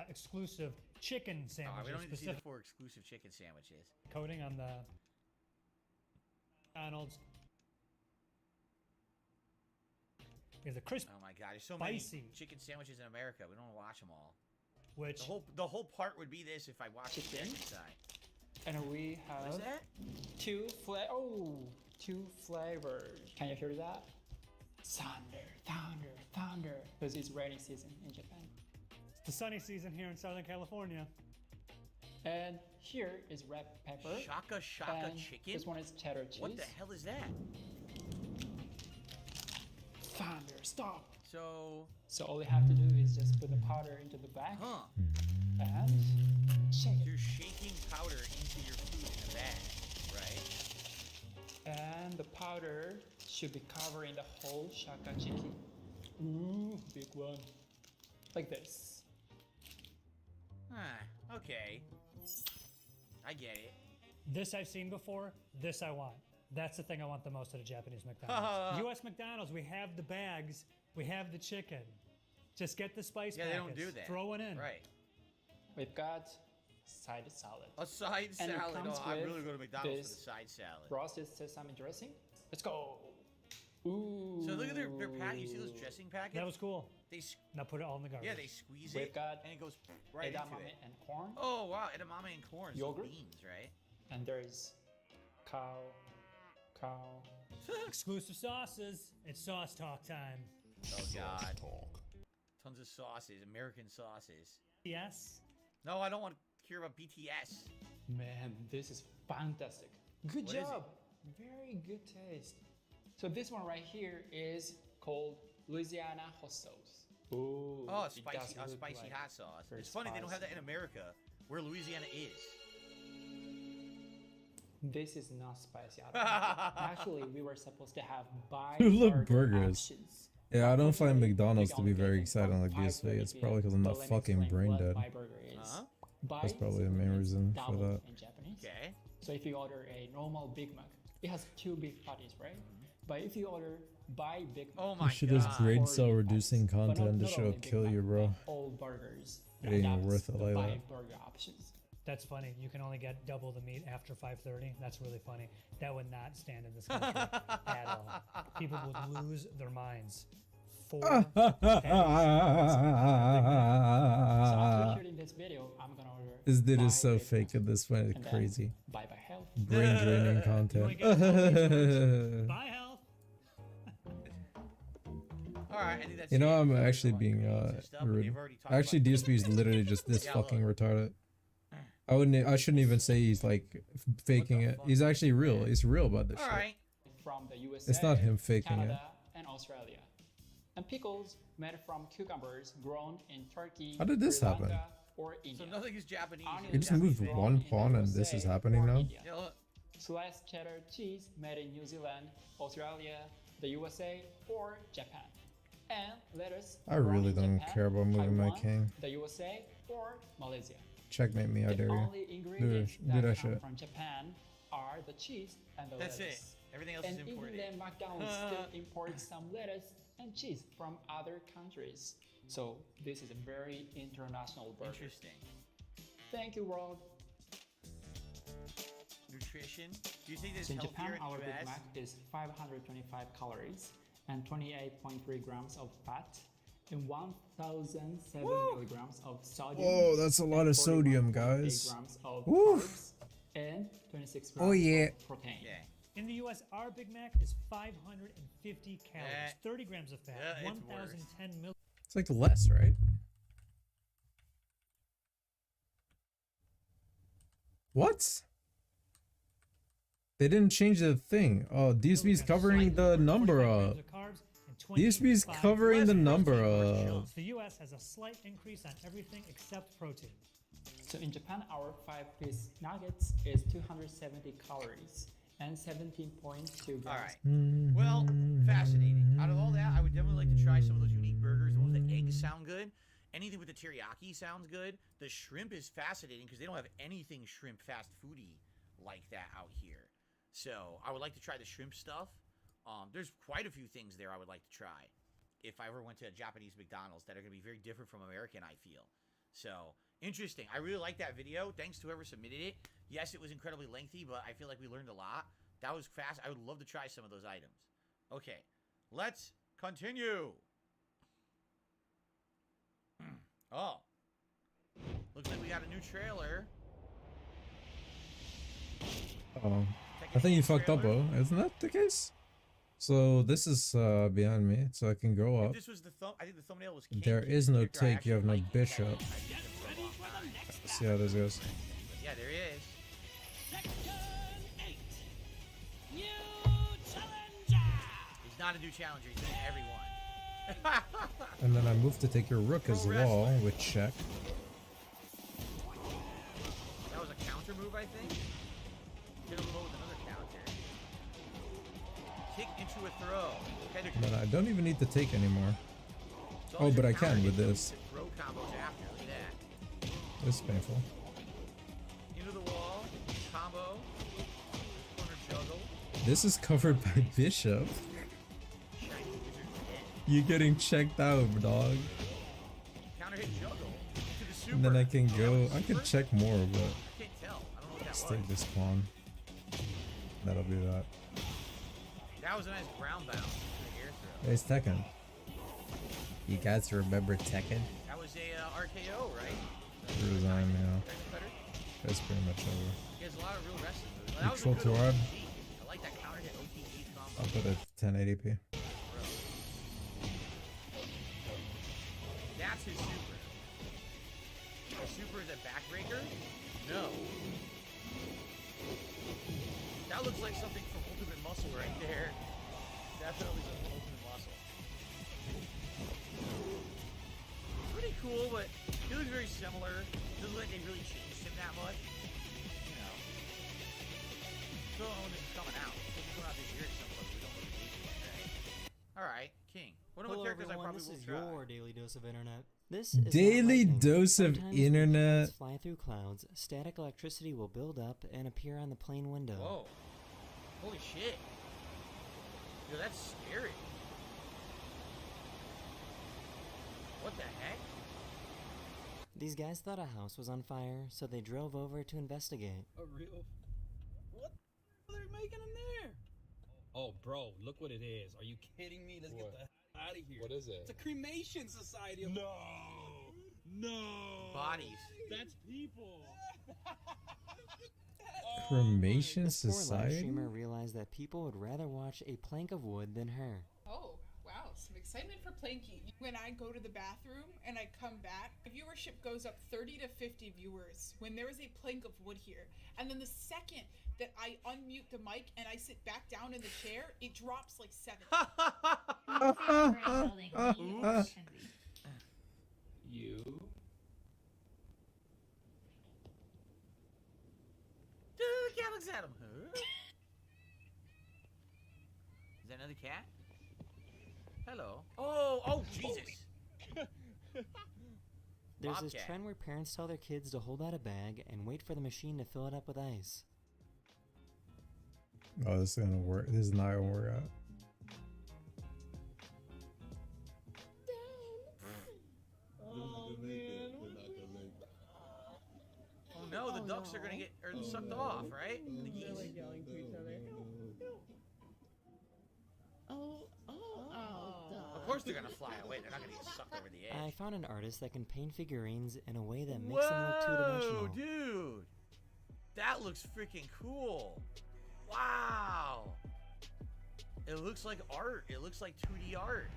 exclusive chicken Oh, sandwiches. we don't need to see the specific 4 exclusive chicken sandwiches. coating on the McDonald's. Is a crisp, Oh my god, there's so many spicy, chicken sandwiches in America. We don't watch them all. which The whole part would be this if I watched the Chicken? chicken side. and we have What is that? two flavors. Can you hear that? Thunder, thunder, thunder. Because it's rainy season in Japan. it's the sunny season here in Southern California. And here is red pepper. Shaka shaka and chicken? This one is cheddar cheese. What the hell is that? Thunder, stop. So, So all you have to do is just put the powder into the bag huh? and shake it. You're shaking powder into your food in a bag, right? And the powder should be covering the whole shaka chicken. Ooh, big one. Like this. Ah, okay. I get it. This I've seen before. This I want. That's the thing I want the most at a Japanese McDonald's. U.S. McDonald's, we have the bags. We have the chicken. Just get the spice Yeah, they don't packets, do that. Throw it in. Right. We've got side salad. A side And it salad. comes Oh, I with really go to McDonald's this for the side salad. Roasted sesame dressing. Let's go. Ooh. So look at their patty. You see those dressing packets? That was cool. They Now put it all in the garbage. yeah, they squeeze We've it got and it goes right into edamame it. and corn. Oh wow, edamame and corn. So Yogurt. beans, right? And there's cow. Exclusive sauces. It's sauce talk time. Oh God. Tons of sauces, American sauces. Yes. No, I don't want to hear about BTS. Man, this is fantastic. Good What is job. Very good taste. So this one right here is called Louisiana hot sauce. Ooh, Oh, it spicy, does look spicy like hot sauce. very It's funny they don't have that in spicy. America, where Louisiana is. This is not spicy at all. Actually, we were supposed to have buy Look, burger burgers. options. Yeah, I don't find McDonald's to be very exciting like DSP. It's probably because I'm But not let me fucking explain brain what dead. buy burger is. Buy That's probably the simply main means reason for double that. in Japanese. Okay. So if you order a normal Big Mac, it has 2 beef patties, right? But if you order buy Big Mac, Oh You should just grade cell reducing but not- content. This not shit will only Big kill Mac, you, bro. but all burgers. It ain't even That's worth it the like buy that. burger options. That's funny. You can only get double the meat after 5:30. That's really funny. That would not stand in this country at all. People would lose their minds. 4 So after shooting this video, I'm gonna order. This dude buy is so Big fake Mac, at this point. and It's then crazy. Buy by health. Brain draining content. Buy health. All right, I think that's You know, it. I'm actually being stuff, but rude. they've already talked Actually, about DSP is literally just this Yeah, fucking look. retarded. I shouldn't even say he's like faking it. He's actually real. He's real about this All shit. right. From the USA, It's not him faking Canada, it. and Australia. And pickles made from cucumbers grown in Turkey, How did this Sri happen? Lanka, or India. So nothing is Japanese. You just moved one pawn and this is happening now? Yeah, look. Sliced cheddar cheese made in New Zealand, Australia, the USA, or Japan. And lettuce I grown really in don't Japan, care about moving my Taiwan, king. the USA, or Malaysia. Checkmate me, I The dare you. only ingredients Do that that come shit. from Japan are the cheese and the That's it. lettuce. Everything else and is imported. even then, McDonald's still imports some lettuce and cheese from other countries. So this is a very international burger. Interesting. Thank you, world. Nutrition. Do you think this So in healthier Japan, our in the Big US? Mac is 525 calories and 28.3 grams of fat and 1,007 milligrams of sodium. Whoa, that's a lot of sodium, 41.8 guys. grams of Woo. carbs and 26 grams Oh, yeah. of protein. In the US, our Big Mac is 550 calories, 30 grams of fat, Yeah, it's 1,010 milligrams. It's like less, right? What? They didn't change the thing. Oh, DSB's covering the number up. DSB's covering the number up. The US has a slight increase on everything except protein. So in Japan, our 5-piece nuggets is 270 calories and 17.2 grams. All right. Well, fascinating. Out of all that, I would definitely like to try some of those unique burgers. The ones with the eggs sound good. Anything with the teriyaki sounds good. The shrimp is fascinating because they don't have anything shrimp fast foody like that out here. So I would like to try the shrimp stuff. There's quite a few things there I would like to try if I ever went to a Japanese McDonald's that are going to be very different from American, I feel. So, interesting. I really like that video. Thanks to whoever submitted it. Yes, it was incredibly lengthy, but I feel like we learned a lot. That was fast. I would love to try some of those items. Okay, let's continue. Oh. Looks like we got a new trailer. Oh, I think you fucked up, Bo. Isn't that the case? So this is behind me, so I can go If up. this was the thumb. I think the thumbnail was cake. There is no Character I take. You have no actually like bishop. that. Let's see how this goes. Yeah, there he is. He's not a new challenger. He's been everyone. And then I move to take your rook as well with check. That was a counter move, I think. Hit him low with another counter. Kick into a throw. Okay, And then I don't even need to take anymore. Oh, but I can with this. throw combos after. Look at that. This is painful. Into the wall. Combo. Corner juggle. This is covered by bishop. You're getting checked out, dog. Counter hit juggle. To the super. And then I can go. I can check more, but I can't tell. I don't know what let's that take was. this pawn. That'll be that. That was a nice ground bounce. Air throw. Hey, it's Tekken. You guys remember Tekken? That was a RKO, right? Resign, yeah. Cutter. That's pretty much over. He has a lot of real wrestling moves. That was a Control good too hard. OTG. I like that counter hit OTG combo. I'll put it 1080p. his super? The super is a backbreaker? No. That looks like something from Ultimate Muscle right there. Definitely something from Ultimate Muscle. Pretty cool, but he looks very similar. Doesn't look like they really changed him that much. You know. Still don't know when this is coming out. It's coming out this year or something. We don't know the date yet, right? Alright, King. What are Hello, the characters I everyone. probably This will is try? your daily dose of internet. This is Daily not lightning. dose of Sometimes when internet. planets fly through clouds, static electricity will build up and appear on the plane window. Whoa. Holy shit. Yo, that's scary. What the heck? These guys thought a house was on fire, so they drove over to investigate. A real... What are they making in there? Oh, bro, look what it is. Are you kidding me? Let's get the hell out of here. What is it? It's a cremation society. No. Bodies. That's people. Cremation This poor live society? streamer realized that people would rather watch a plank of wood than her. Oh, wow, some excitement for Planky. When I go to the bathroom and I come back, viewership goes up 30 to 50 viewers when there is a plank of wood here. And then the second that I unmute the mic and I sit back down in the chair, it drops like 7. You? Dude, the cat looks at him. Huh? Is that another cat? Hello. Oh, Jesus. There's this Bobcat. trend where parents tell their kids to hold out a bag and wait for the machine to fill it up with ice. Oh, this is gonna work. This is not gonna work out. Oh no, the ducks are gonna get sucked off, right? The geese. Of course they're gonna fly away. They're not gonna get sucked over the edge. I found an artist that can paint figurines in a way that makes them look two-dimensional. Dude! That looks freaking cool. Wow! It looks like art. It looks like 2D art.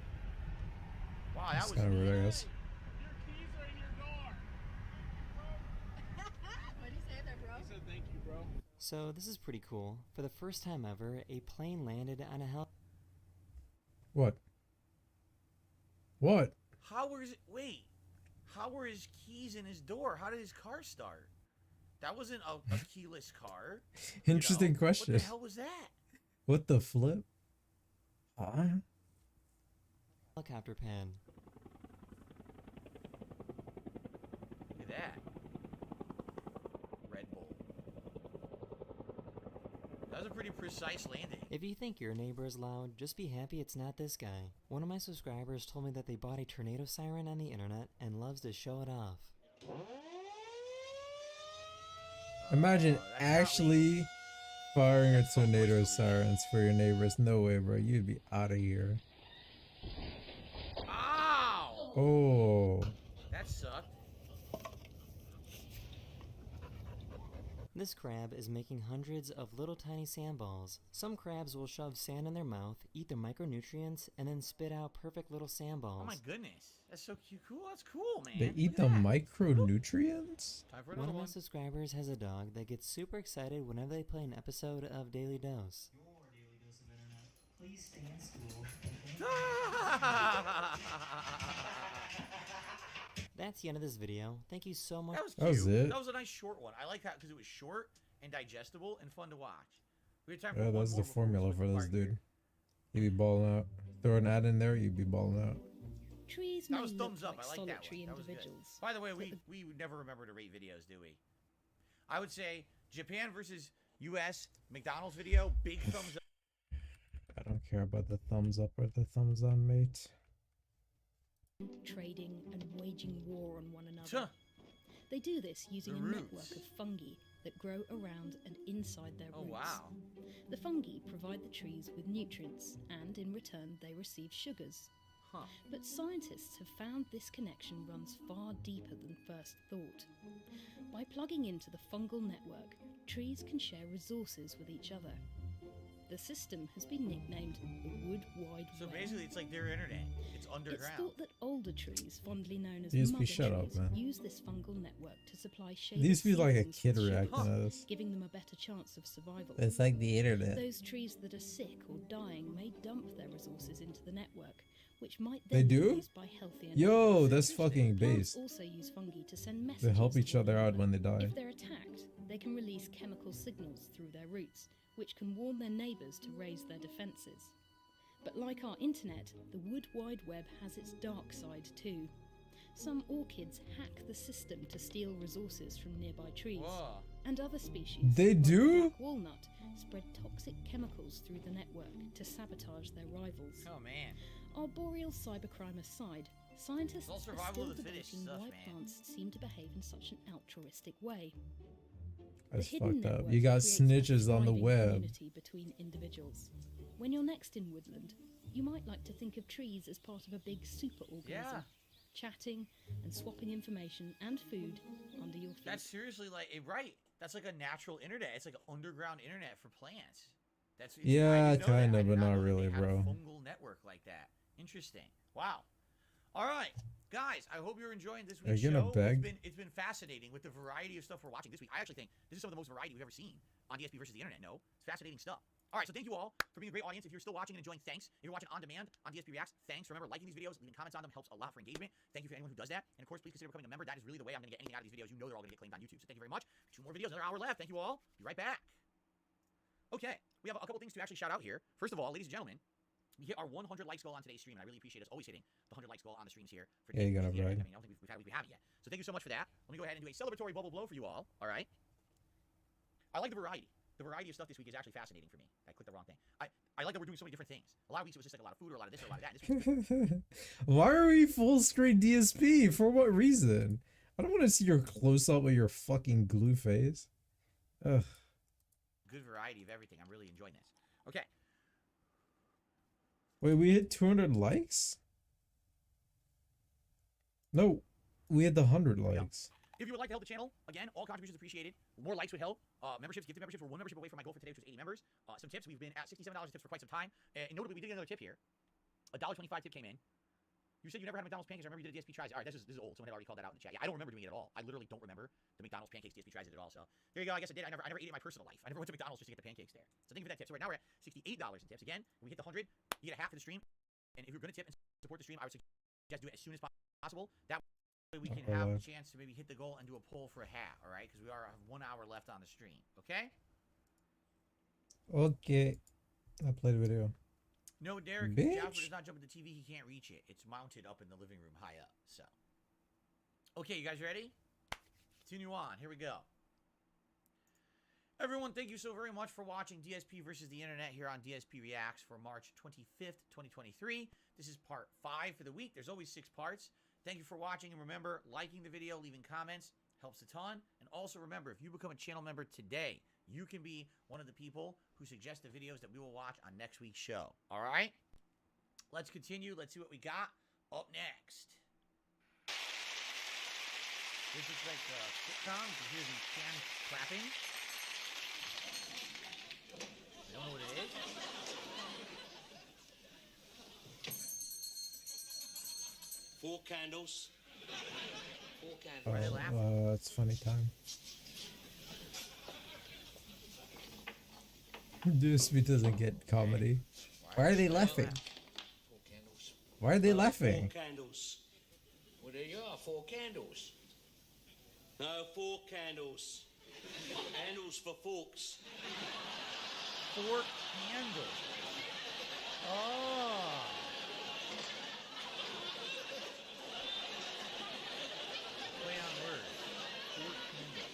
Wow, that That's was kind of neat. ridiculous. What did you say there, bro? He said thank you, bro. So this is pretty cool. For the first time ever, a plane landed on a heli. What? What? How was it? Wait. How were his keys in his door? How did his car start? That wasn't a keyless car. Interesting question. What the hell was that? What the flip? Huh? Helicopter pad. Look at that. Red Bull. That was a pretty precise landing. If you think your neighbor is loud, just be happy it's not this guy. One of my subscribers told me that they bought a tornado siren on the internet and loves to show it off. Imagine actually firing a tornado sirens for your neighbors. No way, bro. You'd be out of here. Ow! Oh. That sucked. This crab is making hundreds of little tiny sandballs. Some crabs will shove sand in their mouth, eat the micronutrients, and then spit out perfect little sandballs. Oh my goodness. That's so cute. Cool. That's cool, man. They eat the micronutrients? Time for One another of my one. subscribers has a dog that gets super excited whenever they play an episode of Daily Dose. Please stay in school. That's the end of this video. Thank you so much. That was cute. That was it. That was a nice short one. I like that because it was short and digestible and fun to watch. We have time for Yeah, one that's more the before we formula switch for this part here. dude. You'd be balling out. Throw an ad in there, you'd be balling out. Trees That may was look thumbs up. like I like that solitary one. That was good. individuals. By the way, we would never remember to rate videos, do we? I would say Japan versus U.S. McDonald's video, big thumbs up. I don't care about the thumbs up or the thumbs down, mate. Trading and waging war on one another. They do this using The a roots. network of fungi that grow around and inside their Oh, roots. wow. The fungi provide the trees with nutrients, and in return they receive sugars. Huh. But scientists have found this connection runs far deeper than first thought. By plugging into the fungal network, trees can share resources with each other. The system has been nicknamed the Wood Wide So Web. basically, it's like their internet. It's It's underground. thought that older trees, fondly known as DSP, mother shut up, trees, man. use this fungal network to supply shade. These be like a kid reacting to this. Giving them a better chance of survival. It's like the internet. Those trees that are sick or dying may dump their resources into the network, which might They then be do? used by healthier Yo, neighbors. that's fucking Plants based. also use fungi to send messages. They help each to other one out when they another. die. If they're attacked, they can release chemical signals through their roots, which can warn their neighbors to raise their defenses. But like our internet, the Wood Wide Web has its dark side too. Some orchids hack the system to steal resources from nearby trees. Whoa. And other species, They like do? the black walnut, spread toxic chemicals through the network to sabotage their rivals. Oh man. Arboreal cybercrime aside, scientists all are survival still of the fittest debating stuff, why man. plants seem to behave in such an altruistic way. That's The hidden fucked up. network You got creates a snitches on the thriving web. community between individuals. When you're next in woodland, you might like to think of trees as part of a big super organism, Yeah. chatting and swapping information and food under your feet. That's seriously like right. That's like a natural internet. It's like an underground internet for plants. That's I Yeah, didn't know that. I kinda, did but not not know that really, they had a bro. fungal network like that. Interesting. Wow. All right, guys. I hope you're enjoying this Are week's you gonna show. beg? It's been fascinating with the variety of stuff we're watching this week. I actually think this is some of the most variety we've ever seen on DSP versus the internet. No, it's fascinating stuff. All right, so thank you all for being a great audience. If you're still watching and enjoying, thanks. If you're watching on demand on DSP Reacts, thanks. Remember, liking these videos, leaving comments on them helps a lot for engagement. Thank you for anyone who does that. And of course, please consider becoming a member. That is really the way I'm going to get anything out of these videos. You know they're all going to get claimed on YouTube. So thank you very much. 2 more videos, another hour left. Thank you all. Be right back. Okay, we have a couple things to actually shout out here. First of all, ladies and gentlemen, we hit our 100 likes goal on today's stream, and I really appreciate us always hitting the 100 likes goal on the streams here. For Yeah, you're gonna DSP. I brag. mean, I don't think we have it yet. So thank you so much for that. Let me go ahead and do a celebratory bubble blow for you all. All right. I like the variety. The variety of stuff this week is actually fascinating for me. I clicked the wrong thing. I like that we're doing so many different things. A lot of weeks it was just like a lot of food or a lot of this or a lot of that. This week, Why are we full screen DSP? For what reason? I don't want to see your close up of your fucking glue face. Ugh. good variety of everything. I'm really enjoying this. Okay. Wait, we hit 200 likes? No, we had the 100 likes. If you would like to help the channel, again, all contributions appreciated. More likes would help. Memberships, gifted memberships. We're one membership away from my goal for today, which was 80 members. Some tips. We've been at $67 tips for quite some time. And notably, we did get another tip here. A $1.25 tip came in. You said you never had McDonald's pancakes. I remember you did a DSP tries. All right, this is old. Someone had already called that out in the chat. Yeah, I don't remember doing it at all. I literally don't remember the McDonald's pancakes DSP tries it at all. So there you go. I guess I did. I never ate it in my personal life. I never went to McDonald's just to get the pancakes there. So thank you for that tip. So right now we're at $68 in tips. Again, when we hit the 100, you get a half of the stream. And if you're going to tip and support the stream, I would suggest do it as soon as possible. That way we can have a chance to maybe hit the goal and do a poll for a hat. All right, because we have 1 hour left on the stream. Okay. Okay. I played a video. No, Derek, Bitch. Jasper does not jump at the TV. He can't reach it. It's mounted up in the living room high up. So, okay, you guys ready? Continue on. Here we go. Everyone, thank you so very much for watching DSP versus the Internet here on DSP Reacts for March 25th, 2023. This is part 5 for the week. There's always 6 parts. Thank you for watching, and remember, liking the video, leaving comments helps a ton. And also remember, if you become a channel member today, you can be one of the people who suggest the videos that we will watch on next week's show. All right? Let's continue. Let's see what we got up next. This is like sitcom. You can hear the can clapping. I don't know what it is. Four candles. It's funny time. DSP doesn't get comedy. Why are they laughing? Why are they laughing? Four candles. Well, there you are, 4 candles. No, 4 candles. Handles for forks. 4 candles. Oh. Play on words. 4 candles.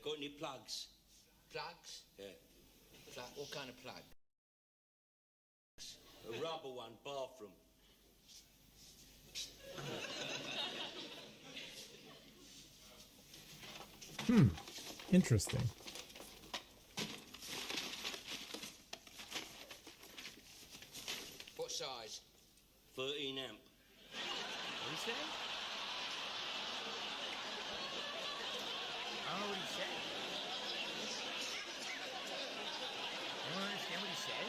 Got any plugs? Plugs? Yeah. What kind of plug? A rubber one, bathroom. Interesting. What size? 13 amp. What do you say? don't know what he said. Anyone understand what he said?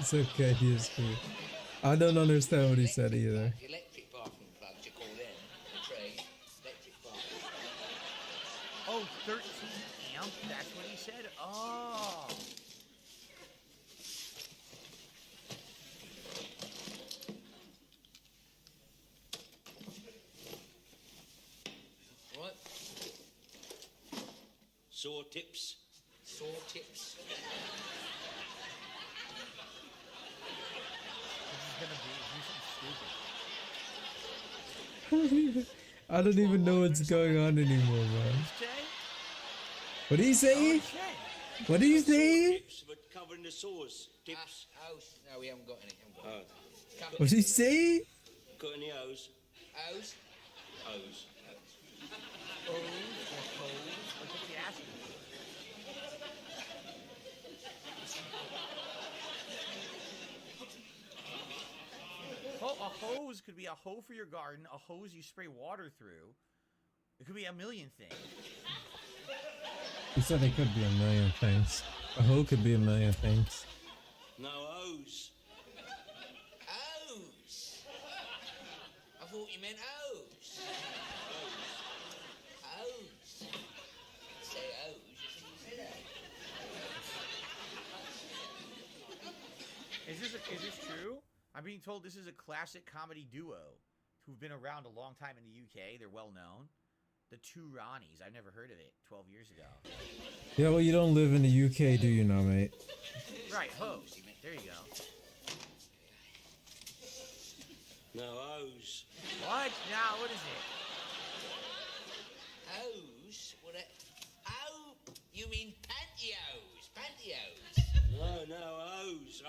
It's okay, he is cool. I don't understand what he said either. The electric bathroom plugs, you call them. The trade. Electric bathroom. Oh, 13 amp? That's what he said? Oh. What? Saw tips. Saw tips. I don't even know what's going on anymore, man. What did he say? What did he say? Tips, but covering the sores. Tips. Hose. No, we haven't got any. What did he say? Got any hose? Hose? Hose. Hose or hose? What's he asking? Oh, a hose could be a hoe for your garden, a hose you spray water through. It could be a million things. He said it could be a million things. A hoe could be a million things. No hose. Hose. I thought you meant hose. Hose. Say hose. You say that. Is this true? I'm being told this is a classic comedy duo who've been around a long time in the UK. They're well known. The Two Ronnies. I've never heard of it 12 years ago. Yeah, well, you don't live in the UK, do you now, mate? Right, hose. There you go. No hose. What? Now, what is it? Hose? What? Oh, you mean pantyhose? Pantyhose. No, hose.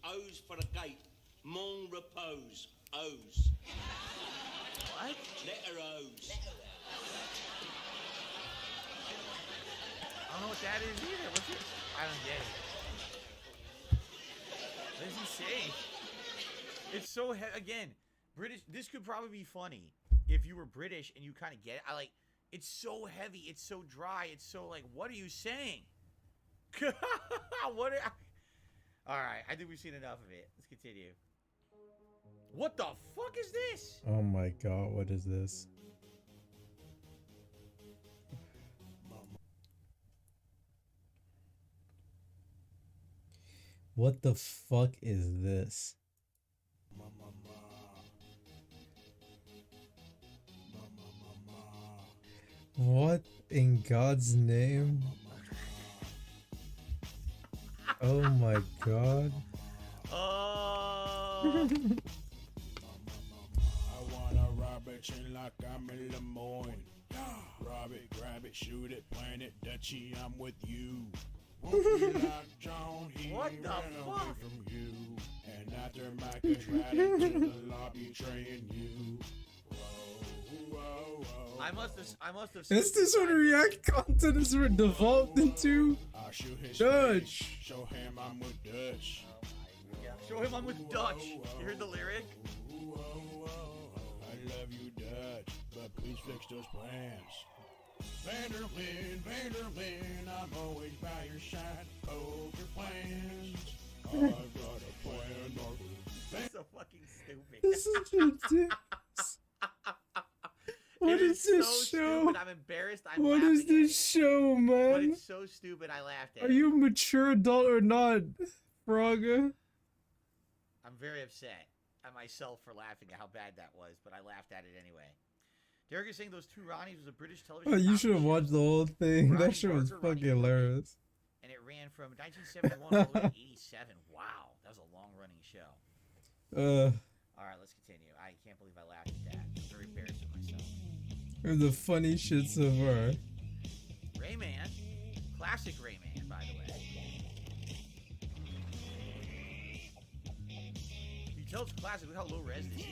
Hose for the gate. Mon repose. Hose. What? Letter hose. I don't know what that is either. What's it? I don't get it. What does he say? It's so again, British. This could probably be funny if you were British and you kind of get it. It's so heavy. It's so dry. It's so like, what are you saying? All right, I think we've seen enough of it. Let's continue. What the fuck is this? Oh my god, what is this? What the fuck is this? What in God's name? Oh my god. I wanna rob it chain like I'm in Lemoyne. Rob it, grab it, shoot it, plant it, Dutchie, I'm with you. Won't be like John, he What the ran away fuck? from you. And after Mike is right into the lobby, traying you. Whoa, whoa, whoa. I must have. Is this what React content is devolved into? I shoot his Dutch. face, show him I'm with Dutch. Show him I'm with Dutch. You heard the lyric? I love you, Dutch, but please fix those plans. Vanderlyn, I'm always by your side. Poker plans. I've got a plan. That's so fucking stupid. This is ridiculous. What It is this so show? Stupid. I'm embarrassed. What is this show, But man? it's so stupid. I laughed at Are it. you a mature adult or not, Fraga? I'm very upset at myself for laughing at how bad that was, but I laughed at it anyway. Derek is saying those Two Ronnies was a British television. Oh, you comedy should have show, watched the whole thing. Ronnie That show was Barker, Ronnie fucking hilarious. and it ran from 1971 all the way to 87. Wow, that was a long-running show. All right, let's continue. I can't believe I laughed at that. I'm very embarrassed with myself. It was the funny shit so far. Rayman, classic Rayman, by the way. You tell it's classic. Look how low res this is.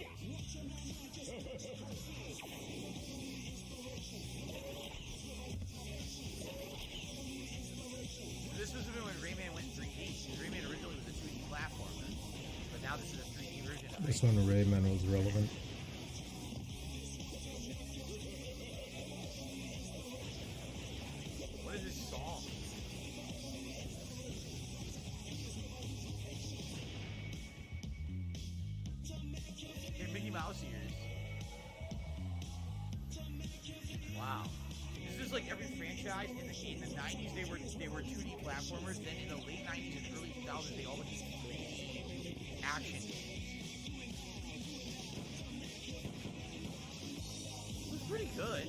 This was when Rayman went 3D. Rayman originally was a 2D platformer, but now this is a 3D version of This it. one, Rayman, was relevant. Wow. This is like every franchise in the 90s they were 2D platformers, then in the late 90s and early 2000s they all became 3D action games. It was pretty good.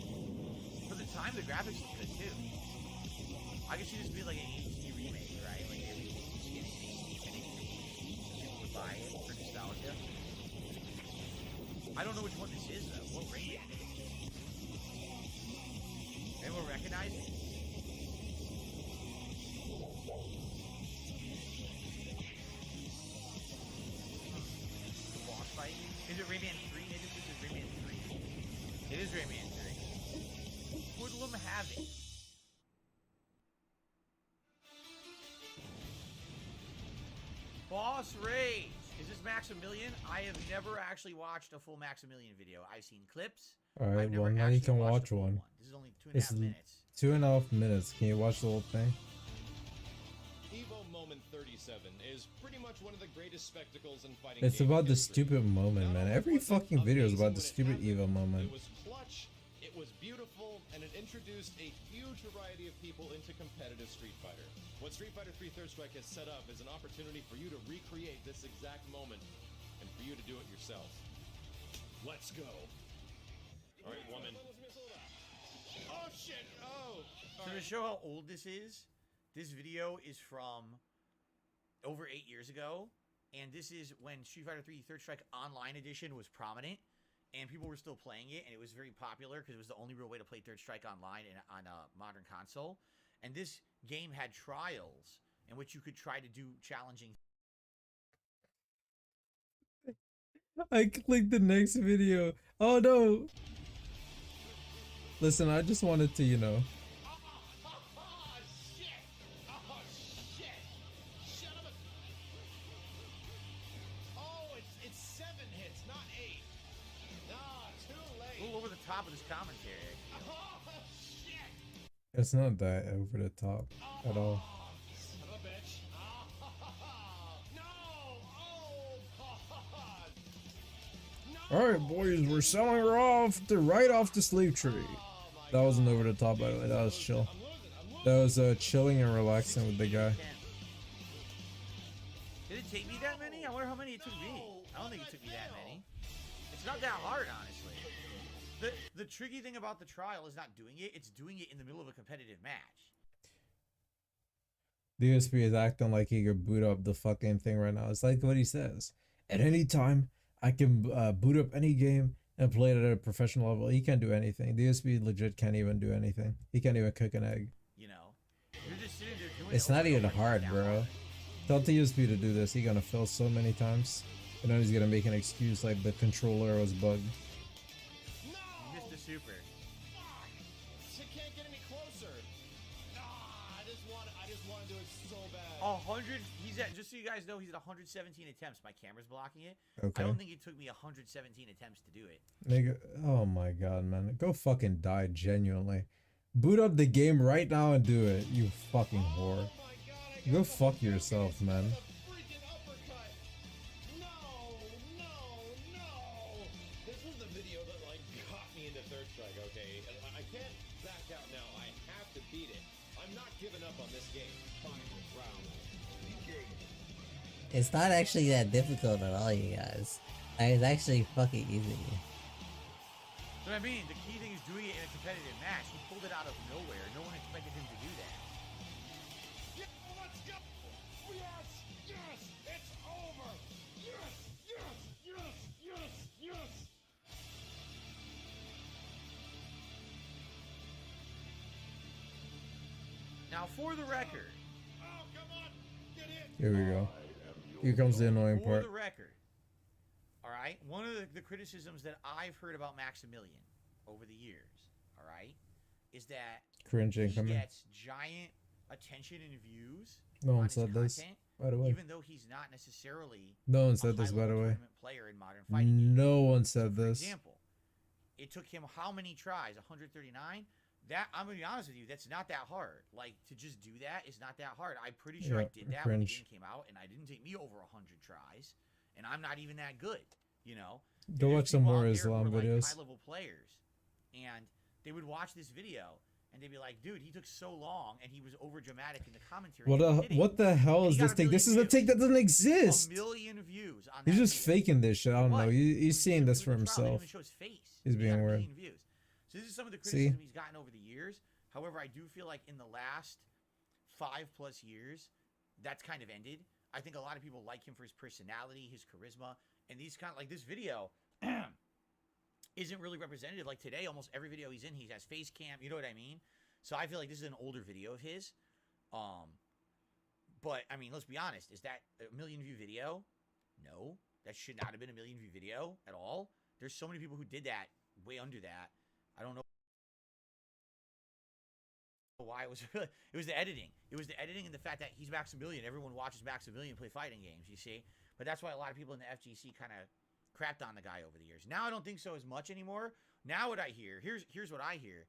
For the time the graphics look good too. I could see this being like an HD remake, right? Like every people would buy it for nostalgia. I don't know which one this is though. What rating? Anyone recognize it? Boss fight? Is it Rayman 3? Maybe this is Rayman 3. It is Rayman 3. Hoodlum Havoc. Boss Rage. Is this Maximilian? I have never actually watched a full Maximilian video. I've seen clips. Alright, well now you can watch one. This is only 2.5 minutes. 2.5 minutes. Can you watch the whole thing? Evo Moment 37 is pretty much one of the greatest spectacles in fighting. It's about the stupid moment, man. Every fucking video is about the stupid Evo moment. It was clutch, it was beautiful, and it introduced a huge variety of people into competitive Street Fighter. What Street Fighter 3 Third Strike has set up is an opportunity for you to recreate this exact moment and for you to do it yourself. Let's go. All right, woman. Oh shit! Oh. So to show how old this video is from over 8 years ago, and this is when Street Fighter 3 Third Strike Online Edition was prominent, and people were still playing it, and it was very popular because it was the only real way to play Third Strike Online on a modern console. And this game had trials in which you could try to do challenging. I clicked the next video. Oh no! Listen, I just wanted to, you know. It's 7 hits, not 8. Nah, too late. A little over the top of this commentary. It's not that over the top at all. Son of a bitch. Alright, boys, we're selling her off right off the slave tree. That wasn't over the top, by the way. That was chill. That was chilling and relaxing with the guy. Did it take me that many? I wonder how many it took me. I don't think it took me that many. It's not that hard, honestly. The tricky thing about the trial is not doing it. It's doing it in the middle of a competitive match. DSP is acting like he could boot up the fucking thing right now. It's like what he says. At any time, I can boot up any game and play it at a professional level. He can't do anything. DSP legit can't even do anything. He can't even cook an egg. You know, you're just sitting there doing It's not even hard, bro. Tell DSP to do this. He's gonna fail so many times. And then he's gonna make an excuse like the controller was bugged. You missed the super. She can't get any closer. I just want to do it so bad. 100. He's at, just so you guys know, he's at 117 attempts. My camera's blocking it. Okay. I don't think it took me 117 attempts to do it. Nigga, oh my god, man. Go fucking die, genuinely. Boot up the game right now and do it, you fucking whore. Go fuck yourself, man. This was the video that like got me into Third Strike, okay? And I can't back out now. I have to beat it. I'm not giving up on this game. Final round. It's not actually that difficult at all, you guys. It's actually fucking easy. But I mean, the key thing is doing it in a competitive match. He pulled it out of nowhere. No one expected him to do that. Yeah, let's go! Yes! Yes! It's over! Yes! Yes! Yes! Yes! Yes! Now, for the record. Oh, come on! Get in! Here we go. Here comes the annoying For part. the record. Alright? One of the criticisms that I've heard about Maximilian over the years, alright, is that Cringe he incoming. gets giant attention and views. No one on his said this, content, by the way. Even though he's not necessarily No one said this, by the way. player in modern fighting. No one said For this. example, it took him how many tries? 139? That, I'm gonna be honest with you, that's not that hard. Like, to just do that is not that hard. I'm pretty sure I Yeah, did that when the cringe. game came out, and it didn't take me over 100 tries. And I'm not even that good, you know? Go There's watch some people more out there who Islam are, like, videos. high-level players, and they would watch this video and they'd be like, dude, he took so long and he was over dramatic in the commentary. What the hell is this thing? This is a thing that doesn't exist. 1 million views on He's that just video. faking this shit. I don't know. He's seeing this for himself. Even show his face. He's He being got a weird. million views. So this is some of the criticism he's gotten over the years. However, I do feel like in the last 5+ years, that's kind of ended. I think a lot of people like him for his personality, his charisma, and these kind of like this video isn't really representative. Like today, almost every video he's in, he has face cam. You know what I mean? So I feel like this is an older video of his. But I mean, let's be honest. Is that a 1 million view video? No, that should not have been a 1 million view video at all. There's so many people who did that way under that. I don't know why it was. It was the editing. It was the editing and the fact that he's Maximilian. Everyone watches Maximilian play fighting games, you see. But that's why a lot of people in the FGC kind of crapped on the guy over the years. Now I don't think so as much anymore. Now what I hear, here's what I hear.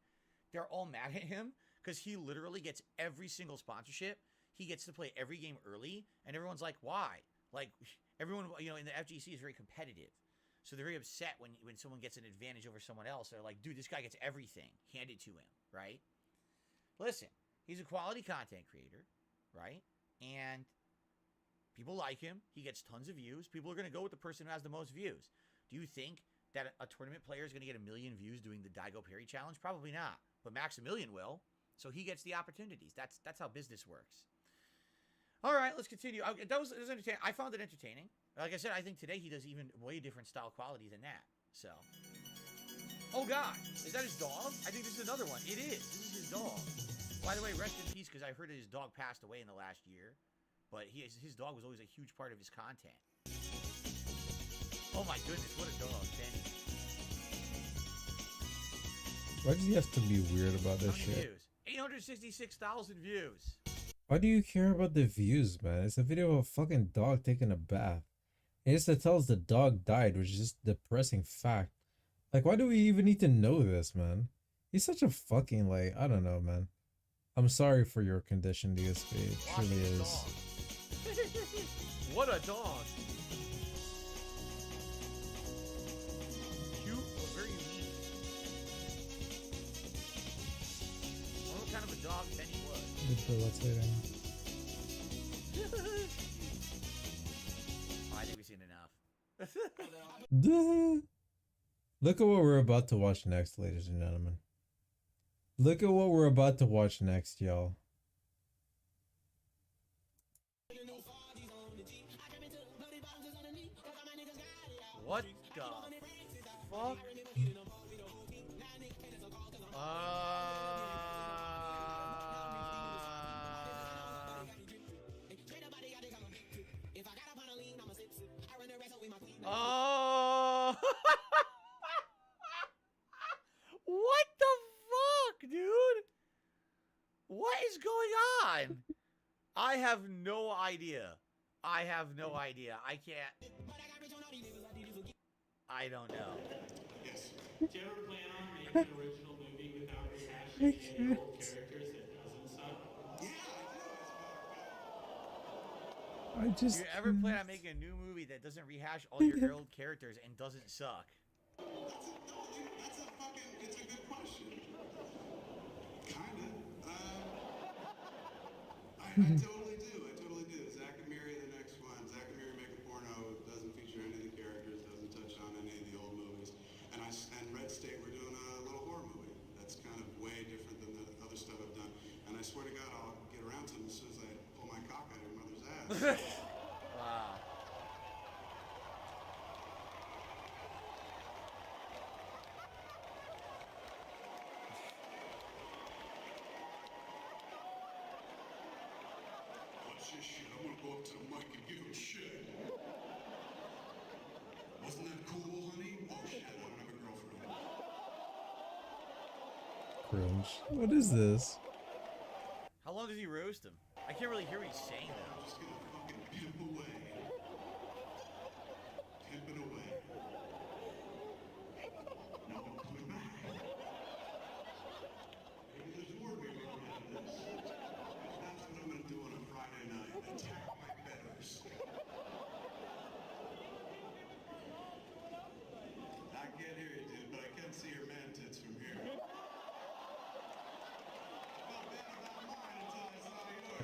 They're all mad at him because he literally gets every single sponsorship. He gets to play every game early, and everyone's like, why? Like, everyone, you know, in the FGC is very competitive. So they're very upset when someone gets an advantage over someone else. They're like, dude, this guy gets everything handed to him, right? Listen, he's a quality content creator, right? And people like him. He gets tons of views. People are going to go with the person who has the most views. Do you think that a tournament player is going to get 1 million views doing the Daigo Perry challenge? Probably not. But Maximilian will. So he gets the opportunities. That's how business works. All right, let's continue. That was entertaining. I found it entertaining. Like I said, I think today he does even way different style quality than that. So, oh God, is that his dog? I think this is another one. It is. This is his dog. By the way, rest in peace, because I heard that his dog passed away in the last year. But his dog was always a huge part of his content. Oh my goodness, what a dog, Benny. Why does he have to be weird about this shit? Views? 866,000 views. Why do you care about the views, man? It's a video of a fucking dog taking a bath. It just tells the dog died, which is just a depressing fact. Like, why do we even need to know this, man? He's such a fucking, like, I don't know, man. I'm sorry for your condition, DSP. It truly is. What a dog. Cute, but very mean. I wonder what kind of a dog Benny was. Let's say Oh, I think we've seen enough. Look at what we're about to watch next, ladies and gentlemen. Look at what we're about to watch next, y'all. What the fuck? Oh! What the fuck, dude? What is going on? I have no idea. I have no idea. I can't. I don't know. Yes. Do you ever plan on making an original movie without rehashing any old characters that doesn't suck? Do you ever plan on making a new movie that doesn't rehash all your old characters and doesn't suck? That's a fucking, it's a good question. Kinda. I totally do. I totally do. Zack and Miri, the next one. Zack and Miri Make a Porno doesn't feature any of the characters, doesn't touch on any of the old movies. And Red State, we're doing a little horror movie. That's kind of way different than the other stuff I've done. And I swear to God, I'll get around to them as soon as I pull my cock out of your mother's ass. Wow. Watch this shit. I'm gonna go up to the mic and give him shit. Wasn't that cool, honey? Oh shit, I don't have a girlfriend. Cringe. What is this? How long does he roast him? I can't really hear what he's saying though. I'm just gonna fucking pimp away. Pimping away. No, I'm coming back. Maybe there's more maybe we're getting this. That's what I'm gonna do on a Friday night. Attack my betters. I can't hear you, dude, but I can see your man tits from here.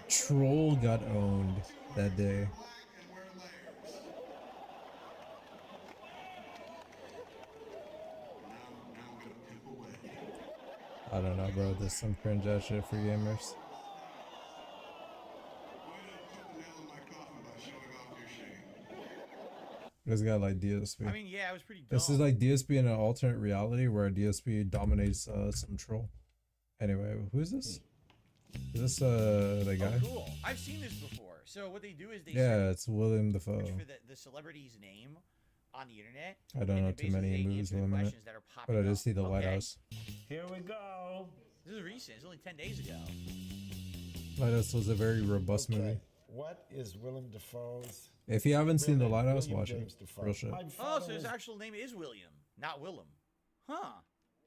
Troll got owned that day. I don't know, bro. There's some cringe ass shit for gamers. This guy like DSP. I mean, yeah, it was pretty dumb. This is like DSP in an alternate reality where DSP dominates some troll. Anyway, who is this? Is this the guy? Oh, cool. I've seen this before. So what they do is they It's William Dafoe. search for the celebrity's name on the internet. I don't know too many movies with him in it, but I did see the Lighthouse. Here we go. This is recent. It's only 10 days ago. Lighthouse was a very robust movie. What is Willem Dafoe's? If you haven't seen the William Lighthouse, watch it. James Dafoe. Real shit. My Oh, father so his was actual name is William, not Willem. Huh.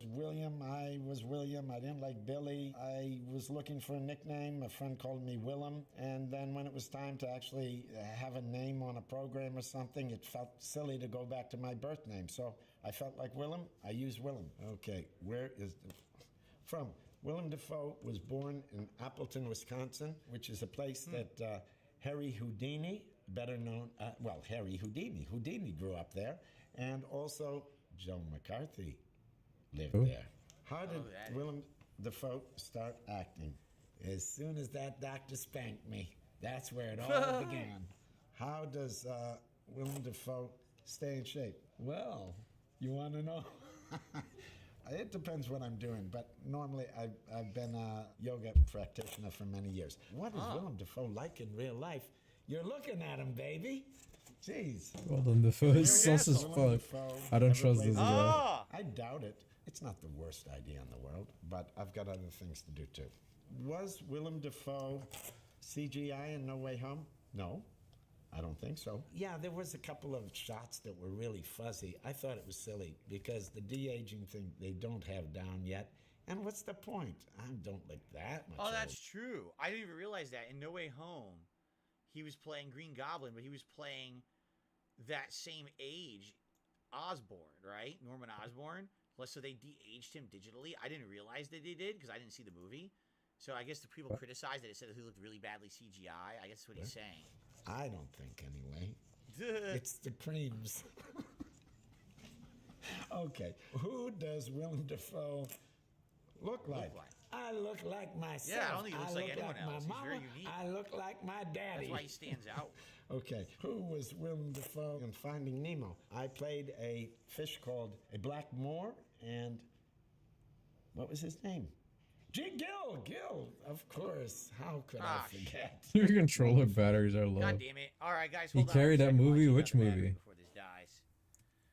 William. I was William. I didn't like Billy. I was looking for a nickname. A friend called me Willem. And then when it was time to actually have a name on a program or something, it felt silly to go back to my birth name. So I felt like Willem. I used Willem. Okay, where is from? Willem Dafoe was born in Appleton, Wisconsin, which is a place that Harry Houdini, better known, Harry Houdini grew up there, and also Joe McCarthy lived there. How did Willem Dafoe start acting? As soon as that doctor spanked me, that's where it all began. How does Willem Dafoe stay in shape? Well, you want to know? It depends what I'm doing, but normally I've been a yoga practitioner for many years. What is Willem Dafoe like in real life? You're looking at him, baby. Jeez. Willem Dafoe is sus as fuck. I don't trust this guy. I doubt it. It's not the worst idea in the world, but I've got other things to do too. Was Willem Dafoe CGI in No Way Home? No. I don't think so. Yeah, there was a couple of shots that were really fuzzy. I thought it was silly because the de-aging thing they don't have down yet. And what's the point? I don't look that much. Oh, that's true. I didn't even realize that. In No Way Home, he was playing Green Goblin, but he was playing that same age Osborn, right? Norman Osborn. So they de-aged him digitally. I didn't realize that they did because I didn't see the movie. So I guess the people criticized that it said that he looked really badly CGI. I guess that's what he's saying. I don't think anyway. It's the creams. Okay, who does Willem Dafoe look like? I look like myself. Yeah, I don't think he looks like anyone else. He's My very mama. unique. I look like my daddy. That's why he stands out. Okay, who was Willem Dafoe in Finding Nemo? I played a fish called a black Moor, and what was his name? Gil, of course. How could I forget? Your controller batteries are low. God damn it. All right, guys, He hold on. carried that movie? Which movie? Before this dies.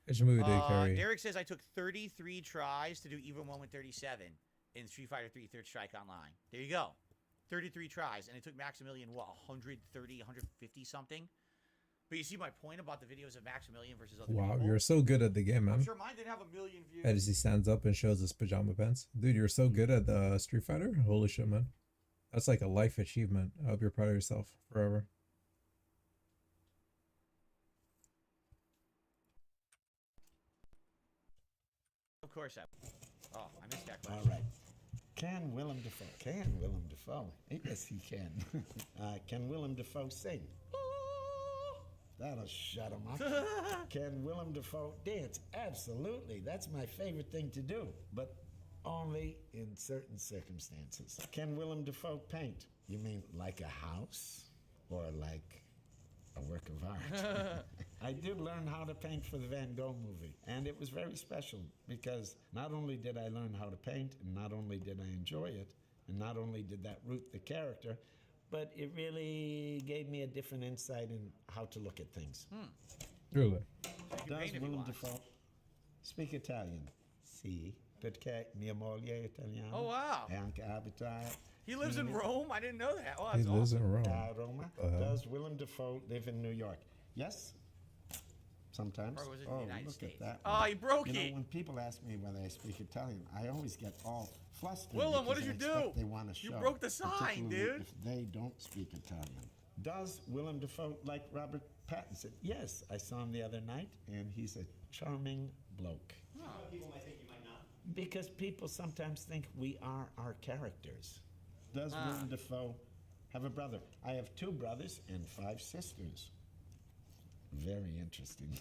Which movie did he carry? Derek says I took 33 tries to do Even 1 with 37 in Street Fighter 3 Third Strike Online. There you go. 33 tries, and it took Maximilian, what, 130, 150 something? But you see my point about the videos of Maximilian versus other Wow, people? you're so good at the game, man. I'm sure mine didn't have 1 million views. As he stands up and shows his pajama pants. Dude, you're so good at the Street Fighter. Holy shit, man. That's like a life achievement. I hope you're proud of yourself forever. Of course I. Oh, I missed that question. All right. Can Willem Dafoe? Yes, he can. Can Willem Dafoe sing? That'll shut him up. Can Willem Dafoe dance? Absolutely. That's my favorite thing to do, but only in certain circumstances. Can Willem Dafoe paint? You mean like a house or like a work of art? I did learn how to paint for the Van Gogh movie, and it was very special because not only did I learn how to paint, and not only did I enjoy it, and not only did that root the character, but it really gave me a different insight in how to look at things. Really? Does Willem Dafoe speak Italian? Sì, perché mia moglie è italiana. Oh, wow. E anche abita. He lives in Rome? I didn't know that. Oh, He that's lives awesome. in Rome. Roma. Does Willem Dafoe live in New York? Yes. Sometimes. Or was it in the United look States? at that. Oh, he broke you it. Know, when people ask me whether I speak Italian, I always get all flustered. Willem, what because did you I expect do? They want to You show, broke the sign, particularly dude. If they don't speak Italian. Does Willem Dafoe like Robert Pattinson? Yes, I saw him the other night, and he's a charming bloke. People might think you might not. Because people sometimes think we are our characters. Does Willem Dafoe have a brother. I have 2 brothers and 5 sisters. Very interesting.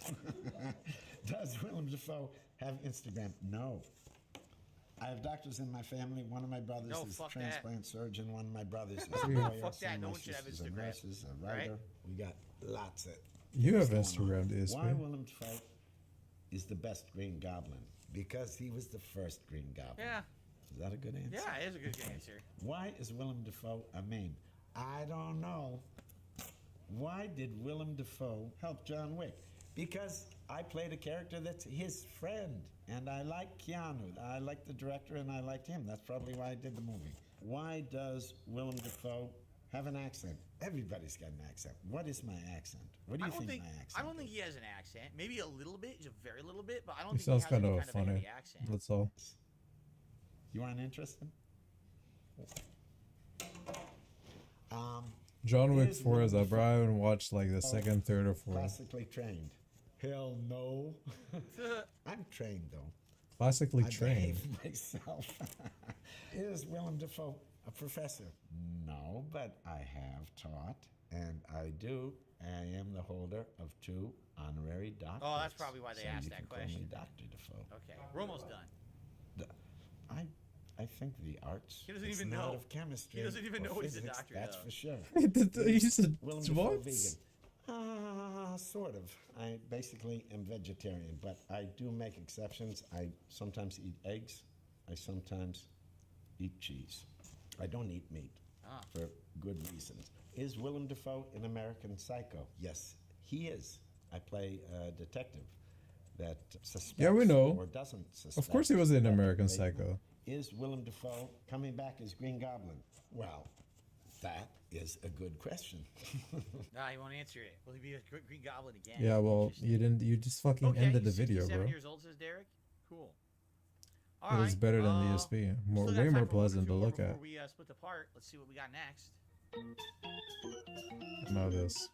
Does Willem Dafoe have Instagram? No. I have doctors in my family. One of my brothers is a transplant surgeon. One of my brothers is a lawyer. Fuck that. No my one should have sister's Instagram. a nurse, is a writer. Right? We got lots of. You have what's going on. Instagram, DSP. Why Willem Dafoe is the best Green Goblin? Because he was the first Green Goblin. Yeah. Is that a good answer? Yeah, it is a good answer. Why is Willem Dafoe a meme? I don't know. Why did Willem Dafoe help John Wick? Because I played a character that's his friend, and I like Keanu. I like the director, and I liked him. That's probably why I did the movie. Why does Willem Dafoe have an accent? Everybody's got an accent. What is my accent? What do you think my accent? I don't think he has an accent. Maybe a little bit, just a very little bit, but I don't He think sounds he has kind any of kind of a funny. heavy accent. That's all. You aren't interested? John Wick is 4 is Willem up, bro. I haven't watched like the second, third, or fourth. Classically trained. Hell no. I'm trained though. Classically I trained. behave myself. Is Willem Dafoe a professor? No, but I have taught, and I do. I am the holder of 2 honorary doctorates. Oh, that's probably why they so asked you that can call question. me Dr. Dafoe. Okay, we're almost done. I think the arts. He doesn't it's even not know. of chemistry. He doesn't even or know he's a physics, doctor, That's though. for sure. He's a Willem Dafoe what? vegan. Sort of. I basically am vegetarian, but I do make exceptions. I sometimes eat eggs. I sometimes eat cheese. I don't eat meat for good reasons. Is Willem Dafoe in American Psycho? Yes, he is. I play a detective that suspects Yeah, we know. or doesn't suspect. Of course he was in that American they- Psycho. Is Willem Dafoe coming back as Green Goblin? Well, that is a good question. Nah, he won't answer it. Will he be a Green Goblin again? Yeah, well, you didn't. You just fucking Okay, ended the video, 67 bro. years old, says Derek. Cool. It was better than the ESP. More, Still got way time more for one or pleasant two to more look before at. we split apart. Let's see what we got next. Know this.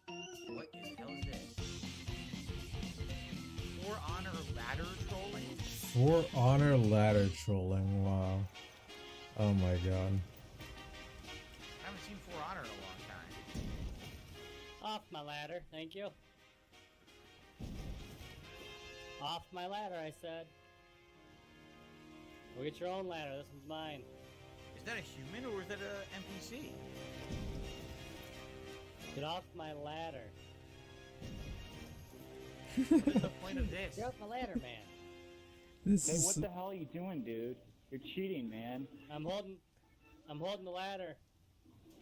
What the hell is this? For Honor ladder trolling? For Honor ladder trolling. Wow. Oh my god. I haven't seen For Honor in a long time. Off my ladder, thank you. Off my ladder, I said. Go get your own ladder, this one's mine. Is that a human or is that an NPC? Get off my ladder. What is the point of this? Get off my ladder, man. This Hey, is what the hell are you doing, dude? You're cheating, man. I'm holding the ladder.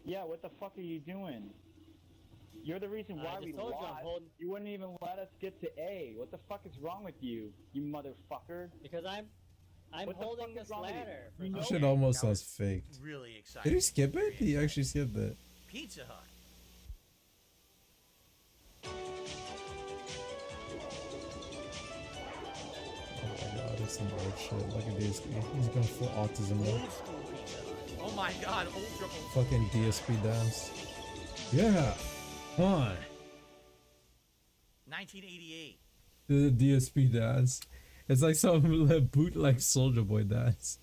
Yeah, what the fuck are you doing? You're the reason why I just we told you I'm lost. holding- You wouldn't even let us get to A. What the fuck is wrong with you, you motherfucker? Because I'm What the holding fuck this is wrong with you? ladder. You know That shit it. almost sounds faked. Really exciting. Did he skip it? He actually skipped it. Pizza Hut. Oh my god, it's some old shit. Look at DSP. He's going full autism now. Old school Pizza Hut. Oh my god, ultra old. Fucking DSP dance. Yeah. Come on. 1988. The DSP dance. It's like some bootleg Soldier Boy dance.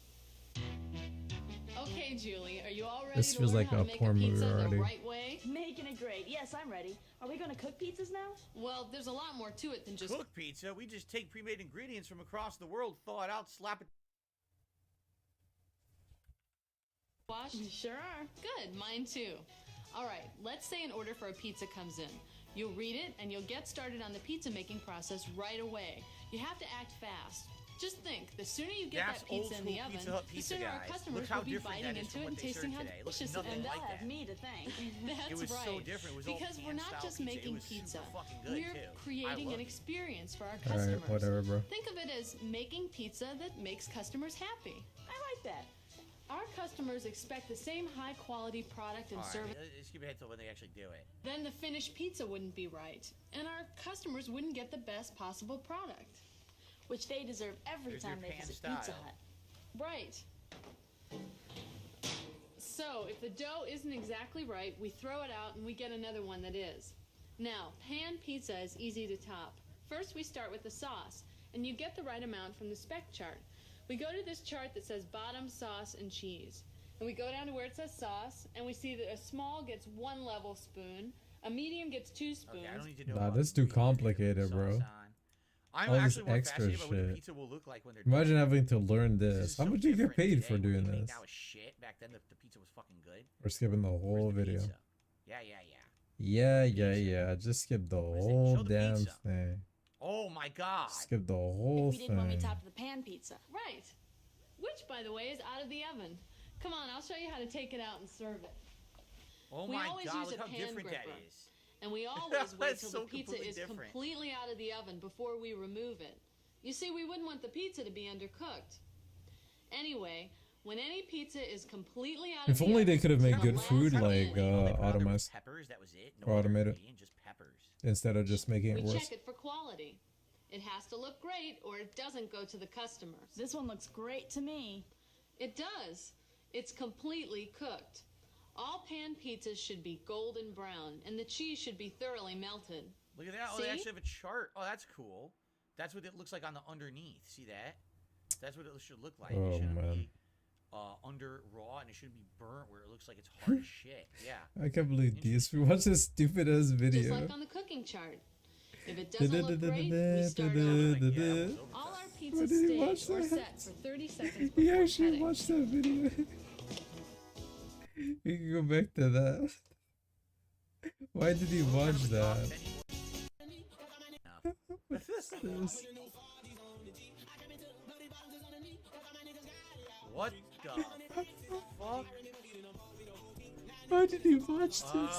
Okay, Julie, are you all ready This to feels learn like how a to make porn movie pizza already. the right way? Making it great. Yes, I'm ready. Are we going to cook pizzas now? Well, there's a lot more to it than just Cook pizza. We just take pre-made ingredients from across the world, thaw it out, slap it. washed. Sure are. Good, mine too. All right, let's say an order for a pizza comes in. You'll read it and you'll get started on the pizza making process right away. You have to act fast. Just think, the sooner you get That's that pizza in the old school oven, Pizza Hut the pizza, sooner our guys. customers Look how will be different that biting is into from it what and they tasting serve how today. Looks delicious nothing it is. like They'll that. have me to thank. That's It was right. so different. It was all because we're pan not style just pizza. It making was super pizza. fucking good, We're too. I creating love an it. experience for our Alright, customers. whatever, bro. Think of it as making pizza that makes customers happy. I like that. Our customers expect the same high quality product and All right, service. let's skip ahead to when they actually do it. Then the finished pizza wouldn't be right, and our customers wouldn't get the best possible product. Which they deserve every There's time your they pan visit style. Pizza Hut. Right. So, if the dough isn't exactly right, we throw it out and we get another one that is. Now, pan pizza is easy to top. First, we start with the sauce, and you get the right amount from the spec chart. We go to this chart that says bottom, sauce, and cheese. And we go down to where it says sauce, and we see that a small gets 1 level spoon, a medium gets 2 spoons. Okay, I don't need to know. Nah, that's too complicated, bro. I'm All this actually more extra fascinated by what the shit. pizza will look like when they're Imagine done. having to learn this. How much do you get paid for doing this? That was shit. Back then, the pizza was fucking good. We're skipping the whole video. Pizza? Yeah. Yeah. Just skip the whole damn thing. Oh my god. Skip the whole We did when we thing. topped the pan pizza. Right. Which, by the way, is out of the oven. Come on, I'll show you how to take it out and serve it. Oh We my always god, use look a how pan different gripper. that is. And we always wait It's till so the pizza completely is different. completely out of the oven before we remove it. You see, we wouldn't want the pizza to be undercooked. Anyway, when any pizza is completely out of If the only oven, they could have made it's good the food last like thing. automized Peppers, that was it. or automated Just peppers. instead of just making We it worse. check it for quality. It has to look great or it doesn't go to the customers. This one looks great to me. It does. It's completely cooked. All pan pizzas should be golden brown, and the cheese should be thoroughly melted. Look at that. Oh, See? they actually have a chart. Oh, that's cool. That's what it looks like on the underneath. See that? That's what it should look like. Oh, It shouldn't man. be under raw, and it shouldn't be burnt where it looks like it's hard as shit. Yeah. I can't believe these. We watched this stupid ass Just video. like on the cooking chart. If it doesn't look great, we start over. All our Why pizza did he watch stay or that? set for 30 seconds He before actually cutting. watched that video. We can go back to that. Why did he watch that? What's this? What the fuck? Why did he watch this?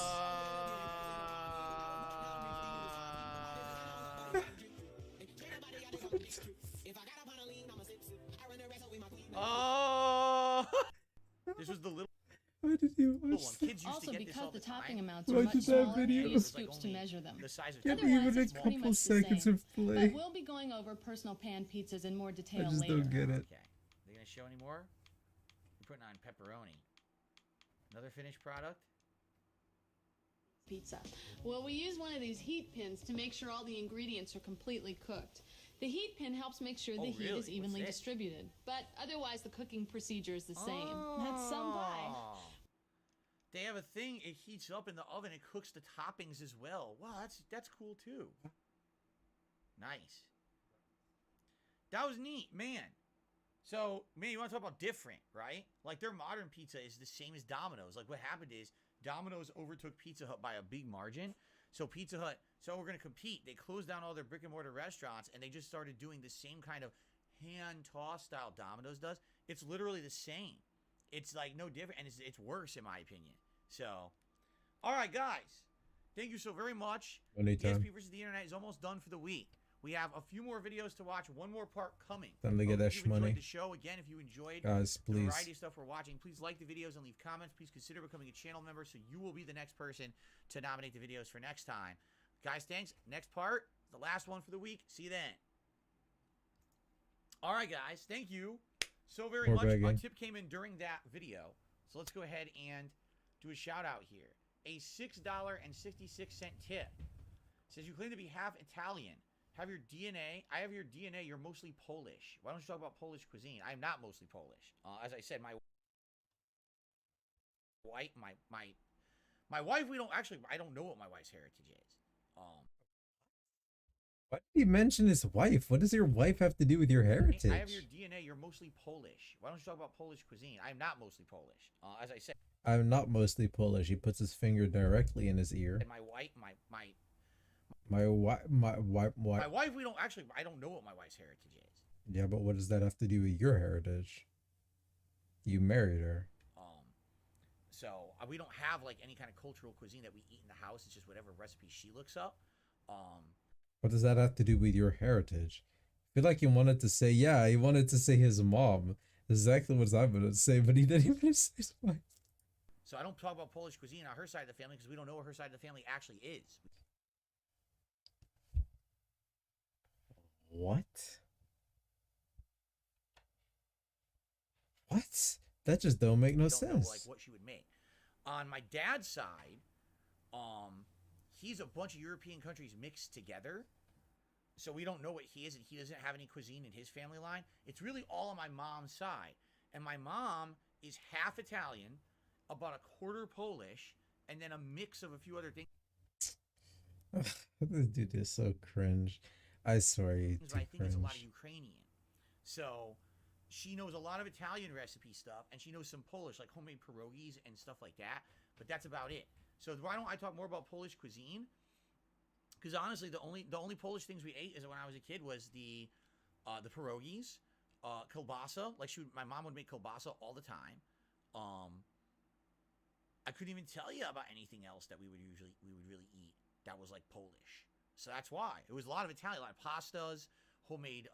Oh! This was the little. Why did you one. watch Kids that? used to Also, get this because all the the topping time. amounts Why are much did that smaller, video- you use scoops to measure them. The size of Give me Otherwise, even a it's pretty couple much the seconds same. of play. But we'll be going over personal pan pizzas in more I detail just later. don't get it. Okay. They gonna show any more? We're putting on pepperoni. Another finished product? Pizza. Well, we use one of these heat pins to make sure all the ingredients are completely cooked. The heat pin helps make sure the heat really? is evenly What's this? distributed, but otherwise the cooking procedure is the same. That's some guy. Oh. They have a thing, it heats up in the oven, it cooks the toppings as well. Wow, that's cool too. Nice. That was neat, man. So, man, you want to talk about different, right? Like, their modern pizza is the same as Domino's. Like, what happened is Domino's overtook Pizza Hut by a big margin. So, Pizza Hut, we're going to compete. They closed down all their brick and mortar restaurants, and they just started doing the same kind of hand-toss style Domino's does. It's literally the same. It's, like, no different, and it's worse, in my opinion. So, all right, guys. Thank you so very much. Anytime. DSP versus the Internet is almost done for the week. We have a few more videos to watch. One more part coming. Time to get that If you enjoyed shmoney. the show, again, if you enjoyed Guys, the please. variety of stuff we're watching, please like the videos and leave comments. Please consider becoming a channel member so you will be the next person to nominate the videos for next time. Guys, thanks. Next part, the last one for the week. See you then. All right, guys. Thank you so very More much. A begging. tip came in during that video. So let's go ahead and do a shout out here. A $6.66 tip. Says you claim to be half Italian. Have your DNA. I have your DNA. You're mostly Polish. Why don't you talk about Polish cuisine? I am not mostly Polish. As I said, my wife, my wife. We don't actually. I don't know what my wife's heritage is. Why did he mention his wife? What does your wife have to do with your heritage? I have your DNA. You're mostly Polish. Why don't you talk about Polish cuisine? I am not mostly Polish. As I said, I'm not mostly Polish. He puts his finger directly in his ear. and my wife, My wife. We don't actually. I don't know what my wife's heritage is. Yeah, but what does that have to do with your heritage? You married her. So we don't have like any kind of cultural cuisine that we eat in the house. It's just whatever recipe she looks up. What does that have to do with your heritage? I feel like he wanted to say, yeah, he wanted to say his mom. Exactly what I'm going to say, but he didn't even say his wife. So I don't talk about Polish cuisine on her side of the family because we don't know what her side of the family actually is. What? What? That just don't make no We don't know, sense. like what she would make. On my dad's side, he's a bunch of European countries mixed together. So we don't know what he is, and he doesn't have any cuisine in his family line. It's really all on my mom's side. And my mom is half Italian, about a quarter Polish, and then a mix of a few other things. This dude is so cringe. I swear he's too I think it's a lot of cringe. Ukrainian. So she knows a lot of Italian recipe stuff, and she knows some Polish, like homemade pierogies and stuff like that. But that's about it. So why don't I talk more about Polish cuisine? Because honestly, the only Polish things we ate is when I was a kid was the pierogies, kielbasa. Like my mom would make kielbasa all the time. I couldn't even tell you about anything else that we would really eat that was like Polish. So that's why it was a lot of Italian, a lot of pastas, homemade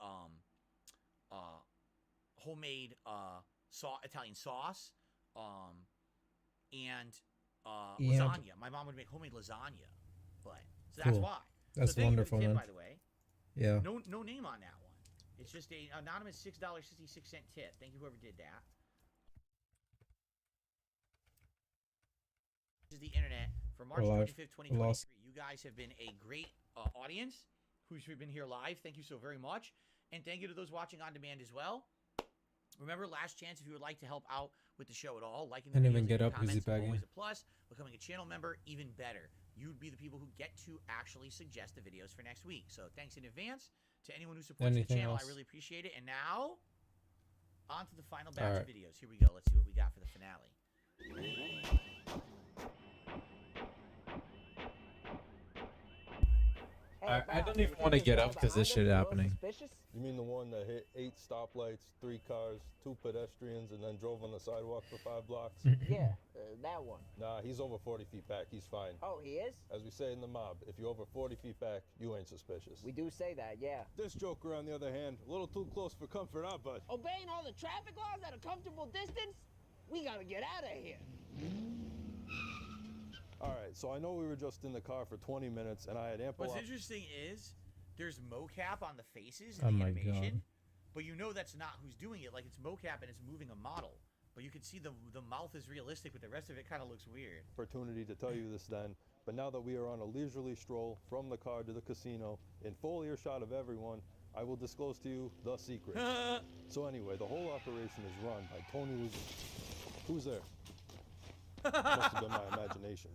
Italian sauce, and lasagna. My mom would make homemade lasagna, but so that's Cool. why. That's so thank wonderful, you for the tip, man. by the way. Yeah. No name on that one. It's just a anonymous $6.66 tip. Thank you whoever did that. This is the internet for March 25th, 2023. You guys have been a great audience who's been here live. Thank you so very much. And thank you to those watching on demand as well. Remember, last chance if you would like to help out with the show at all, liking the Didn't videos, even get leaving up, who's he comments, bagging? always a plus. Becoming a channel member, even better. You'd be the people who get to actually suggest the videos for next week. So thanks in advance to anyone who supports Anything the channel. else? I really appreciate it. And now, on to the final batch All of right. videos. Here we go. Let's see what we got for the finale. I don't even want to get up because this shit happening. You mean the one that hit 8 stoplights, 3 cars, 2 pedestrians, and then drove on the sidewalk for 5 blocks? Yeah, that one. Nah, he's over 40 feet back. He's fine. Oh, he is? As we say in the mob, if you're over 40 feet back, you ain't suspicious. We do say that, yeah. This joker, on the other hand, a little too close for comfort, huh, bud? Obeying all the traffic laws at a comfortable distance? We gotta get out of here. All right, so I know we were just in the car for 20 minutes, and I had ample... What's interesting is there's mocap on the faces Oh in the my animation, God. but you know that's not who's doing it. Like, it's mocap and it's moving a model. But you can see the mouth is realistic, but the rest of it kind of looks weird. Opportunity to tell you this then, but now that we are on a leisurely stroll from the car to the casino, in full earshot of everyone, I will disclose to you the secret. So anyway, the whole operation is run by Tony Luzzi. Who's there? Must have been my imagination.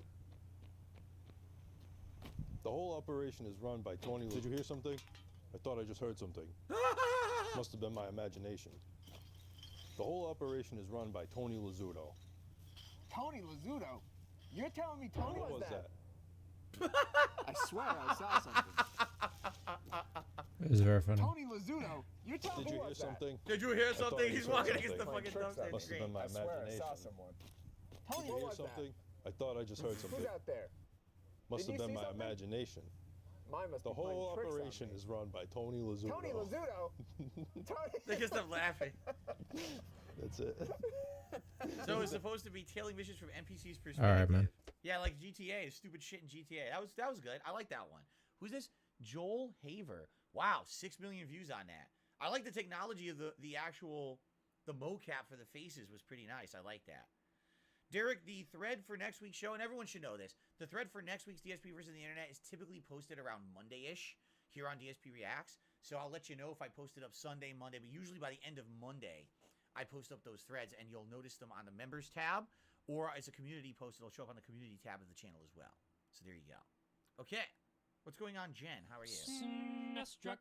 The whole operation is run by Tony Luzzi. Did you hear something? I thought I just heard something. Must have been my imagination. The whole operation is run by Tony Lazzuto. Tony Lazzuto? You're telling me Tony What was that? I swear I saw something. It was very funny. Tony Lazzuto? You're telling Did me you hear that? something? Did you hear I thought something? I He's just heard walking against the something. fucking dumpster. Must have been my I swear I imagination. saw someone. Tony, Did you what hear was something? I thought I just heard something. Who's out there? Must Did have you been see my something? imagination. Mine must The be playing whole tricks on operation me. is run by Tony Lazzuto. Tony Lazzuto? They can stop laughing. That's it. So it's supposed to be tailing missions from NPC's perspective. All right, man. Yeah, like GTA, stupid shit in GTA. That was good. I like that one. Who's this? Joel Haver. Wow, 6 million views on that. I like the technology of the actual mocap for the faces was pretty nice. I like that. Derek, the thread for next week's show, and everyone should know this, the thread for next week's DSP versus the internet is typically posted around Monday-ish here on DSP Reacts. So I'll let you know if I post it up Sunday, Monday, but usually by the end of Monday, I post up those threads, and you'll notice them on the members tab, or as a community post, it'll show up on the community tab of the channel as well. So there you go. Okay. What's going on, Jen? How are you?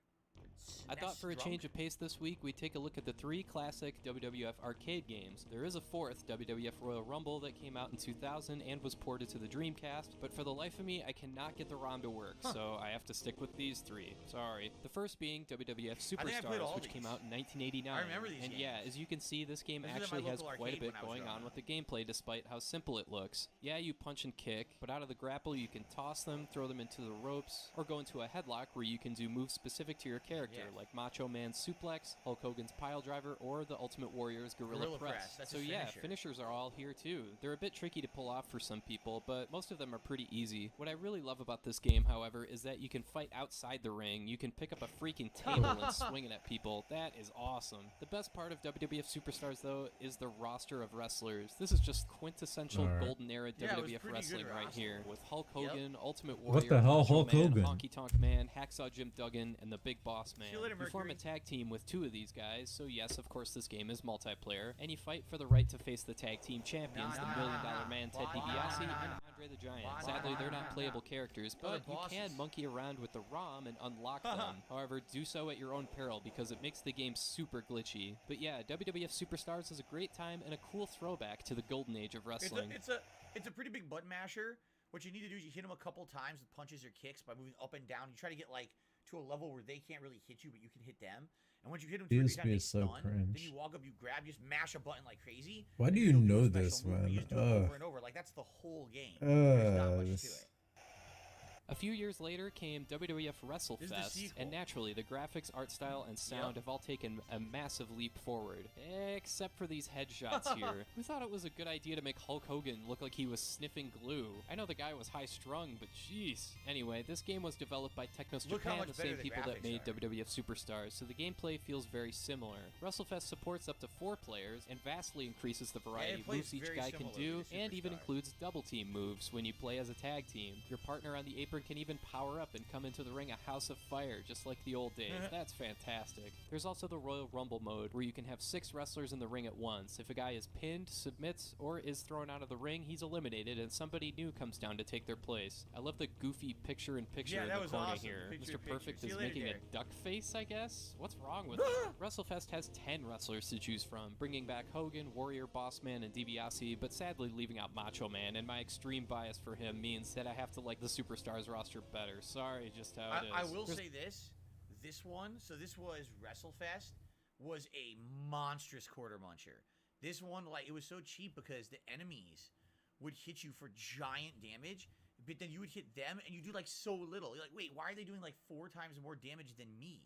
I thought for a change of pace this week, we'd take a look at the 3 classic WWF arcade games. There is a 4th, WWF Royal Rumble, that came out in 2000 and was ported to the Dreamcast, but for the life of me, I cannot get the ROM to work, so I have to stick with these 3. Sorry. The first being WWF Superstars, which came out in 1989. I remember these and games. yeah, as you can see, this game This was at my actually has local quite a arcade bit when I was going growing on up. with the gameplay despite how simple it looks. Yeah, you punch and kick, but out of the grapple you can toss them, throw them into the ropes, or go into a headlock where you can do moves specific to your character, like Macho Man's suplex, Hulk Hogan's pile driver, or the Ultimate Warrior's gorilla press. That's So his yeah, finisher. finishers are all here too. They're a bit tricky to pull off for some people, but most of them are pretty easy. What I really love about this game, however, is that you can fight outside the ring. You can pick up a freaking table and swing it at people. That is awesome. The best part of WWF Superstars, though, is the roster of wrestlers. This is just quintessential All right. golden era Yeah, it was WWF pretty wrestling good right roster. here, with Hulk Hogan, Ultimate Warrior, What the hell, Macho Hulk Man, Hogan? Honky Tonk Man, Hacksaw Jim Duggan, and the Big Boss Bossman. See you later, You form a Mercury. tag team with 2 of these guys, so yes, of course, this game is multiplayer, and you fight for the right to face the tag team champions, the $1 Million Man Ted DiBiase and Andre the Giant. Sadly, they're not playable characters, but you can monkey around with the ROM and unlock them. However, do so at your own peril because it makes the game super glitchy. But yeah, WWF Superstars is a great time and a cool throwback to the golden age of wrestling. It's a pretty big button masher. What you need to do is you hit them a couple times with punches or kicks by moving up and down. You try to get like to a level where they can't really hit you, but you can hit them. And once you hit them 2 or 3 times, they so stun. Then cringe. you walk up, you grab, you just mash a button like crazy. Why do you know this, man? You just do it over and over. Like that's the whole game. There's not much to it. A few years later came WWF WrestleFest, and naturally, the graphics, art style, and sound have all taken a massive leap forward. Except for these headshots here. Who thought it was a good idea to make Hulk Hogan look like he was sniffing glue? I know the guy was high-strung, but jeez. Anyway, this game was developed by Technos Japan, the same people that made WWF Superstars, so the gameplay feels very similar. WrestleFest supports up to 4 players, and vastly increases the variety of moves each guy can do, and even includes double-team moves when you play as a tag team. Your partner on the apron can even power up and come into the ring a house of fire, just like the old days. That's fantastic. There's also the Royal Rumble mode, where you can have 6 wrestlers in the ring at once. If a guy is pinned, submits, or is thrown out of the ring, he's eliminated, and somebody new comes down to take their place. I love the goofy picture-in-picture in the corner here. Mr. Perfect is making a duck face, I guess? What's wrong with it? WrestleFest has 10 wrestlers to choose from, bringing back Hogan, Warrior, Bossman, and DiBiase, but sadly leaving out Macho Man, and my extreme bias for him means that I have to like the Superstars roster better. Sorry, just how it is. I will say this. This one, so this was WrestleFest, was a monstrous quarter muncher. This one, like, it was so cheap because the enemies would hit you for giant damage, but then you would hit them and you do like so little. You're like, wait, why are they doing like 4 times more damage than me?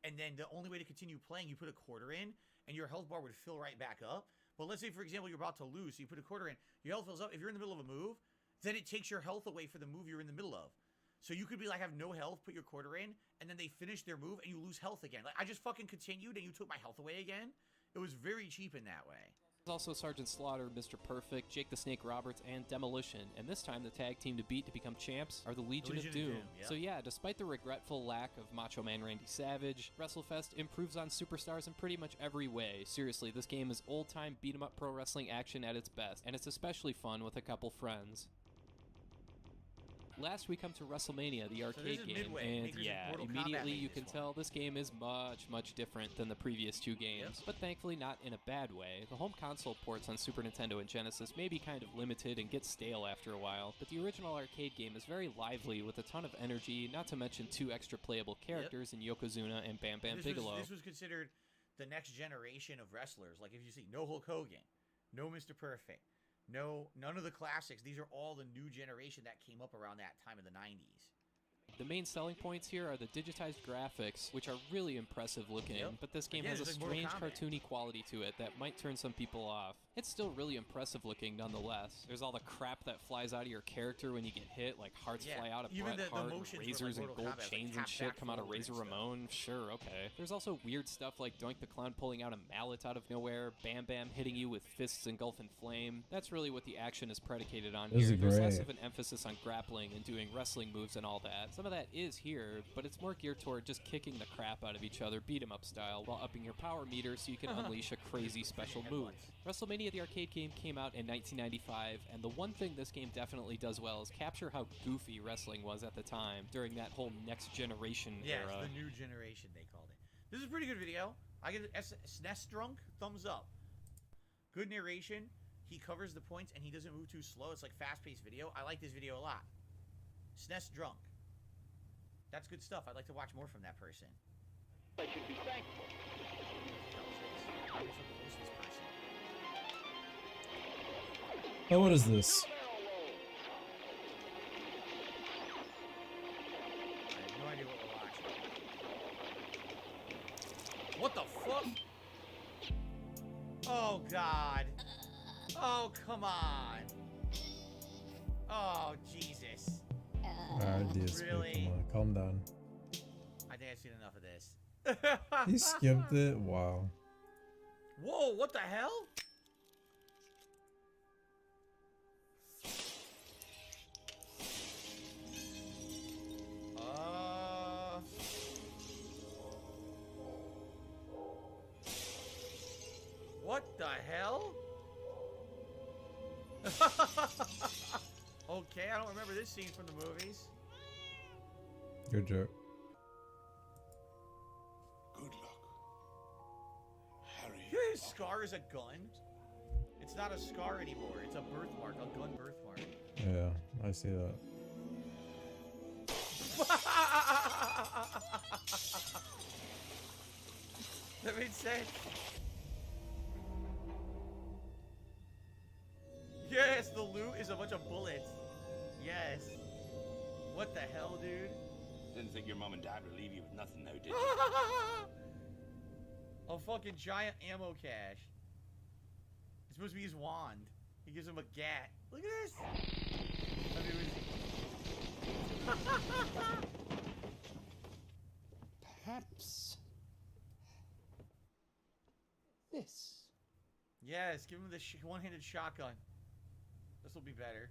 And then the only way to continue playing, you put a quarter in and your health bar would fill right back up. But let's say, for example, you're about to lose, so you put a quarter in, your health fills up. If you're in the middle of a move, then it takes your health away for the move you're in the middle of. So you could be like, have no health, put your quarter in, and then they finish their move and you lose health again. Like, I just fucking continued and you took my health away again. It was very cheap in that way. There's also Sergeant Slaughter, Mr. Perfect, Jake the Snake Roberts, and Demolition. And this time, the tag team to beat to become champs are the Legion of Doom. Yep. So yeah, despite the regretful lack of Macho Man Randy Savage, WrestleFest improves on Superstars in pretty much every way. Seriously, this game is old-time beat-em-up pro wrestling action at its best, and it's especially fun with a couple friends. Last we come to WrestleMania, the arcade game, and yeah, immediately you can tell this game is much different than the previous 2 games, but thankfully not in a bad way. The home console ports on Super Nintendo and Genesis may be kind of limited and get stale after a while, but the original arcade game is very lively with a ton of energy, not to mention 2 extra playable characters in Yokozuna and Bam Bam Bigelow. This was considered the next generation of wrestlers. Like, if you see, no Hulk Hogan, no Mr. Perfect, no, none of the classics. These are all the new generation that came up around that time in the 90s. The main selling points here are the digitized graphics, which are really impressive looking, but this game has a strange cartoony quality to it that might turn some people off. It's still really impressive looking nonetheless. There's all the crap that flies out of your character when you get hit, like hearts fly out of Bret Hart, and razors and gold chains and shit come out of Razor Ramon. Sure, okay. There's also weird stuff like Doink the Clown pulling out a mallet out of nowhere, Bam Bam hitting you with fists engulfing flame. That's really what the action is predicated on here. There's less of an emphasis on grappling and doing wrestling moves and all that. Some of that is here, but it's more geared toward just kicking the crap out of each other beat 'em up style while upping your power meter so you can unleash a crazy special move. WrestleMania the arcade game came out in 1995, and the one thing this game definitely does well is capture how goofy wrestling was at the time during that whole next generation era. Yeah, the new generation they called it. This is a pretty good video. I get SNES drunk, thumbs up. Good narration. He covers the points and he doesn't move too slow. It's like fast-paced video. I like this video a lot. SNES drunk. That's good stuff. I'd like to watch more from that person. I should be thankful. Oh, what is this? I have no idea what we're watching. What the fuck? Oh, God. Oh, come on. Oh, Jesus. DSP, Really? come on, calm down. I think I've seen enough of this. He skipped it? Wow. Whoa, what the hell? What the hell? Okay, I don't remember this scene from the movies. Good joke. Good luck, Harry. His scar is a gun? It's not a scar anymore. It's a birthmark, a gun birthmark. Yeah, I see that. That made sense. Yes, the loot is a bunch of bullets. Yes. What the hell, dude? Didn't think your mom and dad would leave you with nothing now, did you? A fucking giant ammo cache. It's supposed to be his wand. He gives him a gat. Look at this. I mean, Perhaps this. yes, give him the one-handed shotgun. This will be better.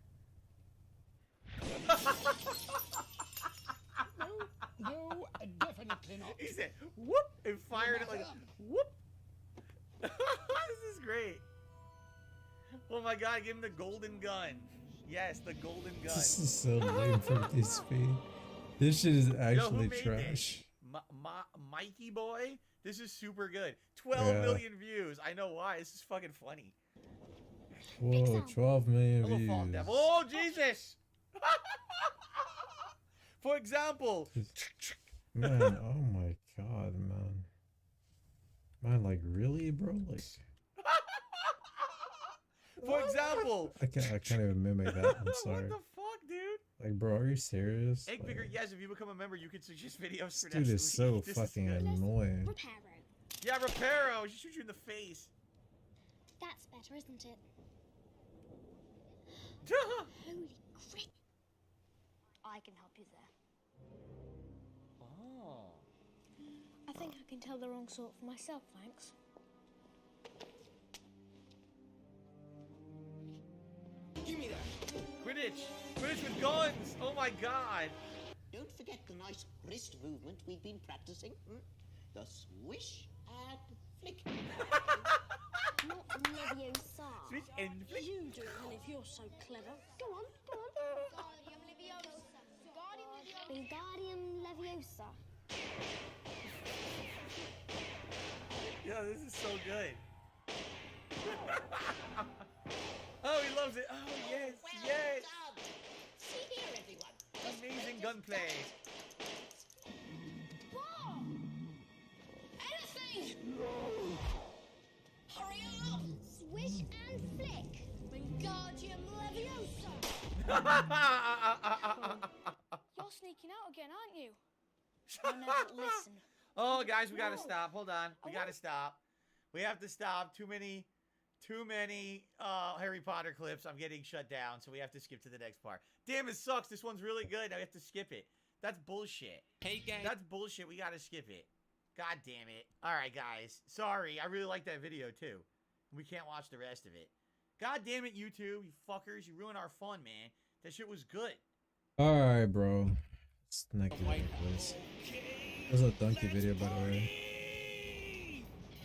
No, definitely not. He said, whoop, and fired it like a whoop. This is great. Oh my god, give him the golden gun. Yes, the golden gun. This is so lame from PSP. This shit is actually Yo, who made trash. this? Mikey boy? This is super good. 12 million views. I know why. This is fucking funny. Whoa, 12 million Hello, Fallen views. Devil. Oh, Jesus! For example. Man, oh my god, man. Man, like, really, bro? Like, For example. I can't even mimic that. I'm sorry. What the fuck, dude? Like, bro, are you serious? Egg Like, Picker, yes, if you become a member, you can suggest videos for dude next is so week. This fucking good. annoying. Yeah, Reparo. She shoots you in the face. That's better, isn't it? Holy crap. I can help you there. Oh. I think I can tell the wrong sort for myself, thanks. Give me that. Quidditch. Quidditch with guns. Oh my god. Don't forget the nice wrist movement we've been practicing. The swish and flick. Not Leviosa. Swish and flick. You do it, then, if you're so clever. Go on, go on. Wingardium Leviosa. Yeah, this is so good. Oh, he loves it. Oh, yes, yes. See here, everyone. Amazing gunplay. Whoa! Anything! Hurry up! Swish and flick. Wingardium Leviosa. You're sneaking out again, aren't you? I'll never listen. Oh, guys, we gotta stop. Hold on. We gotta stop. We have to stop. Too many Harry Potter clips. I'm getting shut down, so we have to skip to the next part. Damn, it sucks. This one's really good. Now we have to skip it. That's bullshit. Hey, gang. That's bullshit. We gotta skip it. God damn it. All right, guys. Sorry. I really like that video, too. We can't watch the rest of it. God damn it, you two. You fuckers. You ruined our fun, man. That shit was good. Alright, bro. Let's not get into this. There's a donkey video, by the way.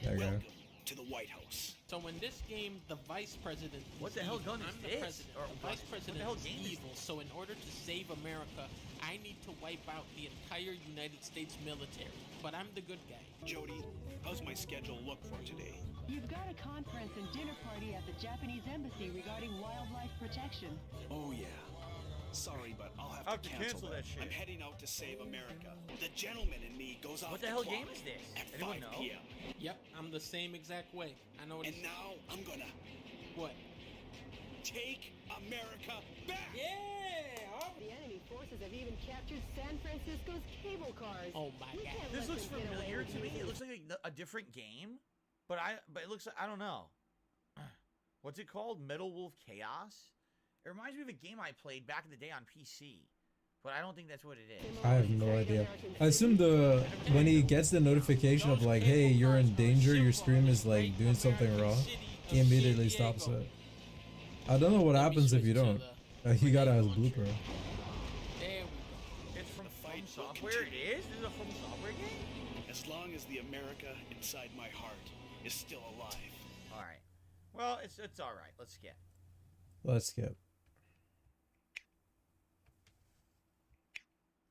There you go. To the White House. So in this game, the vice president. What the hell gun is I'm the this? president. Or The vice president the hell is game is evil. So in order to save America, I need to wipe out the entire United States military. But I'm the good guy. Jody, how's my schedule look for today? You've got a conference and dinner party at the Japanese embassy regarding wildlife protection. Oh yeah. Sorry, but I'll have to cancel that shit. I'm heading out to save America. The gentleman in me goes off What the the hell clock game is this? at Anyone 5 know? p.m. Yep, I'm the same exact way. I know what And now I'm gonna What? take America back. Yeah! The enemy forces have even captured San Francisco's cable cars. Oh my We god. can't This let looks them get away familiar with to me. this. It looks like a different game, but it looks like I don't know. What's it called? Metal Wolf Chaos? It reminds me of a game I played back in the day on PC, but I don't think that's what it is. I have no idea. I assume when he gets the notification of like, hey, you're in danger, your stream is like doing something wrong, he immediately stops it. I don't know what happens if you don't. He got it as a blooper. It's from Software. It is? This is a From Software game? As long as the America inside my heart is still alive. All right. Well, it's all right. Let's skip. Let's skip.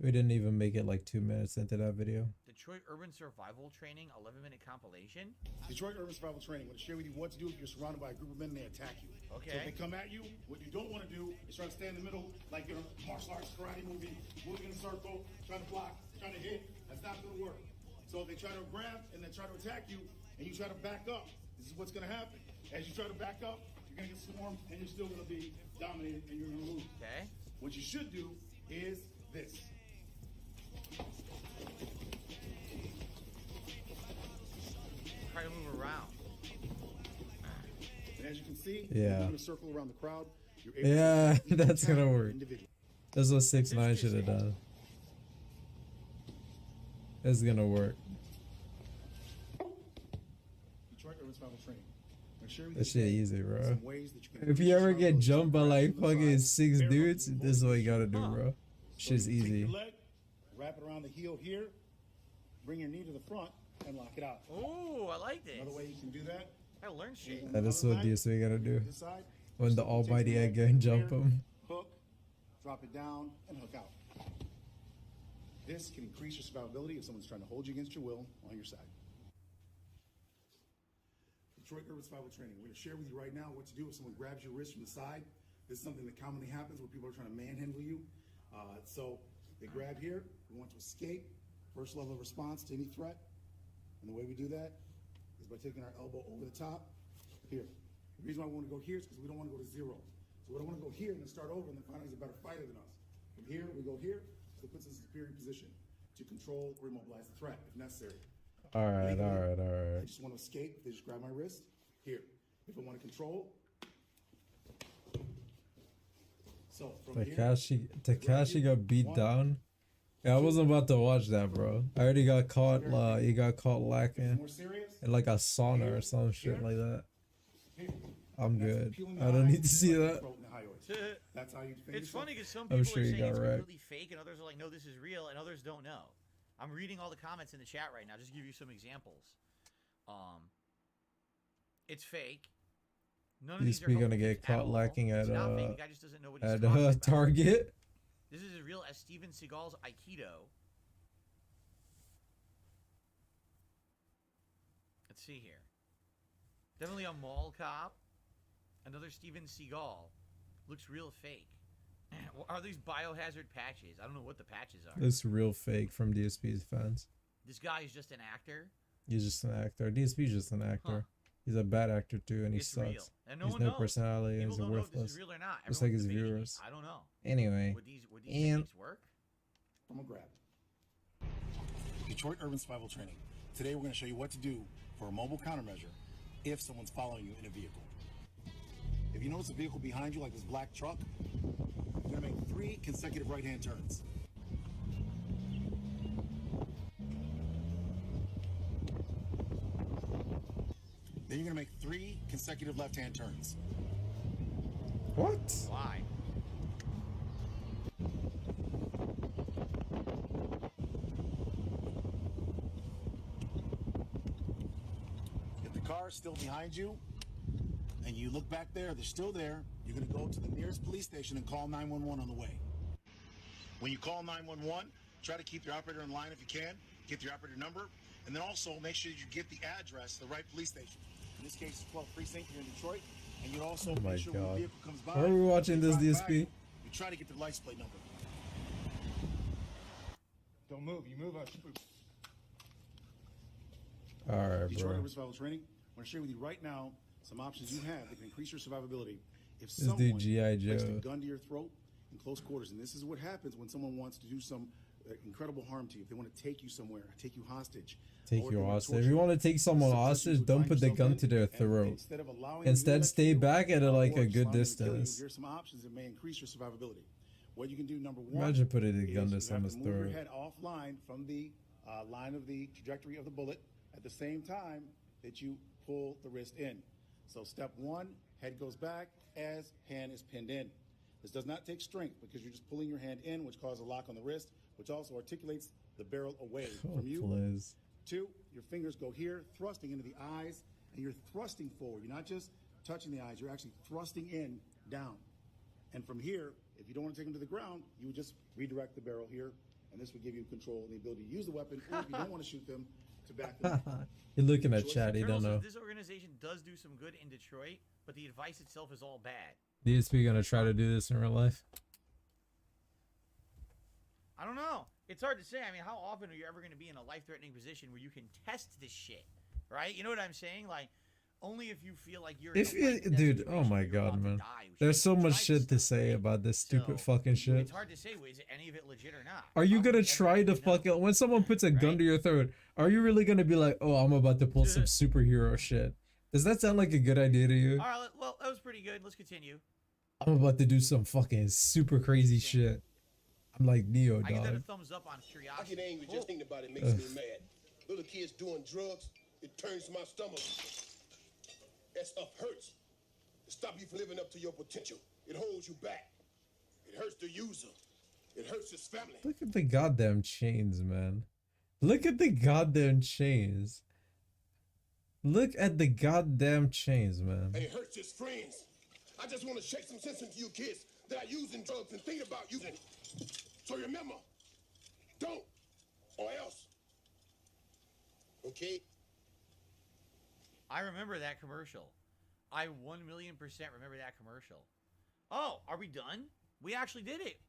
We didn't even make it like 2 minutes into that video. Detroit Urban Survival Training 11-minute compilation. Detroit Urban Survival Training. I'm going to share with you what to do if you're surrounded by a group of men and they attack you. Okay. So if they come at you, what you don't want to do is try to stay in the middle like you're a martial arts karate movie, moving in a circle, trying to block, trying to hit. That's not going to work. So if they try to grab and then try to attack you and you try to back up, this is what's going to happen. As you try to back up, you're going to get swarmed and you're still going to be dominated and you're going to lose. Okay. What you should do is this. Try to move around. And as you can see, Yeah. you're in a circle around the crowd. You're able Yeah, to that's gonna attack work. individually. That's what 6ix9ine should have done. It's gonna work. Detroit Urban Survival Training. I'm gonna share with That you shit today easy, bro. some ways that you can If you ever get increase your jumped by like fucking 6 bear dudes, hugging, this is what you gotta do, bro. So Shit's you take easy. your leg, wrap it around the heel here, bring your knee to the front, and lock it out. Ooh, I like this. Another way you can do that. I learned shit. That is what DSP gotta do. This side, When the almighty egg gang jump him. hook, drop it down, and hook out. This can increase your survivability if someone's trying to hold you against your will on your side. Detroit Urban Survival Training. We're going to share with you right now what to do if someone grabs your wrist from the side. This is something that commonly happens where people are trying to manhandle you. So they grab here. We want to escape. First level of response to any threat. And the way we do that is by taking our elbow over the top. Here. The reason why we want to go here is because we don't want to go to zero. So we don't want to go here and then start over and then find out he's a better fighter than us. From here, we go here. So it puts us in a superior position to control or immobilize the threat if necessary. Alright, alright, I alright. just want to escape. They just grab my wrist. Here. If I want to control. So from here, Takashi got beat down. Yeah, I wasn't about to watch that, bro. I already got caught. He got caught lacking in like a sauna or some shit like that. I'm good. I don't need to see that. That's how you defend It's yourself. funny because some I'm people sure are you saying got it's wrecked. completely fake, and others are like, no, this is real, and others don't know. I'm reading all the comments in the chat right now, just to give you some examples. It's fake. None of He's these are gonna helpful get tips caught all. lacking It's at not fake. The guy just doesn't know what he's at talking about. Target. This is as real as Steven Seagal's Aikido. Let's see here. Definitely a mall cop. Another Steven Seagal. Looks real fake. Are these biohazard patches? I don't know what the patches are. It's real fake from DSP's fans. This guy is just an actor. He's just an actor. DSP's just an actor. He's a bad actor too, and he It's sucks. real. And no He's one no knows. personality. People He's don't know if worthless. this is real or not. Just like Everyone's his debating it. viewers. I don't know. Anyway, Would these and techniques work? I'm gonna grab. Detroit Urban Survival Training. Today we're going to show you what to do for a mobile countermeasure if someone's following you in a vehicle. If you notice a vehicle behind you like this black truck, you're going to make 3 consecutive right-hand turns. Then you're going to make 3 consecutive left-hand turns. What? Why? If the car is still behind you and you look back there, they're still there, you're going to go to the nearest police station and call 911 on the way. When you call 911, try to keep your operator in line if you can, get your operator number, and then also make sure you get the address, the right police station. In this case, 12th Precinct here in Detroit, and you also Oh my make sure when the God. vehicle comes by, Why are we watching you this, drive by, DSP? you try to get the license plate number. Don't move. You move, I'll shoot. Alright, Detroit bro. Urban Survival Training. I want to share with you right now some options you have that can increase your survivability if This someone dude G.I. placed a Joe. gun to your throat in close quarters. And this is what happens when someone wants to do some incredible harm to you. If they want to take you somewhere, take you hostage. Take or if you they wanna hostage. torture If you want to take someone hostage, don't put the gun to their throat. Instead, stay back at like a good distance. Here's some options that may increase your survivability. What you can do, number one, Imagine putting a gun to is you have someone's move your throat. head offline from the line of the trajectory of the bullet at the same time that you pull the wrist in. So step one, head goes back as hand is pinned in. This does not take strength because you're just pulling your hand in, which causes a lock on the wrist, which also articulates the barrel away Oh, from you. please. 2, your fingers go here, thrusting into the eyes and you're thrusting forward. You're not just touching the eyes, you're actually thrusting in, down. And from here, if you don't want to take them to the ground, you would just redirect the barrel here, and this would give you control and the ability to use the weapon, or if you don't want to shoot them, to back them up. You're looking at chat, you don't know. This organization does do some good in Detroit, but the advice itself is all bad. DSP gonna try to do this in real life? I don't know. It's hard to say. I mean, how often are you ever going to be in a life-threatening position where you can test this shit, right? You know what I'm saying? Like, only if you feel like you're. If you, dude, oh my god, man. There's so much shit to say about this stupid fucking shit. It's hard to say. Is any of it legit or not? Are you gonna try to fucking when someone puts a gun to your throat? Are you really gonna be like, oh, I'm about to pull some superhero shit? Does that sound like a good idea to you? All right. Well, that was pretty good. Let's continue. I'm about to do some fucking super crazy shit. I'm like Neo, I give that a dog. thumbs up on curiosity. I get angry just thinking about it makes me mad. Little kids doing drugs, it turns my stomach. That stuff hurts. It stops you from living up to your potential. It holds you back. It hurts the user. It hurts his family. Look at the goddamn chains, man. Look at the goddamn chains. Look at the goddamn chains, man. And it hurts his friends. I just want to shake some sense into you kids that are using drugs and thinking about using it. So remember, don't, or else. Okay? I remember that commercial. I 1,000,000% remember that commercial. Oh, are we done? We actually did it.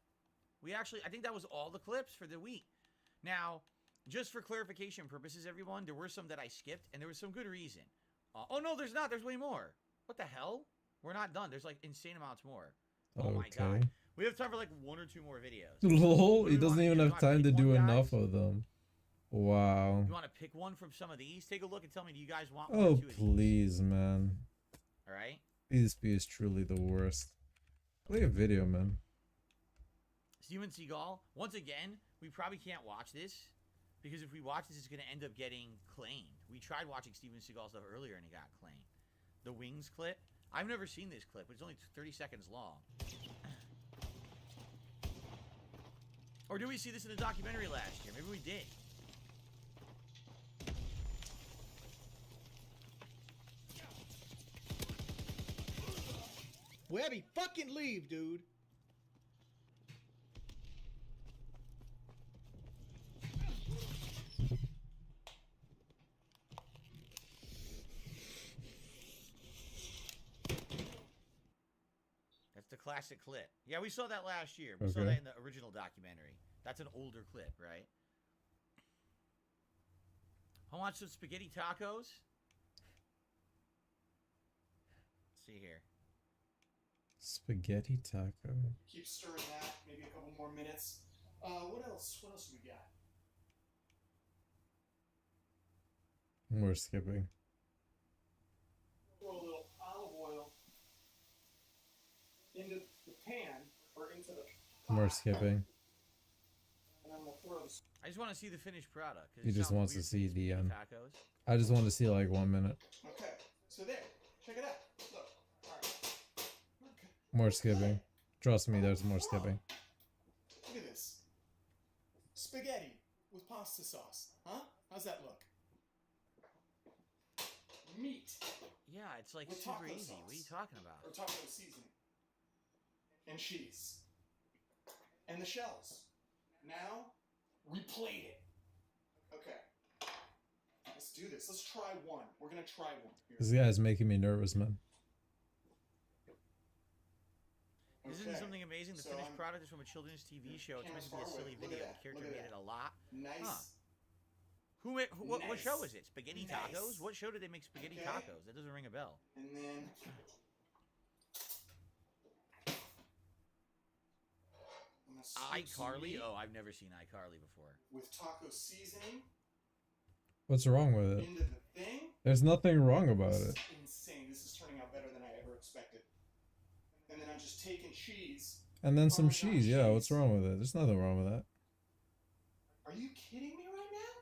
I think that was all the clips for the week. Now, just for clarification purposes, everyone, there were some that I skipped, and there was some good reason. Oh, no, there's not. There's way more. What the hell? We're not done. There's, like, insane amounts more. Oh, my God. We have time for, like, 1 or 2 more videos. Lol, he doesn't even have time to do enough of them. Wow. You want to pick one from some of these? Take a look and tell me, do you guys want one or Oh, two of these? please, man. All right? DSP is truly the worst. Play a video, man. Steven Seagal, once again, we probably can't watch this because if we watch this, it's going to end up getting claimed. We tried watching Steven Seagal stuff earlier and it got claimed. The Wings clip. I've never seen this clip, but it's only 30 seconds long. Or did we see this in a documentary last year? Maybe we did. Webby, fucking leave, dude. That's the classic clip. Yeah, we saw that last year. We saw that in the original documentary. That's an older clip, right? I want some spaghetti tacos. Let's see here. Spaghetti taco. Keep stirring that. Maybe a couple more minutes. What else? What else do we got? We're skipping. Throw a little olive oil into the pan or into the We're skipping. and then we'll throw the I just want to see the finished product. 'cause He it just sounds wants to weird see saying the spaghetti end. tacos. I just want to see like 1 minute. Okay, so there. Check it out. Look. All right. More skipping. Trust me, there's more skipping. Look at this. Spaghetti with pasta sauce. Huh? How's that look? Meat. Yeah, it's like with super taco easy. sauce. What are you talking about? Or taco seasoning. And cheese. And the shells. Now, we plate it. Okay. Let's do this. Let's try one. We're going to try one. Here. This guy's making me nervous, man. Isn't something amazing? The finished product is from a children's TV show. It's meant to be a silly video. The character made it a lot. Nice. Huh. What show is it? Spaghetti Tacos? What show did they make spaghetti tacos? That doesn't ring a bell. And then iCarly? Oh, I've never seen iCarly before. with taco seasoning What's wrong with it? into the thing. There's nothing wrong about This it. is insane. This is turning out better than I ever expected. And then I'm just taking cheese. And then some cheese. Yeah, what's wrong with it? There's nothing wrong with that. Are you kidding me right now?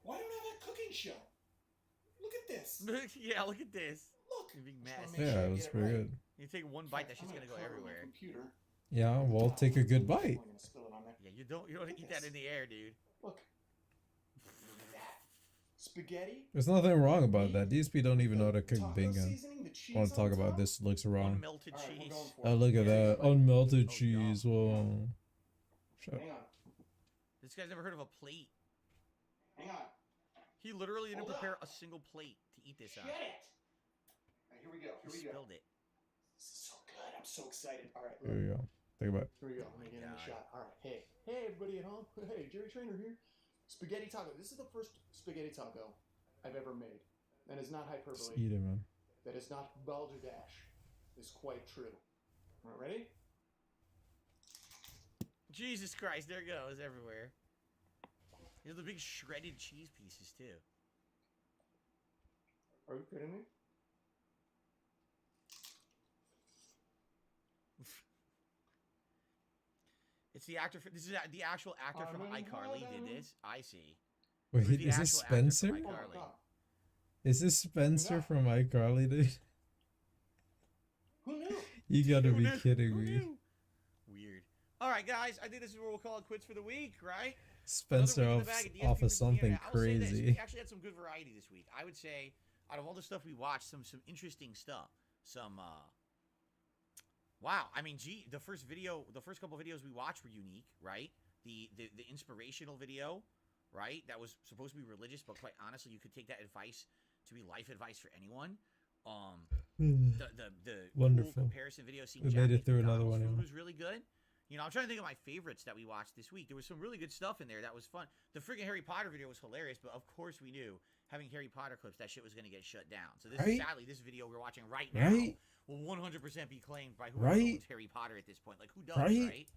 Why don't I have a cooking show? Look at this. Yeah, look at this. Look. You're being mad. Yeah, that's pretty good. You take one bite, that shit's gonna go everywhere. Yeah, well, take a good bite. Yeah, you don't eat that in the air, dude. Look. That spaghetti. There's nothing wrong about that. These people don't even know how to cook taco bacon. seasoning, the cheese Want to on talk about top. this looks wrong. Unmelted All right, we're cheese. going for Oh, it. look at that. Unmelted cheese. Whoa. Hang on. This guy's never heard of a plate. Hang on. He literally didn't Hold prepare up. a single plate to eat this Shit on. it. All right, here we go. Here He we go. spilled it. This is so good. I'm so excited. All right, Here we go. Think about it. Here we go. Oh Let me my get in the God. shot. All right. Hey, everybody at home. Hey, Jerry Trainer here. Spaghetti taco. This is the first spaghetti taco I've ever made. That is not Just hyperbole. eat it, man. That is not balderdash. It's quite true. All right, ready? Jesus Christ, there it goes everywhere. These are the big shredded cheese pieces, too. Are you kidding me? It's the actor. This is the actual actor from iCarly did this. I see. Wait, It was the is this actual actor from Spencer? iCarly. Is this Spencer from iCarly, dude? Who knew? You gotta Who be knew? kidding Who me. knew? Weird. All right, guys. I think this is where we'll call it quits for the week, right? Spencer Another week in the off, bag at DSP off of Freaks something Community. I will say this, crazy. we actually had some good variety this week. I would say, out of all the stuff we watched, some interesting stuff. Some wow. I mean, gee, the first couple videos we watched were unique, right? The inspirational video, right? That was supposed to be religious, but quite honestly, you could take that advice to be life advice for anyone. The Wonderful. cool comparison video seeing We made Japanese it through another McDonald's one. food Yeah. was really good. You know, I'm trying to think of my favorites that we watched this week. There was some really good stuff in there that was fun. The freaking Harry Potter video was hilarious, but of course we knew having Harry Potter clips, that shit was going to get shut down. So this Right? sadly, this video we're watching right now Right? will 100% be claimed by whoever Right? owns Harry Potter at this point. Like, who does, Right? right?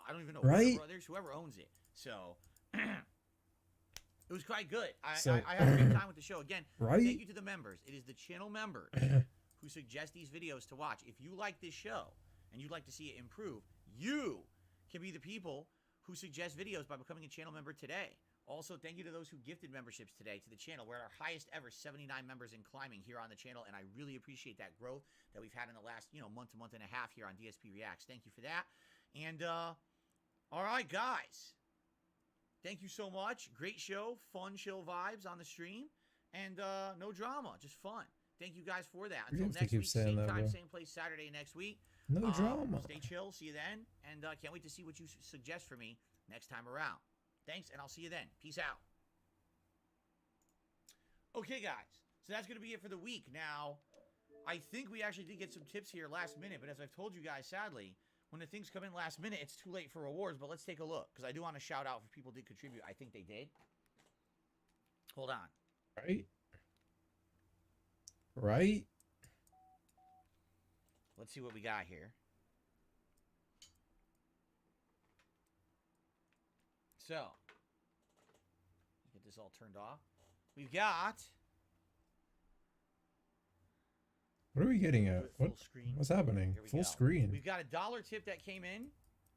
I don't even know. Right? Warner Brothers, whoever owns it. So, it was quite good. I had a great time with the show. Again, Right? thank you to the members. It is the channel members who suggest these videos to watch. If you like this show and you'd like to see it improve, you can be the people who suggest videos by becoming a channel member today. Also, thank you to those who gifted memberships today to the channel. We're at our highest ever, 79 members and climbing here on the channel, and I really appreciate that growth that we've had in the last, month to month and a half here on DSP Reacts. Thank you for that. And, all right, guys. Thank you so much. Great show. Fun, chill vibes on the stream. And no drama. Just fun. Thank you guys for that. You Until have to next keep week, saying same that, time, bro. same place, Saturday next week. No drama. Stay chill. See you then. And can't wait to see what you suggest for me next time around. Thanks, and I'll see you then. Peace out. Okay, guys. So that's going to be it for the week. Now, I think we actually did get some tips here last minute, but as I've told you guys, sadly, when the things come in last minute, it's too late for rewards, but let's take a look, because I do want to shout out if people did contribute. I think they did. Hold on. Right? Right? Let's see what we got here. So, get this all turned off. We've got... What are we getting at? Full What? screen. What's happening? Here we Full go. screen. We've got a $1 tip that came in,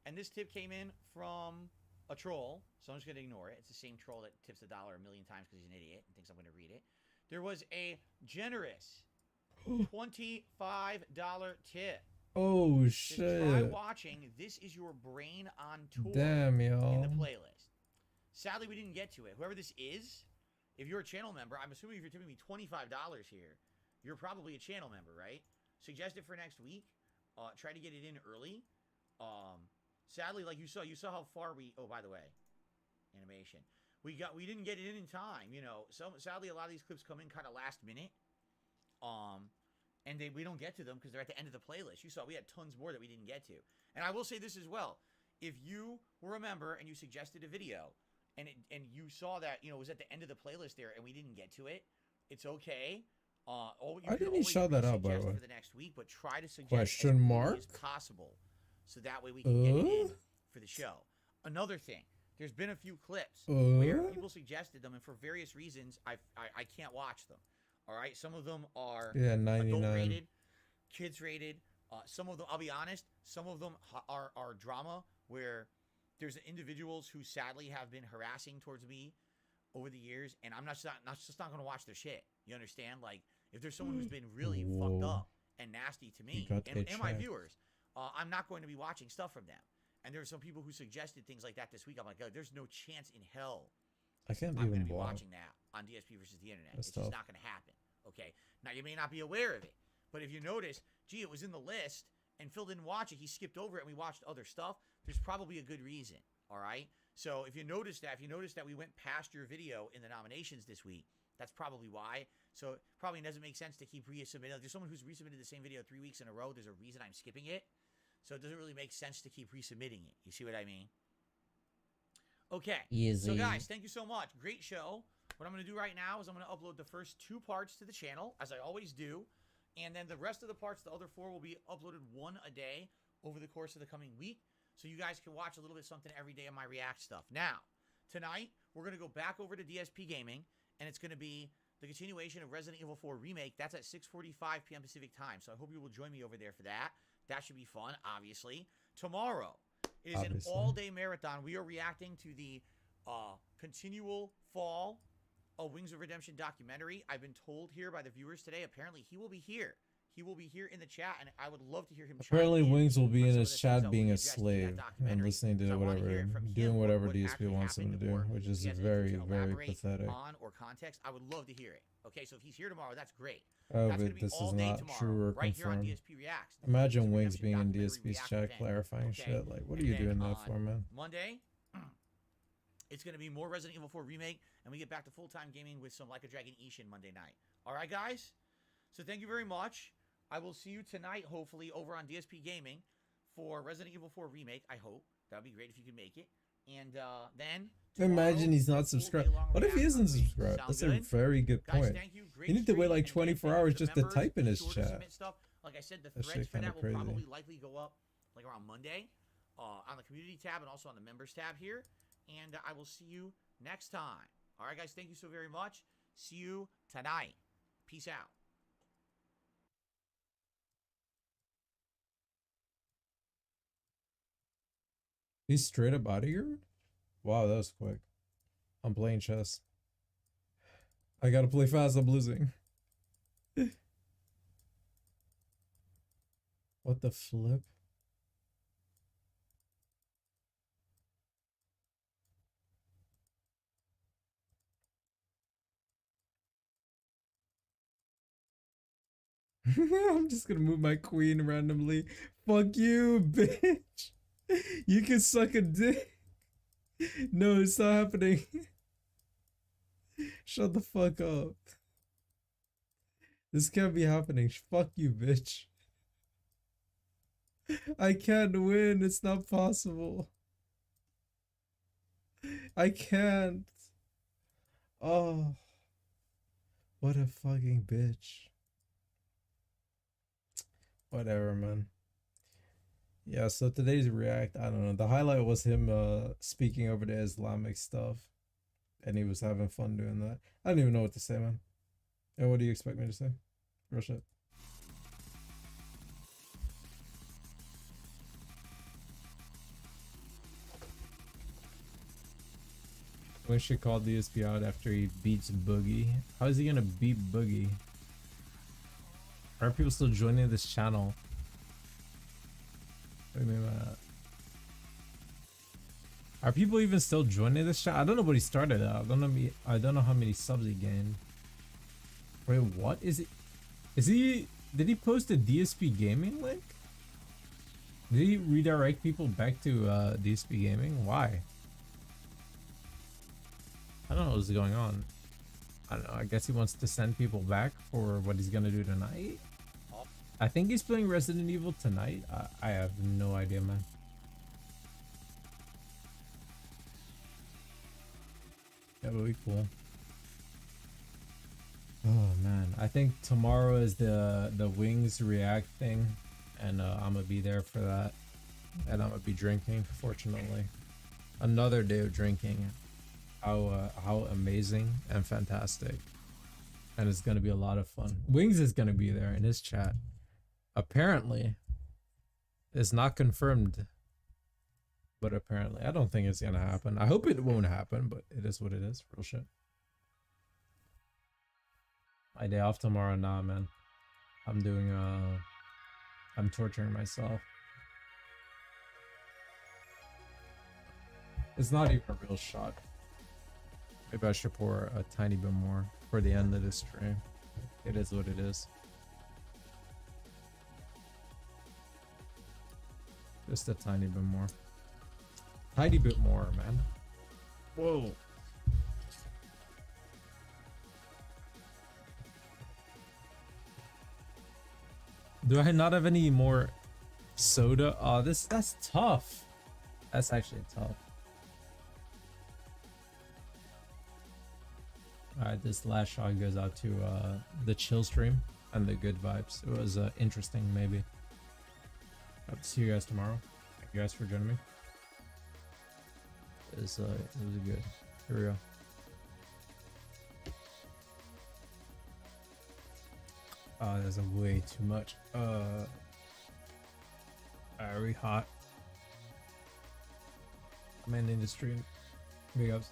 and this tip came in from a troll, so I'm just going to ignore it. It's the same troll that tips $1 a million times because he's an idiot and thinks I'm going to read it. There was a generous $25 tip. Oh, Just try shit. watching This Is Your Brain on Tour Damn, in y'all. the playlist. Sadly, we didn't get to it. Whoever this is, if you're a channel member, I'm assuming if you're tipping me $25 here, you're probably a channel member, right? Suggest it for next week. Try to get it in early. Sadly, like you saw how far we... Oh, by the way, animation. We didn't get it in time, sadly, a lot of these clips come in kind of last minute. And we don't get to them because they're at the end of the playlist. You saw we had tons more that we didn't get to. And I will say this as well. If you were a member and you suggested a video and you saw that, it was at the end of the playlist there and we didn't get to it, it's okay. Why didn't he shout that out, by the way? For the next week, but try to suggest Question as mark? many as possible so that way we can get it in for the show. Another thing, there's been a few clips where people suggested them, and for various reasons, I can't watch them. All right, some of them are Yeah, 99. adult rated, kids rated. Some of them, I'll be honest, some of them are drama where there's individuals who sadly have been harassing towards me over the years, and I'm just not going to watch their shit. You understand? Like, if there's someone who's been really fucked up and nasty to me and my viewers, I'm not going to be watching stuff from them. And there's some people who suggested things like that this week. I'm like, oh, there's no chance in hell I can't I'm going even to be block. watching that on DSP versus the internet. That's It's just tough. not going to happen. Okay. Now you may not be aware of it, but if you notice, gee, it was in the list and Phil didn't watch it. He skipped over it and we watched other stuff. There's probably a good reason. All right. So if you notice that we went past your video in the nominations this week, that's probably why. So it probably doesn't make sense to keep resubmitting. There's someone who's resubmitted the same video 3 weeks in a row. There's a reason I'm skipping it. So it doesn't really make sense to keep resubmitting it. You see what I mean? Okay. Easy. So guys, thank you so much. Great show. What I'm going to do right now is I'm going to upload the first 2 parts to the channel, as I always do. And then the rest of the parts, the other 4, will be uploaded 1 a day over the course of the coming week. So you guys can watch a little bit something every day of my React stuff. Now, tonight, we're going to go back over to DSP Gaming, and it's going to be the continuation of Resident Evil 4 Remake. That's at 6:45 p.m. Pacific time. So I hope you will join me over there for that. That should be fun, obviously. Tomorrow is an all-day marathon. We are reacting to the continual fall of Wings of Redemption documentary. I've been told here by the viewers today, apparently he will be here. He will be here in the chat, and I would love to hear him. Apparently, Wings will be in his chat being a slave and listening to whatever, doing whatever DSP wants him to do, which is very, very pathetic. On or context, I would love to hear it. Okay, so if he's here tomorrow, that's great. Oh, That's but this is not true or right here on confirmed. DSP Reacts. Imagine Wings being in DSP's chat clarifying shit. Like, what are you doing that for, man? Monday, it's going to be more Resident Evil 4 Remake, and we get back to full-time gaming with some Like a Dragon Ishin Monday night. All right, guys? So thank you very much. I will see you tonight, hopefully, over on DSP Gaming for Resident Evil 4 Remake, I hope. That would be great if you could make it. And then... Imagine he's not subscribed. What if he isn't subscribed? That's a very good point. You need to wait like 24 hours just to type in his chat. Like I said, the That threads shit for kinda that will probably crazy. likely go up like around Monday on the community tab and also on the members tab here. And I will see you next time. All right, guys, thank you so very much. See you tonight. Peace out. He's straight up out of here? Wow, that was quick. I'm playing chess. I gotta play fast, I'm losing. What the flip? I'm just gonna move my queen randomly. Fuck you, bitch. You can suck a dick. No, it's not happening. Shut the fuck up. This can't be happening. Fuck you, bitch. I can't win. It's not possible. I can't. Oh. What a fucking bitch. Whatever, man. Yeah, so today's React, I don't know. The highlight was him speaking over the Islamic stuff. And he was having fun doing that. I don't even know what to say, man. And what do you expect me to say? Real shit. We should call DSP out after he beats Boogie. How is he gonna beat Boogie? Are people still joining this channel? What do you mean by that? Are people even still joining this channel? I don't know what he started at. I don't know how many subs he gained. Wait, what is it? Is he? Did he post a DSP Gaming link? Did he redirect people back to DSP Gaming? Why? I don't know what's going on. I don't know. I guess he wants to send people back for what he's gonna do tonight. I think he's playing Resident Evil tonight. I have no idea, man. That would be cool. Oh man, I think tomorrow is the Wings React thing, and I'm gonna be there for that, and I'm gonna be drinking. Fortunately, another day of drinking. How amazing and fantastic, and it's gonna be a lot of fun. Wings is gonna be there in his chat. Apparently, it's not confirmed, but apparently, I don't think it's gonna happen. I hope it won't happen, but it is what it is. Real shit. My day off tomorrow, nah, man. I'm doing I'm torturing myself. It's not even a real shot. Maybe I should pour a tiny bit more for the end of this stream. It is what it is. Just a tiny bit more. Tiny bit more, man. Whoa. Do I not have any more soda? Oh, that's tough. That's actually tough. Alright, this last shot goes out to the chill stream and the good vibes. It was interesting, maybe. Hope to see you guys tomorrow. Thank you guys for joining me. It was good. Here we go. Oh, there's way too much. Very hot. I'm ending the stream. Big ups.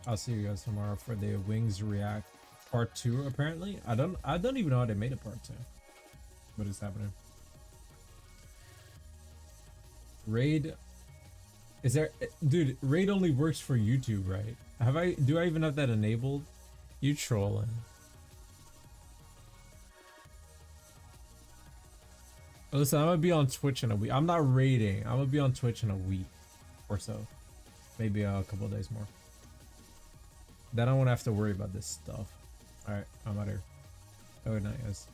I'll see you guys tomorrow for the Wings React Part 2. Apparently, I don't even know how they made a Part 2. What is happening? Raid. Is there, dude? Raid only works for YouTube, right? Do I even have that enabled? You trolling. Listen, I'm gonna be on Twitch in a week. I'm not raiding. I'm gonna be on Twitch in a week or so. Maybe a couple of days more. Then I won't have to worry about this stuff. Alright, I'm out here. Have a good night, guys.